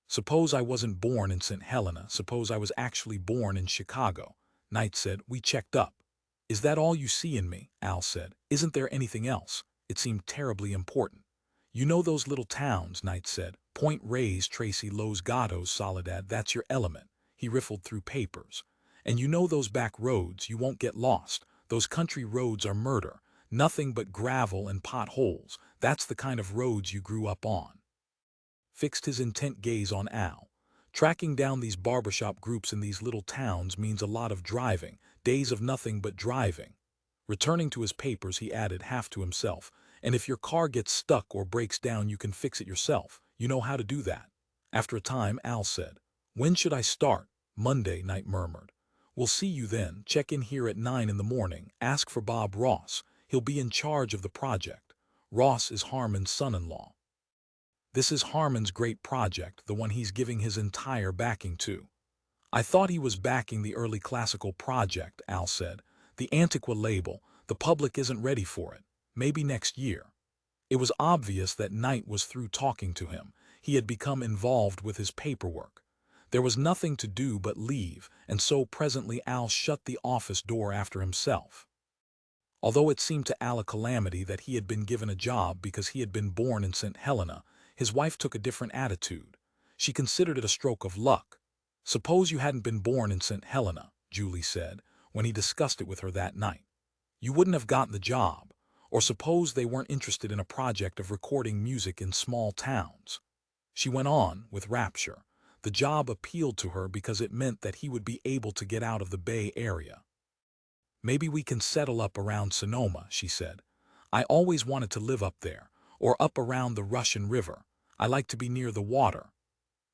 Suppose I wasn't born in St. Helena. Suppose I was actually born in Chicago. Knight said, we checked up. Is that all you see in me? Al said. Isn't there anything else? It seemed terribly important. You know those little towns, Knight said. Point Reyes, Tracy, Los Gatos, Soledad, that's your element. He riffled through papers. And you know those back roads, you won't get lost. Those country roads are murder. Nothing but gravel and potholes. That's the kind of roads you grew up on. Fixed his intent gaze on Al. Tracking down these barbershop groups in these little towns means a lot of driving, days of nothing but driving. Returning to his papers, he added, half to himself, and if your car gets stuck or breaks down, you can fix it yourself. You know how to do that. After a time, Al said, when should I start? Monday, Knight murmured. We'll see you then. Check in here at 9 in the morning. Ask for Bob Ross. He'll be in charge of the project. Ross is Harman's son-in-law. This is Harman's great project, the one he's giving his entire backing to. I thought he was backing the early classical project, Al said. The Antiqua label. The public isn't ready for it. Maybe next year. It was obvious that Knight was through talking to him. He had become involved with his paperwork. There was nothing to do but leave, and so presently Al shut the office door after himself. Although it seemed to Al a calamity that he had been given a job because he had been born in St. Helena, his wife took a different attitude. She considered it a stroke of luck. Suppose you hadn't been born in St. Helena, Julie said, when he discussed it with her that night. You wouldn't have gotten the job. Or suppose they weren't interested in a project of recording music in small towns. She went on, with rapture. The job appealed to her because it meant that he would be able to get out of the Bay Area. Maybe we can settle up around Sonoma, she said. I always wanted to live up there, or up around the Russian River. I like to be near the water."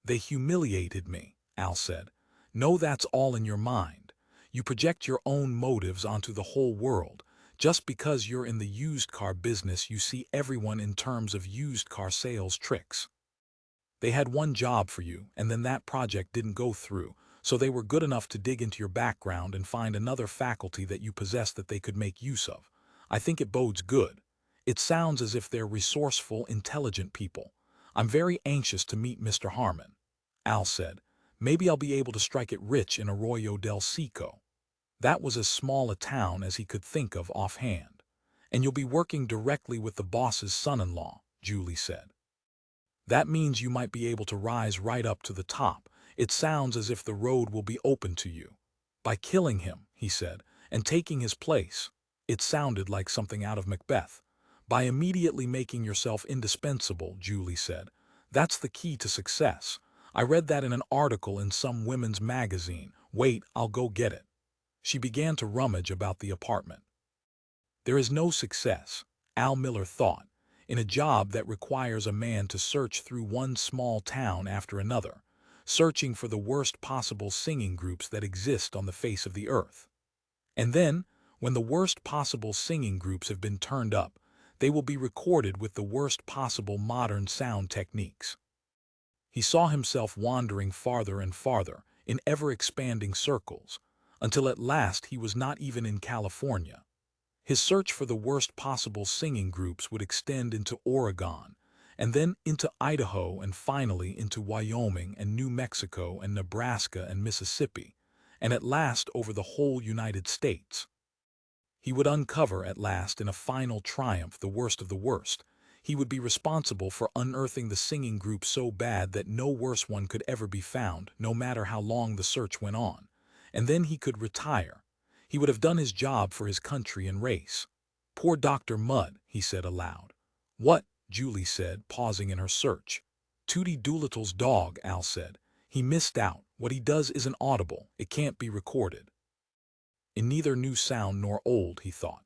"They humiliated me," Al said. "No, that's all in your mind. You project your own motives onto the whole world. Just because you're in the used car business, you see everyone in terms of used car sales tricks. They had one job for you, and then that project didn't go through, so they were good enough to dig into your background and find another faculty that you possess that they could make use of. I think it bodes good. It sounds as if they're resourceful, intelligent people. I'm very anxious to meet Mr. Harman." Al said. "Maybe I'll be able to strike it rich in Arroyo del Seco." That was as small a town as he could think of offhand. "And you'll be working directly with the boss's son-in-law," Julie said. "That means you might be able to rise right up to the top. It sounds as if the road will be open to you." "By killing him," he said, "and taking his place." It sounded like something out of Macbeth. "By immediately making yourself indispensable," Julie said. "That's the key to success. I read that in an article in some women's magazine. Wait, I'll go get it." She began to rummage about the apartment. There is no success, Al Miller thought, in a job that requires a man to search through one small town after another, searching for the worst possible singing groups that exist on the face of the earth. And then, when the worst possible singing groups have been turned up, they will be recorded with the worst possible modern sound techniques. He saw himself wandering farther and farther, in ever-expanding circles, until at last he was not even in California. His search for the worst possible singing groups would extend into Oregon, and then into Idaho, and finally into Wyoming and New Mexico and Nebraska and Mississippi, and at last over the whole United States. He would uncover at last in a final triumph the worst of the worst. He would be responsible for unearthing the singing group so bad that no worse one could ever be found, no matter how long the search went on. And then he could retire. He would have done his job for his country and race. "Poor Dr. Mudd," he said aloud. "What?" Julie said, pausing in her search. "Tootie Doolittle's dog," Al said. "He missed out. What he does isn't audible. It can't be recorded." In neither new sound nor old, he thought.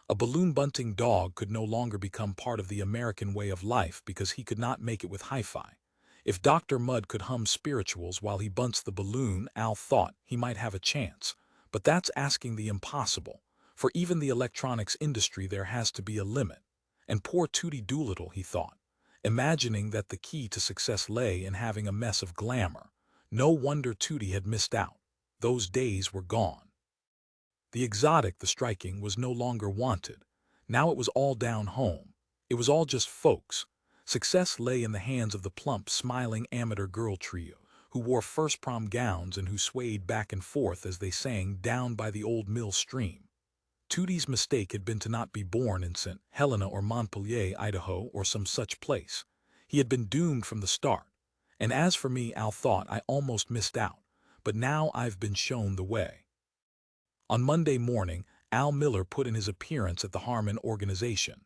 A balloon-bunting dog could no longer become part of the American way of life because he could not make it with hi-fi. If Dr. Mudd could hum spirituals while he bunts the balloon, Al thought, he might have a chance. But that's asking the impossible. For even the electronics industry there has to be a limit. And poor Tootie Doolittle, he thought, imagining that the key to success lay in having a mess of glamour. No wonder Tootie had missed out. Those days were gone. The exotic, the striking, was no longer wanted. Now it was all down home. It was all just folks. Success lay in the hands of the plump, smiling amateur girl trio, who wore first prom gowns and who swayed back and forth as they sang down by the old mill stream. Tootie's mistake had been to not be born in St. Helena or Montpelier, Idaho, or some such place. He had been doomed from the start. And as for me, Al thought, I almost missed out. But now I've been shown the way. On Monday morning, Al Miller put in his appearance at the Harman organization.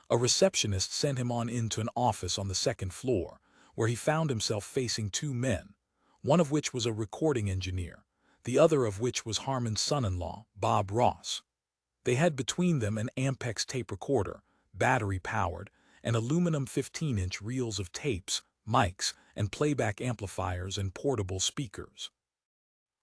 A receptionist sent him on into an office on the second floor, where he found himself facing two men, one of which was a recording engineer, the other of which was Harman's son-in-law, Bob Ross. They had between them an Ampex tape recorder, battery-powered, and aluminum 15-inch reels of tapes, mics, and playback amplifiers and portable speakers.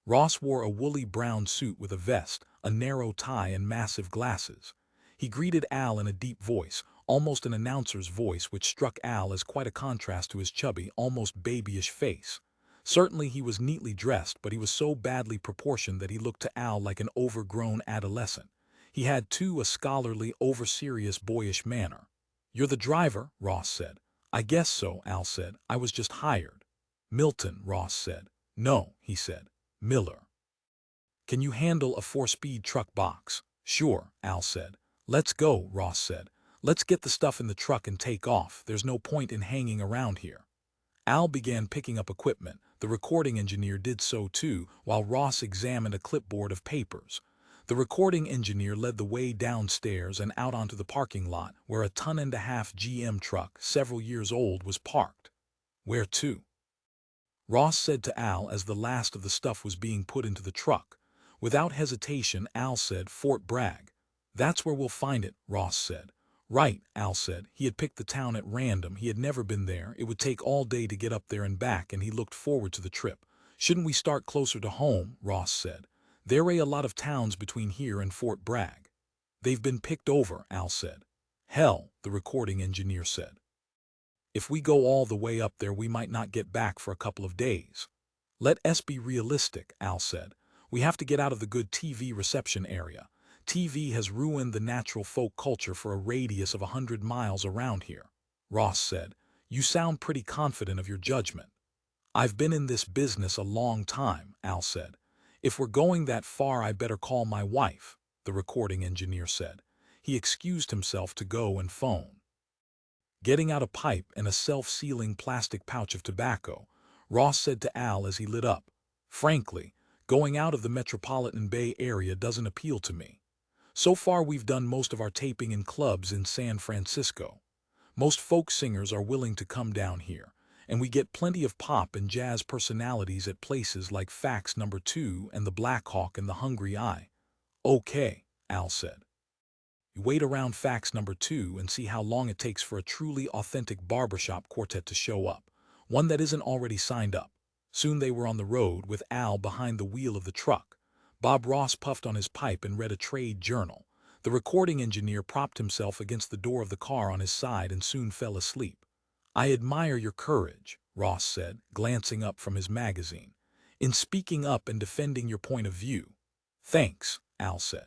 Ross wore a woolly brown suit with a vest, a narrow tie, and massive glasses. He greeted Al in a deep voice, almost an announcer's voice, which struck Al as quite a contrast to his chubby, almost babyish face. Certainly he was neatly dressed, but he was so badly proportioned that he looked to Al like an overgrown adolescent. He had, too, a scholarly, over-serious, boyish manner. "You're the driver," Ross said. "I guess so," Al said. "I was just hired." "Milton," Ross said. "No," he said. "Miller." "Can you handle a 4-speed truck box?" "Sure," Al said. "Let's go," Ross said. "Let's get the stuff in the truck and take off. There's no point in hanging around here." Al began picking up equipment. The recording engineer did so too, while Ross examined a clipboard of papers. The recording engineer led the way downstairs and out onto the parking lot, where a 1.5-ton GM truck, several years old, was parked. "Where to?" Ross said to Al as the last of the stuff was being put into the truck. Without hesitation, Al said, "Fort Bragg." "That's where we'll find it," Ross said. Right, Al said. He had picked the town at random. He had never been there. It would take all day to get up there and back, and he looked forward to the trip. Shouldn't we start closer to home? Ross said. There are a lot of towns between here and Fort Bragg. They've been picked over, Al said. Hell, the recording engineer said. If we go all the way up there, we might not get back for a couple of days. Let us be realistic, Al said. We have to get out of the good TV reception area. TV has ruined the natural folk culture for a radius of 100 miles around here. Ross said, You sound pretty confident of your judgment. I've been in this business a long time, Al said. If we're going that far, I better call my wife, the recording engineer said. He excused himself to go and phone. Getting out a pipe and a self-sealing plastic pouch of tobacco, Ross said to Al as he lit up, Frankly, going out of the metropolitan Bay Area doesn't appeal to me. So far we've done most of our taping in clubs in San Francisco. Most folk singers are willing to come down here, and we get plenty of pop and jazz personalities at places like Fax No. 2 and the Black Hawk and the Hungry Eye. Okay, Al said. You wait around Fax No. 2 and see how long it takes for a truly authentic barbershop quartet to show up, one that isn't already signed up. Soon they were on the road with Al behind the wheel of the truck. Bob Ross puffed on his pipe and read a trade journal. The recording engineer propped himself against the door of the car on his side and soon fell asleep. I admire your courage, Ross said, glancing up from his magazine, in speaking up and defending your point of view. Thanks, Al said.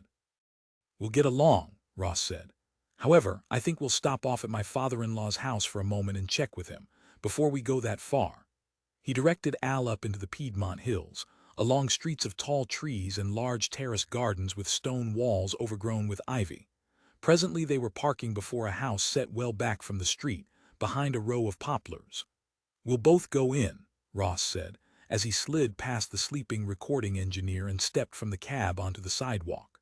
We'll get along, Ross said. However, I think we'll stop off at my father-in-law's house for a moment and check with him, before we go that far. He directed Al up into the Piedmont Hills, along streets of tall trees and large terraced gardens with stone walls overgrown with ivy. Presently they were parking before a house set well back from the street, behind a row of poplars. We'll both go in, Ross said, as he slid past the sleeping recording engineer and stepped from the cab onto the sidewalk.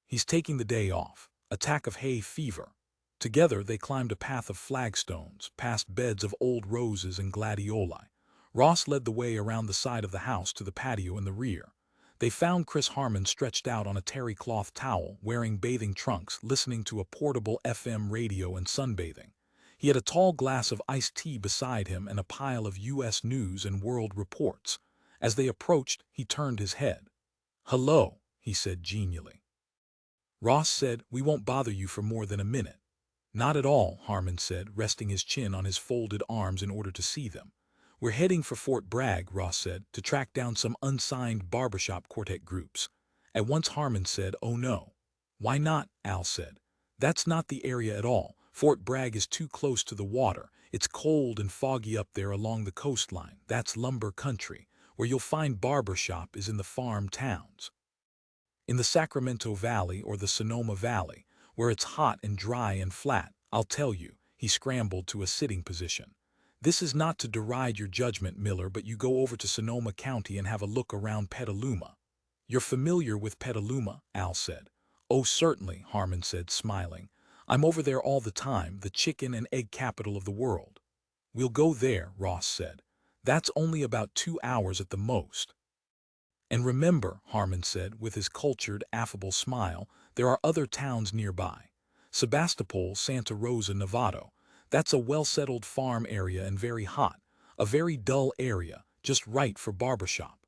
He's taking the day off, attack of hay fever. Together they climbed a path of flagstones, past beds of old roses and gladioli. Ross led the way around the side of the house to the patio in the rear. They found Chris Harman stretched out on a terry cloth towel, wearing bathing trunks, listening to a portable FM radio and sunbathing. He had a tall glass of iced tea beside him and a pile of U.S. news and world reports. As they approached, he turned his head. Hello, he said genially. Ross said, We won't bother you for more than a minute. Not at all, Harman said, resting his chin on his folded arms in order to see them. We're heading for Fort Bragg, Ross said, to track down some unsigned barbershop quartet groups. At once Harman said, Oh no. Why not? Al said. That's not the area at all. Fort Bragg is too close to the water. It's cold and foggy up there along the coastline. That's lumber country. Where you'll find barbershop is in the farm towns. In the Sacramento Valley or the Sonoma Valley, where it's hot and dry and flat, I'll tell you, he scrambled to a sitting position. This is not to deride your judgment, Miller, but you go over to Sonoma County and have a look around Petaluma. You're familiar with Petaluma, Al said. Oh, certainly, Harman said, smiling. I'm over there all the time, the chicken and egg capital of the world. We'll go there, Ross said. That's only about 2 hours at the most. And remember, Harman said, with his cultured, affable smile, there are other towns nearby. Sebastopol, Santa Rosa, Nevada. That's a well-settled farm area and very hot, a very dull area, just right for barbershop.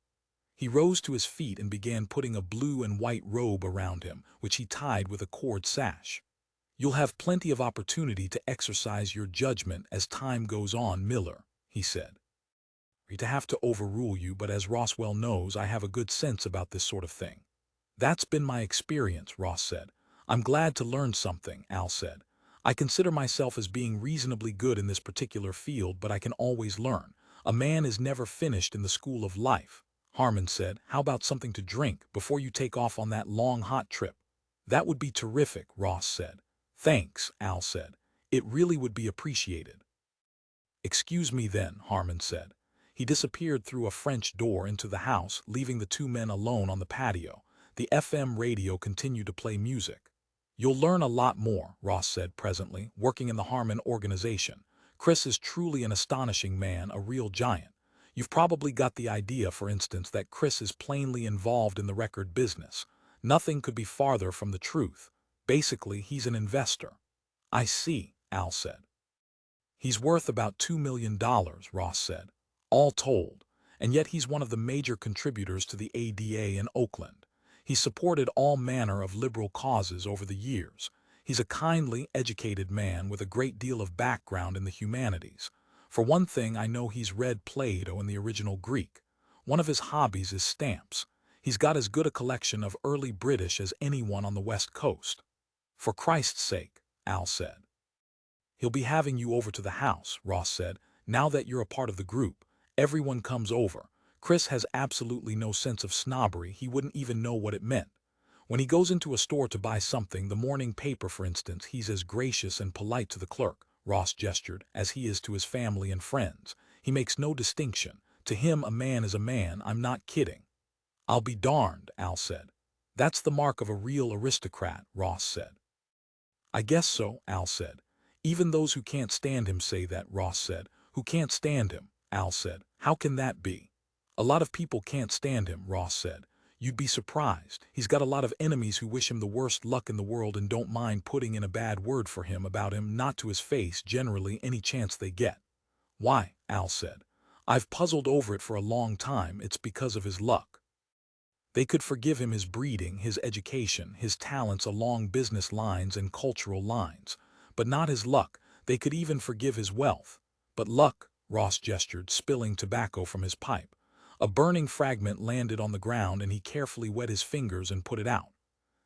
He rose to his feet and began putting a blue and white robe around him, which he tied with a cord sash. You'll have plenty of opportunity to exercise your judgment as time goes on, Miller, he said. To have to overrule you, but as Ross well knows, I have a good sense about this sort of thing. That's been my experience, Ross said. I'm glad to learn something, Al said. I consider myself as being reasonably good in this particular field, but I can always learn. A man is never finished in the school of life. Harman said, How about something to drink before you take off on that long hot trip? That would be terrific, Ross said. Thanks, Al said. It really would be appreciated. Excuse me then, Harman said. He disappeared through a French door into the house, leaving the two men alone on the patio. The FM radio continued to play music. You'll learn a lot more, Ross said presently, working in the Harman organization. Chris is truly an astonishing man, a real giant. You've probably got the idea, for instance, that Chris is plainly involved in the record business. Nothing could be farther from the truth. Basically, he's an investor. I see, Al said. He's worth about $2 million, Ross said, all told, and yet he's one of the major contributors to the ADA in Oakland. He's supported all manner of liberal causes over the years. He's a kindly, educated man with a great deal of background in the humanities. For one thing, I know he's read Plato in the original Greek. One of his hobbies is stamps. He's got as good a collection of early British as anyone on the West Coast. For Christ's sake, Al said. He'll be having you over to the house, Ross said. Now that you're a part of the group, everyone comes over. Chris has absolutely no sense of snobbery. He wouldn't even know what it meant. When he goes into a store to buy something, the morning paper for instance, he's as gracious and polite to the clerk, Ross gestured, as he is to his family and friends. He makes no distinction. To him, a man is a man. I'm not kidding. I'll be darned, Al said. That's the mark of a real aristocrat, Ross said. I guess so, Al said. Even those who can't stand him say that, Ross said. Who can't stand him, Al said. How can that be? A lot of people can't stand him, Ross said. You'd be surprised. He's got a lot of enemies who wish him the worst luck in the world and don't mind putting in a bad word for him about him, not to his face, generally any chance they get. Why, Al said. I've puzzled over it for a long time. It's because of his luck. They could forgive him his breeding, his education, his talents along business lines and cultural lines, but not his luck. They could even forgive his wealth. But luck, Ross gestured, spilling tobacco from his pipe. A burning fragment landed on the ground and he carefully wet his fingers and put it out.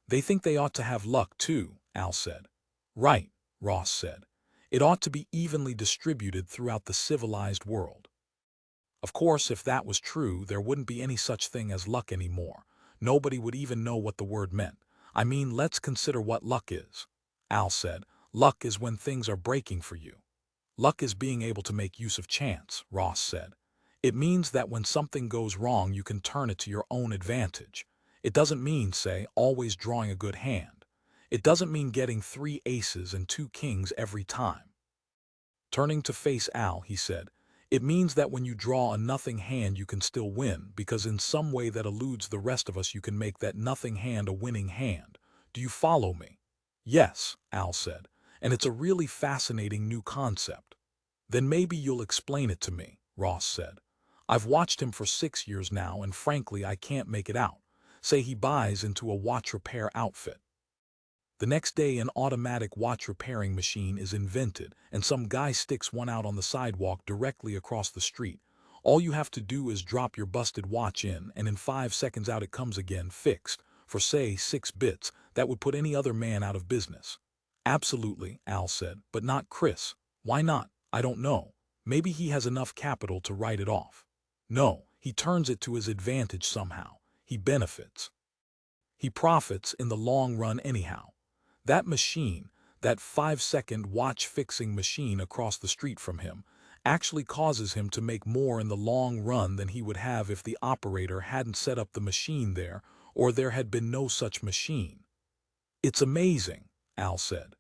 They think they ought to have luck too, Al said. Right, Ross said. It ought to be evenly distributed throughout the civilized world. Of course, if that was true, there wouldn't be any such thing as luck anymore. Nobody would even know what the word meant. I mean, let's consider what luck is. Al said, luck is when things are breaking for you. Luck is being able to make use of chance, Ross said. It means that when something goes wrong, you can turn it to your own advantage. It doesn't mean, say, always drawing a good hand. It doesn't mean getting 3 aces and 2 kings every time. Turning to face Al, he said, it means that when you draw a nothing hand you can still win, because in some way that eludes the rest of us you can make that nothing hand a winning hand. Do you follow me? Yes, Al said, and it's a really fascinating new concept. Then maybe you'll explain it to me, Ross said. I've watched him for 6 years now and frankly I can't make it out. Say he buys into a watch repair outfit. The next day an automatic watch repairing machine is invented and some guy sticks one out on the sidewalk directly across the street. All you have to do is drop your busted watch in and in 5 seconds out it comes again fixed, for say 6 bits. That would put any other man out of business. Absolutely, Al said, but not Chris. Why not? I don't know. Maybe he has enough capital to write it off. No, he turns it to his advantage somehow. He benefits. He profits in the long run anyhow. That machine, that 5-second watch-fixing machine across the street from him, actually causes him to make more in the long run than he would have if the operator hadn't set up the machine there or there had been no such machine. It's amazing, Al said.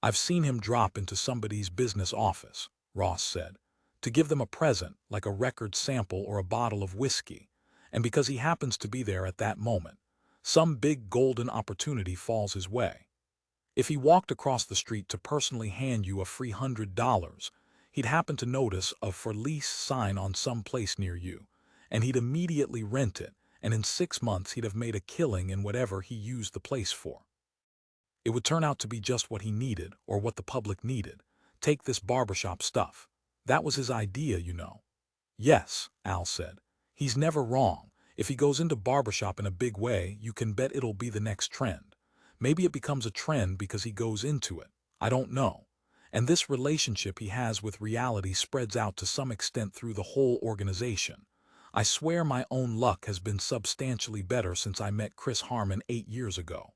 I've seen him drop into somebody's business office, Ross said, to give them a present, like a record sample or a bottle of whiskey, and because he happens to be there at that moment, some big golden opportunity falls his way. If he walked across the street to personally hand you a free $100, he'd happen to notice a for lease sign on some place near you, and he'd immediately rent it, and in 6 months he'd have made a killing in whatever he used the place for. It would turn out to be just what he needed or what the public needed. Take this barbershop stuff. That was his idea, you know. Yes, Al said. He's never wrong. If he goes into barbershop in a big way, you can bet it'll be the next trend. Maybe it becomes a trend because he goes into it. I don't know. And this relationship he has with reality spreads out to some extent through the whole organization. I swear my own luck has been substantially better since I met Chris Harman 8 years ago.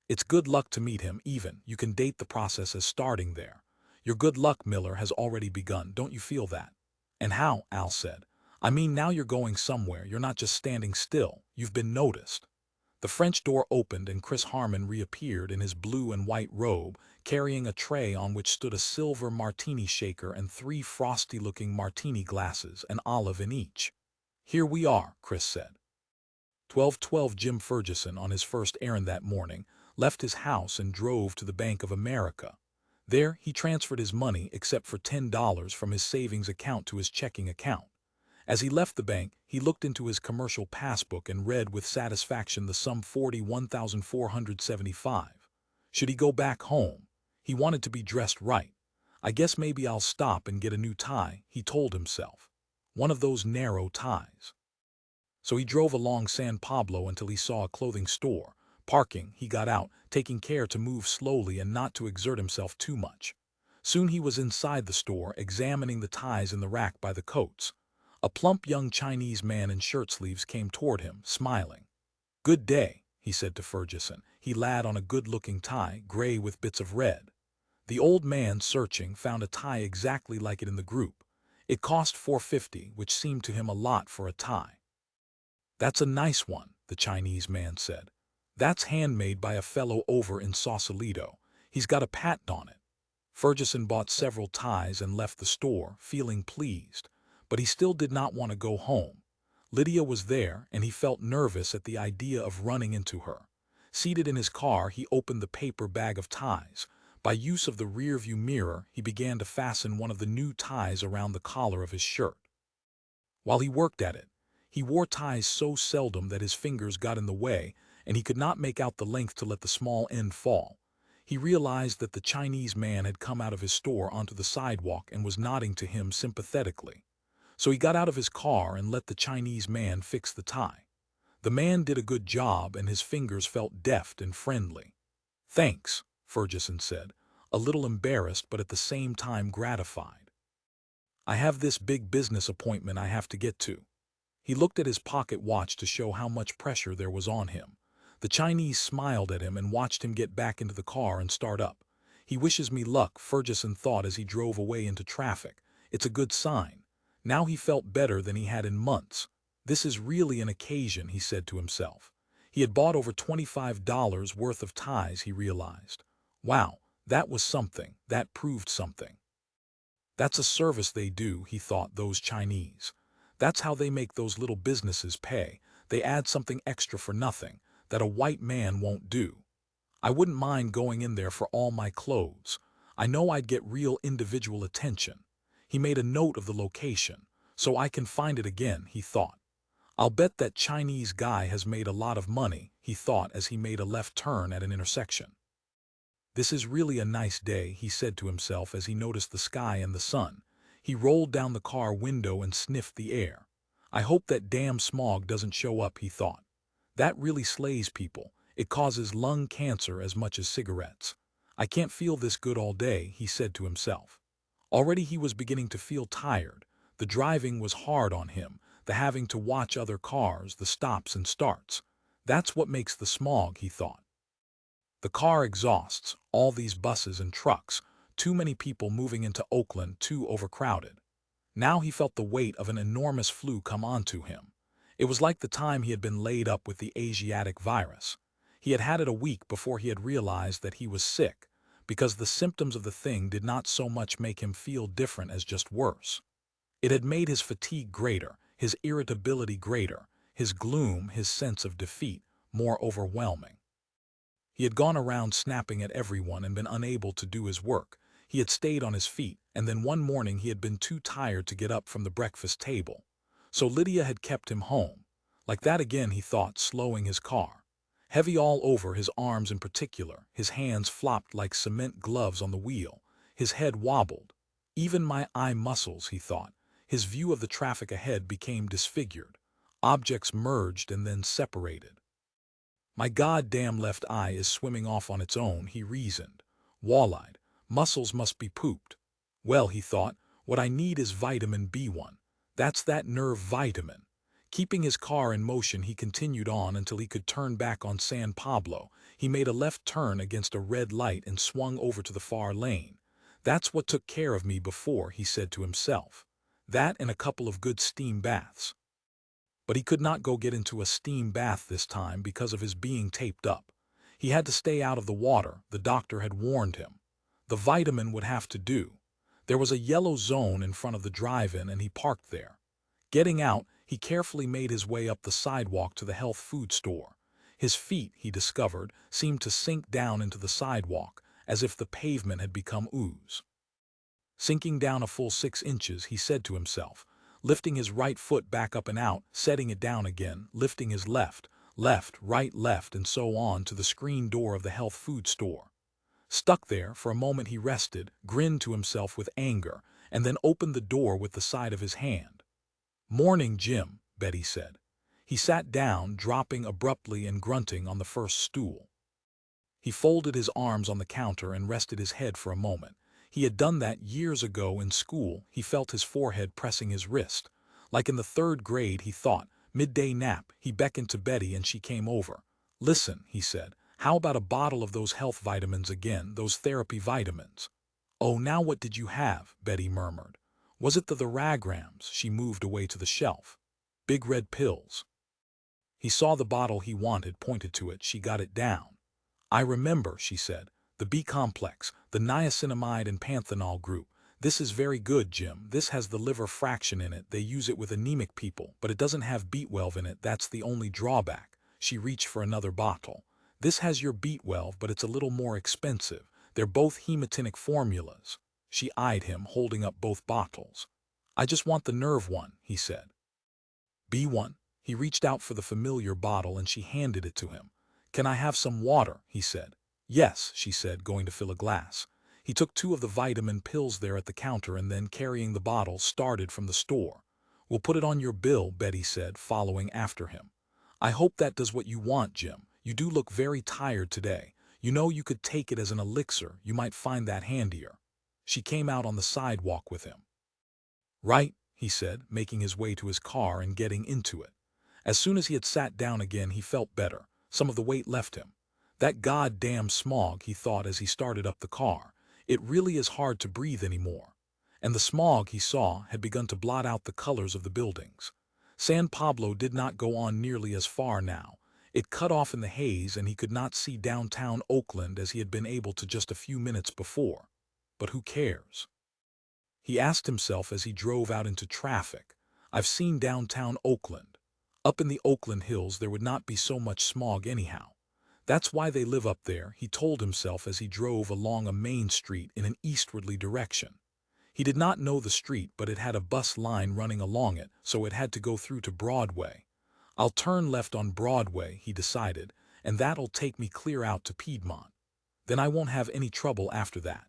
It's good luck to meet him, even. You can date the process as starting there. Your good luck, Miller, has already begun. Don't you feel that? And how? Al said. I mean, now you're going somewhere. You're not just standing still. You've been noticed. The French door opened and Chris Harman reappeared in his blue and white robe, carrying a tray on which stood a silver martini shaker and 3 frosty-looking martini glasses, an olive in each. Here we are, Chris said. 12:12 Jim Fergesson, on his first errand that morning, left his house and drove to the Bank of America. There, he transferred his money except for $10 from his savings account to his checking account. As he left the bank, he looked into his commercial passbook and read with satisfaction the sum $41,475. Should he go back home? He wanted to be dressed right. I guess maybe I'll stop and get a new tie, he told himself. One of those narrow ties. So he drove along San Pablo until he saw a clothing store. Parking, he got out, taking care to move slowly and not to exert himself too much. Soon he was inside the store, examining the ties in the rack by the coats. A plump young Chinese man in shirt sleeves came toward him, smiling. "Good day," he said to Fergesson. He lad on a good-looking tie, gray with bits of red. The old man, searching, found a tie exactly like it in the group. It cost $4.50, which seemed to him a lot for a tie. "That's a nice one," the Chinese man said. "That's handmade by a fellow over in Sausalito. He's got a patent on it." Fergesson bought several ties and left the store, feeling pleased. But he still did not want to go home. Lydia was there, and he felt nervous at the idea of running into her. Seated in his car, he opened the paper bag of ties. By use of the rearview mirror, he began to fasten one of the new ties around the collar of his shirt. While he worked at it, he wore ties so seldom that his fingers got in the way, and he could not make out the length to let the small end fall. He realized that the Chinese man had come out of his store onto the sidewalk and was nodding to him sympathetically. So he got out of his car and let the Chinese man fix the tie. The man did a good job, and his fingers felt deft and friendly. "Thanks," Fergesson said, a little embarrassed but at the same time gratified. "I have this big business appointment I have to get to." He looked at his pocket watch to show how much pressure there was on him. The Chinese smiled at him and watched him get back into the car and start up. "He wishes me luck," Fergesson thought as he drove away into traffic. "It's a good sign." Now he felt better than he had in months. "This is really an occasion," he said to himself. He had bought over $25 worth of ties, he realized. Wow, that was something. That proved something. That's a service they do, he thought, those Chinese. That's how they make those little businesses pay. They add something extra for nothing that a white man won't do. I wouldn't mind going in there for all my clothes. I know I'd get real individual attention. He made a note of the location, so I can find it again, he thought. I'll bet that Chinese guy has made a lot of money, he thought as he made a left turn at an intersection. This is really a nice day, he said to himself as he noticed the sky and the sun. He rolled down the car window and sniffed the air. I hope that damn smog doesn't show up, he thought. That really slays people. It causes lung cancer as much as cigarettes. I can't feel this good all day, he said to himself. Already he was beginning to feel tired. The driving was hard on him, the having to watch other cars, the stops and starts. That's what makes the smog, he thought. The car exhausts, all these buses and trucks, too many people moving into Oakland, too overcrowded. Now he felt the weight of an enormous flu come onto him. It was like the time he had been laid up with the Asiatic virus. He had had it a week before he had realized that he was sick, because the symptoms of the thing did not so much make him feel different as just worse. It had made his fatigue greater, his irritability greater, his gloom, his sense of defeat, more overwhelming. He had gone around snapping at everyone and been unable to do his work. He had stayed on his feet, and then one morning he had been too tired to get up from the breakfast table. So Lydia had kept him home. Like that again, he thought, slowing his car. Heavy all over, his arms in particular, his hands flopped like cement gloves on the wheel. His head wobbled. Even my eye muscles, he thought. His view of the traffic ahead became disfigured. Objects merged and then separated. My goddamn left eye is swimming off on its own, he reasoned. Wall-eyed. Muscles must be pooped. Well, he thought, what I need is vitamin B1. That's that nerve vitamin. Keeping his car in motion, he continued on until he could turn back on San Pablo. He made a left turn against a red light and swung over to the far lane. That's what took care of me before, he said to himself. That and a couple of good steam baths. But he could not go get into a steam bath this time because of his being taped up. He had to stay out of the water, the doctor had warned him. The vitamin would have to do. There was a yellow zone in front of the drive-in and he parked there. Getting out, he carefully made his way up the sidewalk to the health food store. His feet, he discovered, seemed to sink down into the sidewalk, as if the pavement had become ooze. Sinking down a full 6 inches, he said to himself, lifting his right foot back up and out, setting it down again, lifting his left, right, left, and so on to the screen door of the health food store. Stuck there, for a moment he rested, grinned to himself with anger, and then opened the door with the side of his hand. "Morning, Jim," Betty said. He sat down, dropping abruptly and grunting on the first stool. He folded his arms on the counter and rested his head for a moment. He had done that years ago in school. He felt his forehead pressing his wrist. Like in the 3rd grade, he thought. Midday nap. He beckoned to Betty and she came over. "Listen," he said, "how about a bottle of those health vitamins again, those therapy vitamins?" "Oh, now what did you have?" Betty murmured. "Was it the ragrams?" She moved away to the shelf. "Big red pills." He saw the bottle he wanted, pointed to it. She got it down. "I remember," she said. "The B-complex, the niacinamide and panthenol group. This is very good, Jim. This has the liver fraction in it. They use it with anemic people, but it doesn't have B12 in it. That's the only drawback." She reached for another bottle. "This has your B12, but it's a little more expensive. They're both hematinic formulas." She eyed him, holding up both bottles. "I just want the nerve one," he said. "B1?" He reached out for the familiar bottle and she handed it to him. "Can I have some water?" he said. "Yes," she said, going to fill a glass. He took 2 of the vitamin pills there at the counter and then, carrying the bottle, started from the store. "We'll put it on your bill," Betty said, following after him. "I hope that does what you want, Jim. You do look very tired today. You know, you could take it as an elixir. You might find that handier." She came out on the sidewalk with him. "Right," he said, making his way to his car and getting into it. As soon as he had sat down again, he felt better. Some of the weight left him. "That goddamn smog," he thought as he started up the car. "It really is hard to breathe anymore." And the smog, he saw, had begun to blot out the colors of the buildings. San Pablo did not go on nearly as far now. It cut off in the haze and he could not see downtown Oakland as he had been able to just a few minutes before. But who cares? He asked himself as he drove out into traffic. "I've seen downtown Oakland. Up in the Oakland hills there would not be so much smog anyhow. That's why they live up there," he told himself as he drove along a main street in an eastwardly direction. He did not know the street, but it had a bus line running along it, so it had to go through to Broadway. "I'll turn left on Broadway," he decided, "and that'll take me clear out to Piedmont. Then I won't have any trouble after that."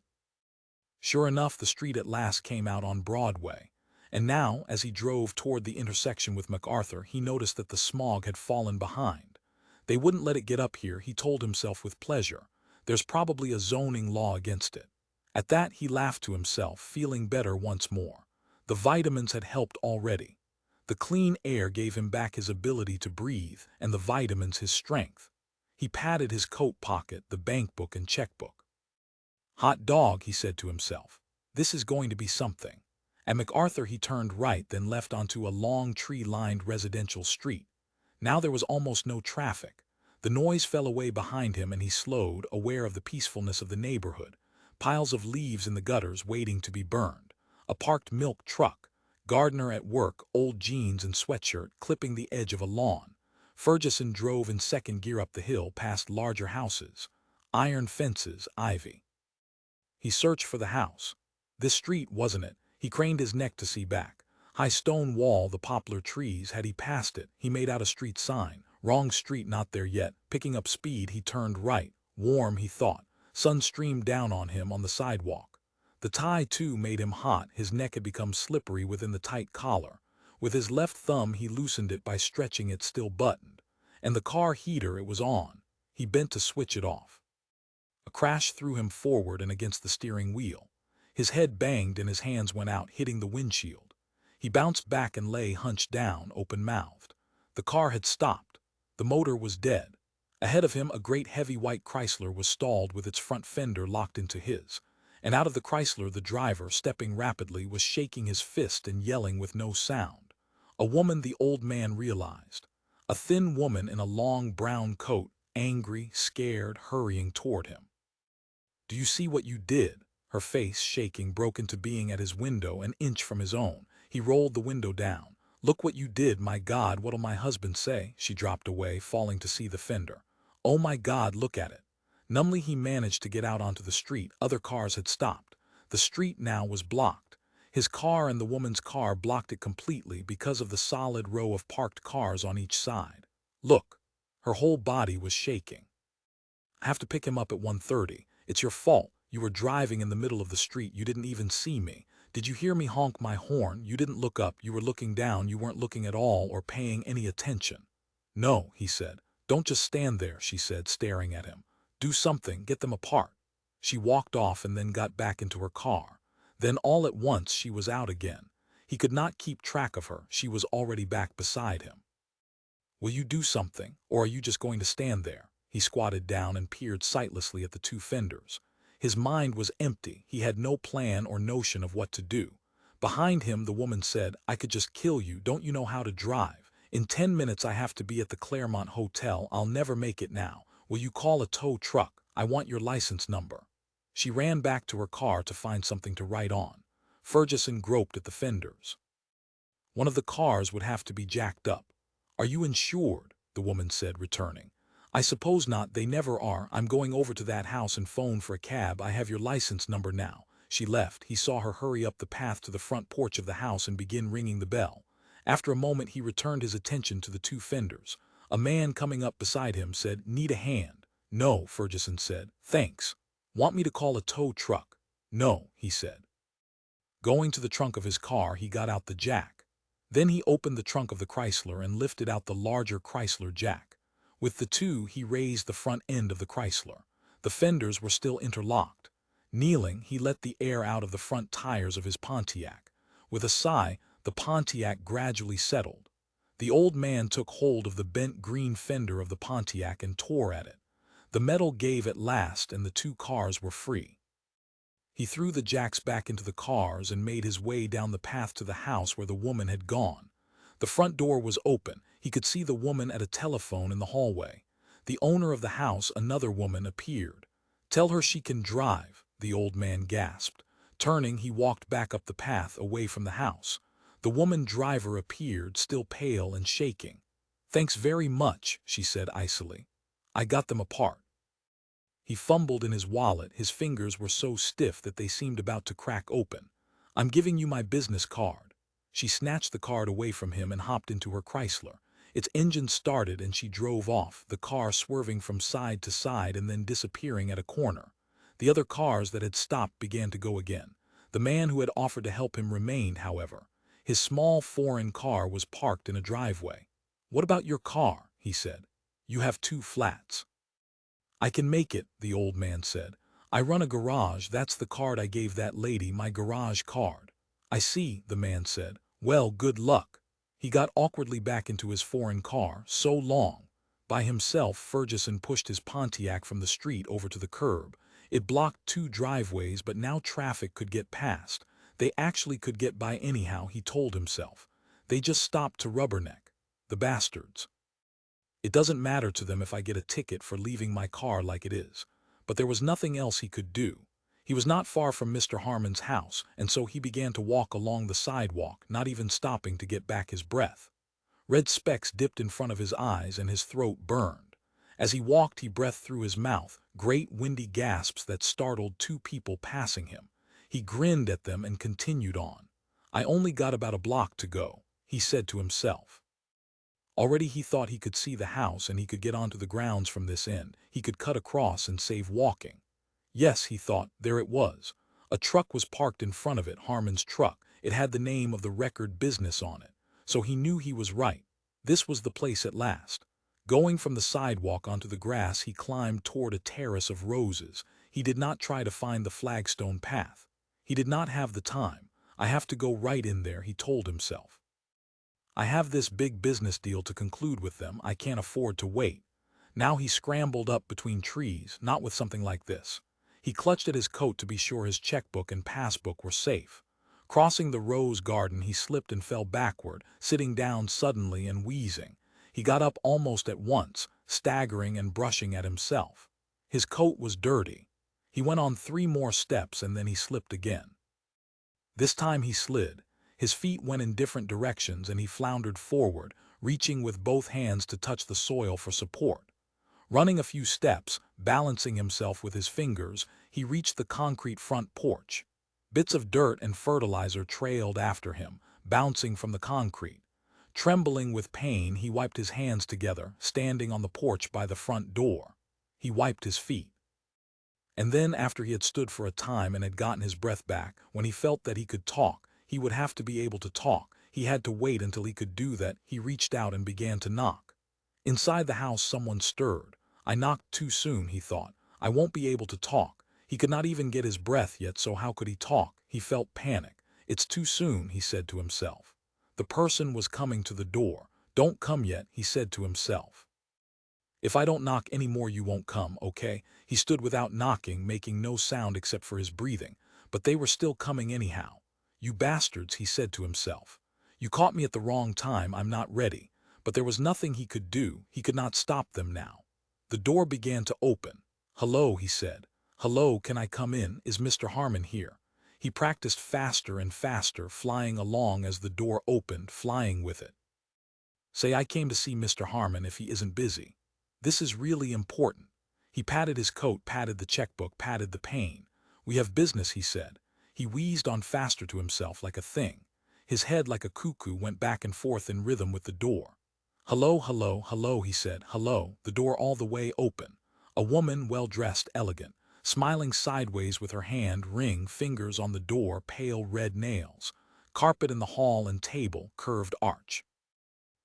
Sure enough, the street at last came out on Broadway. And now, as he drove toward the intersection with MacArthur, he noticed that the smog had fallen behind. They wouldn't let it get up here, he told himself with pleasure. There's probably a zoning law against it. At that, he laughed to himself, feeling better once more. The vitamins had helped already. The clean air gave him back his ability to breathe, and the vitamins his strength. He patted his coat pocket, the bankbook and checkbook. "Hot dog," he said to himself. "This is going to be something." At MacArthur he turned right, then left onto a long tree-lined residential street. Now there was almost no traffic. The noise fell away behind him and he slowed, aware of the peacefulness of the neighborhood. Piles of leaves in the gutters waiting to be burned. A parked milk truck. Gardener at work, old jeans and sweatshirt, clipping the edge of a lawn. Fergesson drove in 2nd gear up the hill past larger houses. Iron fences, ivy. He searched for the house. This street, wasn't it? He craned his neck to see back. High stone wall, the poplar trees. Had he passed it? He made out a street sign. Wrong street, not there yet. Picking up speed, he turned right. Warm, he thought. Sun streamed down on him on the sidewalk. The tie, too, made him hot. His neck had become slippery within the tight collar. With his left thumb, he loosened it by stretching it, still buttoned. And the car heater, it was on. He bent to switch it off. A crash threw him forward and against the steering wheel. His head banged and his hands went out, hitting the windshield. He bounced back and lay hunched down, open-mouthed. The car had stopped. The motor was dead. Ahead of him, a great heavy white Chrysler was stalled with its front fender locked into his. And out of the Chrysler, the driver, stepping rapidly, was shaking his fist and yelling with no sound. A woman, the old man realized. A thin woman in a long brown coat, angry, scared, hurrying toward him. "Do you see what you did?" Her face, shaking, broke into being at his window, an inch from his own. He rolled the window down. "Look what you did, my God, what'll my husband say?" She dropped away, falling to see the fender. "Oh my God, look at it." Numbly he managed to get out onto the street. Other cars had stopped. The street now was blocked. His car and the woman's car blocked it completely because of the solid row of parked cars on each side. "Look." Her whole body was shaking. "I have to pick him up at 1:30. It's your fault. You were driving in the middle of the street. You didn't even see me. Did you hear me honk my horn? You didn't look up. You were looking down. You weren't looking at all or paying any attention." "No," he said. "Don't just stand there," she said, staring at him. "Do something. Get them apart." She walked off and then got back into her car. Then all at once she was out again. He could not keep track of her. She was already back beside him. "Will you do something, or are you just going to stand there?" He squatted down and peered sightlessly at the two fenders. His mind was empty. He had no plan or notion of what to do. Behind him, the woman said, "I could just kill you. Don't you know how to drive? In 10 minutes I have to be at the Claremont Hotel. I'll never make it now. Will you call a tow truck? I want your license number." She ran back to her car to find something to write on. Fergesson groped at the fenders. One of the cars would have to be jacked up. "Are you insured?" the woman said, returning. "I suppose not. They never are. I'm going over to that house and phone for a cab. I have your license number now." She left. He saw her hurry up the path to the front porch of the house and begin ringing the bell. After a moment he returned his attention to the two fenders. A man coming up beside him said, "Need a hand?" "No," Fergesson said. "Thanks." "Want me to call a tow truck?" "No," he said. Going to the trunk of his car, he got out the jack. Then he opened the trunk of the Chrysler and lifted out the larger Chrysler jack. With the two, he raised the front end of the Chrysler. The fenders were still interlocked. Kneeling, he let the air out of the front tires of his Pontiac. With a sigh, the Pontiac gradually settled. The old man took hold of the bent green fender of the Pontiac and tore at it. The metal gave at last, and the two cars were free. He threw the jacks back into the cars and made his way down the path to the house where the woman had gone. The front door was open. He could see the woman at a telephone in the hallway. The owner of the house, another woman, appeared. "Tell her she can drive," the old man gasped. Turning, he walked back up the path away from the house. The woman driver appeared, still pale and shaking. "Thanks very much," she said icily. "I got them apart." He fumbled in his wallet. His fingers were so stiff that they seemed about to crack open. "I'm giving you my business card." She snatched the card away from him and hopped into her Chrysler. Its engine started and she drove off, the car swerving from side to side and then disappearing at a corner. The other cars that had stopped began to go again. The man who had offered to help him remained, however. His small foreign car was parked in a driveway. "What about your car?" he said. "You have 2 flats." "I can make it," the old man said. "I run a garage. That's the card I gave that lady, my garage card." "I see," the man said. "Well, good luck." He got awkwardly back into his foreign car. "So long." By himself, Fergesson pushed his Pontiac from the street over to the curb. It blocked 2 driveways, but now traffic could get past. They actually could get by anyhow, he told himself. They just stopped to rubberneck. The bastards. "It doesn't matter to them if I get a ticket for leaving my car like it is." But there was nothing else he could do. He was not far from Mr. Harman's house, and so he began to walk along the sidewalk, not even stopping to get back his breath. Red specks dipped in front of his eyes and his throat burned. As he walked, he breathed through his mouth, great windy gasps that startled 2 people passing him. He grinned at them and continued on. "I only got about a block to go," he said to himself. Already he thought he could see the house and he could get onto the grounds from this end. He could cut across and save walking. Yes, he thought, there it was. A truck was parked in front of it, Harman's truck. It had the name of the record business on it. So he knew he was right. This was the place at last. Going from the sidewalk onto the grass, he climbed toward a terrace of roses. He did not try to find the flagstone path. He did not have the time. "I have to go right in there," he told himself. "I have this big business deal to conclude with them. I can't afford to wait." Now he scrambled up between trees, not with something like this. He clutched at his coat to be sure his checkbook and passbook were safe. Crossing the rose garden, he slipped and fell backward, sitting down suddenly and wheezing. He got up almost at once, staggering and brushing at himself. His coat was dirty. He went on 3 more steps and then he slipped again. This time he slid. His feet went in different directions and he floundered forward, reaching with both hands to touch the soil for support. Running a few steps, balancing himself with his fingers, he reached the concrete front porch. Bits of dirt and fertilizer trailed after him, bouncing from the concrete. Trembling with pain, he wiped his hands together, standing on the porch by the front door. He wiped his feet. And then, after he had stood for a time and had gotten his breath back, when he felt that he could talk, he would have to be able to talk. He had to wait until he could do that. He reached out and began to knock. Inside the house, someone stirred. I knocked too soon, he thought. I won't be able to talk. He could not even get his breath yet, so how could he talk? He felt panic. It's too soon, he said to himself. The person was coming to the door. Don't come yet, he said to himself. If I don't knock any more, you won't come, okay? He stood without knocking, making no sound except for his breathing, but they were still coming anyhow. You bastards, he said to himself. You caught me at the wrong time, I'm not ready. But there was nothing he could do. He could not stop them now. The door began to open. Hello, he said. Hello, can I come in? Is Mr. Harman here? He practiced faster and faster, flying along as the door opened, flying with it. Say I came to see Mr. Harman if he isn't busy. This is really important. He patted his coat, patted the checkbook, patted the pane. We have business, he said. He wheezed on faster to himself like a thing. His head, like a cuckoo, went back and forth in rhythm with the door. Hello, hello, hello, he said. Hello, the door all the way open. A woman, well-dressed, elegant, smiling sideways with her hand, ring, fingers on the door, pale red nails. Carpet in the hall and table, curved arch.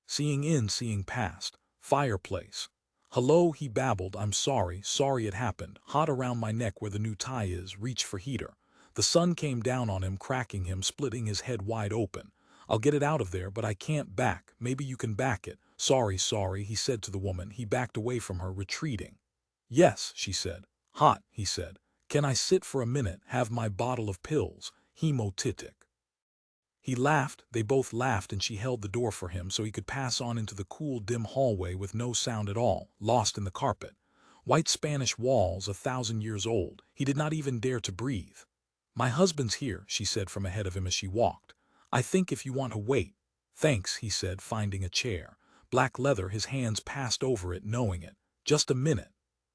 Seeing in, seeing past. Fireplace. Hello, he babbled. I'm sorry it happened. Hot around my neck where the new tie is. Reach for heater. The sun came down on him, cracking him, splitting his head wide open. I'll get it out of there, but I can't back. Maybe you can back it. Sorry, he said to the woman. He backed away from her, retreating. Yes, she said. Hot, he said. Can I sit for a minute, have my bottle of pills? Hemotitic. He laughed, they both laughed, and she held the door for him so he could pass on into the cool, dim hallway with no sound at all, lost in the carpet. White Spanish walls, 1,000 years old. He did not even dare to breathe. My husband's here, she said from ahead of him as she walked. I think if you want to wait. Thanks, he said, finding a chair. Black leather, his hands passed over it, knowing it. Just a minute.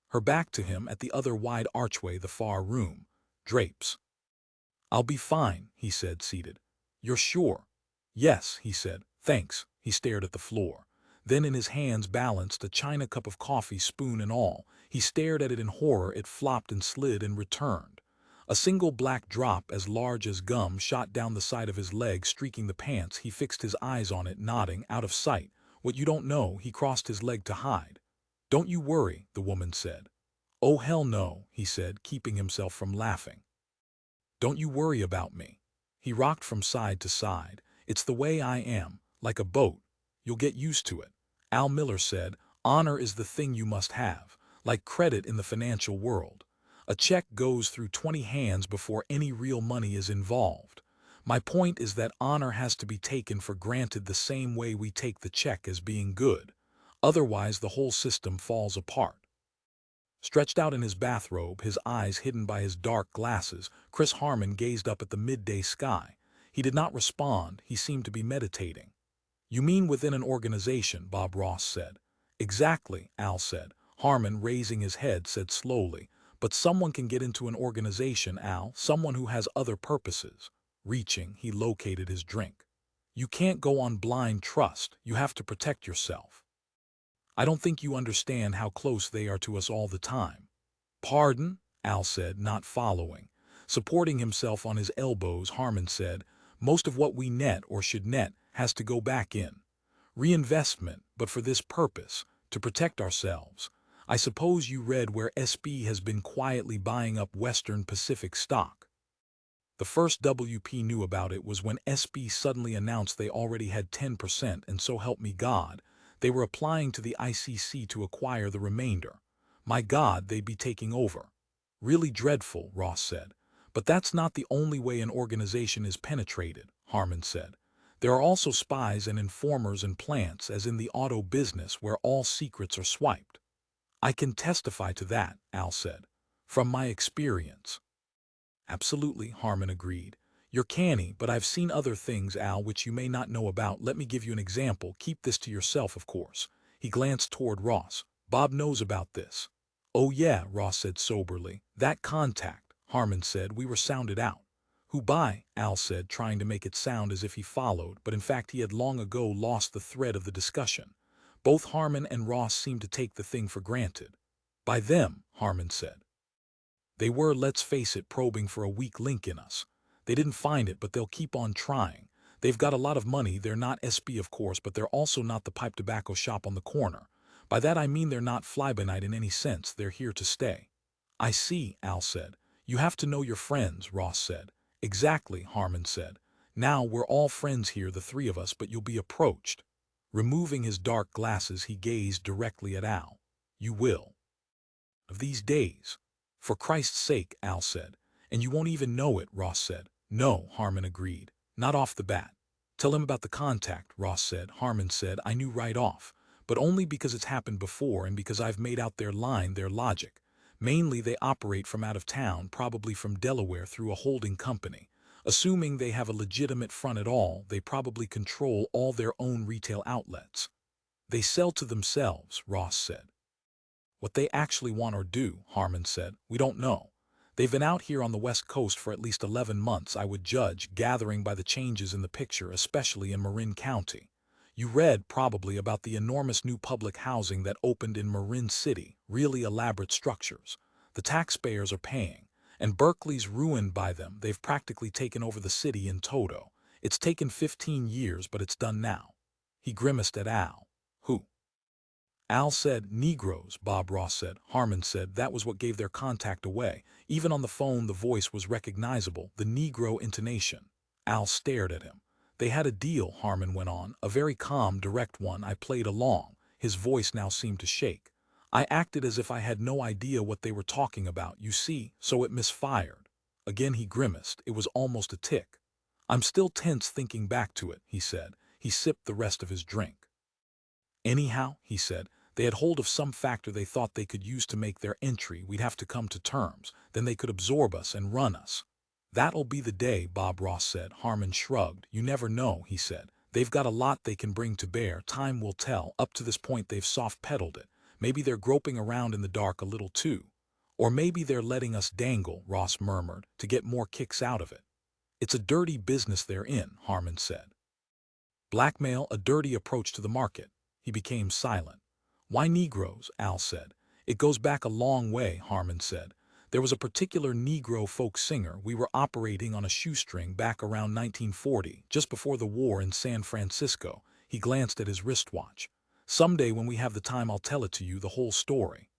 Her back to him at the other wide archway, the far room. Drapes. I'll be fine, he said, seated. You're sure? Yes, he said. Thanks. He stared at the floor. Then in his hands balanced a china cup of coffee, spoon and all. He stared at it in horror. It flopped and slid and returned. A single black drop as large as gum shot down the side of his leg, streaking the pants. He fixed his eyes on it, nodding, out of sight. What you don't know, he crossed his leg to hide. Don't you worry, the woman said. Oh hell no, he said, keeping himself from laughing. Don't you worry about me. He rocked from side to side. It's the way I am, like a boat. You'll get used to it. Al Miller said, honor is the thing you must have, like credit in the financial world. A check goes through 20 hands before any real money is involved. My point is that honor has to be taken for granted the same way we take the check as being good. Otherwise, the whole system falls apart. Stretched out in his bathrobe, his eyes hidden by his dark glasses, Chris Harman gazed up at the midday sky. He did not respond. He seemed to be meditating. You mean within an organization, Bob Ross said. Exactly, Al said. Harman, raising his head, said slowly, but someone can get into an organization, Al, someone who has other purposes. Reaching, he located his drink. You can't go on blind trust. You have to protect yourself. I don't think you understand how close they are to us all the time. Pardon? Al said, not following. Supporting himself on his elbows, Harman said, most of what we net or should net has to go back in. Reinvestment, but for this purpose, to protect ourselves. I suppose you read where SB has been quietly buying up Western Pacific stock. The first WP knew about it was when SB suddenly announced they already had 10%, and so help me God, they were applying to the ICC to acquire the remainder. My God, they'd be taking over. Really dreadful, Ross said. But that's not the only way an organization is penetrated, Harman said. There are also spies and informers and plants, as in the auto business where all secrets are swiped. I can testify to that, Al said. From my experience. Absolutely, Harman agreed. You're canny, but I've seen other things, Al, which you may not know about. Let me give you an example. Keep this to yourself, of course. He glanced toward Ross. Bob knows about this. Oh yeah, Ross said soberly. That contact, Harman said. We were sounded out. Who by? Al said, trying to make it sound as if he followed, but in fact he had long ago lost the thread of the discussion. Both Harman and Ross seemed to take the thing for granted. By them, Harman said. They were, let's face it, probing for a weak link in us. They didn't find it, but they'll keep on trying. They've got a lot of money. They're not SB, of course, but they're also not the pipe tobacco shop on the corner. By that I mean they're not fly-by-night in any sense. They're here to stay. I see, Al said. You have to know your friends, Ross said. Exactly, Harman said. Now we're all friends here, the three of us, but you'll be approached. Removing his dark glasses, he gazed directly at Al. You will. Of these days. For Christ's sake, Al said. And you won't even know it, Ross said. No, Harman agreed. Not off the bat. Tell him about the contact, Ross said. Harman said, I knew right off. But only because it's happened before and because I've made out their line, their logic. Mainly they operate from out of town, probably from Delaware through a holding company. Assuming they have a legitimate front at all, they probably control all their own retail outlets. They sell to themselves, Ross said. What they actually want or do, Harman said, we don't know. They've been out here on the West Coast for at least 11 months, I would judge, gathering by the changes in the picture, especially in Marin County. You read, probably, about the enormous new public housing that opened in Marin City, really elaborate structures. The taxpayers are paying, and Berkeley's ruined by them. They've practically taken over the city in toto. It's taken 15 years, but it's done now. He grimaced at Al. Who? Al said, Negroes, Bob Ross said. Harman said that was what gave their contact away. Even on the phone the voice was recognizable, the Negro intonation. Al stared at him. They had a deal, Harman went on, a very calm, direct one. I played along. His voice now seemed to shake. I acted as if I had no idea what they were talking about, you see, so it misfired. Again he grimaced. It was almost a tic. I'm still tense thinking back to it, he said. He sipped the rest of his drink. Anyhow, he said, they had hold of some factor they thought they could use to make their entry. We'd have to come to terms. Then they could absorb us and run us. That'll be the day, Bob Ross said. Harman shrugged. You never know, he said. They've got a lot they can bring to bear. Time will tell. Up to this point they've soft-pedaled it. Maybe they're groping around in the dark a little too. Or maybe they're letting us dangle, Ross murmured, to get more kicks out of it. It's a dirty business they're in, Harman said. Blackmail, a dirty approach to the market. He became silent. Why Negroes? Al said. It goes back a long way, Harman said. There was a particular Negro folk singer. We were operating on a shoestring back around 1940, just before the war in San Francisco. He glanced at his wristwatch. Someday when we have the time I'll tell it to you, the whole story.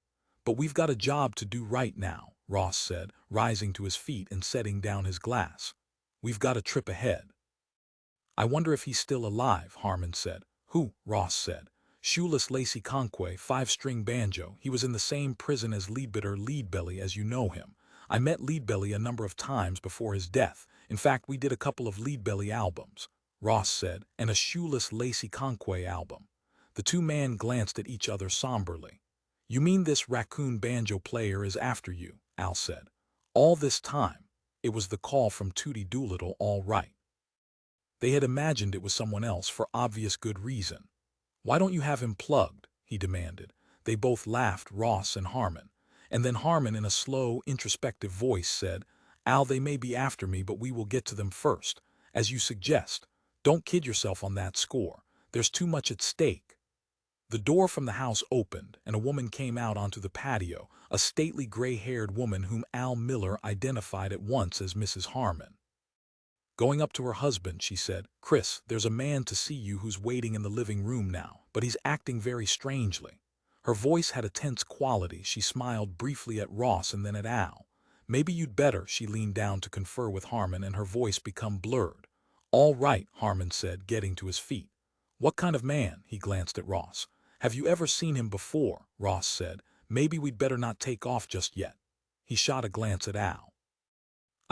But we've got a job to do right now, Ross said, rising to his feet and setting down his glass. We've got a trip ahead. I wonder if he's still alive, Harman said. Who? Ross said. Shoeless Lacy Conquet, 5-string banjo. He was in the same prison as Leadbelly as you know him. I met Leadbelly a number of times before his death. In fact, we did a couple of Leadbelly albums, Ross said, and a Shoeless Lacy Conquet album. The two men glanced at each other somberly. You mean this raccoon banjo player is after you, Al said. All this time. It was the call from Tootie Doolittle, all right. They had imagined it was someone else for obvious good reason. Why don't you have him plugged? He demanded. They both laughed, Ross and Harman. And then Harman, in a slow, introspective voice, said, Al, they may be after me, but we will get to them first. As you suggest. Don't kid yourself on that score. There's too much at stake. The door from the house opened, and a woman came out onto the patio, a stately gray-haired woman whom Al Miller identified at once as Mrs. Harman. Going up to her husband, she said, Chris, there's a man to see you who's waiting in the living room now, but he's acting very strangely. Her voice had a tense quality. She smiled briefly at Ross and then at Al. Maybe you'd better, she leaned down to confer with Harman, and her voice became blurred. All right, Harman said, getting to his feet. What kind of man? He glanced at Ross. Have you ever seen him before? Ross said. Maybe we'd better not take off just yet. He shot a glance at Al.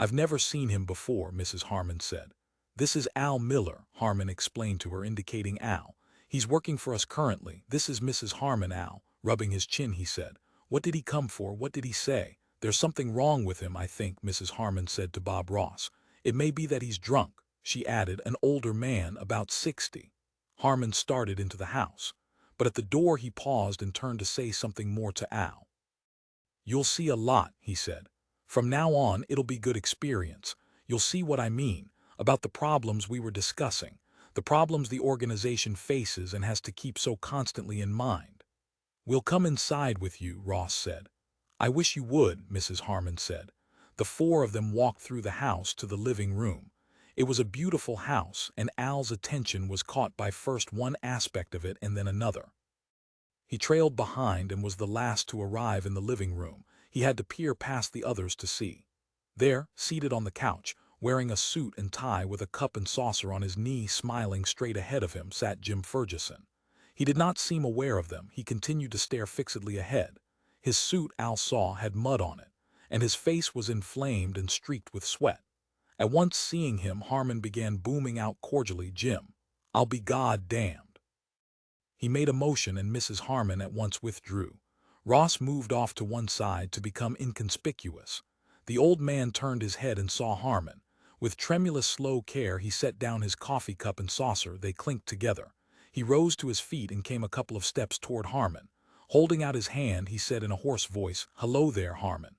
I've never seen him before, Mrs. Harman said. This is Al Miller, Harman explained to her, indicating Al. He's working for us currently. This is Mrs. Harman, Al. Rubbing his chin, he said. What did he come for? What did he say? There's something wrong with him, I think, Mrs. Harman said to Bob Ross. It may be that he's drunk," she added, an older man, about 60. Harman started into the house, but at the door he paused and turned to say something more to Al. "You'll see a lot," he said. "From now on, it'll be good experience. You'll see what I mean, about the problems we were discussing, the problems the organization faces and has to keep so constantly in mind." "We'll come inside with you," Ross said. "I wish you would," Mrs. Harman said. The four of them walked through the house to the living room. It was a beautiful house, and Al's attention was caught by first one aspect of it and then another. He trailed behind and was the last to arrive in the living room. He had to peer past the others to see. There, seated on the couch, wearing a suit and tie with a cup and saucer on his knee, smiling straight ahead of him, sat Jim Fergesson. He did not seem aware of them. He continued to stare fixedly ahead. His suit, Al saw, had mud on it, and his face was inflamed and streaked with sweat. At once seeing him, Harman began booming out cordially, "Jim, I'll be goddamned." He made a motion and Mrs. Harman at once withdrew. Ross moved off to one side to become inconspicuous. The old man turned his head and saw Harman. With tremulous, slow care he set down his coffee cup and saucer. They clinked together. He rose to his feet and came a couple of steps toward Harman. Holding out his hand, he said in a hoarse voice, "Hello there, Harman."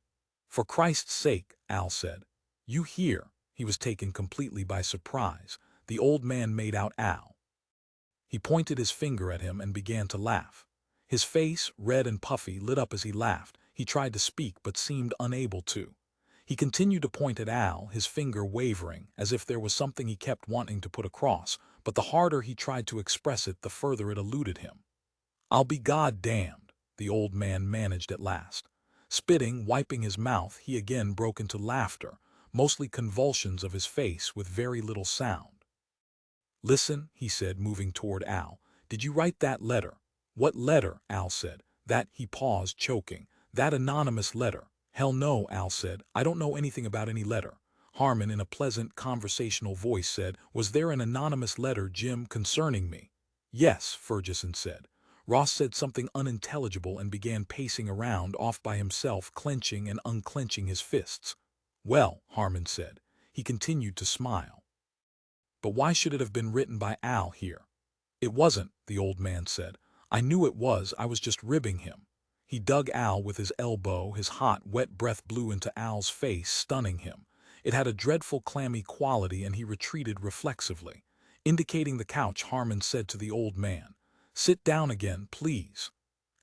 "For Christ's sake," Al said. "You here?" He was taken completely by surprise. The old man made out Al. He pointed his finger at him and began to laugh. His face, red and puffy, lit up as he laughed. He tried to speak but seemed unable to. He continued to point at Al, his finger wavering, as if there was something he kept wanting to put across, but the harder he tried to express it, the further it eluded him. "I'll be goddamned," the old man managed at last. Spitting, wiping his mouth, he again broke into laughter, mostly convulsions of his face with very little sound. "Listen," he said, moving toward Al. "Did you write that letter?" "What letter?" Al said. "That," he paused, choking. "That anonymous letter." "Hell no," Al said. "I don't know anything about any letter." Harman, in a pleasant, conversational voice, said, "Was there an anonymous letter, Jim, concerning me?" "Yes," Fergesson said. Ross said something unintelligible and began pacing around, off by himself, clenching and unclenching his fists. "Well," Harman said. He continued to smile. "But why should it have been written by Al here?" "It wasn't," the old man said. "I knew it was. I was just ribbing him." He dug Al with his elbow. His hot, wet breath blew into Al's face, stunning him. It had a dreadful, clammy quality, and he retreated reflexively. Indicating the couch, Harman said to the old man, "Sit down again, please."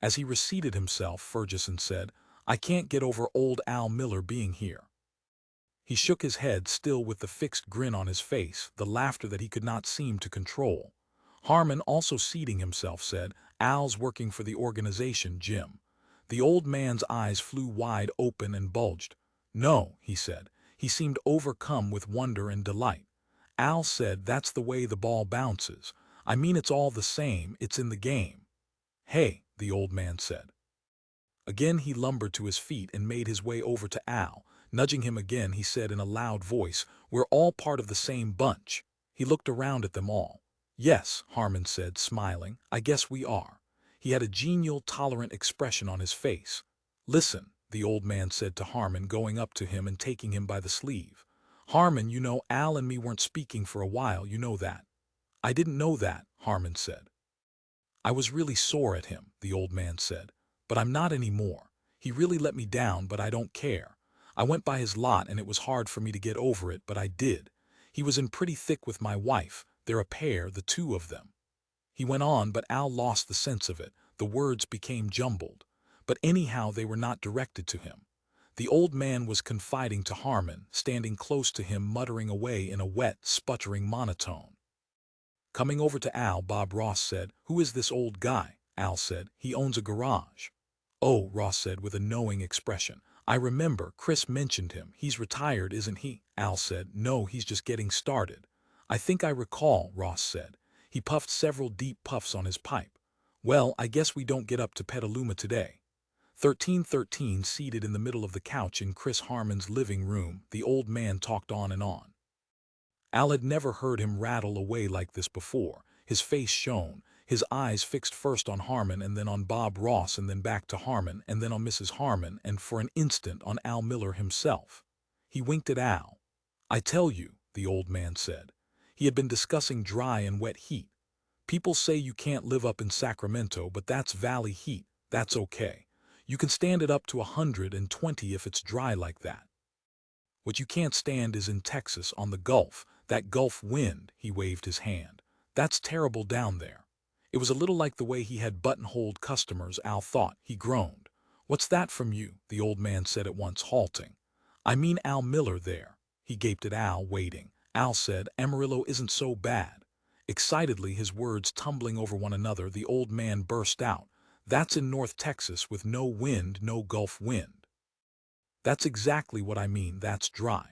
As he reseated himself, Fergesson said, "I can't get over old Al Miller being here." He shook his head, still with the fixed grin on his face, the laughter that he could not seem to control. Harman, also seating himself, said, "Al's working for the organization, Jim." The old man's eyes flew wide open and bulged. "No," he said. He seemed overcome with wonder and delight. Al said, "That's the way the ball bounces. I mean, it's all the same, it's in the game." "Hey," the old man said. Again he lumbered to his feet and made his way over to Al. Nudging him again, he said in a loud voice, "We're all part of the same bunch." He looked around at them all. "Yes," Harman said, smiling, "I guess we are." He had a genial, tolerant expression on his face. "Listen," the old man said to Harman, going up to him and taking him by the sleeve. "Harman, you know, Al and me weren't speaking for a while, you know that." "I didn't know that," Harman said. "I was really sore at him," the old man said. "But I'm not anymore. He really let me down, but I don't care. I went by his lot and it was hard for me to get over it, but I did. He was in pretty thick with my wife. They're a pair, the two of them." He went on, but Al lost the sense of it. The words became jumbled. But anyhow, they were not directed to him. The old man was confiding to Harman, standing close to him, muttering away in a wet, sputtering monotone. Coming over to Al, Bob Ross said, "Who is this old guy?" Al said, "He owns a garage." "Oh," Ross said with a knowing expression. "I remember, Chris mentioned him. He's retired, isn't he?" Al said, "No, he's just getting started." "I think I recall," Ross said. He puffed several deep puffs on his pipe. "Well, I guess we don't get up to Petaluma today." 1313, seated in the middle of the couch in Chris Harman's living room, the old man talked on and on. Al had never heard him rattle away like this before. His face shone, his eyes fixed first on Harman and then on Bob Ross and then back to Harman and then on Mrs. Harman and for an instant on Al Miller himself. He winked at Al. I tell you, the old man said. He had been discussing dry and wet heat. People say you can't live up in Sacramento, but that's valley heat. That's okay. You can stand it up to 120 if it's dry like that. What you can't stand is in Texas on the Gulf, that Gulf wind, he waved his hand. That's terrible down there. It was a little like the way he had buttonholed customers, Al thought. He groaned. What's that from you? The old man said at once, halting. I mean Al Miller there. He gaped at Al, waiting. Al said, Amarillo isn't so bad. Excitedly, his words tumbling over one another, the old man burst out. That's in North Texas with no wind, no Gulf wind. That's exactly what I mean, that's dry.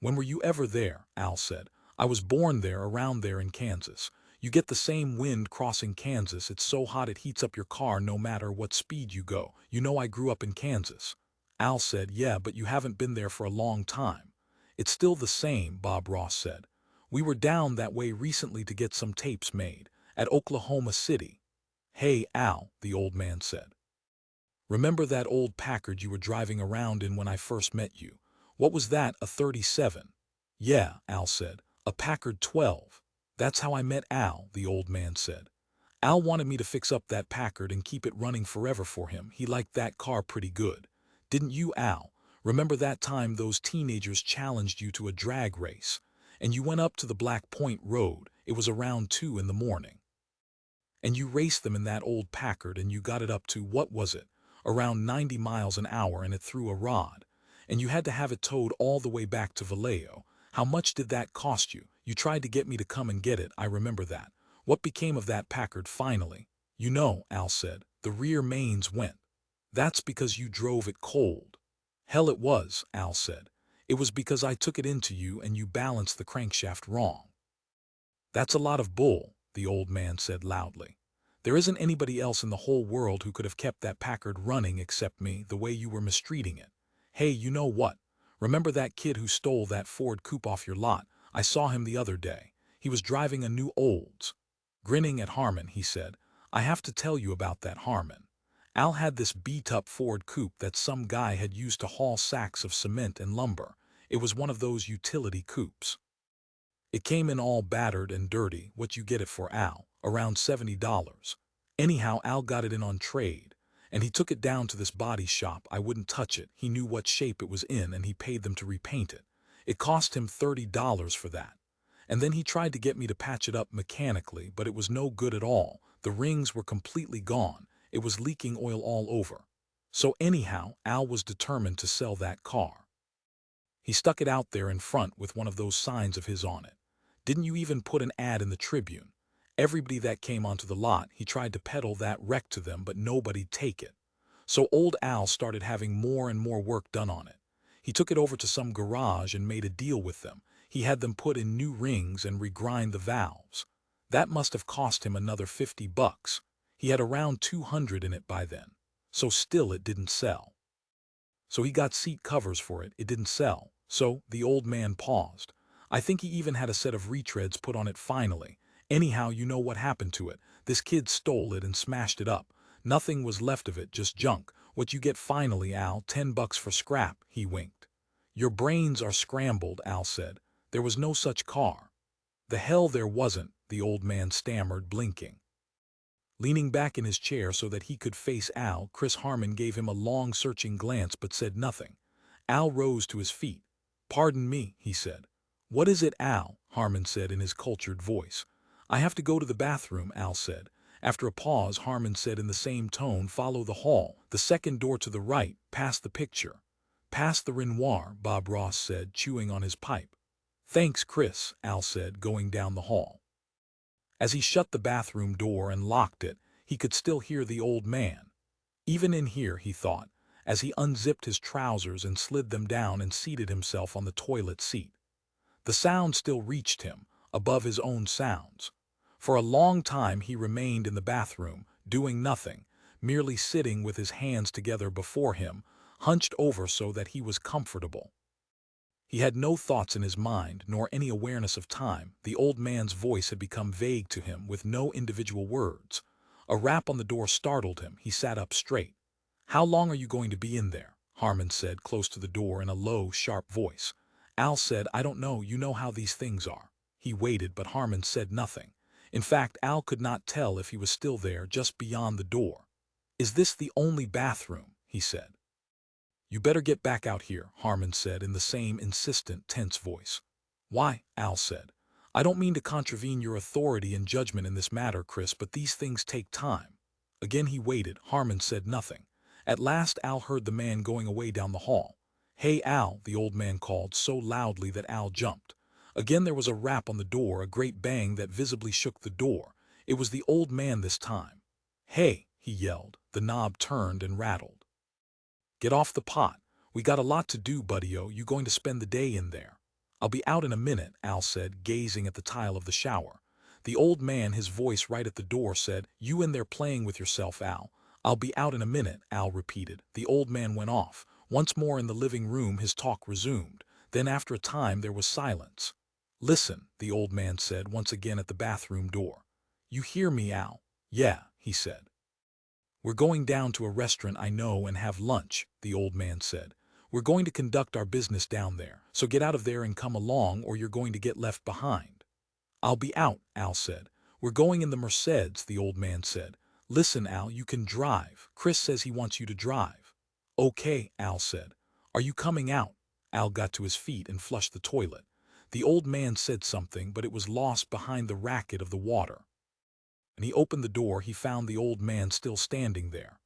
When were you ever there? Al said. I was born there, around there in Kansas. You get the same wind crossing Kansas. It's so hot it heats up your car no matter what speed you go. You know I grew up in Kansas. Al said, yeah, but you haven't been there for a long time. It's still the same, Bob Ross said. We were down that way recently to get some tapes made, at Oklahoma City. Hey, Al, the old man said. Remember that old Packard you were driving around in when I first met you? What was that, a 37? Yeah, Al said, a Packard 12. That's how I met Al, the old man said. Al wanted me to fix up that Packard and keep it running forever for him. He liked that car pretty good. Didn't you, Al? Remember that time those teenagers challenged you to a drag race? And you went up to the Black Point Road. It was around 2 in the morning. And you raced them in that old Packard and you got it up to, what was it? Around 90 miles an hour and it threw a rod. And you had to have it towed all the way back to Vallejo. How much did that cost you? You tried to get me to come and get it, I remember that. What became of that Packard finally? You know, Al said, the rear mains went. That's because you drove it cold. Hell it was, Al said. It was because I took it into you and you balanced the crankshaft wrong. That's a lot of bull, the old man said loudly. There isn't anybody else in the whole world who could have kept that Packard running except me, the way you were mistreating it. Hey, you know what? Remember that kid who stole that Ford coupe off your lot? I saw him the other day. He was driving a new Olds. Grinning at Harman, he said, I have to tell you about that Harman. Al had this beat-up Ford coupe that some guy had used to haul sacks of cement and lumber. It was one of those utility coupes. It came in all battered and dirty, what you get it for, Al, around $70. Anyhow, Al got it in on trade, and he took it down to this body shop. I wouldn't touch it. He knew what shape it was in, and he paid them to repaint it. It cost him $30 for that. And then he tried to get me to patch it up mechanically, but it was no good at all. The rings were completely gone. It was leaking oil all over. So anyhow, Al was determined to sell that car. He stuck it out there in front with one of those signs of his on it. Didn't you even put an ad in the Tribune? Everybody that came onto the lot, he tried to peddle that wreck to them, but nobody'd take it. So old Al started having more and more work done on it. He took it over to some garage and made a deal with them. He had them put in new rings and regrind the valves. That must have cost him another $50. He had around 200 in it by then. So still it didn't sell. So he got seat covers for it. It didn't sell. So the old man paused. I think he even had a set of retreads put on it finally. Anyhow, you know what happened to it. This kid stole it and smashed it up. Nothing was left of it, just junk. What you get finally, Al, $10 for scrap, he winked. Your brains are scrambled, Al said. There was no such car. The hell there wasn't, the old man stammered, blinking. Leaning back in his chair so that he could face Al, Chris Harman gave him a long searching glance but said nothing. Al rose to his feet. Pardon me, he said. What is it, Al? Harman said in his cultured voice. I have to go to the bathroom, Al said. After a pause, Harman said in the same tone, follow the hall, the second door to the right, past the picture. Past the Renoir, Bob Ross said, chewing on his pipe. Thanks, Chris, Al said, going down the hall. As he shut the bathroom door and locked it, he could still hear the old man. Even in here, he thought, as he unzipped his trousers and slid them down and seated himself on the toilet seat. The sound still reached him, above his own sounds. For a long time he remained in the bathroom, doing nothing, merely sitting with his hands together before him, hunched over so that he was comfortable. He had no thoughts in his mind, nor any awareness of time. The old man's voice had become vague to him, with no individual words. A rap on the door startled him. He sat up straight. How long are you going to be in there? Harman said, close to the door in a low, sharp voice. Al said, I don't know, you know how these things are. He waited, but Harman said nothing. In fact, Al could not tell if he was still there just beyond the door. Is this the only bathroom? He said. You better get back out here, Harman said in the same insistent, tense voice. Why? Al said. I don't mean to contravene your authority and judgment in this matter, Chris, but these things take time. Again he waited. Harman said nothing. At last Al heard the man going away down the hall. Hey, Al, the old man called so loudly that Al jumped. Again there was a rap on the door, a great bang that visibly shook the door. It was the old man this time. Hey, he yelled. The knob turned and rattled. Get off the pot. We got a lot to do, buddy-o. You going to spend the day in there? I'll be out in a minute, Al said, gazing at the tile of the shower. The old man, his voice right at the door, said, You in there playing with yourself, Al. I'll be out in a minute, Al repeated. The old man went off. Once more in the living room his talk resumed. Then after a time there was silence. Listen, the old man said once again at the bathroom door. You hear me, Al? Yeah, he said. We're going down to a restaurant I know and have lunch, the old man said. We're going to conduct our business down there, so get out of there and come along or you're going to get left behind. I'll be out, Al said. We're going in the Mercedes, the old man said. Listen, Al, you can drive. Chris says he wants you to drive. Okay, Al said. Are you coming out? Al got to his feet and flushed the toilet. The old man said something, but it was lost behind the racket of the water. And he opened the door. He found the old man still standing there.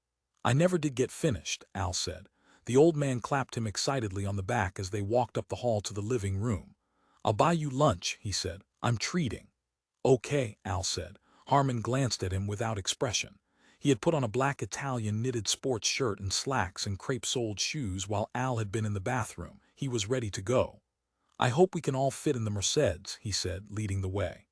I never did get finished, Al said. The old man clapped him excitedly on the back as they walked up the hall to the living room. I'll buy you lunch, he said. I'm treating. Okay, Al said. Harman glanced at him without expression. He had put on a black Italian knitted sports shirt and slacks and crepe-soled shoes while Al had been in the bathroom. He was ready to go. I hope we can all fit in the Mercedes, he said, leading the way.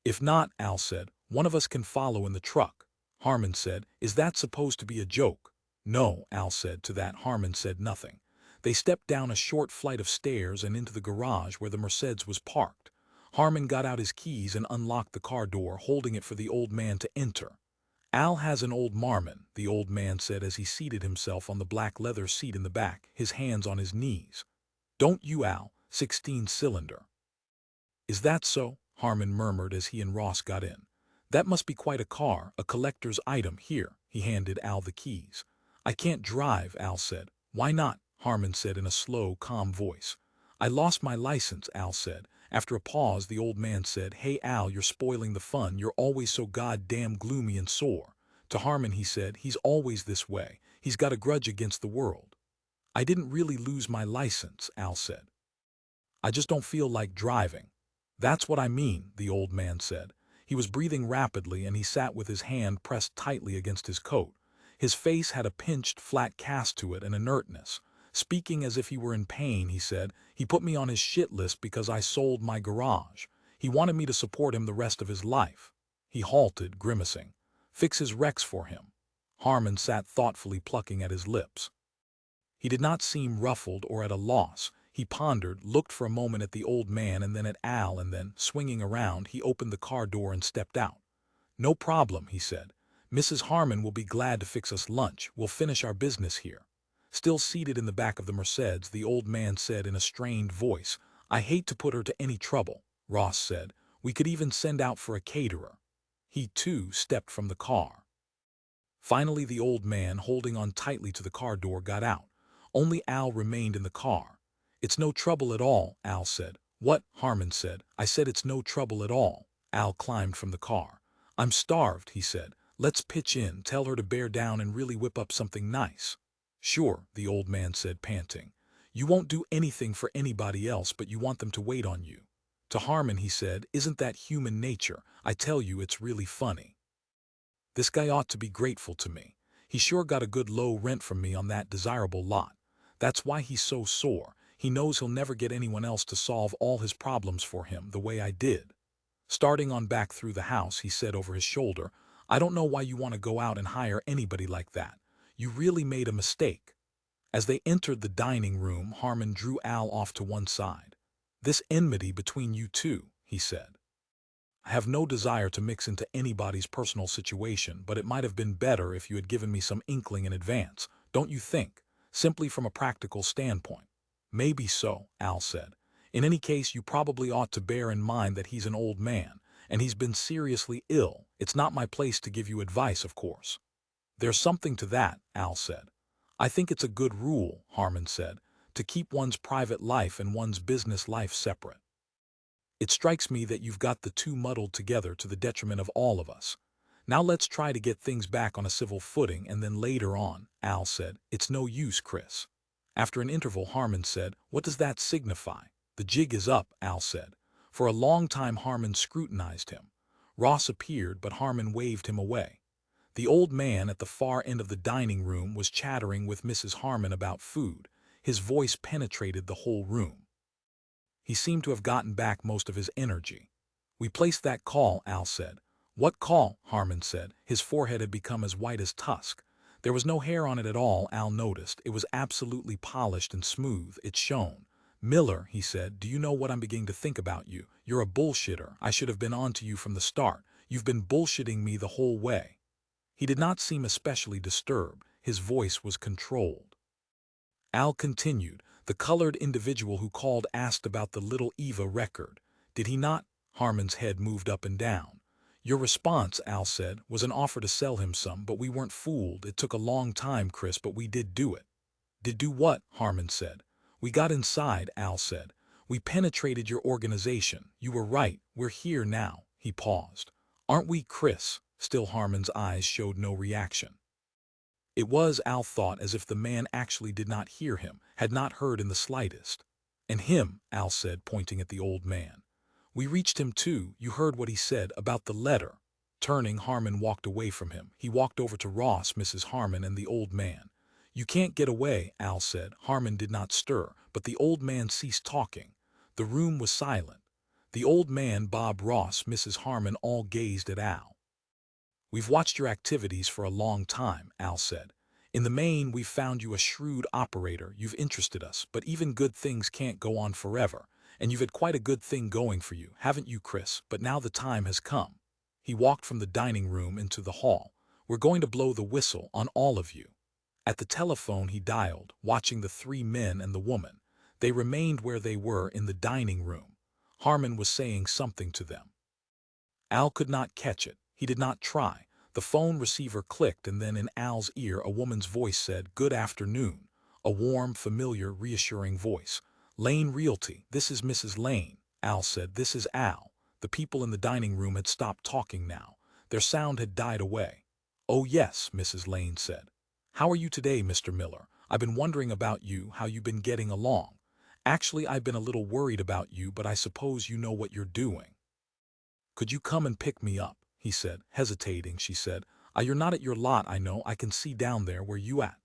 If not, Al said, one of us can follow in the truck. Harman said, Is that supposed to be a joke? No, Al said. To that Harman said nothing. They stepped down a short flight of stairs and into the garage where the Mercedes was parked. Harman got out his keys and unlocked the car door, holding it for the old man to enter. Al has an old Marmon, the old man said as he seated himself on the black leather seat in the back, his hands on his knees. Don't you, Al? 16-cylinder. Is that so? Harman murmured as he and Ross got in. That must be quite a car, a collector's item. Here, he handed Al the keys. I can't drive, Al said. Why not? Harman said in a slow, calm voice. I lost my license, Al said. After a pause, the old man said, Hey, Al, you're spoiling the fun. You're always so goddamn gloomy and sore. To Harman, he said, He's always this way. He's got a grudge against the world. I didn't really lose my license, Al said. I just don't feel like driving. That's what I mean, the old man said. He was breathing rapidly and he sat with his hand pressed tightly against his coat. His face had a pinched, flat cast to it and inertness. Speaking as if he were in pain, he said, He put me on his shit list because I sold my garage. He wanted me to support him the rest of his life. He halted, grimacing. Fix his wrecks for him. Harman sat thoughtfully plucking at his lips. He did not seem ruffled or at a loss. He pondered, looked for a moment at the old man and then at Al, and then, swinging around, he opened the car door and stepped out. No problem, he said. Mrs. Harman will be glad to fix us lunch. We'll finish our business here. Still seated in the back of the Mercedes, the old man said in a strained voice, I hate to put her to any trouble. Ross said, We could even send out for a caterer. He, too, stepped from the car. Finally, the old man, holding on tightly to the car door, got out. Only Al remained in the car. It's no trouble at all, Al said. What? Harman said. I said it's no trouble at all. Al climbed from the car. I'm starved, he said. Let's pitch in, tell her to bear down and really whip up something nice. Sure, the old man said, panting. You won't do anything for anybody else, but you want them to wait on you. To Harman, he said, Isn't that human nature? I tell you, it's really funny. This guy ought to be grateful to me. He sure got a good low rent from me on that desirable lot. That's why he's so sore. He knows he'll never get anyone else to solve all his problems for him the way I did. Starting on back through the house, he said over his shoulder, I don't know why you want to go out and hire anybody like that. You really made a mistake. As they entered the dining room, Harman drew Al off to one side. This enmity between you two, he said. I have no desire to mix into anybody's personal situation, but it might have been better if you had given me some inkling in advance, don't you think? Simply from a practical standpoint. Maybe so, Al said. In any case, you probably ought to bear in mind that he's an old man, and he's been seriously ill. It's not my place to give you advice, of course. There's something to that, Al said. I think it's a good rule, Harman said, to keep one's private life and one's business life separate. It strikes me that you've got the two muddled together to the detriment of all of us. Now let's try to get things back on a civil footing, and then later on, Al said, it's no use, Chris. After an interval, Harman said, what does that signify? The jig is up, Al said. For a long time Harman scrutinized him. Ross appeared, but Harman waved him away. The old man at the far end of the dining room was chattering with Mrs. Harman about food. His voice penetrated the whole room. He seemed to have gotten back most of his energy. We placed that call, Al said. What call? Harman said. His forehead had become as white as tusk. There was no hair on it at all, Al noticed. It was absolutely polished and smooth. It shone. Miller, he said, do you know what I'm beginning to think about you? You're a bullshitter. I should have been on to you from the start. You've been bullshitting me the whole way. He did not seem especially disturbed. His voice was controlled. Al continued. The colored individual who called asked about the Little Eva record. Did he not? Harman's head moved up and down. Your response, Al said, was an offer to sell him some, but we weren't fooled. It took a long time, Chris, but we did do it. Did do what? Harman said. We got inside, Al said. We penetrated your organization. You were right. We're here now. He paused. Aren't we, Chris? Still Harman's eyes showed no reaction. It was, Al thought, as if the man actually did not hear him, had not heard in the slightest. And him, Al said, pointing at the old man. We reached him too. You heard what he said about the letter. Turning, Harman walked away from him. He walked over to Ross, Mrs. Harman, and the old man. You can't get away, Al said. Harman did not stir, but the old man ceased talking. The room was silent. The old man, Bob, Ross, Mrs. Harman all gazed at Al. We've watched your activities for a long time, Al said. In the main, we've found you a shrewd operator. You've interested us, but even good things can't go on forever. And you've had quite a good thing going for you, haven't you, Chris? But now the time has come. He walked from the dining room into the hall. We're going to blow the whistle on all of you. At the telephone he dialed, watching the three men and the woman. They remained where they were in the dining room. Harman was saying something to them. Al could not catch it. He did not try. The phone receiver clicked, and then in Al's ear a woman's voice said, Good afternoon. A warm, familiar, reassuring voice. Lane Realty, this is Mrs. Lane. Al said, This is Al. The people in the dining room had stopped talking now. Their sound had died away. Oh yes, Mrs. Lane said. How are you today, Mr. Miller? I've been wondering about you, how you've been getting along. Actually, I've been a little worried about you, but I suppose you know what you're doing. Could you come and pick me up? He said, hesitating. She said, You're not at your lot, I know. I can see down there where you at.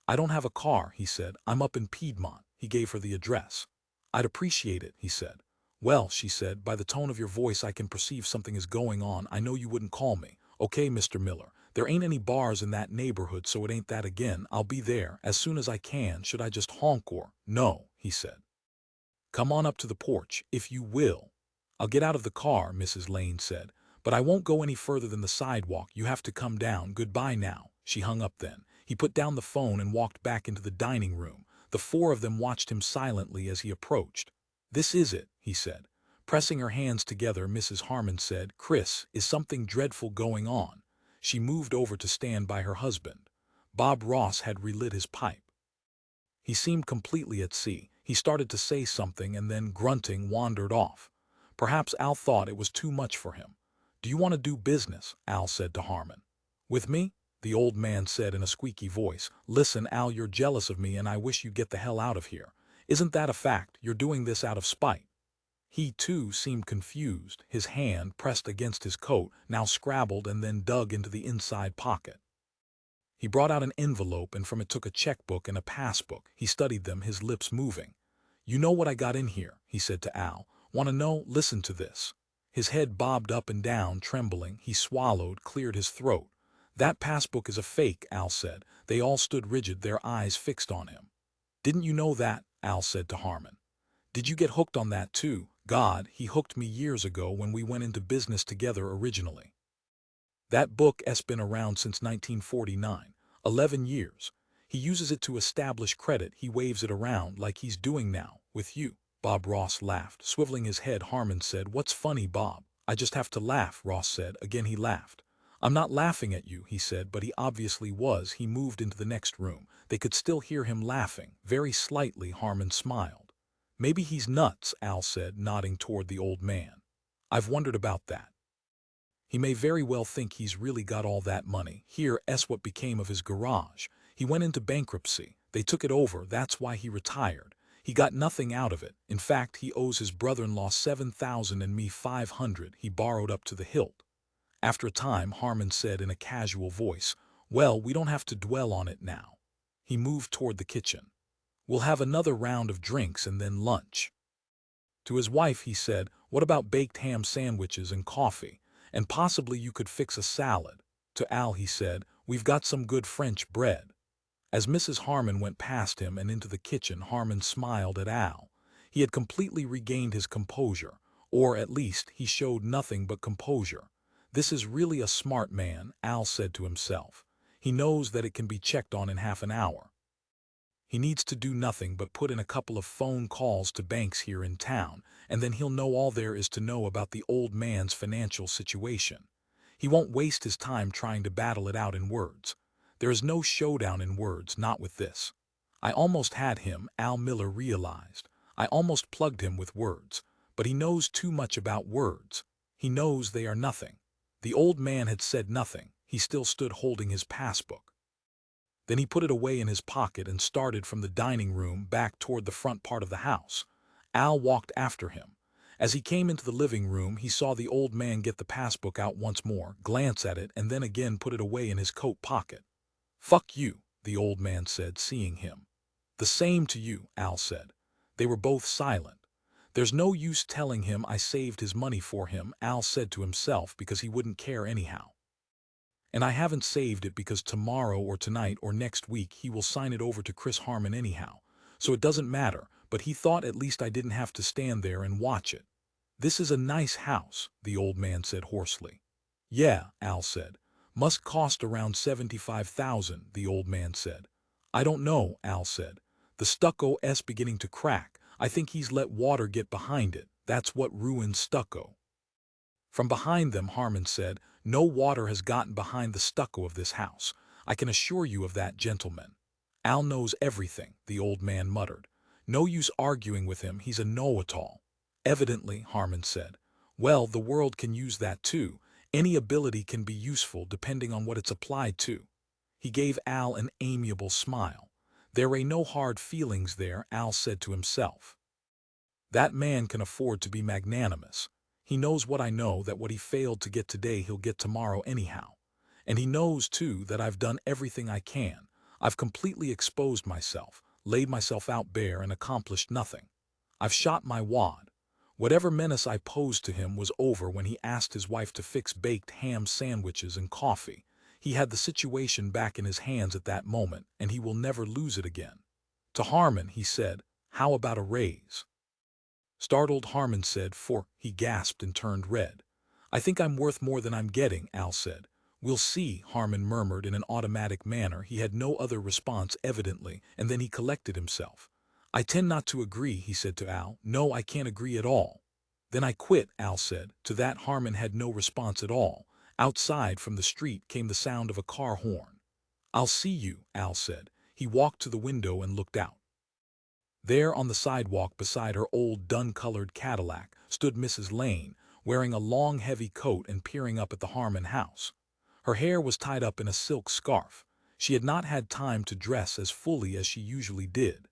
I don't have a car, he said. I'm up in Piedmont. He gave her the address. I'd appreciate it, he said. Well, she said, by the tone of your voice I can perceive something is going on. I know you wouldn't call me. Okay, Mr. Miller. There ain't any bars in that neighborhood, so it ain't that again. I'll be there as soon as I can. Should I just honk or? No, he said. Come on up to the porch, if you will. I'll get out of the car, Mrs. Lane said. But I won't go any further than the sidewalk. You have to come down. Goodbye now. She hung up then. He put down the phone and walked back into the dining room. The four of them watched him silently as he approached. This is it, he said. Pressing her hands together, Mrs. Harman said, Chris, is something dreadful going on? She moved over to stand by her husband. Bob Ross had relit his pipe. He seemed completely at sea. He started to say something and then, grunting, wandered off. Perhaps Al thought it was too much for him. Do you want to do business? Al said to Harman. With me? The old man said in a squeaky voice. Listen, Al, you're jealous of me and I wish you'd get the hell out of here. Isn't that a fact? You're doing this out of spite. He, too, seemed confused. His hand, pressed against his coat, now scrabbled and then dug into the inside pocket. He brought out an envelope and from it took a checkbook and a passbook. He studied them, his lips moving. You know what I got in here, he said to Al. Want to know? Listen to this. His head bobbed up and down, trembling. He swallowed, cleared his throat. That passbook is a fake, Al said. They all stood rigid, their eyes fixed on him. Didn't you know that? Al said to Harman. Did you get hooked on that too? God, he hooked me years ago when we went into business together originally. That book has been around since 1949. 11 years. He uses it to establish credit. He waves it around like he's doing now, with you." Bob Ross laughed. Swiveling his head, Harman said, "What's funny, Bob?" "I just have to laugh," Ross said. Again he laughed. "I'm not laughing at you," he said, but he obviously was. He moved into the next room. They could still hear him laughing. Very slightly, Harman smiled. "Maybe he's nuts," Al said, nodding toward the old man. "I've wondered about that. He may very well think he's really got all that money. Here's what became of his garage. He went into bankruptcy. They took it over. That's why he retired. He got nothing out of it. In fact, he owes his brother-in-law $7,000 and me $500. He borrowed up to the hilt." After a time, Harman said in a casual voice, "Well, we don't have to dwell on it now." He moved toward the kitchen. "We'll have another round of drinks and then lunch." To his wife he said, "What about baked ham sandwiches and coffee? And possibly you could fix a salad." To Al he said, "We've got some good French bread." As Mrs. Harman went past him and into the kitchen, Harman smiled at Al. He had completely regained his composure, or at least he showed nothing but composure. "This is really a smart man," Al said to himself. "He knows that it can be checked on in half an hour. He needs to do nothing but put in a couple of phone calls to banks here in town, and then he'll know all there is to know about the old man's financial situation. He won't waste his time trying to battle it out in words. There is no showdown in words, not with this. I almost had him," Al Miller realized. "I almost plugged him with words. But he knows too much about words. He knows they are nothing." The old man had said nothing. He still stood holding his passbook. Then he put it away in his pocket and started from the dining room back toward the front part of the house. Al walked after him. As he came into the living room, he saw the old man get the passbook out once more, glance at it, and then again put it away in his coat pocket. "Fuck you," the old man said, seeing him. "The same to you," Al said. They were both silent. "There's no use telling him I saved his money for him," Al said to himself, "because he wouldn't care anyhow. And I haven't saved it because tomorrow or tonight or next week he will sign it over to Chris Harman anyhow. So it doesn't matter, but he thought at least I didn't have to stand there and watch it." "This is a nice house," the old man said hoarsely. "Yeah," Al said. "Must cost around $75,000, the old man said. "I don't know," Al said. "The stucco's beginning to crack. I think he's let water get behind it. That's what ruins stucco." From behind them, Harman said, "No water has gotten behind the stucco of this house. I can assure you of that, gentlemen." "Al knows everything," the old man muttered. "No use arguing with him, he's a know-it-all." "Evidently," Harman said. "Well, the world can use that too. Any ability can be useful depending on what it's applied to." He gave Al an amiable smile. "There ain't no hard feelings there," Al said to himself. "That man can afford to be magnanimous. He knows what I know, that what he failed to get today he'll get tomorrow anyhow. And he knows, too, that I've done everything I can. I've completely exposed myself, laid myself out bare and accomplished nothing. I've shot my wad. Whatever menace I posed to him was over when he asked his wife to fix baked ham sandwiches and coffee. He had the situation back in his hands at that moment, and he will never lose it again." To Harman, he said, "How about a raise?" Startled, Harman said, "For," he gasped and turned red. "I think I'm worth more than I'm getting," Al said. "We'll see," Harman murmured in an automatic manner. He had no other response evidently, and then he collected himself. "I tend not to agree," he said to Al. "No, I can't agree at all." "Then I quit," Al said. To that Harman had no response at all. Outside from the street came the sound of a car horn. "I'll see you," Al said. He walked to the window and looked out. There on the sidewalk beside her old dun-colored Cadillac stood Mrs. Lane, wearing a long heavy coat and peering up at the Harman house. Her hair was tied up in a silk scarf. She had not had time to dress as fully as she usually did.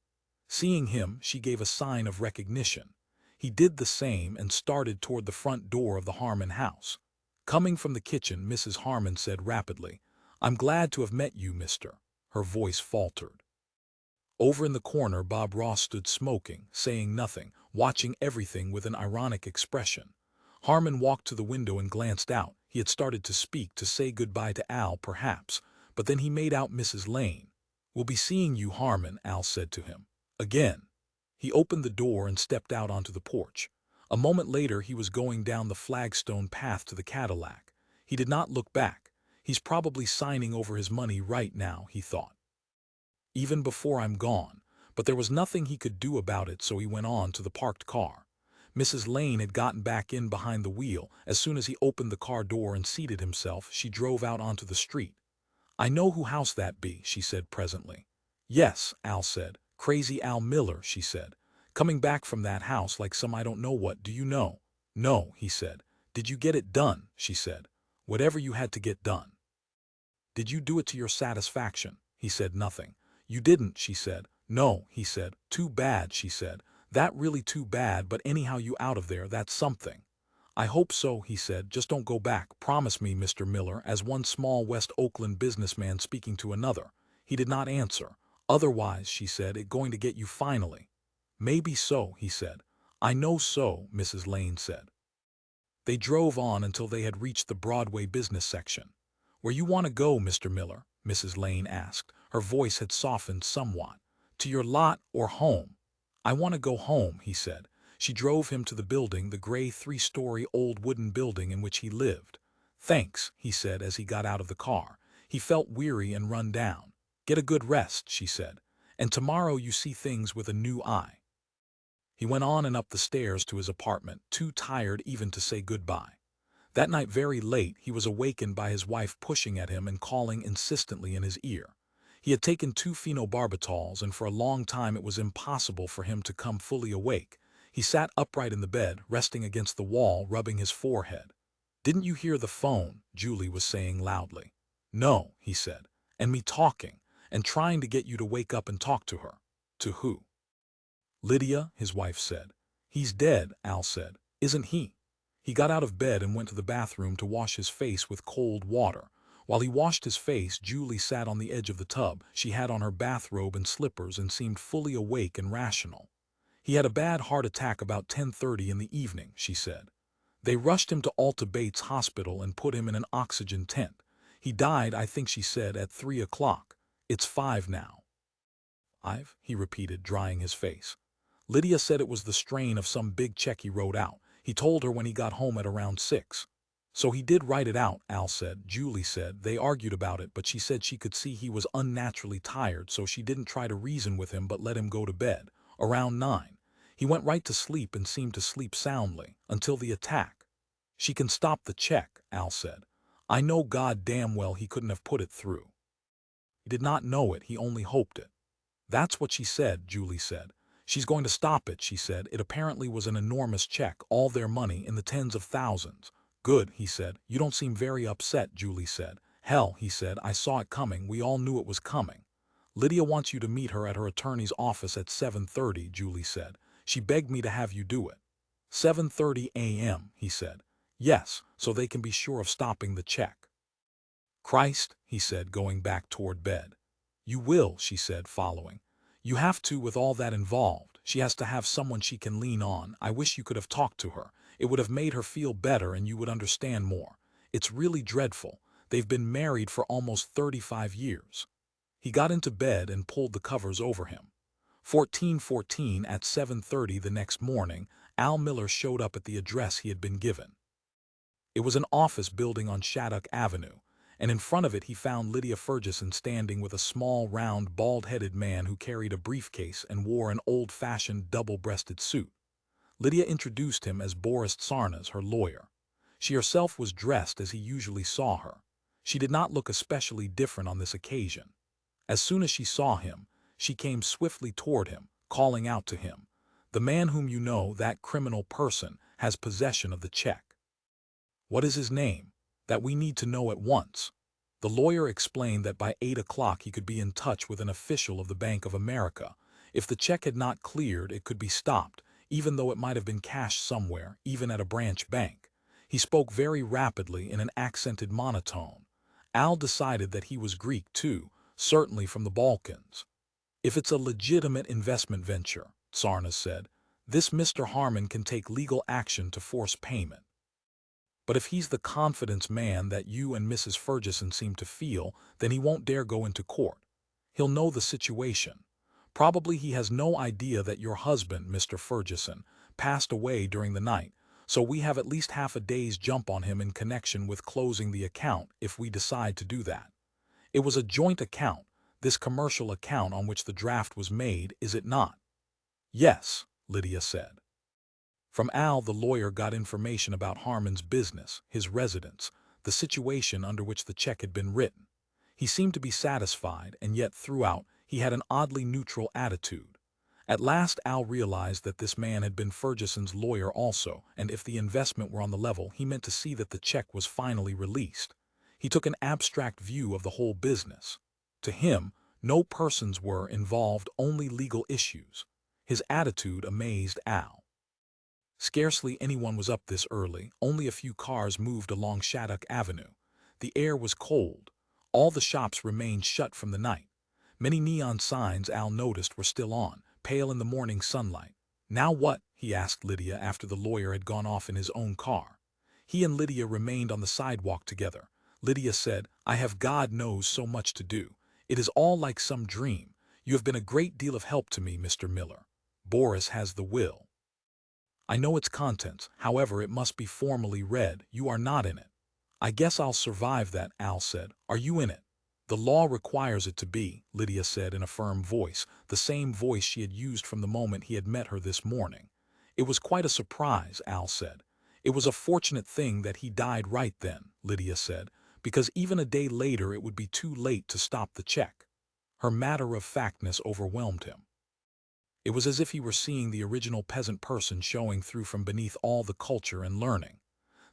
Seeing him, she gave a sign of recognition. He did the same and started toward the front door of the Harman house. Coming from the kitchen, Mrs. Harman said rapidly, "I'm glad to have met you, mister." Her voice faltered. Over in the corner, Bob Ross stood smoking, saying nothing, watching everything with an ironic expression. Harman walked to the window and glanced out. He had started to speak, to say goodbye to Al, perhaps, but then he made out Mrs. Lane. "We'll be seeing you, Harman," Al said to him. "Again." He opened the door and stepped out onto the porch. A moment later he was going down the flagstone path to the Cadillac. He did not look back. He's probably signing over his money right now, he thought. even before I'm gone, but there was nothing he could do about it, so he went on to the parked car. Mrs. Lane had gotten back in behind the wheel. As soon as he opened the car door and seated himself, she drove out onto the street. "I know who house that be," she said presently. "Yes," Al said. "Crazy Al Miller," she said. "Coming back from that house like some I don't know what, do you know?" "No," he said. "Did you get it done?" she said. "Whatever you had to get done." "Did you do it to your satisfaction?" He said nothing. "You didn't," she said. "No," he said. "Too bad," she said. "That really too bad, but anyhow you out of there, that's something." "I hope so," he said. "Just don't go back. Promise me, Mr. Miller," as one small West Oakland businessman speaking to another. He did not answer. "Otherwise," she said, "it going to get you finally." "Maybe so," he said. "I know so," Mrs. Lane said. They drove on until they had reached the Broadway business section. "Where you want to go, Mr. Miller?" Mrs. Lane asked. Her voice had softened somewhat. "To your lot or home?" "I want to go home," he said. She drove him to the building, the gray three-story old wooden building in which he lived. "Thanks," he said as he got out of the car. He felt weary and run down. "Get a good rest," she said. "And tomorrow you see things with a new eye." He went on and up the stairs to his apartment, too tired even to say goodbye. That night very late he was awakened by his wife pushing at him and calling insistently in his ear. He had taken 2 phenobarbitals, and for a long time it was impossible for him to come fully awake. He sat upright in the bed, resting against the wall, rubbing his forehead. "Didn't you hear the phone?" Julie was saying loudly. "No," he said. "And me talking, and trying to get you to wake up and talk to her." "To who?" "Lydia," his wife said. "He's dead," Al said. "Isn't he?" He got out of bed and went to the bathroom to wash his face with cold water. While he washed his face, Julie sat on the edge of the tub. She had on her bathrobe and slippers and seemed fully awake and rational. "He had a bad heart attack about 10:30 in the evening," she said. "They rushed him to Alta Bates Hospital and put him in an oxygen tent. He died, I think," she said, "at 3 o'clock. It's 5 now." "I've," he repeated, drying his face. "Lydia said it was the strain of some big check he wrote out. He told her when he got home at around 6. "So he did write it out," Al said. Julie said they argued about it, but she said she could see he was unnaturally tired, so she didn't try to reason with him but let him go to bed. Around 9. He went right to sleep and seemed to sleep soundly, until the attack. "She can stop the check," Al said. "I know God damn well he couldn't have put it through." He did not know it, he only hoped it. "That's what she said," Julie said. "She's going to stop it," she said. "It apparently was an enormous check, all their money, in the tens of thousands." "Good," he said. "You don't seem very upset," Julie said. "Hell," he said, "I saw it coming. We all knew it was coming." "Lydia wants you to meet her at her attorney's office at 7:30, Julie said. "She begged me to have you do it." 7:30 a.m., he said. "Yes, so they can be sure of stopping the check." "Christ," he said, going back toward bed. "You will," she said, following. "You have to with all that involved. She has to have someone she can lean on. I wish you could have talked to her. It would have made her feel better and you would understand more. It's really dreadful. They've been married for almost 35 years. He got into bed and pulled the covers over him. 14:14 at 7:30 the next morning, Al Miller showed up at the address he had been given. It was an office building on Shattuck Avenue, and in front of it he found Lydia Fergesson standing with a small, round, bald-headed man who carried a briefcase and wore an old-fashioned double-breasted suit. Lydia introduced him as Boris Tsarnas, her lawyer. She herself was dressed as he usually saw her. She did not look especially different on this occasion. As soon as she saw him, she came swiftly toward him, calling out to him, "The man whom you know, that criminal person, has possession of the check." "What is his name?" "That we need to know at once." The lawyer explained that by 8 o'clock he could be in touch with an official of the Bank of America. If the check had not cleared, it could be stopped, even though it might have been cashed somewhere, even at a branch bank. He spoke very rapidly in an accented monotone. Al decided that he was Greek too, certainly from the Balkans. "If it's a legitimate investment venture," Tsarnas said, "this Mr. Harman can take legal action to force payment. But if he's the confidence man that you and Mrs. Fergesson seem to feel, then he won't dare go into court. He'll know the situation. Probably he has no idea that your husband, Mr. Fergesson, passed away during the night, so we have at least half a day's jump on him in connection with closing the account if we decide to do that. It was a joint account. This commercial account on which the draft was made, is it not?" "Yes," Lydia said. From Al, the lawyer, got information about Harman's business, his residence, the situation under which the check had been written. He seemed to be satisfied, and yet throughout he had an oddly neutral attitude. At last Al realized that this man had been Fergesson's lawyer also, and if the investment were on the level, he meant to see that the check was finally released. He took an abstract view of the whole business. To him, no persons were involved, only legal issues. His attitude amazed Al. Scarcely anyone was up this early, only a few cars moved along Shattuck Avenue. The air was cold. All the shops remained shut from the night. Many neon signs Al noticed were still on, pale in the morning sunlight. "Now what?" he asked Lydia after the lawyer had gone off in his own car. He and Lydia remained on the sidewalk together. Lydia said, "I have God knows so much to do. It is all like some dream. You have been a great deal of help to me, Mr. Miller. Boris has the will. I know its contents, however it must be formally read. You are not in it." "I guess I'll survive that," Al said. "Are you in it?" "The law requires it to be," Lydia said in a firm voice, the same voice she had used from the moment he had met her this morning. "It was quite a surprise," Al said. "It was a fortunate thing that he died right then," Lydia said, "because even a day later it would be too late to stop the check." Her matter-of-factness overwhelmed him. It was as if he were seeing the original peasant person showing through from beneath all the culture and learning.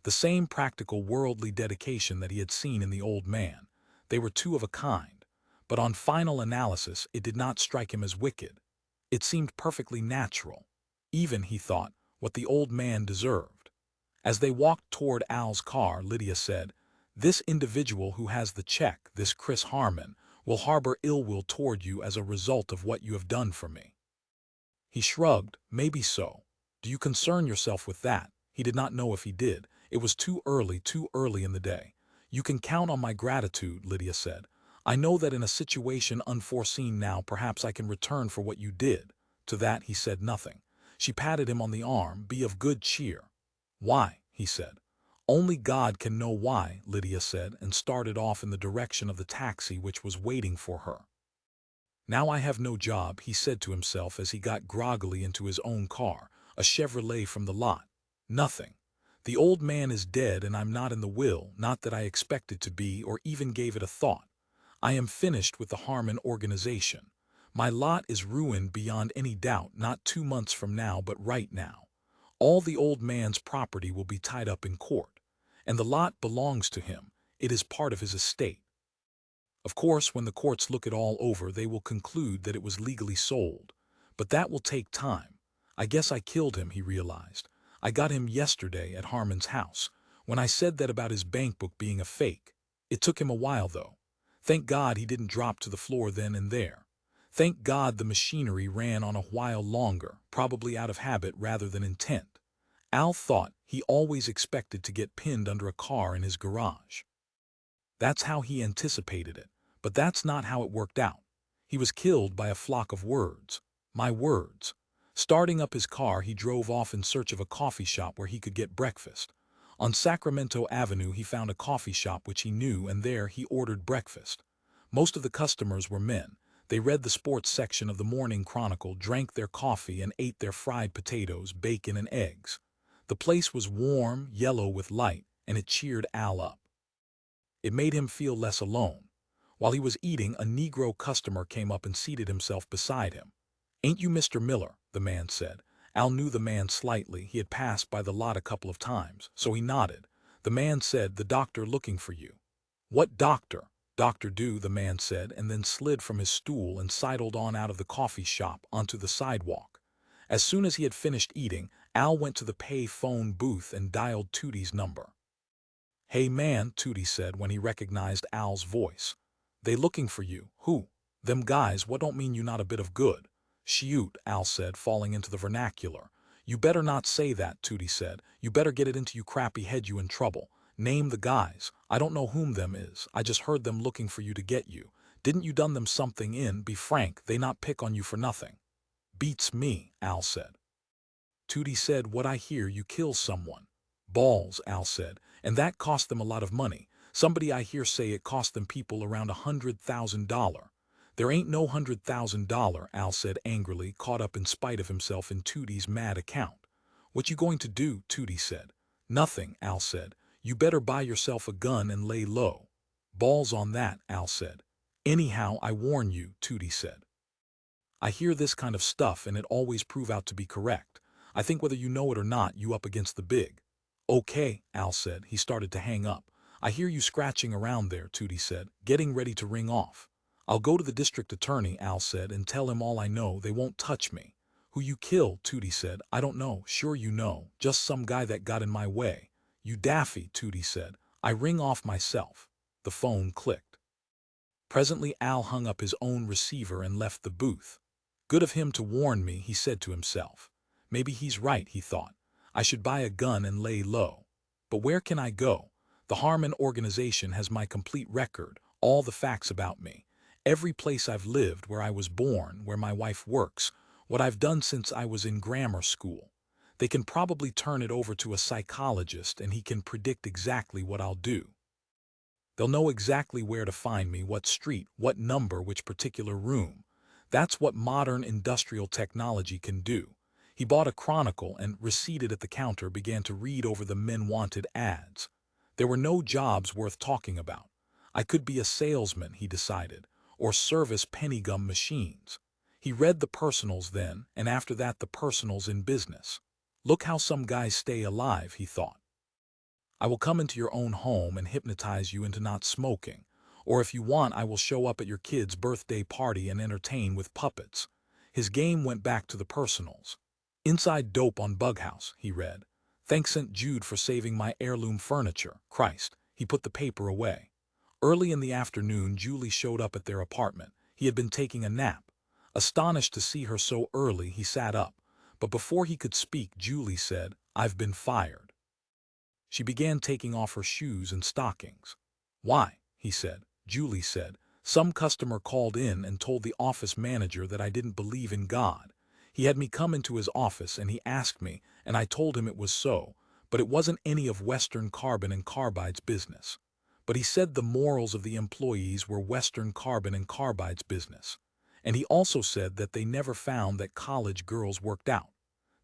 The same practical worldly dedication that he had seen in the old man. They were two of a kind. But on final analysis it did not strike him as wicked. It seemed perfectly natural. Even, he thought, what the old man deserved. As they walked toward Al's car, Lydia said, "This individual who has the check, this Chris Harman, will harbor ill will toward you as a result of what you have done for me." He shrugged. "Maybe so. Do you concern yourself with that?" He did not know if he did. It was too early in the day. "You can count on my gratitude," Lydia said. "I know that in a situation unforeseen now perhaps I can return for what you did." To that he said nothing. She patted him on the arm. "Be of good cheer." "Why?" he said. "Only God can know why," Lydia said, and started off in the direction of the taxi which was waiting for her. "Now I have no job," he said to himself as he got groggily into his own car, a Chevrolet from the lot. "Nothing. The old man is dead and I'm not in the will, not that I expected to be or even gave it a thought. I am finished with the Harman organization. My lot is ruined beyond any doubt, not 2 months from now but right now. All the old man's property will be tied up in court. And the lot belongs to him. It is part of his estate. Of course, when the courts look it all over, they will conclude that it was legally sold. But that will take time. I guess I killed him," he realized. "I got him yesterday at Harman's house, when I said that about his bank book being a fake. It took him a while, though. Thank God he didn't drop to the floor then and there. Thank God the machinery ran on a while longer, probably out of habit rather than intent." Al thought he always expected to get pinned under a car in his garage. That's how he anticipated it. But that's not how it worked out. He was killed by a flock of words. My words. Starting up his car, he drove off in search of a coffee shop where he could get breakfast. On Sacramento Avenue he found a coffee shop which he knew, and there he ordered breakfast. Most of the customers were men. They read the sports section of the Morning Chronicle, drank their coffee, and ate their fried potatoes, bacon, and eggs. The place was warm, yellow with light, and it cheered Al up. It made him feel less alone. While he was eating, a Negro customer came up and seated himself beside him. "Ain't you Mr. Miller?" the man said. Al knew the man slightly. He had passed by the lot a couple of times, so he nodded. The man said, "The doctor looking for you." "What doctor?" "Dr. Dew," the man said, and then slid from his stool and sidled on out of the coffee shop onto the sidewalk. As soon as he had finished eating, Al went to the pay phone booth and dialed Tootie's number. "Hey man," Tootie said when he recognized Al's voice. "They looking for you." "Who?" "Them guys what don't mean you not a bit of good." "Shoot," Al said, falling into the vernacular. "You better not say that," Tootie said. "You better get it into you crappy head you in trouble. Name the guys." "I don't know whom them is. I just heard them looking for you to get you. Didn't you done them something in? Be frank, they not pick on you for nothing." "Beats me," Al said. Tootie said, "What I hear you kill someone." "Balls," Al said, "and that cost them a lot of money. Somebody I hear say it cost them people around $100,000. There ain't no $100,000, Al said angrily, caught up in spite of himself in Tootie's mad account. What you going to do? Tootie said. Nothing, Al said. You better buy yourself a gun and lay low. Balls on that, Al said. Anyhow, I warn you, Tootie said. I hear this kind of stuff and it always prove out to be correct. I think whether you know it or not, you up against the big. Okay, Al said. He started to hang up. I hear you scratching around there, Tootie said, getting ready to ring off. I'll go to the district attorney, Al said, and tell him all I know. They won't touch me. Who you killed? Tootie said. I don't know. Sure you know. Just some guy that got in my way. You daffy, Tootie said. I ring off myself. The phone clicked. Presently Al hung up his own receiver and left the booth. Good of him to warn me, he said to himself. Maybe he's right, he thought. I should buy a gun and lay low. But where can I go? The Harman organization has my complete record, all the facts about me. Every place I've lived, where I was born, where my wife works, what I've done since I was in grammar school. They can probably turn it over to a psychologist and he can predict exactly what I'll do. They'll know exactly where to find me, what street, what number, which particular room. That's what modern industrial technology can do. He bought a Chronicle and, reseated at the counter, began to read over the men wanted ads. There were no jobs worth talking about. I could be a salesman, he decided, or service penny gum machines. He read the personals then, and after that the personals in business. Look how some guys stay alive, he thought. I will come into your own home and hypnotize you into not smoking. Or if you want, I will show up at your kid's birthday party and entertain with puppets. His game went back to the personals. Inside dope on Bughouse, he read. Thanks St. Jude for saving my heirloom furniture. Christ, he put the paper away. Early in the afternoon, Julie showed up at their apartment. He had been taking a nap. Astonished to see her so early, he sat up. But before he could speak, Julie said, I've been fired. She began taking off her shoes and stockings. Why? He said. Julie said, some customer called in and told the office manager that I didn't believe in God. He had me come into his office and he asked me, and I told him it was so, but it wasn't any of Western Carbon and Carbide's business. But he said the morals of the employees were Western Carbon and Carbide's business. And he also said that they never found that college girls worked out.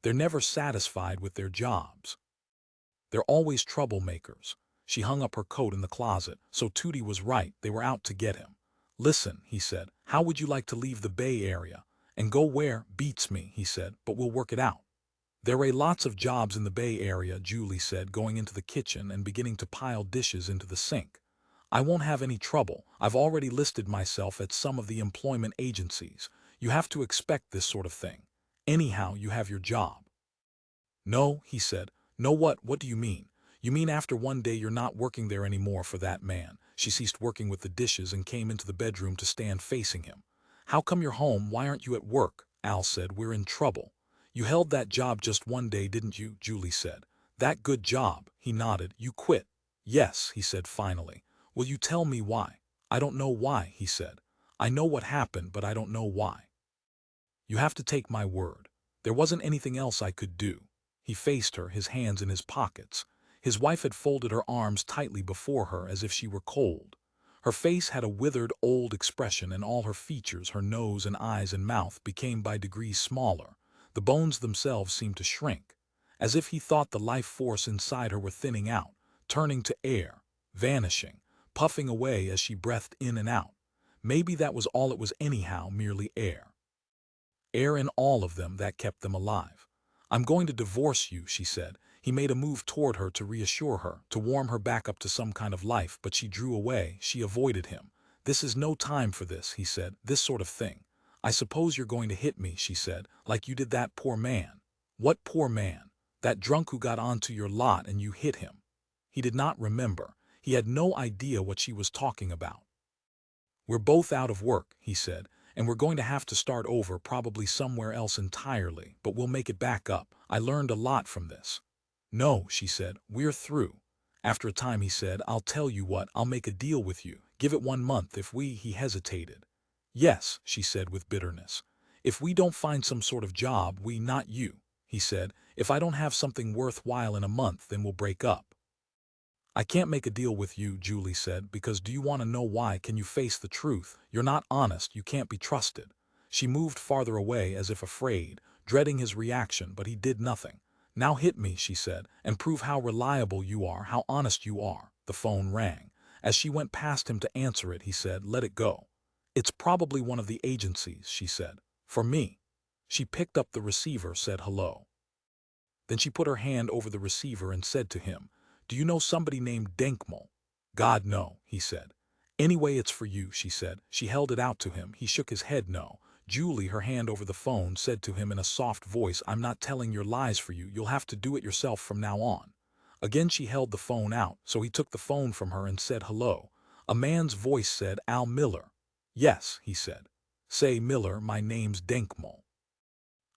They're never satisfied with their jobs. They're always troublemakers. She hung up her coat in the closet, so Tootie was right, they were out to get him. Listen, he said, how would you like to leave the Bay Area? And go where? Beats me, he said, but we'll work it out. There are lots of jobs in the Bay Area, Julie said, going into the kitchen and beginning to pile dishes into the sink. I won't have any trouble. I've already listed myself at some of the employment agencies. You have to expect this sort of thing. Anyhow, you have your job. No, he said. No what? What do you mean? You mean after one day you're not working there anymore for that man? She ceased working with the dishes and came into the bedroom to stand facing him. How come you're home? Why aren't you at work? Al said. We're in trouble. You held that job just one day, didn't you? Julie said. That good job. He nodded. You quit. Yes, he said finally. Will you tell me why? I don't know why, he said. I know what happened, but I don't know why. You have to take my word. There wasn't anything else I could do. He faced her, his hands in his pockets. His wife had folded her arms tightly before her as if she were cold. Her face had a withered, old expression, and all her features, her nose and eyes and mouth, became by degrees smaller. The bones themselves seemed to shrink, as if he thought the life force inside her were thinning out, turning to air, vanishing, puffing away as she breathed in and out. Maybe that was all it was anyhow, merely air. Air in all of them that kept them alive. I'm going to divorce you, she said. He made a move toward her to reassure her, to warm her back up to some kind of life, but she drew away. She avoided him. This is no time for this, he said, this sort of thing. I suppose you're going to hit me, she said, like you did that poor man. What poor man? That drunk who got onto your lot and you hit him. He did not remember. He had no idea what she was talking about. We're both out of work, he said, and we're going to have to start over, probably somewhere else entirely, but we'll make it back up. I learned a lot from this. No, she said, we're through. After a time he said, I'll tell you what, I'll make a deal with you. Give it 1 month if he hesitated. Yes, she said with bitterness. If we don't find some sort of job, not you, he said. If I don't have something worthwhile in a month, then we'll break up. I can't make a deal with you, Julie said, because do you want to know why? Can you face the truth? You're not honest, you can't be trusted. She moved farther away as if afraid, dreading his reaction, but he did nothing. Now hit me, she said, and prove how reliable you are, how honest you are. The phone rang. As she went past him to answer it, he said, let it go. It's probably one of the agencies, she said. For me. She picked up the receiver, said hello. Then she put her hand over the receiver and said to him, do you know somebody named Denkmal? God, no, he said. Anyway, it's for you, she said. She held it out to him. He shook his head no. Julie, her hand over the phone, said to him in a soft voice, I'm not telling your lies for you. You'll have to do it yourself from now on. Again she held the phone out, so he took the phone from her and said hello. A man's voice said, Al Miller. Yes, he said. Say, Miller, my name's Denkmal.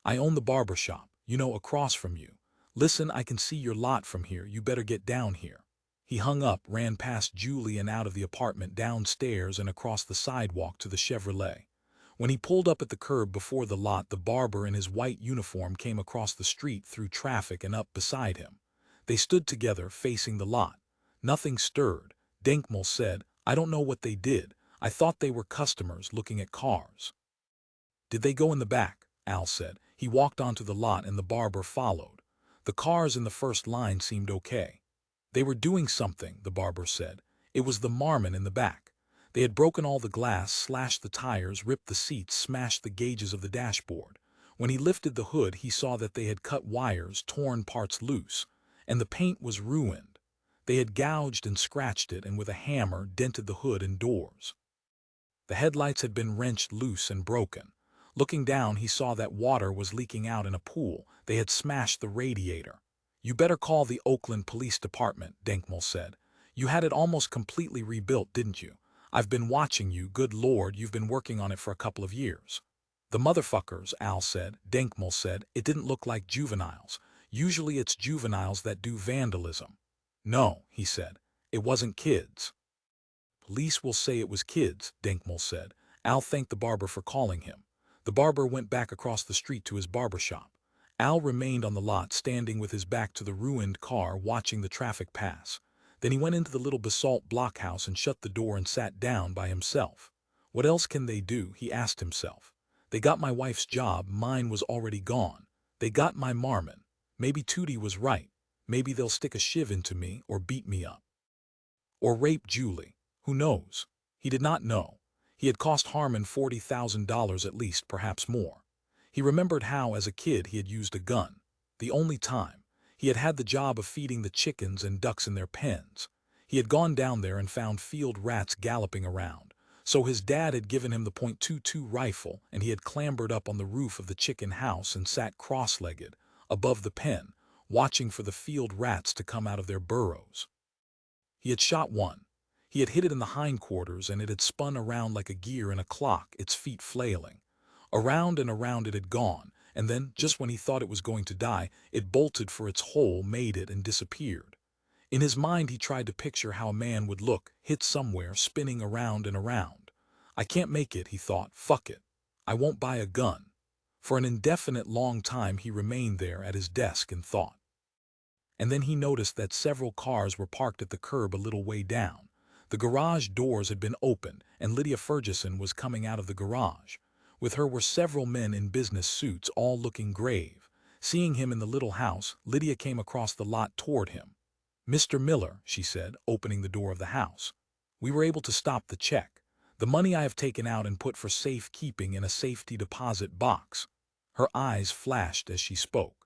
I own the barber shop, you know, across from you. Listen, I can see your lot from here. You better get down here. He hung up, ran past Julie and out of the apartment, downstairs and across the sidewalk to the Chevrolet. When he pulled up at the curb before the lot, the barber in his white uniform came across the street through traffic and up beside him. They stood together, facing the lot. Nothing stirred. Denkmal said, I don't know what they did. I thought they were customers looking at cars. Did they go in the back? Al said. He walked onto the lot and the barber followed. The cars in the first line seemed okay. They were doing something, the barber said. It was the marmon in the back. They had broken all the glass, slashed the tires, ripped the seats, smashed the gauges of the dashboard. When he lifted the hood, he saw that they had cut wires, torn parts loose, and the paint was ruined. They had gouged and scratched it and with a hammer dented the hood and doors. The headlights had been wrenched loose and broken. Looking down, he saw that water was leaking out in a pool. They had smashed the radiator. You better call the Oakland Police Department, Denkmal said. You had it almost completely rebuilt, didn't you? I've been watching you. Good Lord, you've been working on it for a couple of years. The motherfuckers, Al said. Denkmal said. It didn't look like juveniles. Usually it's juveniles that do vandalism. No, he said. It wasn't kids. Police will say it was kids, Denkmal said. Al thanked the barber for calling him. The barber went back across the street to his barber shop. Al remained on the lot, standing with his back to the ruined car, watching the traffic pass. Then he went into the little basalt blockhouse and shut the door and sat down by himself. What else can they do, he asked himself. They got my wife's job, mine was already gone. They got my marmon. Maybe Tootie was right. Maybe they'll stick a shiv into me or beat me up. Or rape Julie. Who knows? He did not know. He had cost Harman $40,000 at least, perhaps more. He remembered how, as a kid, he had used a gun. The only time. He had had the job of feeding the chickens and ducks in their pens. He had gone down there and found field rats galloping around. So his dad had given him the .22 rifle, and he had clambered up on the roof of the chicken house and sat cross-legged, above the pen, watching for the field rats to come out of their burrows. He had shot one. He had hit it in the hindquarters, and it had spun around like a gear in a clock, its feet flailing. Around and around it had gone, and then, just when he thought it was going to die, it bolted for its hole, made it, and disappeared. In his mind he tried to picture how a man would look, hit somewhere, spinning around and around. I can't make it, he thought. Fuck it. I won't buy a gun. For an indefinite long time he remained there at his desk and thought. And then he noticed that several cars were parked at the curb a little way down. The garage doors had been opened, and Lydia Fergesson was coming out of the garage. With her were several men in business suits, all looking grave. Seeing him in the little house, Lydia came across the lot toward him. Mr. Miller, she said, opening the door of the house. We were able to stop the check. The money I have taken out and put for safe keeping in a safety deposit box. Her eyes flashed as she spoke.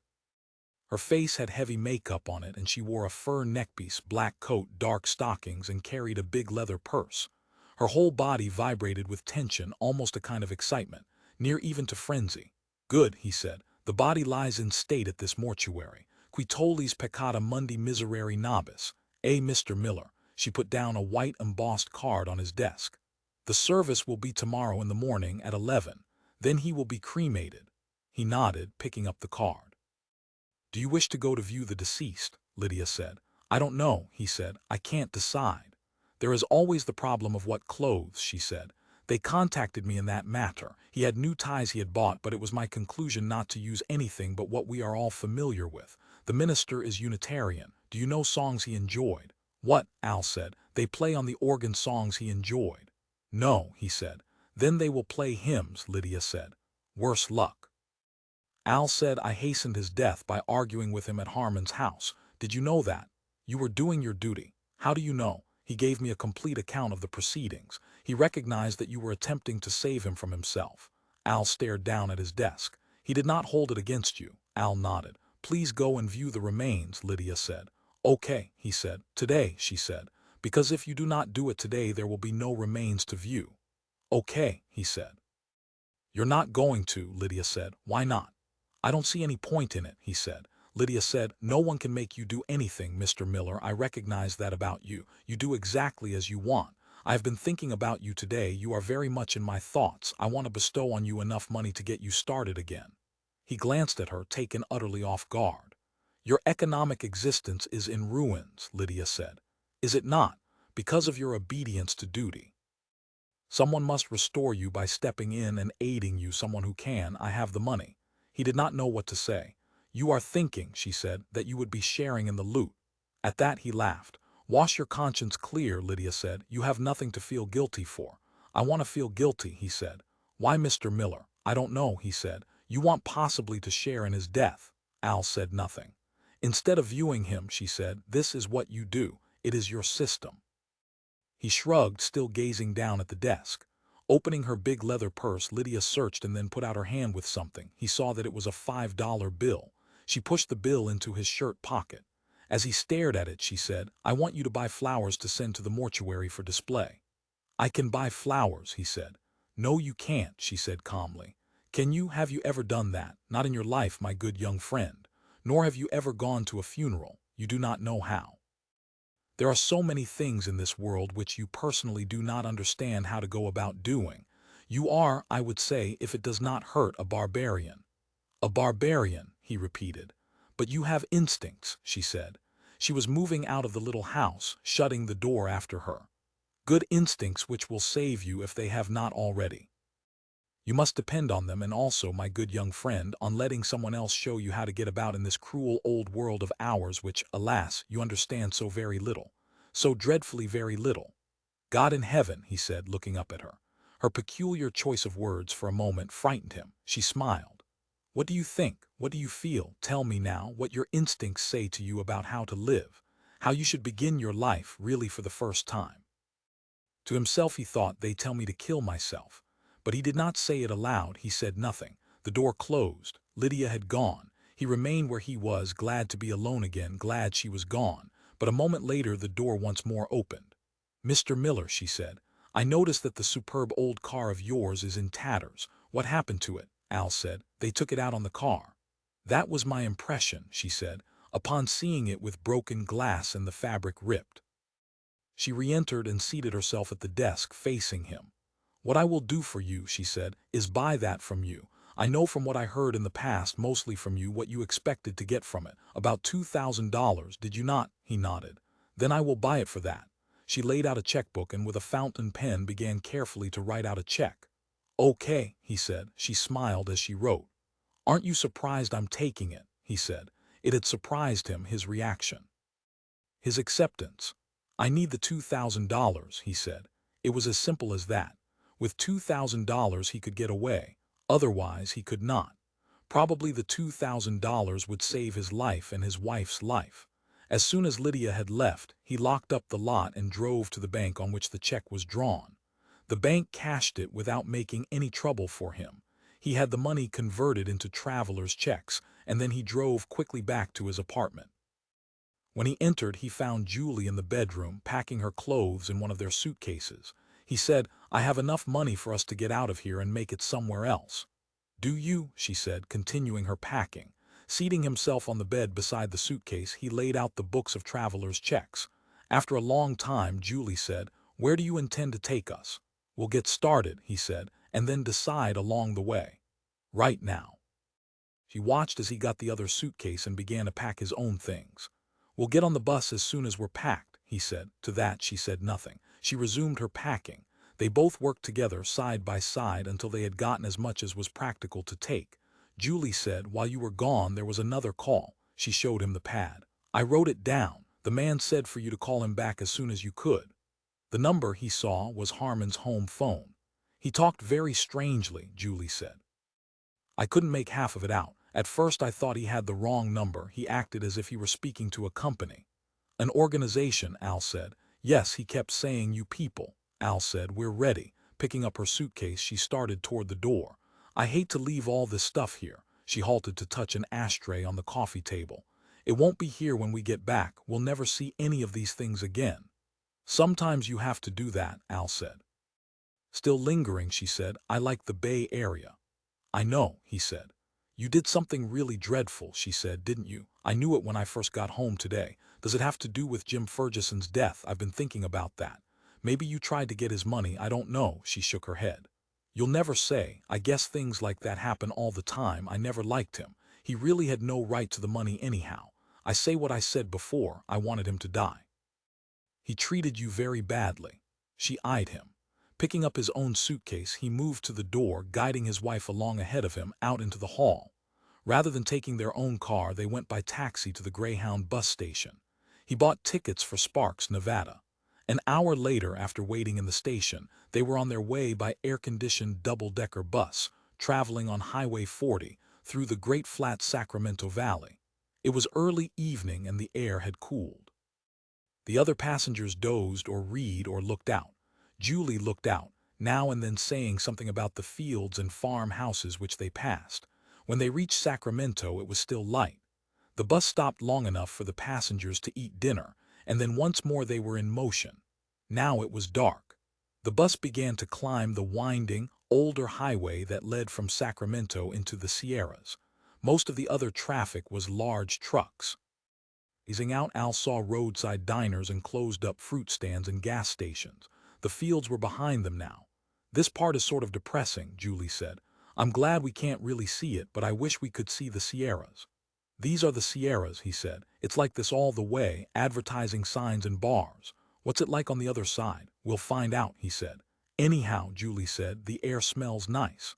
Her face had heavy makeup on it, and she wore a fur neckpiece, black coat, dark stockings, and carried a big leather purse. Her whole body vibrated with tension, almost a kind of excitement, near even to frenzy. Good, he said. The body lies in state at this mortuary. Qui tollis peccata mundi miserere nobis. Mr. Miller. She put down a white embossed card on his desk. The service will be tomorrow in the morning at 11. Then he will be cremated. He nodded, picking up the card. Do you wish to go to view the deceased? Lydia said. I don't know, he said. I can't decide. There is always the problem of what clothes, she said. They contacted me in that matter. He had new ties he had bought, but it was my conclusion not to use anything but what we are all familiar with. The minister is Unitarian. Do you know songs he enjoyed? What? Al said. They play on the organ songs he enjoyed. No, he said. Then they will play hymns, Lydia said. Worse luck. Al said, I hastened his death by arguing with him at Harman's house. Did you know that? You were doing your duty. How do you know? He gave me a complete account of the proceedings. He recognized that you were attempting to save him from himself. Al stared down at his desk. He did not hold it against you. Al nodded. Please go and view the remains, Lydia said. Okay, he said. Today, she said. Because if you do not do it today, there will be no remains to view. Okay, he said. You're not going to, Lydia said. Why not? I don't see any point in it, he said. Lydia said, no one can make you do anything, Mr. Miller. I recognize that about you. You do exactly as you want. I have been thinking about you today. You are very much in my thoughts. I want to bestow on you enough money to get you started again. He glanced at her, taken utterly off guard. Your economic existence is in ruins, Lydia said. Is it not? Because of your obedience to duty. Someone must restore you by stepping in and aiding you, someone who can. I have the money. He did not know what to say. You are thinking, she said, that you would be sharing in the loot. At that he laughed. Wash your conscience clear, Lydia said. You have nothing to feel guilty for. I want to feel guilty, he said. Why, Mr. Miller? I don't know, he said. You want possibly to share in his death. Al said nothing. Instead of viewing him, she said, this is what you do. It is your system. He shrugged, still gazing down at the desk. Opening her big leather purse, Lydia searched and then put out her hand with something. He saw that it was a $5 bill. She pushed the bill into his shirt pocket. As he stared at it, she said, I want you to buy flowers to send to the mortuary for display. I can buy flowers, he said. No, you can't, she said calmly. Can you? Have you ever done that? Not in your life, my good young friend. Nor have you ever gone to a funeral. You do not know how. There are so many things in this world which you personally do not understand how to go about doing. You are, I would say, if it does not hurt, a barbarian. A barbarian, he repeated. But you have instincts, she said. She was moving out of the little house, shutting the door after her. Good instincts which will save you if they have not already. You must depend on them, and also, my good young friend, on letting someone else show you how to get about in this cruel old world of ours which, alas, you understand so very little. So dreadfully very little. God in heaven, he said, looking up at her. Her peculiar choice of words for a moment frightened him. She smiled. What do you think? What do you feel? Tell me now what your instincts say to you about how to live, how you should begin your life really for the first time. To himself he thought, they tell me to kill myself. But he did not say it aloud. He said nothing. The door closed. Lydia had gone. He remained where he was, glad to be alone again, glad she was gone. But a moment later the door once more opened. Mr. Miller, she said, I notice that the superb old car of yours is in tatters. What happened to it? Al said. They took it out on the car. That was my impression, she said, upon seeing it with broken glass and the fabric ripped. She re-entered and seated herself at the desk, facing him. What I will do for you, she said, is buy that from you. I know from what I heard in the past, mostly from you, what you expected to get from it. About $2,000, did you not? He nodded. Then I will buy it for that. She laid out a checkbook and with a fountain pen began carefully to write out a check. Okay, he said. She smiled as she wrote. Aren't you surprised I'm taking it? He said. It had surprised him, his reaction. His acceptance. I need the $2,000, he said. It was as simple as that. With $2,000 he could get away. Otherwise he could not. Probably the $2,000 would save his life and his wife's life. As soon as Lydia had left, he locked up the lot and drove to the bank on which the check was drawn. The bank cashed it without making any trouble for him. He had the money converted into traveler's checks, and then he drove quickly back to his apartment. When he entered, he found Julie in the bedroom, packing her clothes in one of their suitcases. He said, I have enough money for us to get out of here and make it somewhere else. Do you? She said, continuing her packing. Seating himself on the bed beside the suitcase, he laid out the books of traveler's checks. After a long time, Julie said, Where do you intend to take us? We'll get started, he said, and then decide along the way. Right now. She watched as he got the other suitcase and began to pack his own things. We'll get on the bus as soon as we're packed, he said. To that she said nothing. She resumed her packing. They both worked together side by side until they had gotten as much as was practical to take. Julie said, While you were gone there was another call. She showed him the pad. I wrote it down. The man said for you to call him back as soon as you could. The number he saw was Harman's home phone. He talked very strangely, Julie said. I couldn't make half of it out. At first I thought he had the wrong number. He acted as if he were speaking to a company. An organization, Al said. Yes, he kept saying you people. Al said, we're ready. Picking up her suitcase, she started toward the door. I hate to leave all this stuff here. She halted to touch an ashtray on the coffee table. It won't be here when we get back. We'll never see any of these things again. Sometimes you have to do that, Al said. Still lingering, she said, I like the Bay Area. I know, he said. You did something really dreadful, she said, didn't you? I knew it when I first got home today. Does it have to do with Jim Fergesson's death? I've been thinking about that. Maybe you tried to get his money, I don't know, she shook her head. You'll never say. I guess things like that happen all the time. I never liked him. He really had no right to the money anyhow. I say what I said before, I wanted him to die. He treated you very badly. She eyed him. Picking up his own suitcase, he moved to the door, guiding his wife along ahead of him out into the hall. Rather than taking their own car, they went by taxi to the Greyhound bus station. He bought tickets for Sparks, Nevada. An hour later, after waiting in the station, they were on their way by air-conditioned double-decker bus, traveling on Highway 40 through the Great Flat Sacramento Valley. It was early evening and the air had cooled. The other passengers dozed or read or looked out. Julie looked out, now and then saying something about the fields and farmhouses which they passed. When they reached Sacramento, it was still light. The bus stopped long enough for the passengers to eat dinner, and then once more they were in motion. Now it was dark. The bus began to climb the winding, older highway that led from Sacramento into the Sierras. Most of the other traffic was large trucks. Gazing out, Al saw roadside diners and closed-up fruit stands and gas stations. The fields were behind them now. This part is sort of depressing, Julie said. I'm glad we can't really see it, but I wish we could see the Sierras. These are the Sierras, he said. It's like this all the way, advertising signs and bars. What's it like on the other side? We'll find out, he said. Anyhow, Julie said, the air smells nice.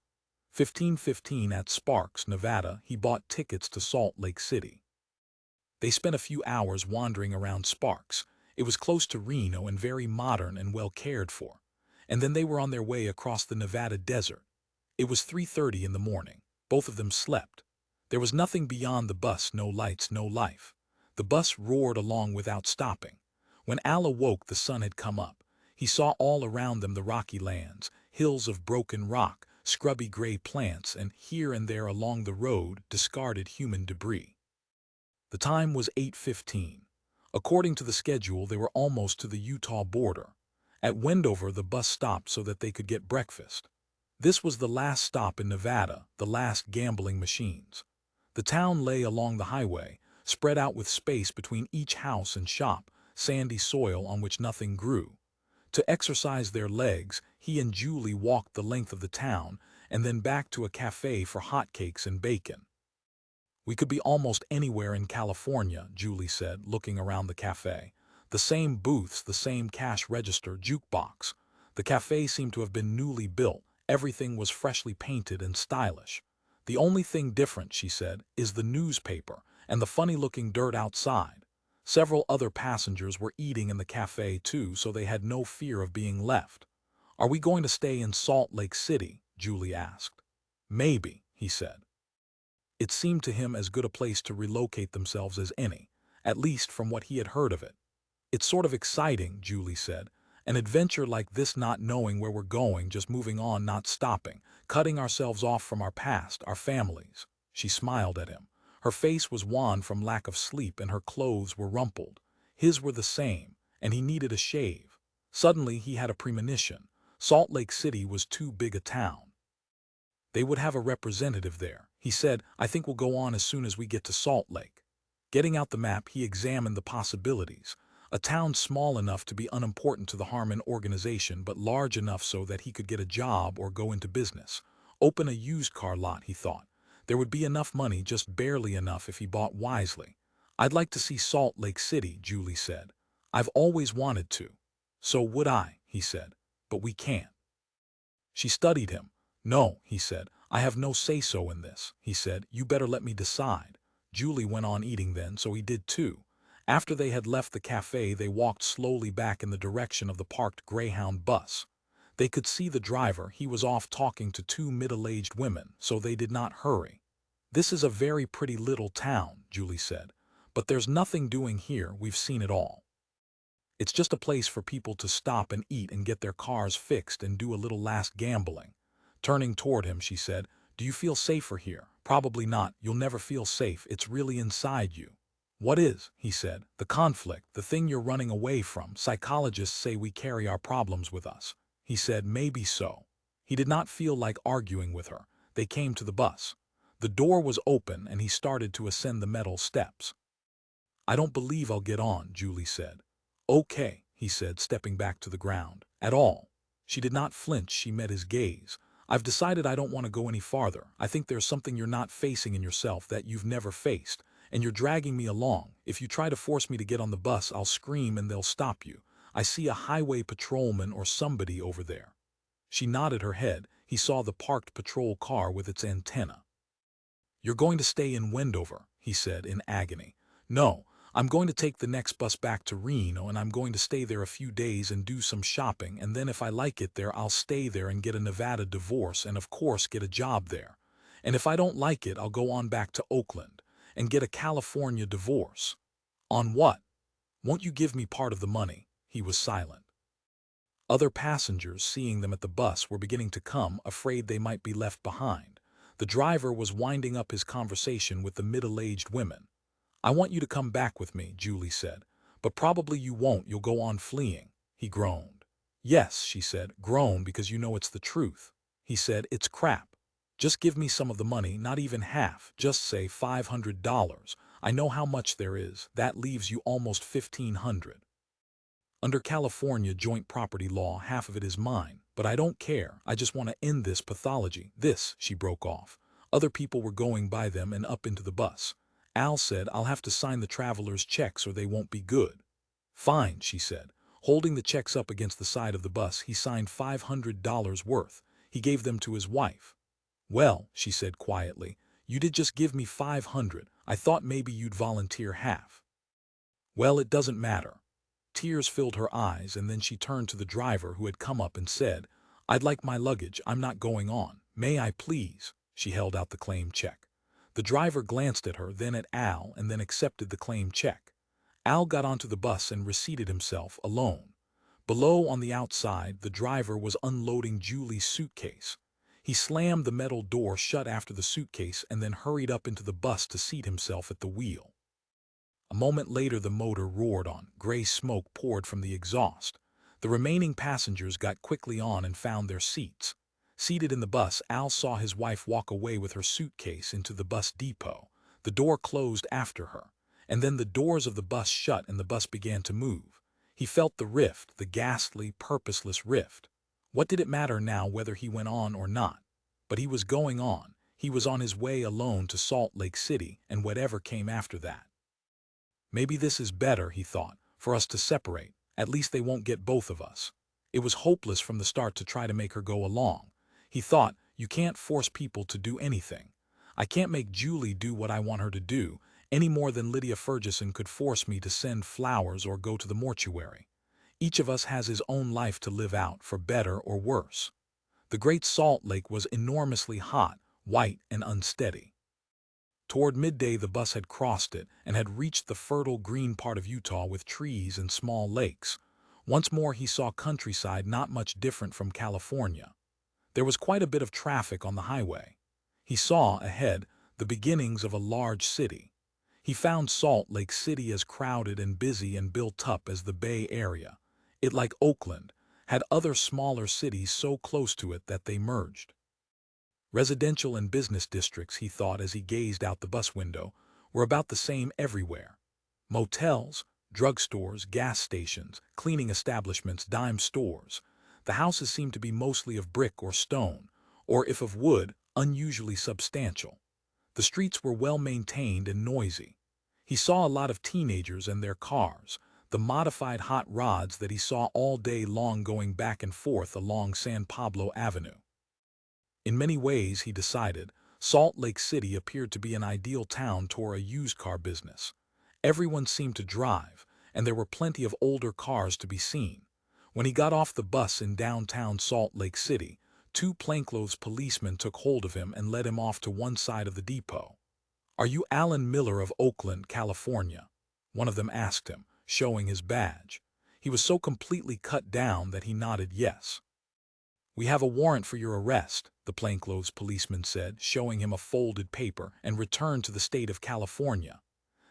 15:15 at Sparks, Nevada, he bought tickets to Salt Lake City. They spent a few hours wandering around Sparks. It was close to Reno and very modern and well cared for. And then they were on their way across the Nevada desert. It was 3:30 in the morning. Both of them slept. There was nothing beyond the bus, no lights, no life. The bus roared along without stopping. When Al awoke, the sun had come up. He saw all around them the rocky lands, hills of broken rock, scrubby gray plants, and here and there along the road, discarded human debris. The time was 8:15. According to the schedule, they were almost to the Utah border. At Wendover, the bus stopped so that they could get breakfast. This was the last stop in Nevada, the last gambling machines. The town lay along the highway, spread out with space between each house and shop, sandy soil on which nothing grew. To exercise their legs, he and Julie walked the length of the town and then back to a cafe for hotcakes and bacon. We could be almost anywhere in California, Julie said, looking around the cafe. The same booths, the same cash register, jukebox. The cafe seemed to have been newly built. Everything was freshly painted and stylish. The only thing different, she said, is the newspaper and the funny-looking dirt outside. Several other passengers were eating in the cafe too, so they had no fear of being left. Are we going to stay in Salt Lake City? Julie asked. Maybe, he said. It seemed to him as good a place to relocate themselves as any, at least from what he had heard of it. It's sort of exciting, Julie said. An adventure like this, not knowing where we're going, just moving on, not stopping, cutting ourselves off from our past, our families. She smiled at him. Her face was wan from lack of sleep and her clothes were rumpled. His were the same, and he needed a shave. Suddenly he had a premonition. Salt Lake City was too big a town. They would have a representative there. He said, I think we'll go on as soon as we get to Salt Lake. Getting out the map, he examined the possibilities. A town small enough to be unimportant to the Harman organization, but large enough so that he could get a job or go into business. Open a used car lot, he thought. There would be enough money, just barely enough if he bought wisely. I'd like to see Salt Lake City, Julie said. I've always wanted to. So would I, he said. But we can't. She studied him. No, he said. I have no say-so in this, he said. You better let me decide. Julie went on eating then, so he did too. After they had left the cafe, they walked slowly back in the direction of the parked Greyhound bus. They could see the driver. He was off talking to two middle-aged women, so they did not hurry. "This is a very pretty little town," Julie said. "But there's nothing doing here. We've seen it all. It's just a place for people to stop and eat and get their cars fixed and do a little last gambling." Turning toward him, she said, "Do you feel safer here?" "Probably not. You'll never feel safe. It's really inside you." "What is?" he said. "The conflict, the thing you're running away from. Psychologists say we carry our problems with us." He said, "Maybe so." He did not feel like arguing with her. They came to the bus. The door was open and he started to ascend the metal steps. "I don't believe I'll get on," Julie said. "Okay," he said, stepping back to the ground. "At all." She did not flinch. She met his gaze. "I've decided I don't want to go any farther. I think there's something you're not facing in yourself that you've never faced, and you're dragging me along. If you try to force me to get on the bus, I'll scream and they'll stop you. I see a highway patrolman or somebody over there." She nodded her head. He saw the parked patrol car with its antenna. "You're going to stay in Wendover," he said in agony. "No. I'm going to take the next bus back to Reno, and I'm going to stay there a few days and do some shopping, and then if I like it there, I'll stay there and get a Nevada divorce and of course get a job there. And if I don't like it, I'll go on back to Oakland and get a California divorce." "On what? Won't you give me part of the money?" He was silent. Other passengers, seeing them at the bus, were beginning to come, afraid they might be left behind. The driver was winding up his conversation with the middle-aged women. "I want you to come back with me," Julie said. "But probably you won't. You'll go on fleeing." He groaned. "Yes," she said. "Groan because you know it's the truth." He said, "It's crap. Just give me some of the money, not even half. Just say $500. I know how much there is. That leaves you almost $1,500. Under California joint property law, half of it is mine. But I don't care. I just want to end this pathology." This, she broke off. Other people were going by them and up into the bus. Al said, "I'll have to sign the traveler's checks or they won't be good." "Fine," she said. Holding the checks up against the side of the bus, he signed $500 worth. He gave them to his wife. "Well," she said quietly, "you did just give me $500. I thought maybe you'd volunteer half." "Well, it doesn't matter." Tears filled her eyes, and then she turned to the driver who had come up and said, "I'd like my luggage. I'm not going on. May I please?" She held out the claim check. The driver glanced at her, then at Al, and then accepted the claim check. Al got onto the bus and reseated himself, alone. Below, on the outside, the driver was unloading Julie's suitcase. He slammed the metal door shut after the suitcase and then hurried up into the bus to seat himself at the wheel. A moment later, the motor roared on. Gray smoke poured from the exhaust. The remaining passengers got quickly on and found their seats. Seated in the bus, Al saw his wife walk away with her suitcase into the bus depot. The door closed after her, and then the doors of the bus shut and the bus began to move. He felt the rift, the ghastly, purposeless rift. What did it matter now whether he went on or not? But he was going on. He was on his way alone to Salt Lake City, and whatever came after that. "Maybe this is better," he thought, "for us to separate. At least they won't get both of us." It was hopeless from the start to try to make her go along. He thought, "You can't force people to do anything. I can't make Julie do what I want her to do, any more than Lydia Fergesson could force me to send flowers or go to the mortuary. Each of us has his own life to live out, for better or worse." The Great Salt Lake was enormously hot, white, and unsteady. Toward midday, the bus had crossed it and had reached the fertile green part of Utah with trees and small lakes. Once more he saw countryside not much different from California. There was quite a bit of traffic on the highway. He saw, ahead, the beginnings of a large city. He found Salt Lake City as crowded and busy and built up as the Bay Area. It, like Oakland, had other smaller cities so close to it that they merged. Residential and business districts, he thought as he gazed out the bus window, were about the same everywhere. Motels, drugstores, gas stations, cleaning establishments, dime stores. The houses seemed to be mostly of brick or stone, or if of wood, unusually substantial. The streets were well maintained and noisy. He saw a lot of teenagers and their cars, the modified hot rods that he saw all day long going back and forth along San Pablo Avenue. In many ways, he decided, Salt Lake City appeared to be an ideal town for a used car business. Everyone seemed to drive, and there were plenty of older cars to be seen. When he got off the bus in downtown Salt Lake City, two plainclothes policemen took hold of him and led him off to one side of the depot. "Are you Alan Miller of Oakland, California?" one of them asked him, showing his badge. He was so completely cut down that he nodded yes. "We have a warrant for your arrest," the plainclothes policeman said, showing him a folded paper, "and returned to the state of California."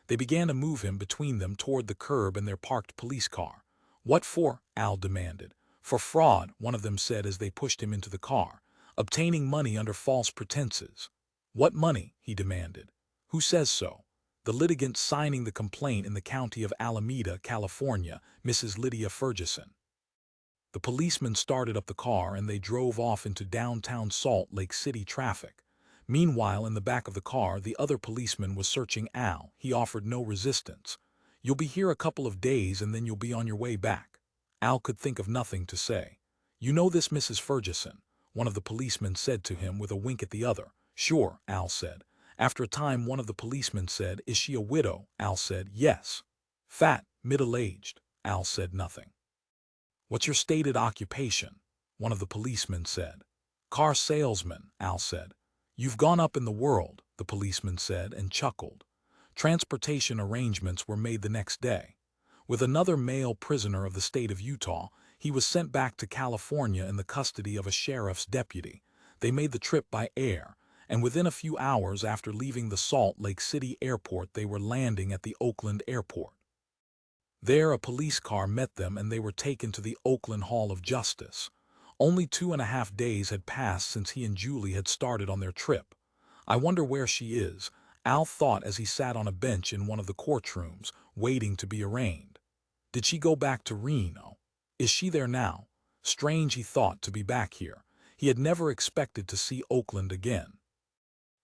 They began to move him between them toward the curb and their parked police car. "What for?" Al demanded. "For fraud," one of them said as they pushed him into the car. "Obtaining money under false pretenses." "What money?" he demanded. "Who says so?" "The litigant signing the complaint in the county of Alameda, California, Mrs. Lydia Fergesson." The policeman started up the car and they drove off into downtown Salt Lake City traffic. Meanwhile, in the back of the car, the other policeman was searching Al. He offered no resistance. "You'll be here a couple of days and then you'll be on your way back." Al could think of nothing to say. "You know this Mrs. Fergesson?" one of the policemen said to him with a wink at the other. "Sure," Al said. After a time, one of the policemen said, "Is she a widow?" Al said, "Yes." "Fat, middle-aged?" Al said nothing. "What's your stated occupation?" one of the policemen said. "Car salesman," Al said. "You've gone up in the world," the policeman said and chuckled. Transportation arrangements were made the next day. With another male prisoner of the state of Utah, he was sent back to California in the custody of a sheriff's deputy. They made the trip by air, and within a few hours after leaving the Salt Lake City airport they were landing at the Oakland airport. There a police car met them and they were taken to the Oakland Hall of Justice. Only 2.5 days had passed since he and Julie had started on their trip. "I wonder where she is," Al thought as he sat on a bench in one of the courtrooms, waiting to be arraigned. "Did she go back to Reno? Is she there now? Strange," he thought, to be back here. He had never expected to see Oakland again.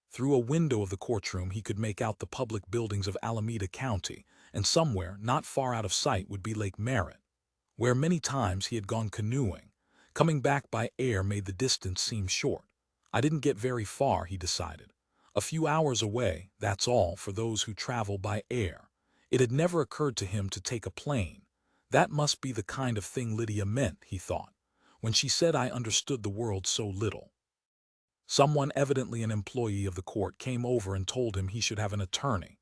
Through a window of the courtroom he could make out the public buildings of Alameda County, and somewhere, not far out of sight, would be Lake Merritt, where many times he had gone canoeing. Coming back by air made the distance seem short. "I didn't get very far," he decided. "A few hours away, that's all for those who travel by air." It had never occurred to him to take a plane. That must be the kind of thing Lydia meant, he thought, when she said, "I understood the world so little." Someone, evidently an employee of the court, came over and told him he should have an attorney.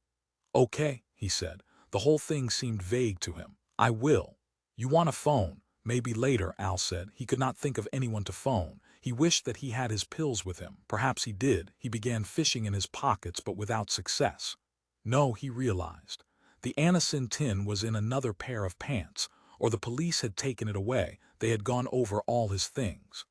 "Okay," he said. The whole thing seemed vague to him. "I will." "You want a phone?" "Maybe later," Al said. He could not think of anyone to phone. He wished that he had his pills with him. Perhaps he did. He began fishing in his pockets, but without success. No, he realized. The Anacin tin was in another pair of pants, or the police had taken it away. They had gone over all his things.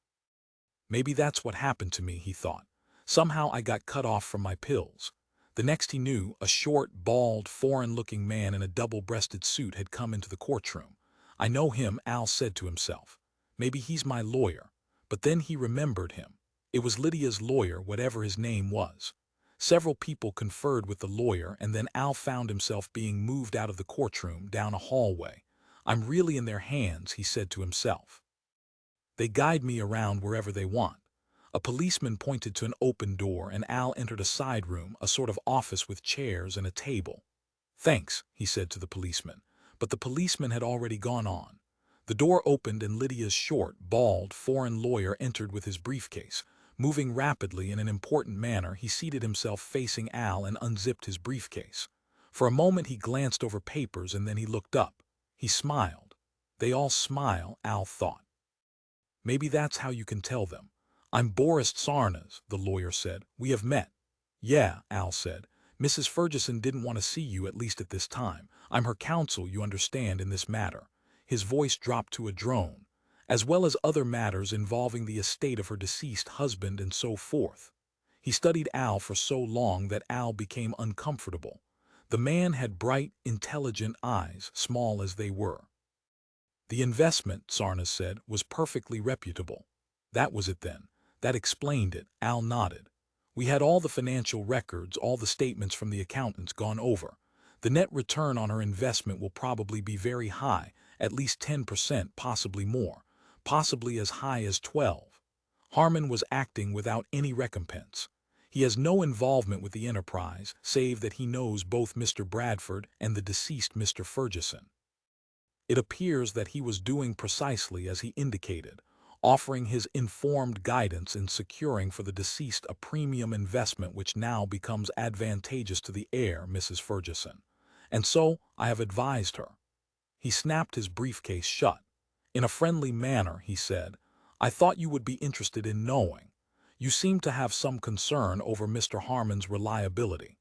"Maybe that's what happened to me," he thought. "Somehow I got cut off from my pills." The next he knew, a short, bald, foreign-looking man in a double-breasted suit had come into the courtroom. "I know him," Al said to himself. "Maybe he's my lawyer." But then he remembered him. It was Lydia's lawyer, whatever his name was. Several people conferred with the lawyer, and then Al found himself being moved out of the courtroom, down a hallway. "I'm really in their hands," he said to himself. "They guide me around wherever they want." A policeman pointed to an open door, and Al entered a side room, a sort of office with chairs and a table. "Thanks," he said to the policeman, but the policeman had already gone on. The door opened and Lydia's short, bald, foreign lawyer entered with his briefcase. Moving rapidly in an important manner, he seated himself facing Al and unzipped his briefcase. For a moment he glanced over papers and then he looked up. He smiled. They all smile, Al thought. Maybe that's how you can tell them. "I'm Boris Tsarnas," the lawyer said. "We have met." "Yeah," Al said. "Mrs. Fergesson didn't want to see you, at least at this time. I'm her counsel, you understand, in this matter." His voice dropped to a drone. "As well as other matters involving the estate of her deceased husband and so forth." He studied Al for so long that Al became uncomfortable. The man had bright, intelligent eyes, small as they were. "The investment," Tsarnas said, "was perfectly reputable." That was it then. That explained it. Al nodded. "We had all the financial records, all the statements from the accountants gone over. The net return on her investment will probably be very high, at least 10%, possibly more, possibly as high as 12%. Harman was acting without any recompense. He has no involvement with the enterprise, save that he knows both Mr. Bradford and the deceased Mr. Fergesson. It appears that he was doing precisely as he indicated, offering his informed guidance in securing for the deceased a premium investment which now becomes advantageous to the heir, Mrs. Fergesson. And so I have advised her. He snapped his briefcase shut. In a friendly manner, he said, I thought you would be interested in knowing. You seem to have some concern over Mr. Harman's reliability.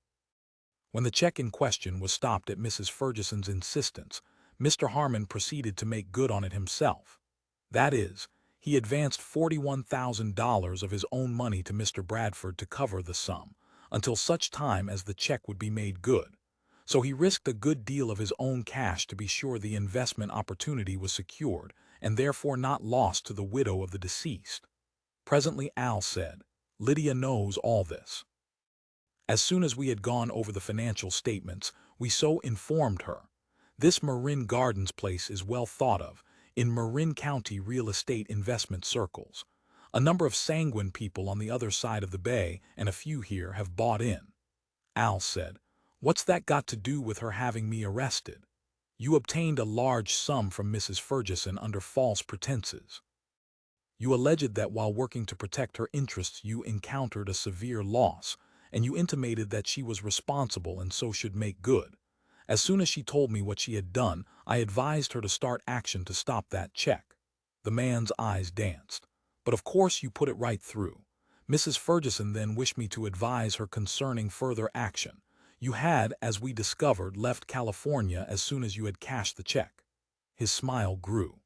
When the check in question was stopped at Mrs. Fergesson's insistence, Mr. Harman proceeded to make good on it himself. That is, he advanced $41,000 of his own money to Mr. Bradford to cover the sum, until such time as the check would be made good. So he risked a good deal of his own cash to be sure the investment opportunity was secured, and therefore not lost to the widow of the deceased. Presently Al said, Lydia knows all this. As soon as we had gone over the financial statements, we so informed her. This Marin Gardens place is well thought of in Marin County real estate investment circles. A number of sanguine people on the other side of the bay and a few here have bought in. Al said, What's that got to do with her having me arrested? You obtained a large sum from Mrs. Fergesson under false pretenses. You alleged that while working to protect her interests you encountered a severe loss, and you intimated that she was responsible and so should make good. As soon as she told me what she had done, I advised her to start action to stop that check. The man's eyes danced. But of course you put it right through. Mrs. Fergesson then wished me to advise her concerning further action. You had, as we discovered, left California as soon as you had cashed the check. His smile grew.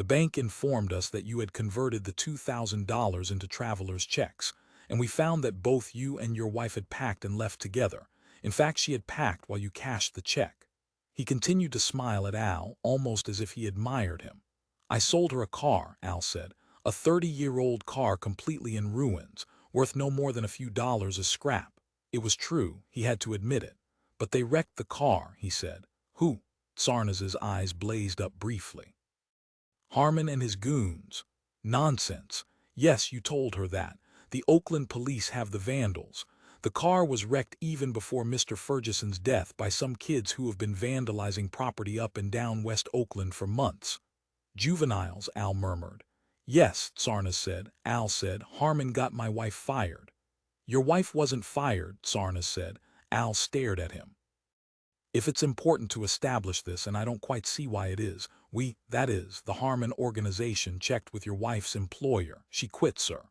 The bank informed us that you had converted the $2,000 into traveler's checks, and we found that both you and your wife had packed and left together. In fact, she had packed while you cashed the check. He continued to smile at Al, almost as if he admired him. I sold her a car, Al said, a 30-year-old car completely in ruins, worth no more than a few dollars a scrap. It was true, he had to admit it. But they wrecked the car, he said. Who? Sarnaz's eyes blazed up briefly. Harman and his goons. Nonsense. Yes, you told her that. The Oakland police have the vandals. The car was wrecked even before Mr. Fergesson's death by some kids who have been vandalizing property up and down West Oakland for months. Juveniles, Al murmured. Yes, Sarnaz said. Al said, Harman got my wife fired. Your wife wasn't fired, Sarnaz said. Al stared at him. If it's important to establish this, and I don't quite see why it is, that is, the Harman organization checked with your wife's employer. She quit, sir.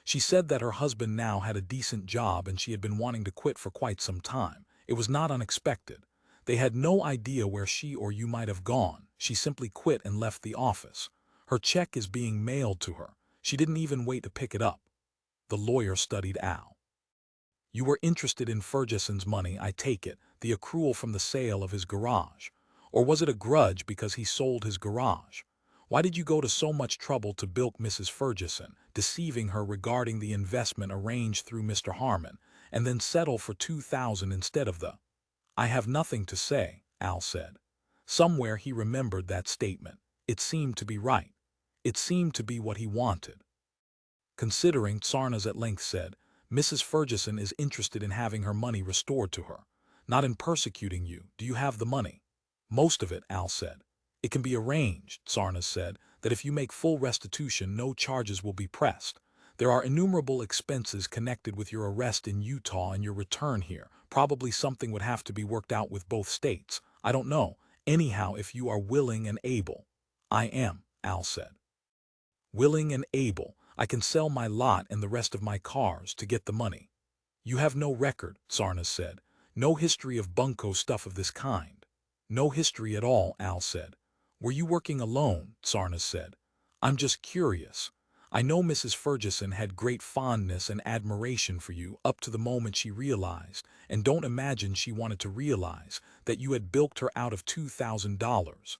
She said that her husband now had a decent job and she had been wanting to quit for quite some time. It was not unexpected. They had no idea where she or you might have gone. She simply quit and left the office. Her check is being mailed to her. She didn't even wait to pick it up. The lawyer studied Al. You were interested in Fergesson's money, I take it, the accrual from the sale of his garage. Or was it a grudge because he sold his garage? Why did you go to so much trouble to bilk Mrs. Fergesson, deceiving her regarding the investment arranged through Mr. Harman, and then settle for $2,000 instead of the... I have nothing to say, Al said. Somewhere he remembered that statement. It seemed to be right. It seemed to be what he wanted. Considering, Sarnaz at length said, Mrs. Fergesson is interested in having her money restored to her, not in persecuting you. Do you have the money? Most of it, Al said. It can be arranged, Sarnaz said, that if you make full restitution, no charges will be pressed. There are innumerable expenses connected with your arrest in Utah and your return here. Probably something would have to be worked out with both states. I don't know. Anyhow, if you are willing and able. I am, Al said. Willing and able. I can sell my lot and the rest of my cars to get the money. You have no record, Sarnaz said. No history of bunco stuff of this kind. No history at all, Al said. Were you working alone? Sarnaz said. I'm just curious. I know Mrs. Fergesson had great fondness and admiration for you up to the moment she realized, and don't imagine she wanted to realize, that you had bilked her out of $2,000.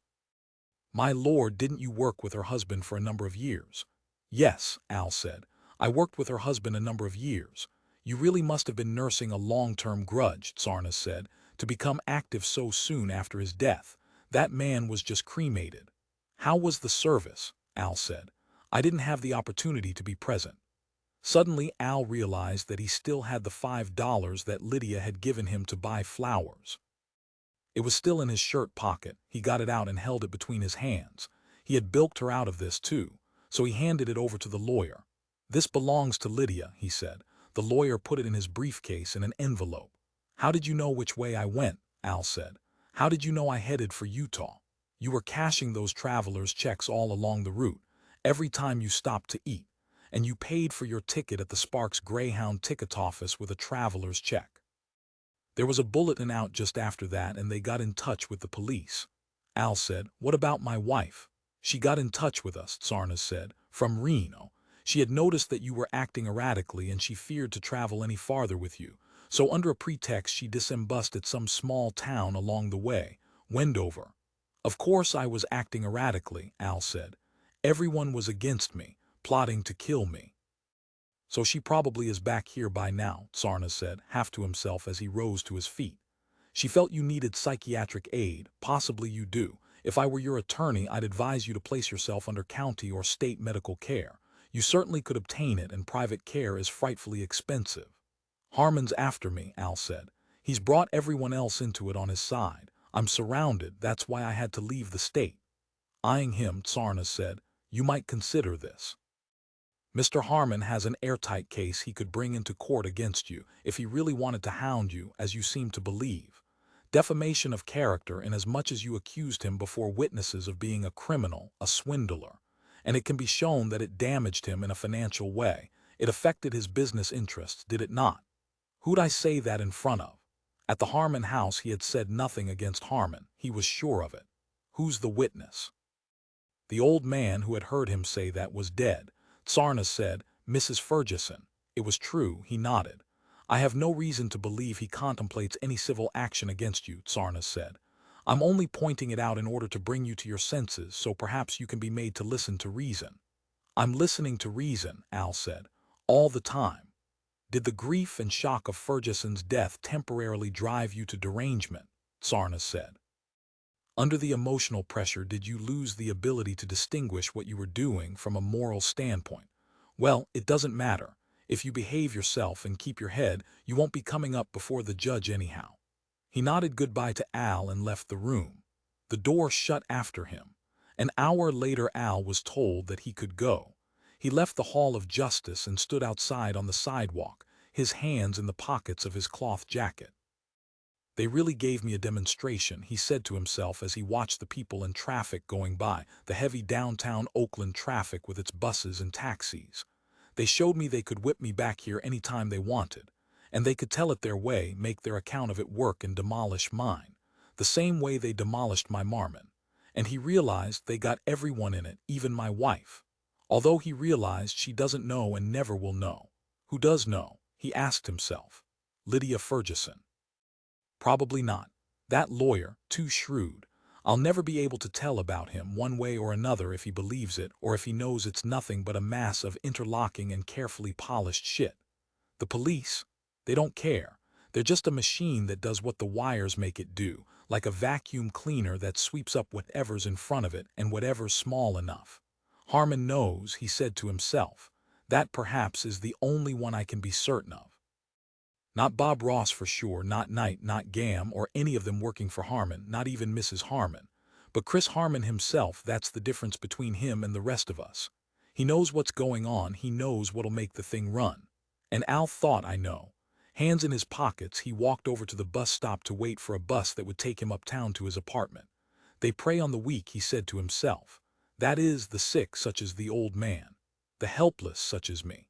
My lord, didn't you work with her husband for a number of years? Yes, Al said. I worked with her husband a number of years. You really must have been nursing a long-term grudge, Sarnaz said, to become active so soon after his death. That man was just cremated. How was the service? Al said. I didn't have the opportunity to be present. Suddenly, Al realized that he still had the $5 that Lydia had given him to buy flowers. It was still in his shirt pocket. He got it out and held it between his hands. He had bilked her out of this, too, so he handed it over to the lawyer. "This belongs to Lydia," he said. The lawyer put it in his briefcase in an envelope. "How did you know which way I went?" Al said. "How did you know I headed for Utah? You were cashing those traveler's checks all along the route, every time you stopped to eat, and you paid for your ticket at the Sparks Greyhound ticket office with a traveler's check. There was a bulletin out just after that, and they got in touch with the police." Al said, "What about my wife?" "She got in touch with us," Tsarnas said, "from Reno. She had noticed that you were acting erratically and she feared to travel any farther with you. So under a pretext she disembussed at some small town along the way, Wendover." "Of course I was acting erratically," Al said. "Everyone was against me, plotting to kill me." "So she probably is back here by now," Tsarnas said, half to himself as he rose to his feet. "She felt you needed psychiatric aid. Possibly you do. If I were your attorney, I'd advise you to place yourself under county or state medical care. You certainly could obtain it, and private care is frightfully expensive." "Harman's after me," Al said. "He's brought everyone else into it on his side. I'm surrounded. That's why I had to leave the state." Eyeing him, Tsarnas said, "You might consider this. Mr. Harman has an airtight case he could bring into court against you if he really wanted to hound you, as you seem to believe. Defamation of character, inasmuch as you accused him before witnesses of being a criminal, a swindler. And it can be shown that it damaged him in a financial way. It affected his business interests, did it not?" Who'd I say that in front of? At the Harman house he had said nothing against Harman. He was sure of it. Who's the witness? The old man who had heard him say that was dead. Tsarnas said, "Mrs. Fergesson." It was true, he nodded. "I have no reason to believe he contemplates any civil action against you," Tsarnas said. "I'm only pointing it out in order to bring you to your senses, so perhaps you can be made to listen to reason." "I'm listening to reason," Al said. "All the time." "Did the grief and shock of Fergesson's death temporarily drive you to derangement?" Tsarnas said. "Under the emotional pressure, did you lose the ability to distinguish what you were doing from a moral standpoint?" "Well, it doesn't matter. If you behave yourself and keep your head, you won't be coming up before the judge anyhow." He nodded goodbye to Al and left the room. The door shut after him. An hour later Al was told that he could go. He left the Hall of Justice and stood outside on the sidewalk, his hands in the pockets of his cloth jacket. "They really gave me a demonstration," he said to himself as he watched the people and traffic going by, the heavy downtown Oakland traffic with its buses and taxis. "They showed me they could whip me back here any time they wanted. And they could tell it their way, make their account of it work, and demolish mine. The same way they demolished my Marmon." And he realized they got everyone in it, even my wife. Although he realized she doesn't know and never will know. Who does know? He asked himself. Lydia Fergesson. Probably not. That lawyer, too shrewd. I'll never be able to tell about him one way or another if he believes it or if he knows it's nothing but a mass of interlocking and carefully polished shit. The police? They don't care. They're just a machine that does what the wires make it do, like a vacuum cleaner that sweeps up whatever's in front of it and whatever's small enough. Harman knows, he said to himself. That perhaps is the only one I can be certain of. Not Bob Ross for sure, not Knight, not Gam, or any of them working for Harman, not even Mrs. Harman. But Chris Harman himself, that's the difference between him and the rest of us. He knows what's going on, he knows what'll make the thing run. And Al thought, I know. Hands in his pockets, he walked over to the bus stop to wait for a bus that would take him uptown to his apartment. They prey on the weak, he said to himself. That is, the sick, such as the old man. The helpless, such as me.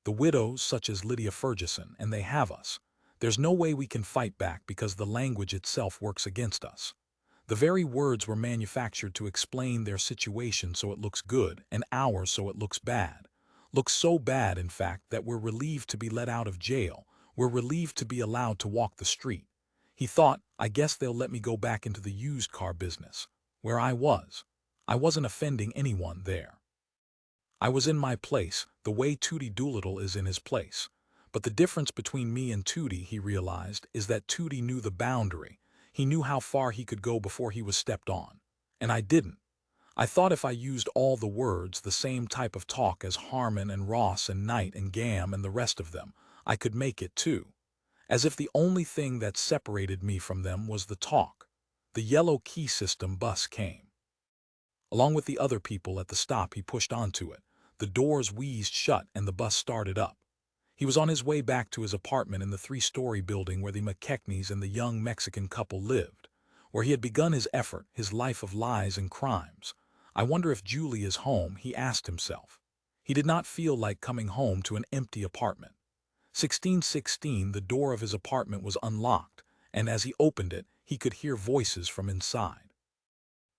The widows, such as Lydia Fergesson, and they have us. There's no way we can fight back because the language itself works against us. The very words were manufactured to explain their situation so it looks good, and ours so it looks bad. Looks so bad, in fact, that we're relieved to be let out of jail. We're relieved to be allowed to walk the street. He thought, I guess they'll let me go back into the used car business, where I was. I wasn't offending anyone there. I was in my place, the way Tootie Doolittle is in his place. But the difference between me and Tootie, he realized, is that Tootie knew the boundary. He knew how far he could go before he was stepped on. And I didn't. I thought if I used all the words, the same type of talk as Harman and Ross and Knight and Gam and the rest of them, I could make it too. As if the only thing that separated me from them was the talk. The yellow key system bus came. Along with the other people at the stop, he pushed onto it. The doors wheezed shut and the bus started up. He was on his way back to his apartment in the three-story building where the McKechnies and the young Mexican couple lived, where he had begun his effort, his life of lies and crimes. I wonder if Julie is home, he asked himself. He did not feel like coming home to an empty apartment. 1616, the door of his apartment was unlocked, and as he opened it, he could hear voices from inside.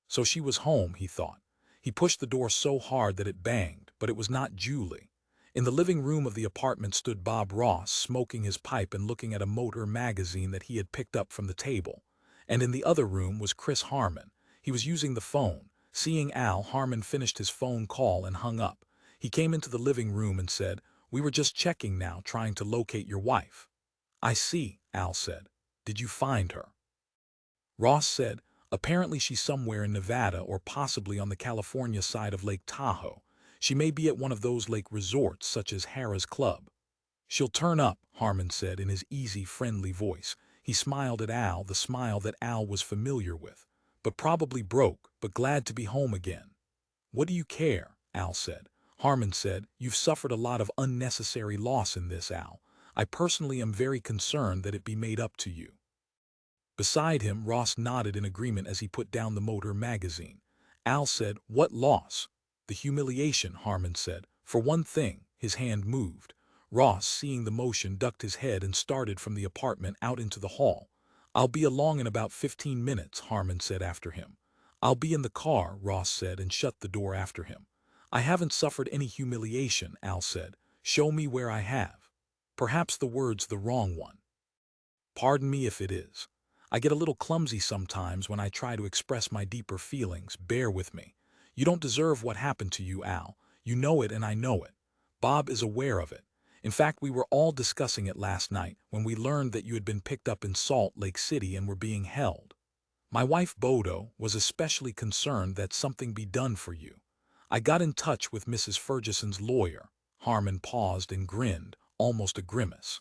So she was home, he thought. He pushed the door so hard that it banged, but it was not Julie. In the living room of the apartment stood Bob Ross, smoking his pipe and looking at a motor magazine that he had picked up from the table. And in the other room was Chris Harman. He was using the phone. Seeing Al, Harman finished his phone call and hung up. He came into the living room and said, "We were just checking now, trying to locate your wife." "I see," Al said. "Did you find her?" Ross said, "Apparently she's somewhere in Nevada or possibly on the California side of Lake Tahoe. She may be at one of those lake resorts such as Harrah's Club." "She'll turn up," Harman said in his easy, friendly voice. He smiled at Al, the smile that Al was familiar with. "But probably broke, but glad to be home again." "What do you care?" Al said. Harman said, "You've suffered a lot of unnecessary loss in this, Al. I personally am very concerned that it be made up to you." Beside him, Ross nodded in agreement as he put down the motor magazine. Al said, "What loss?" "The humiliation," Harman said. "For one thing." His hand moved. Ross, seeing the motion, ducked his head and started from the apartment out into the hall. "I'll be along in about 15 minutes, Harman said after him. "I'll be in the car," Ross said and shut the door after him. "I haven't suffered any humiliation," Al said. "Show me where I have." Perhaps the word's the wrong one. Pardon me if it is. I get a little clumsy sometimes when I try to express my deeper feelings. Bear with me. You don't deserve what happened to you, Al. You know it and I know it. Bob is aware of it. In fact, we were all discussing it last night when we learned that you had been picked up in Salt Lake City and were being held. My wife Bodo was especially concerned that something be done for you. I got in touch with Mrs. Fergesson's lawyer. Harman paused and grinned, almost a grimace.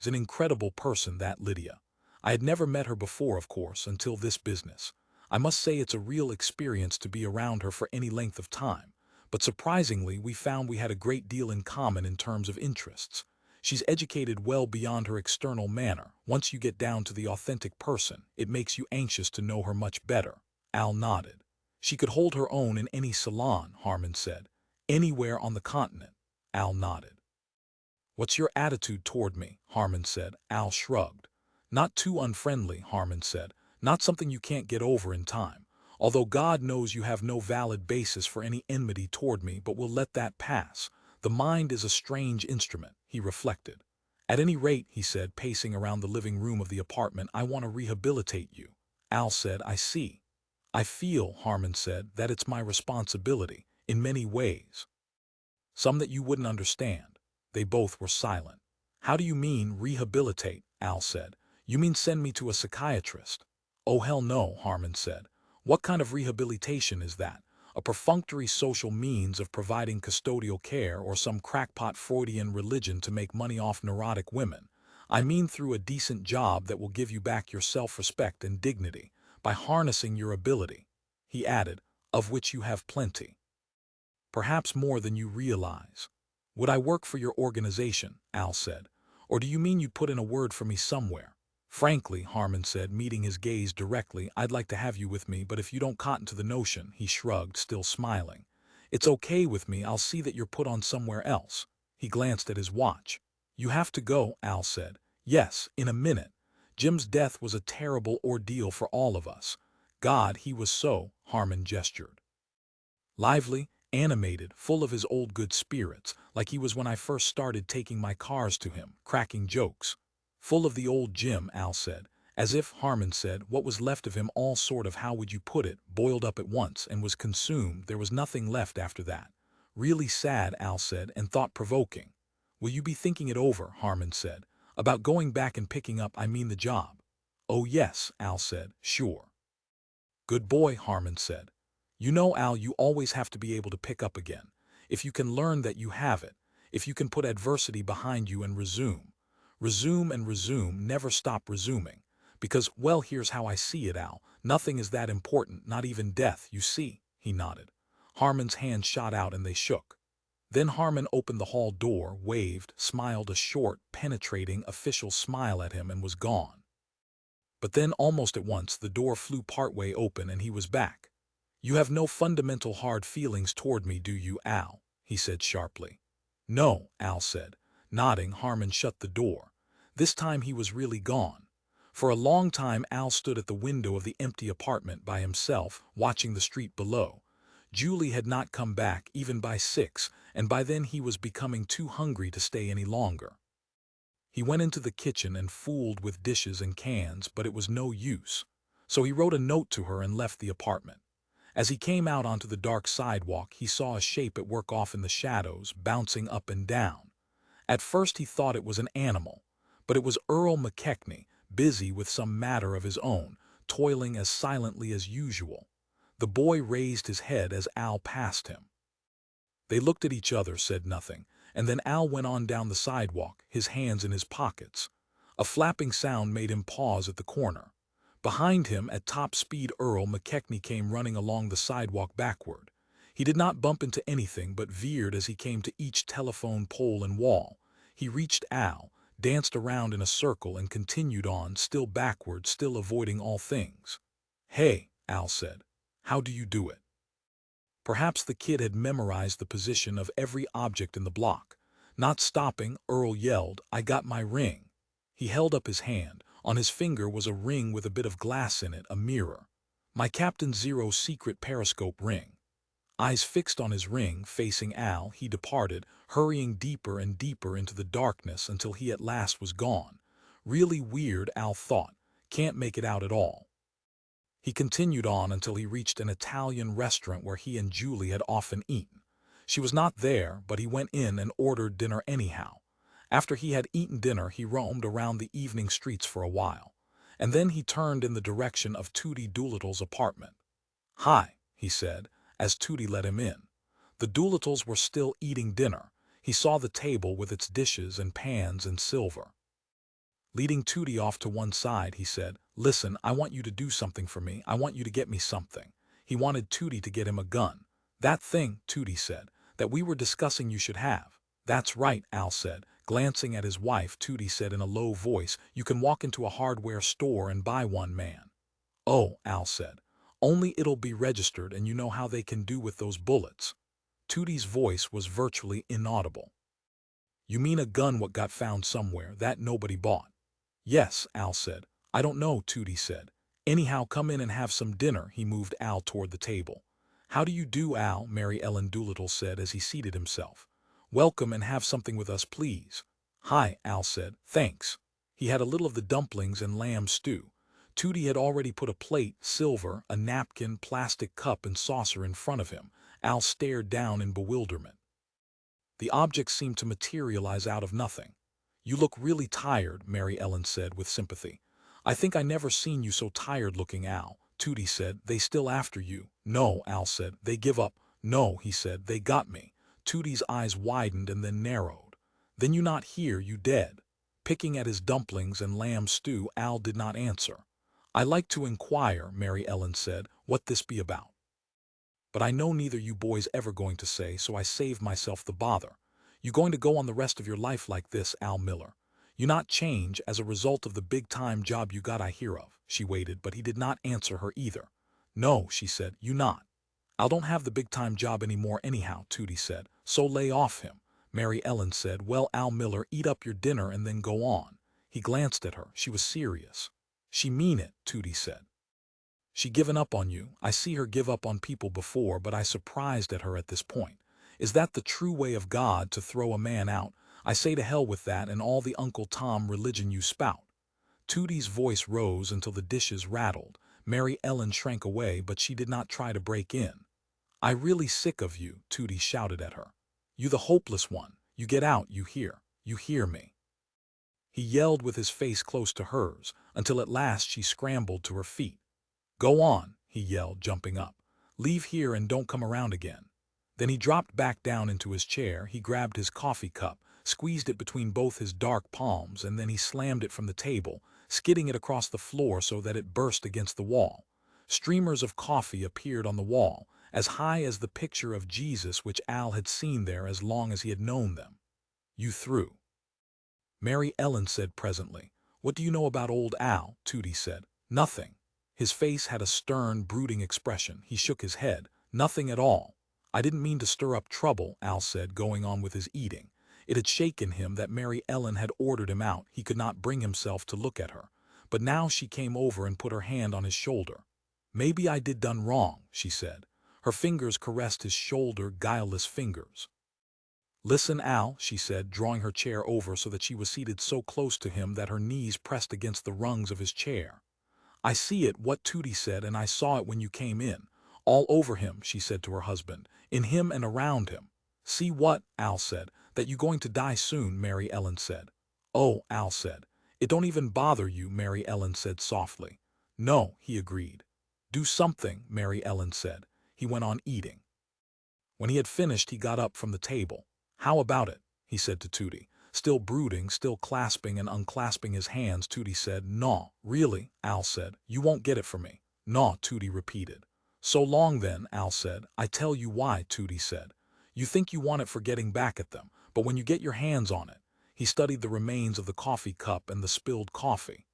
Is an incredible person, that Lydia. I had never met her before, of course, until this business. I must say it's a real experience to be around her for any length of time. But surprisingly, we found we had a great deal in common in terms of interests. She's educated well beyond her external manner. Once you get down to the authentic person, it makes you anxious to know her much better. Al nodded. She could hold her own in any salon, Harman said. Anywhere on the continent. Al nodded. What's your attitude toward me? Harman said. Al shrugged. Not too unfriendly, Harman said. Not something you can't get over in time. Although God knows you have no valid basis for any enmity toward me, but we'll let that pass. The mind is a strange instrument, he reflected. At any rate, he said, pacing around the living room of the apartment, I want to rehabilitate you. Al said, I see. I feel, Harman said, that it's my responsibility, in many ways. Some that you wouldn't understand. They both were silent. How do you mean, rehabilitate? Al said. You mean send me to a psychiatrist? Oh, hell no, Harman said. What kind of rehabilitation is that? A perfunctory social means of providing custodial care or some crackpot Freudian religion to make money off neurotic women? I mean through a decent job that will give you back your self-respect and dignity, by harnessing your ability, he added, of which you have plenty. Perhaps more than you realize. Would I work for your organization? Al said. Or do you mean you'd put in a word for me somewhere? Frankly, Harman said, meeting his gaze directly, I'd like to have you with me, but if you don't cotton to the notion, he shrugged, still smiling. It's okay with me, I'll see that you're put on somewhere else. He glanced at his watch. You have to go, Al said. Yes, in a minute. Jim's death was a terrible ordeal for all of us. God, he was so, Harman gestured. Lively, animated, full of his old good spirits, like he was when I first started taking my cars to him, cracking jokes. Full of the old Jim, Al said. As if, Harman said, what was left of him all sort of, how would you put it, boiled up at once and was consumed. There was nothing left after that. Really sad, Al said, and thought-provoking. Will you be thinking it over, Harman said. About going back and picking up, I mean the job. Oh yes, Al said, sure. Good boy, Harman said. You know, Al, you always have to be able to pick up again. If you can learn that you have it, if you can put adversity behind you and resume. Resume and resume, never stop resuming. Because, well, here's how I see it, Al. Nothing is that important, not even death, you see, he nodded. Harman's hand shot out and they shook. Then Harman opened the hall door, waved, smiled a short, penetrating, official smile at him and was gone. But then, almost at once, the door flew partway open and he was back. You have no fundamental hard feelings toward me, do you, Al? He said sharply. No, Al said. Nodding, Harman shut the door. This time he was really gone. For a long time Al stood at the window of the empty apartment by himself, watching the street below. Julie had not come back even by 6, and by then he was becoming too hungry to stay any longer. He went into the kitchen and fooled with dishes and cans, but it was no use. So he wrote a note to her and left the apartment. As he came out onto the dark sidewalk, he saw a shape at work off in the shadows, bouncing up and down. At first he thought it was an animal, but it was Earl McKechnie, busy with some matter of his own, toiling as silently as usual. The boy raised his head as Al passed him. They looked at each other, said nothing, and then Al went on down the sidewalk, his hands in his pockets. A flapping sound made him pause at the corner. Behind him, at top speed, Earl McKechnie came running along the sidewalk backward. He did not bump into anything but veered as he came to each telephone pole and wall. He reached Al, danced around in a circle and continued on, still backward, still avoiding all things. Hey, Al said. How do you do it? Perhaps the kid had memorized the position of every object in the block. Not stopping, Earl yelled, I got my ring. He held up his hand. On his finger was a ring with a bit of glass in it, a mirror. My Captain Zero secret periscope ring. Eyes fixed on his ring, facing Al, he departed, hurrying deeper and deeper into the darkness until he at last was gone. Really weird, Al thought. Can't make it out at all. He continued on until he reached an Italian restaurant where he and Julie had often eaten. She was not there, but he went in and ordered dinner anyhow. After he had eaten dinner, he roamed around the evening streets for a while, and then he turned in the direction of Tootie Doolittle's apartment. Hi, he said, as Tootie let him in. The Doolittles were still eating dinner. He saw the table with its dishes and pans and silver. Leading Tootie off to one side, he said, Listen, I want you to do something for me. I want you to get me something. He wanted Tootie to get him a gun. That thing, Tootie said, that we were discussing you should have. That's right, Al said. Glancing at his wife, Tootie said in a low voice, You can walk into a hardware store and buy one, man. Oh, Al said. Only it'll be registered and you know how they can do with those bullets. Tootie's voice was virtually inaudible. You mean a gun what got found somewhere, that nobody bought? Yes, Al said. I don't know, Tootie said. Anyhow, come in and have some dinner. He moved Al toward the table. How do you do, Al? Mary Ellen Doolittle said as he seated himself. Welcome and have something with us, please. Hi, Al said. Thanks. He had a little of the dumplings and lamb stew. Tootie had already put a plate, silver, a napkin, plastic cup and saucer in front of him. Al stared down in bewilderment. The object seemed to materialize out of nothing. You look really tired, Mary Ellen said with sympathy. I think I never seen you so tired looking, Al. Tootie said, They still after you. No, Al said, they give up. No, he said, they got me. Tootie's eyes widened and then narrowed. Then you not here, you dead. Picking at his dumplings and lamb stew, Al did not answer. I like to inquire, Mary Ellen said, what this be about. But I know neither you boys ever going to say, so I saved myself the bother. You going to go on the rest of your life like this, Al Miller? You not change as a result of the big-time job you got I hear of. She waited, but he did not answer her either. No, she said, you not. Al don't have the big-time job anymore anyhow, Tootie said, so lay off him. Mary Ellen said, Well, Al Miller, eat up your dinner and then go on. He glanced at her. She was serious. She mean it, Tootie said. She given up on you. I see her give up on people before, but I surprised at her at this point. Is that the true way of God, to throw a man out? I say to hell with that and all the Uncle Tom religion you spout. Tootie's voice rose until the dishes rattled. Mary Ellen shrank away, but she did not try to break in. I really sick of you, Tootie shouted at her. You the hopeless one. You get out, you hear. You hear me. He yelled with his face close to hers, until at last she scrambled to her feet. Go on, he yelled, jumping up. Leave here and don't come around again." Then he dropped back down into his chair. He grabbed his coffee cup, squeezed it between both his dark palms, and then he slammed it from the table, skidding it across the floor so that it burst against the wall. Streamers of coffee appeared on the wall, as high as the picture of Jesus which Al had seen there as long as he had known them. "You threw," Mary Ellen said presently. "What do you know about old Al?" Tootie said. "Nothing." His face had a stern, brooding expression. He shook his head. "Nothing at all." "I didn't mean to stir up trouble," Al said, going on with his eating. It had shaken him that Mary Ellen had ordered him out. He could not bring himself to look at her. But now she came over and put her hand on his shoulder. "Maybe I done wrong," she said. Her fingers caressed his shoulder, guileless fingers. "Listen, Al," she said, drawing her chair over so that she was seated so close to him that her knees pressed against the rungs of his chair. "I see it, what Tootie said, and I saw it when you came in. All over him," she said to her husband, "in him and around him." "See what?" Al said. "That you going to die soon," Mary Ellen said. "Oh," Al said. "It don't even bother you," Mary Ellen said softly. "No," he agreed. "Do something," Mary Ellen said. He went on eating. When he had finished, he got up from the table. "How about it?" he said to Tootie. Still brooding, still clasping and unclasping his hands, Tootie said, "No, really," Al said. "You won't get it from me." "No," Tootie repeated. "So long then," Al said. "I tell you why," Tootie said. "You think you want it for getting back at them, but when you get your hands on it," he studied the remains of the coffee cup and the spilled coffee,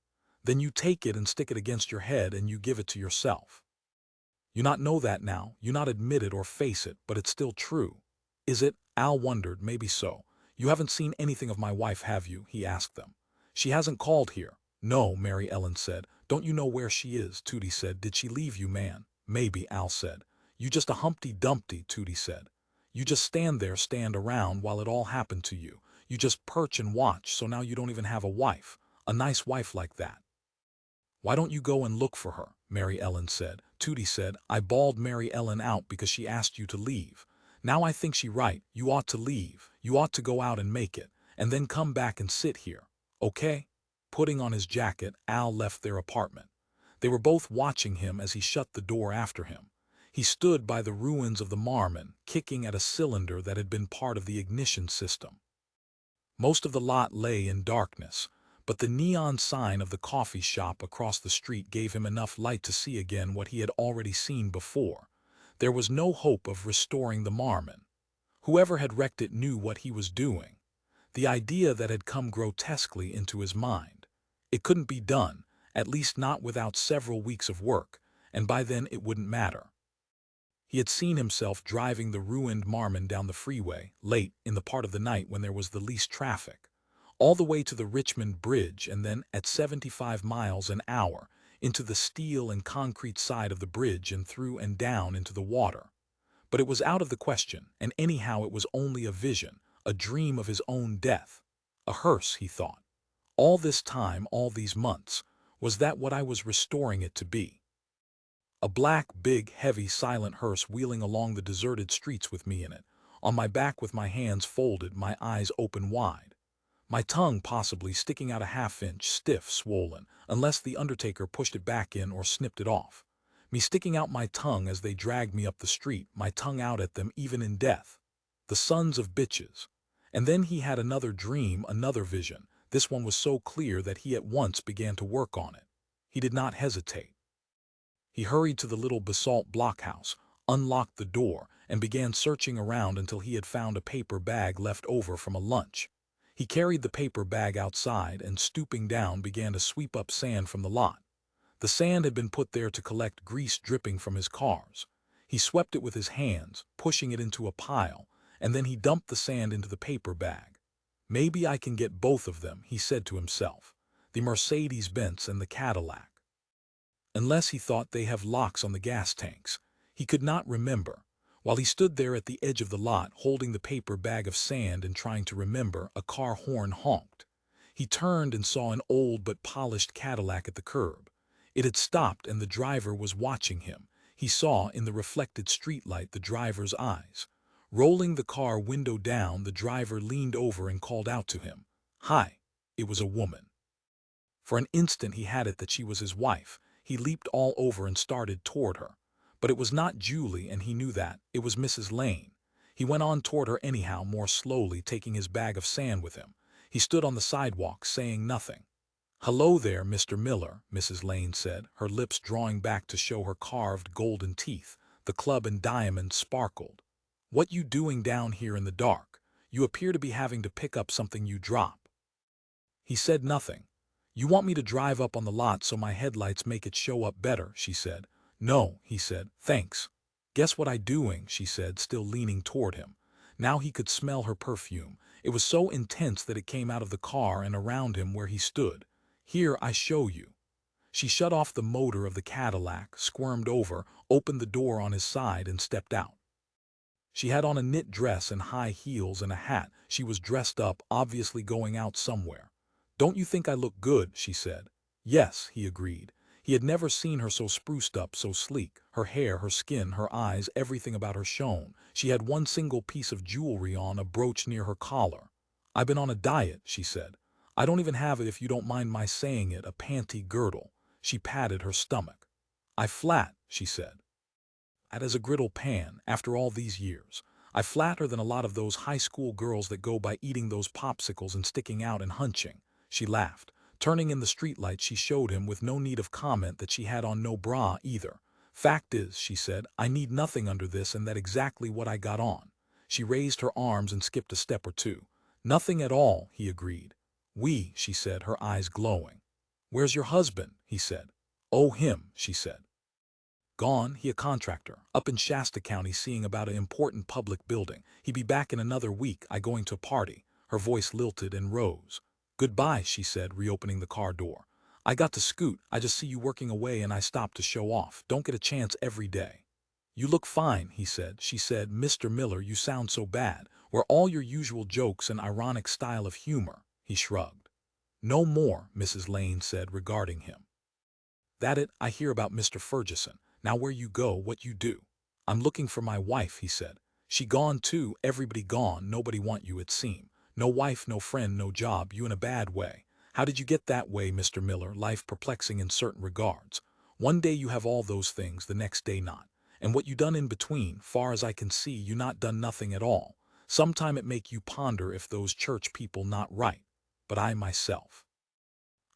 "then you take it and stick it against your head and you give it to yourself. You not know that now, you not admit it or face it, but it's still true." "Is it?" Al wondered. "Maybe so." "You haven't seen anything of my wife, have you?" he asked them. "She hasn't called here." "No," Mary Ellen said. "Don't you know where she is?" Tootie said. "Did she leave you, man?" "Maybe," Al said. "You just a Humpty Dumpty," Tootie said. "You just stand around while it all happened to you. You just perch and watch, so now you don't even have a wife. A nice wife like that." "Why don't you go and look for her?" Mary Ellen said. Tootie said, "I bawled Mary Ellen out because she asked you to leave. Now I think she right. You ought to leave. You ought to go out and make it, and then come back and sit here. Okay?" Putting on his jacket, Al left their apartment. They were both watching him as he shut the door after him. He stood by the ruins of the Marmon, kicking at a cylinder that had been part of the ignition system. Most of the lot lay in darkness, but the neon sign of the coffee shop across the street gave him enough light to see again what he had already seen before. There was no hope of restoring the Marmon. Whoever had wrecked it knew what he was doing. The idea that had come grotesquely into his mind. It couldn't be done, at least not without several weeks of work, and by then it wouldn't matter. He had seen himself driving the ruined Marmon down the freeway, late, in the part of the night when there was the least traffic, all the way to the Richmond Bridge and then, at 75 miles an hour, into the steel and concrete side of the bridge and through and down into the water. But it was out of the question, and anyhow it was only a vision, a dream of his own death. A hearse, he thought. All this time, all these months, was that what I was restoring it to be? A black, big, heavy, silent hearse wheeling along the deserted streets with me in it, on my back with my hands folded, my eyes open wide. My tongue possibly sticking out a half-inch, stiff, swollen, unless the undertaker pushed it back in or snipped it off. Me sticking out my tongue as they dragged me up the street, my tongue out at them even in death. The sons of bitches. And then he had another dream, another vision. This one was so clear that he at once began to work on it. He did not hesitate. He hurried to the little basalt blockhouse, unlocked the door, and began searching around until he had found a paper bag left over from a lunch. He carried the paper bag outside and, stooping down, began to sweep up sand from the lot. The sand had been put there to collect grease dripping from his cars. He swept it with his hands, pushing it into a pile, and then he dumped the sand into the paper bag. "Maybe I can get both of them," he said to himself, "the Mercedes-Benz and the Cadillac. Unless he thought they have locks on the gas tanks." He could not remember. While he stood there at the edge of the lot, holding the paper bag of sand and trying to remember, a car horn honked. He turned and saw an old but polished Cadillac at the curb. It had stopped and the driver was watching him. He saw in the reflected streetlight the driver's eyes. Rolling the car window down, the driver leaned over and called out to him. "Hi." It was a woman. For an instant he had it that she was his wife. He leaped all over and started toward her. But it was not Julie, and he knew that. It was Mrs. Lane. He went on toward her anyhow, more slowly, taking his bag of sand with him. He stood on the sidewalk, saying nothing. "Hello there, Mr. Miller," Mrs. Lane said, her lips drawing back to show her carved golden teeth. The club and diamonds sparkled. "What you doing down here in the dark? You appear to be having to pick up something you drop." He said nothing. "You want me to drive up on the lot so my headlights make it show up better," she said. "No," he said, "thanks." "Guess what I doing," she said, still leaning toward him. Now he could smell her perfume. It was so intense that it came out of the car and around him where he stood. "Here, I show you." She shut off the motor of the Cadillac, squirmed over, opened the door on his side, and stepped out. She had on a knit dress and high heels and a hat. She was dressed up, obviously going out somewhere. "Don't you think I look good?" she said. "Yes," he agreed. He had never seen her so spruced up, so sleek. Her hair, her skin, her eyes, everything about her shone. She had one single piece of jewelry on, a brooch near her collar. "I've been on a diet," she said. "I don't even have it, if you don't mind my saying it, a panty girdle." She patted her stomach. "I flat," she said. "Fat as a griddle pan, after all these years. I flatter than a lot of those high school girls that go by eating those popsicles and sticking out and hunching." She laughed. Turning in the streetlight, she showed him, with no need of comment, that she had on no bra either. "Fact is," she said, "I need nothing under this, and that's exactly what I got on." She raised her arms and skipped a step or two. "Nothing at all," he agreed. "We," she said, her eyes glowing. "Where's your husband?" he said. "Oh, him," she said. "Gone, he a contractor, up in Shasta County seeing about a important public building. He be back in another week. I going to a party." Her voice lilted and rose. "Goodbye," she said, reopening the car door. "I got to scoot. I just see you working away and I stopped to show off. Don't get a chance every day." "You look fine," he said. She said, "Mr. Miller, you sound so bad. Where all your usual jokes and ironic style of humor?" He shrugged. "No more," Mrs. Lane said, regarding him. "That it? I hear about Mr. Fergesson. Now where you go, what you do?" "I'm looking for my wife," he said. "She gone too, everybody gone, nobody want you, it seem. No wife, no friend, no job, you in a bad way." "How did you get that way, Mr. Miller?" "Life perplexing in certain regards. One day you have all those things, the next day not. And what you done in between, far as I can see, you not done nothing at all. Sometime it make you ponder if those church people not right. But I myself,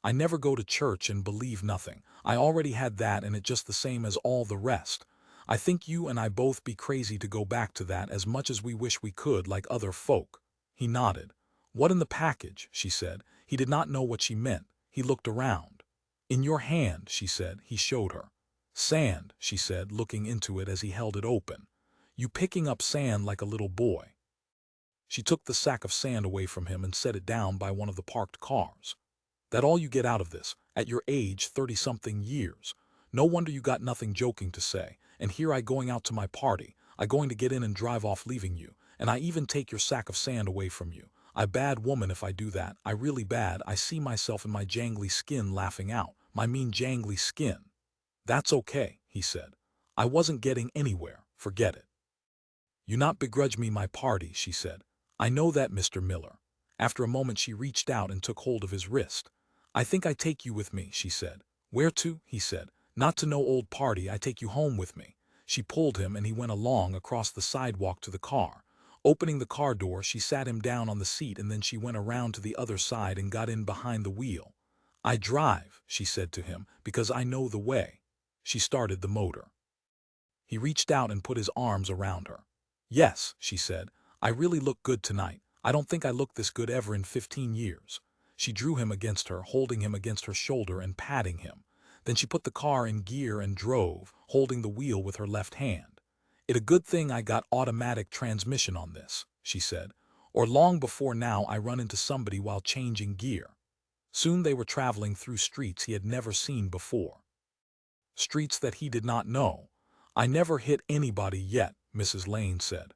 I never go to church and believe nothing. I already had that, and it just the same as all the rest. I think you and I both be crazy to go back to that, as much as we wish we could, like other folk." He nodded. "What in the package?" she said. He did not know what she meant. He looked around. "In your hand," she said. He showed her. "Sand," she said, looking into it as he held it open. "You picking up sand like a little boy." She took the sack of sand away from him and set it down by one of the parked cars. "That all you get out of this? At your age, 30-something years. No wonder you got nothing joking to say. And here I going out to my party. I going to get in and drive off leaving you. And I even take your sack of sand away from you. I bad woman if I do that. I really bad. I see myself in my jangly skin laughing out. My mean jangly skin." "That's okay," he said. "I wasn't getting anywhere. Forget it." "You not begrudge me my party," she said. "I know that, Mr. Miller." After a moment she reached out and took hold of his wrist. "I think I take you with me," she said. "Where to?" he said. "Not to no old party. I take you home with me." She pulled him and he went along across the sidewalk to the car. Opening the car door, she sat him down on the seat, and then she went around to the other side and got in behind the wheel. "I drive," she said to him, "because I know the way." She started the motor. He reached out and put his arms around her. "Yes," she said, "I really look good tonight. I don't think I looked this good ever in 15 years. She drew him against her, holding him against her shoulder and patting him. Then she put the car in gear and drove, holding the wheel with her left hand. "It a good thing I got automatic transmission on this," she said, "or long before now I run into somebody while changing gear." Soon they were traveling through streets he had never seen before. Streets that he did not know. "I never hit anybody yet," Mrs. Lane said.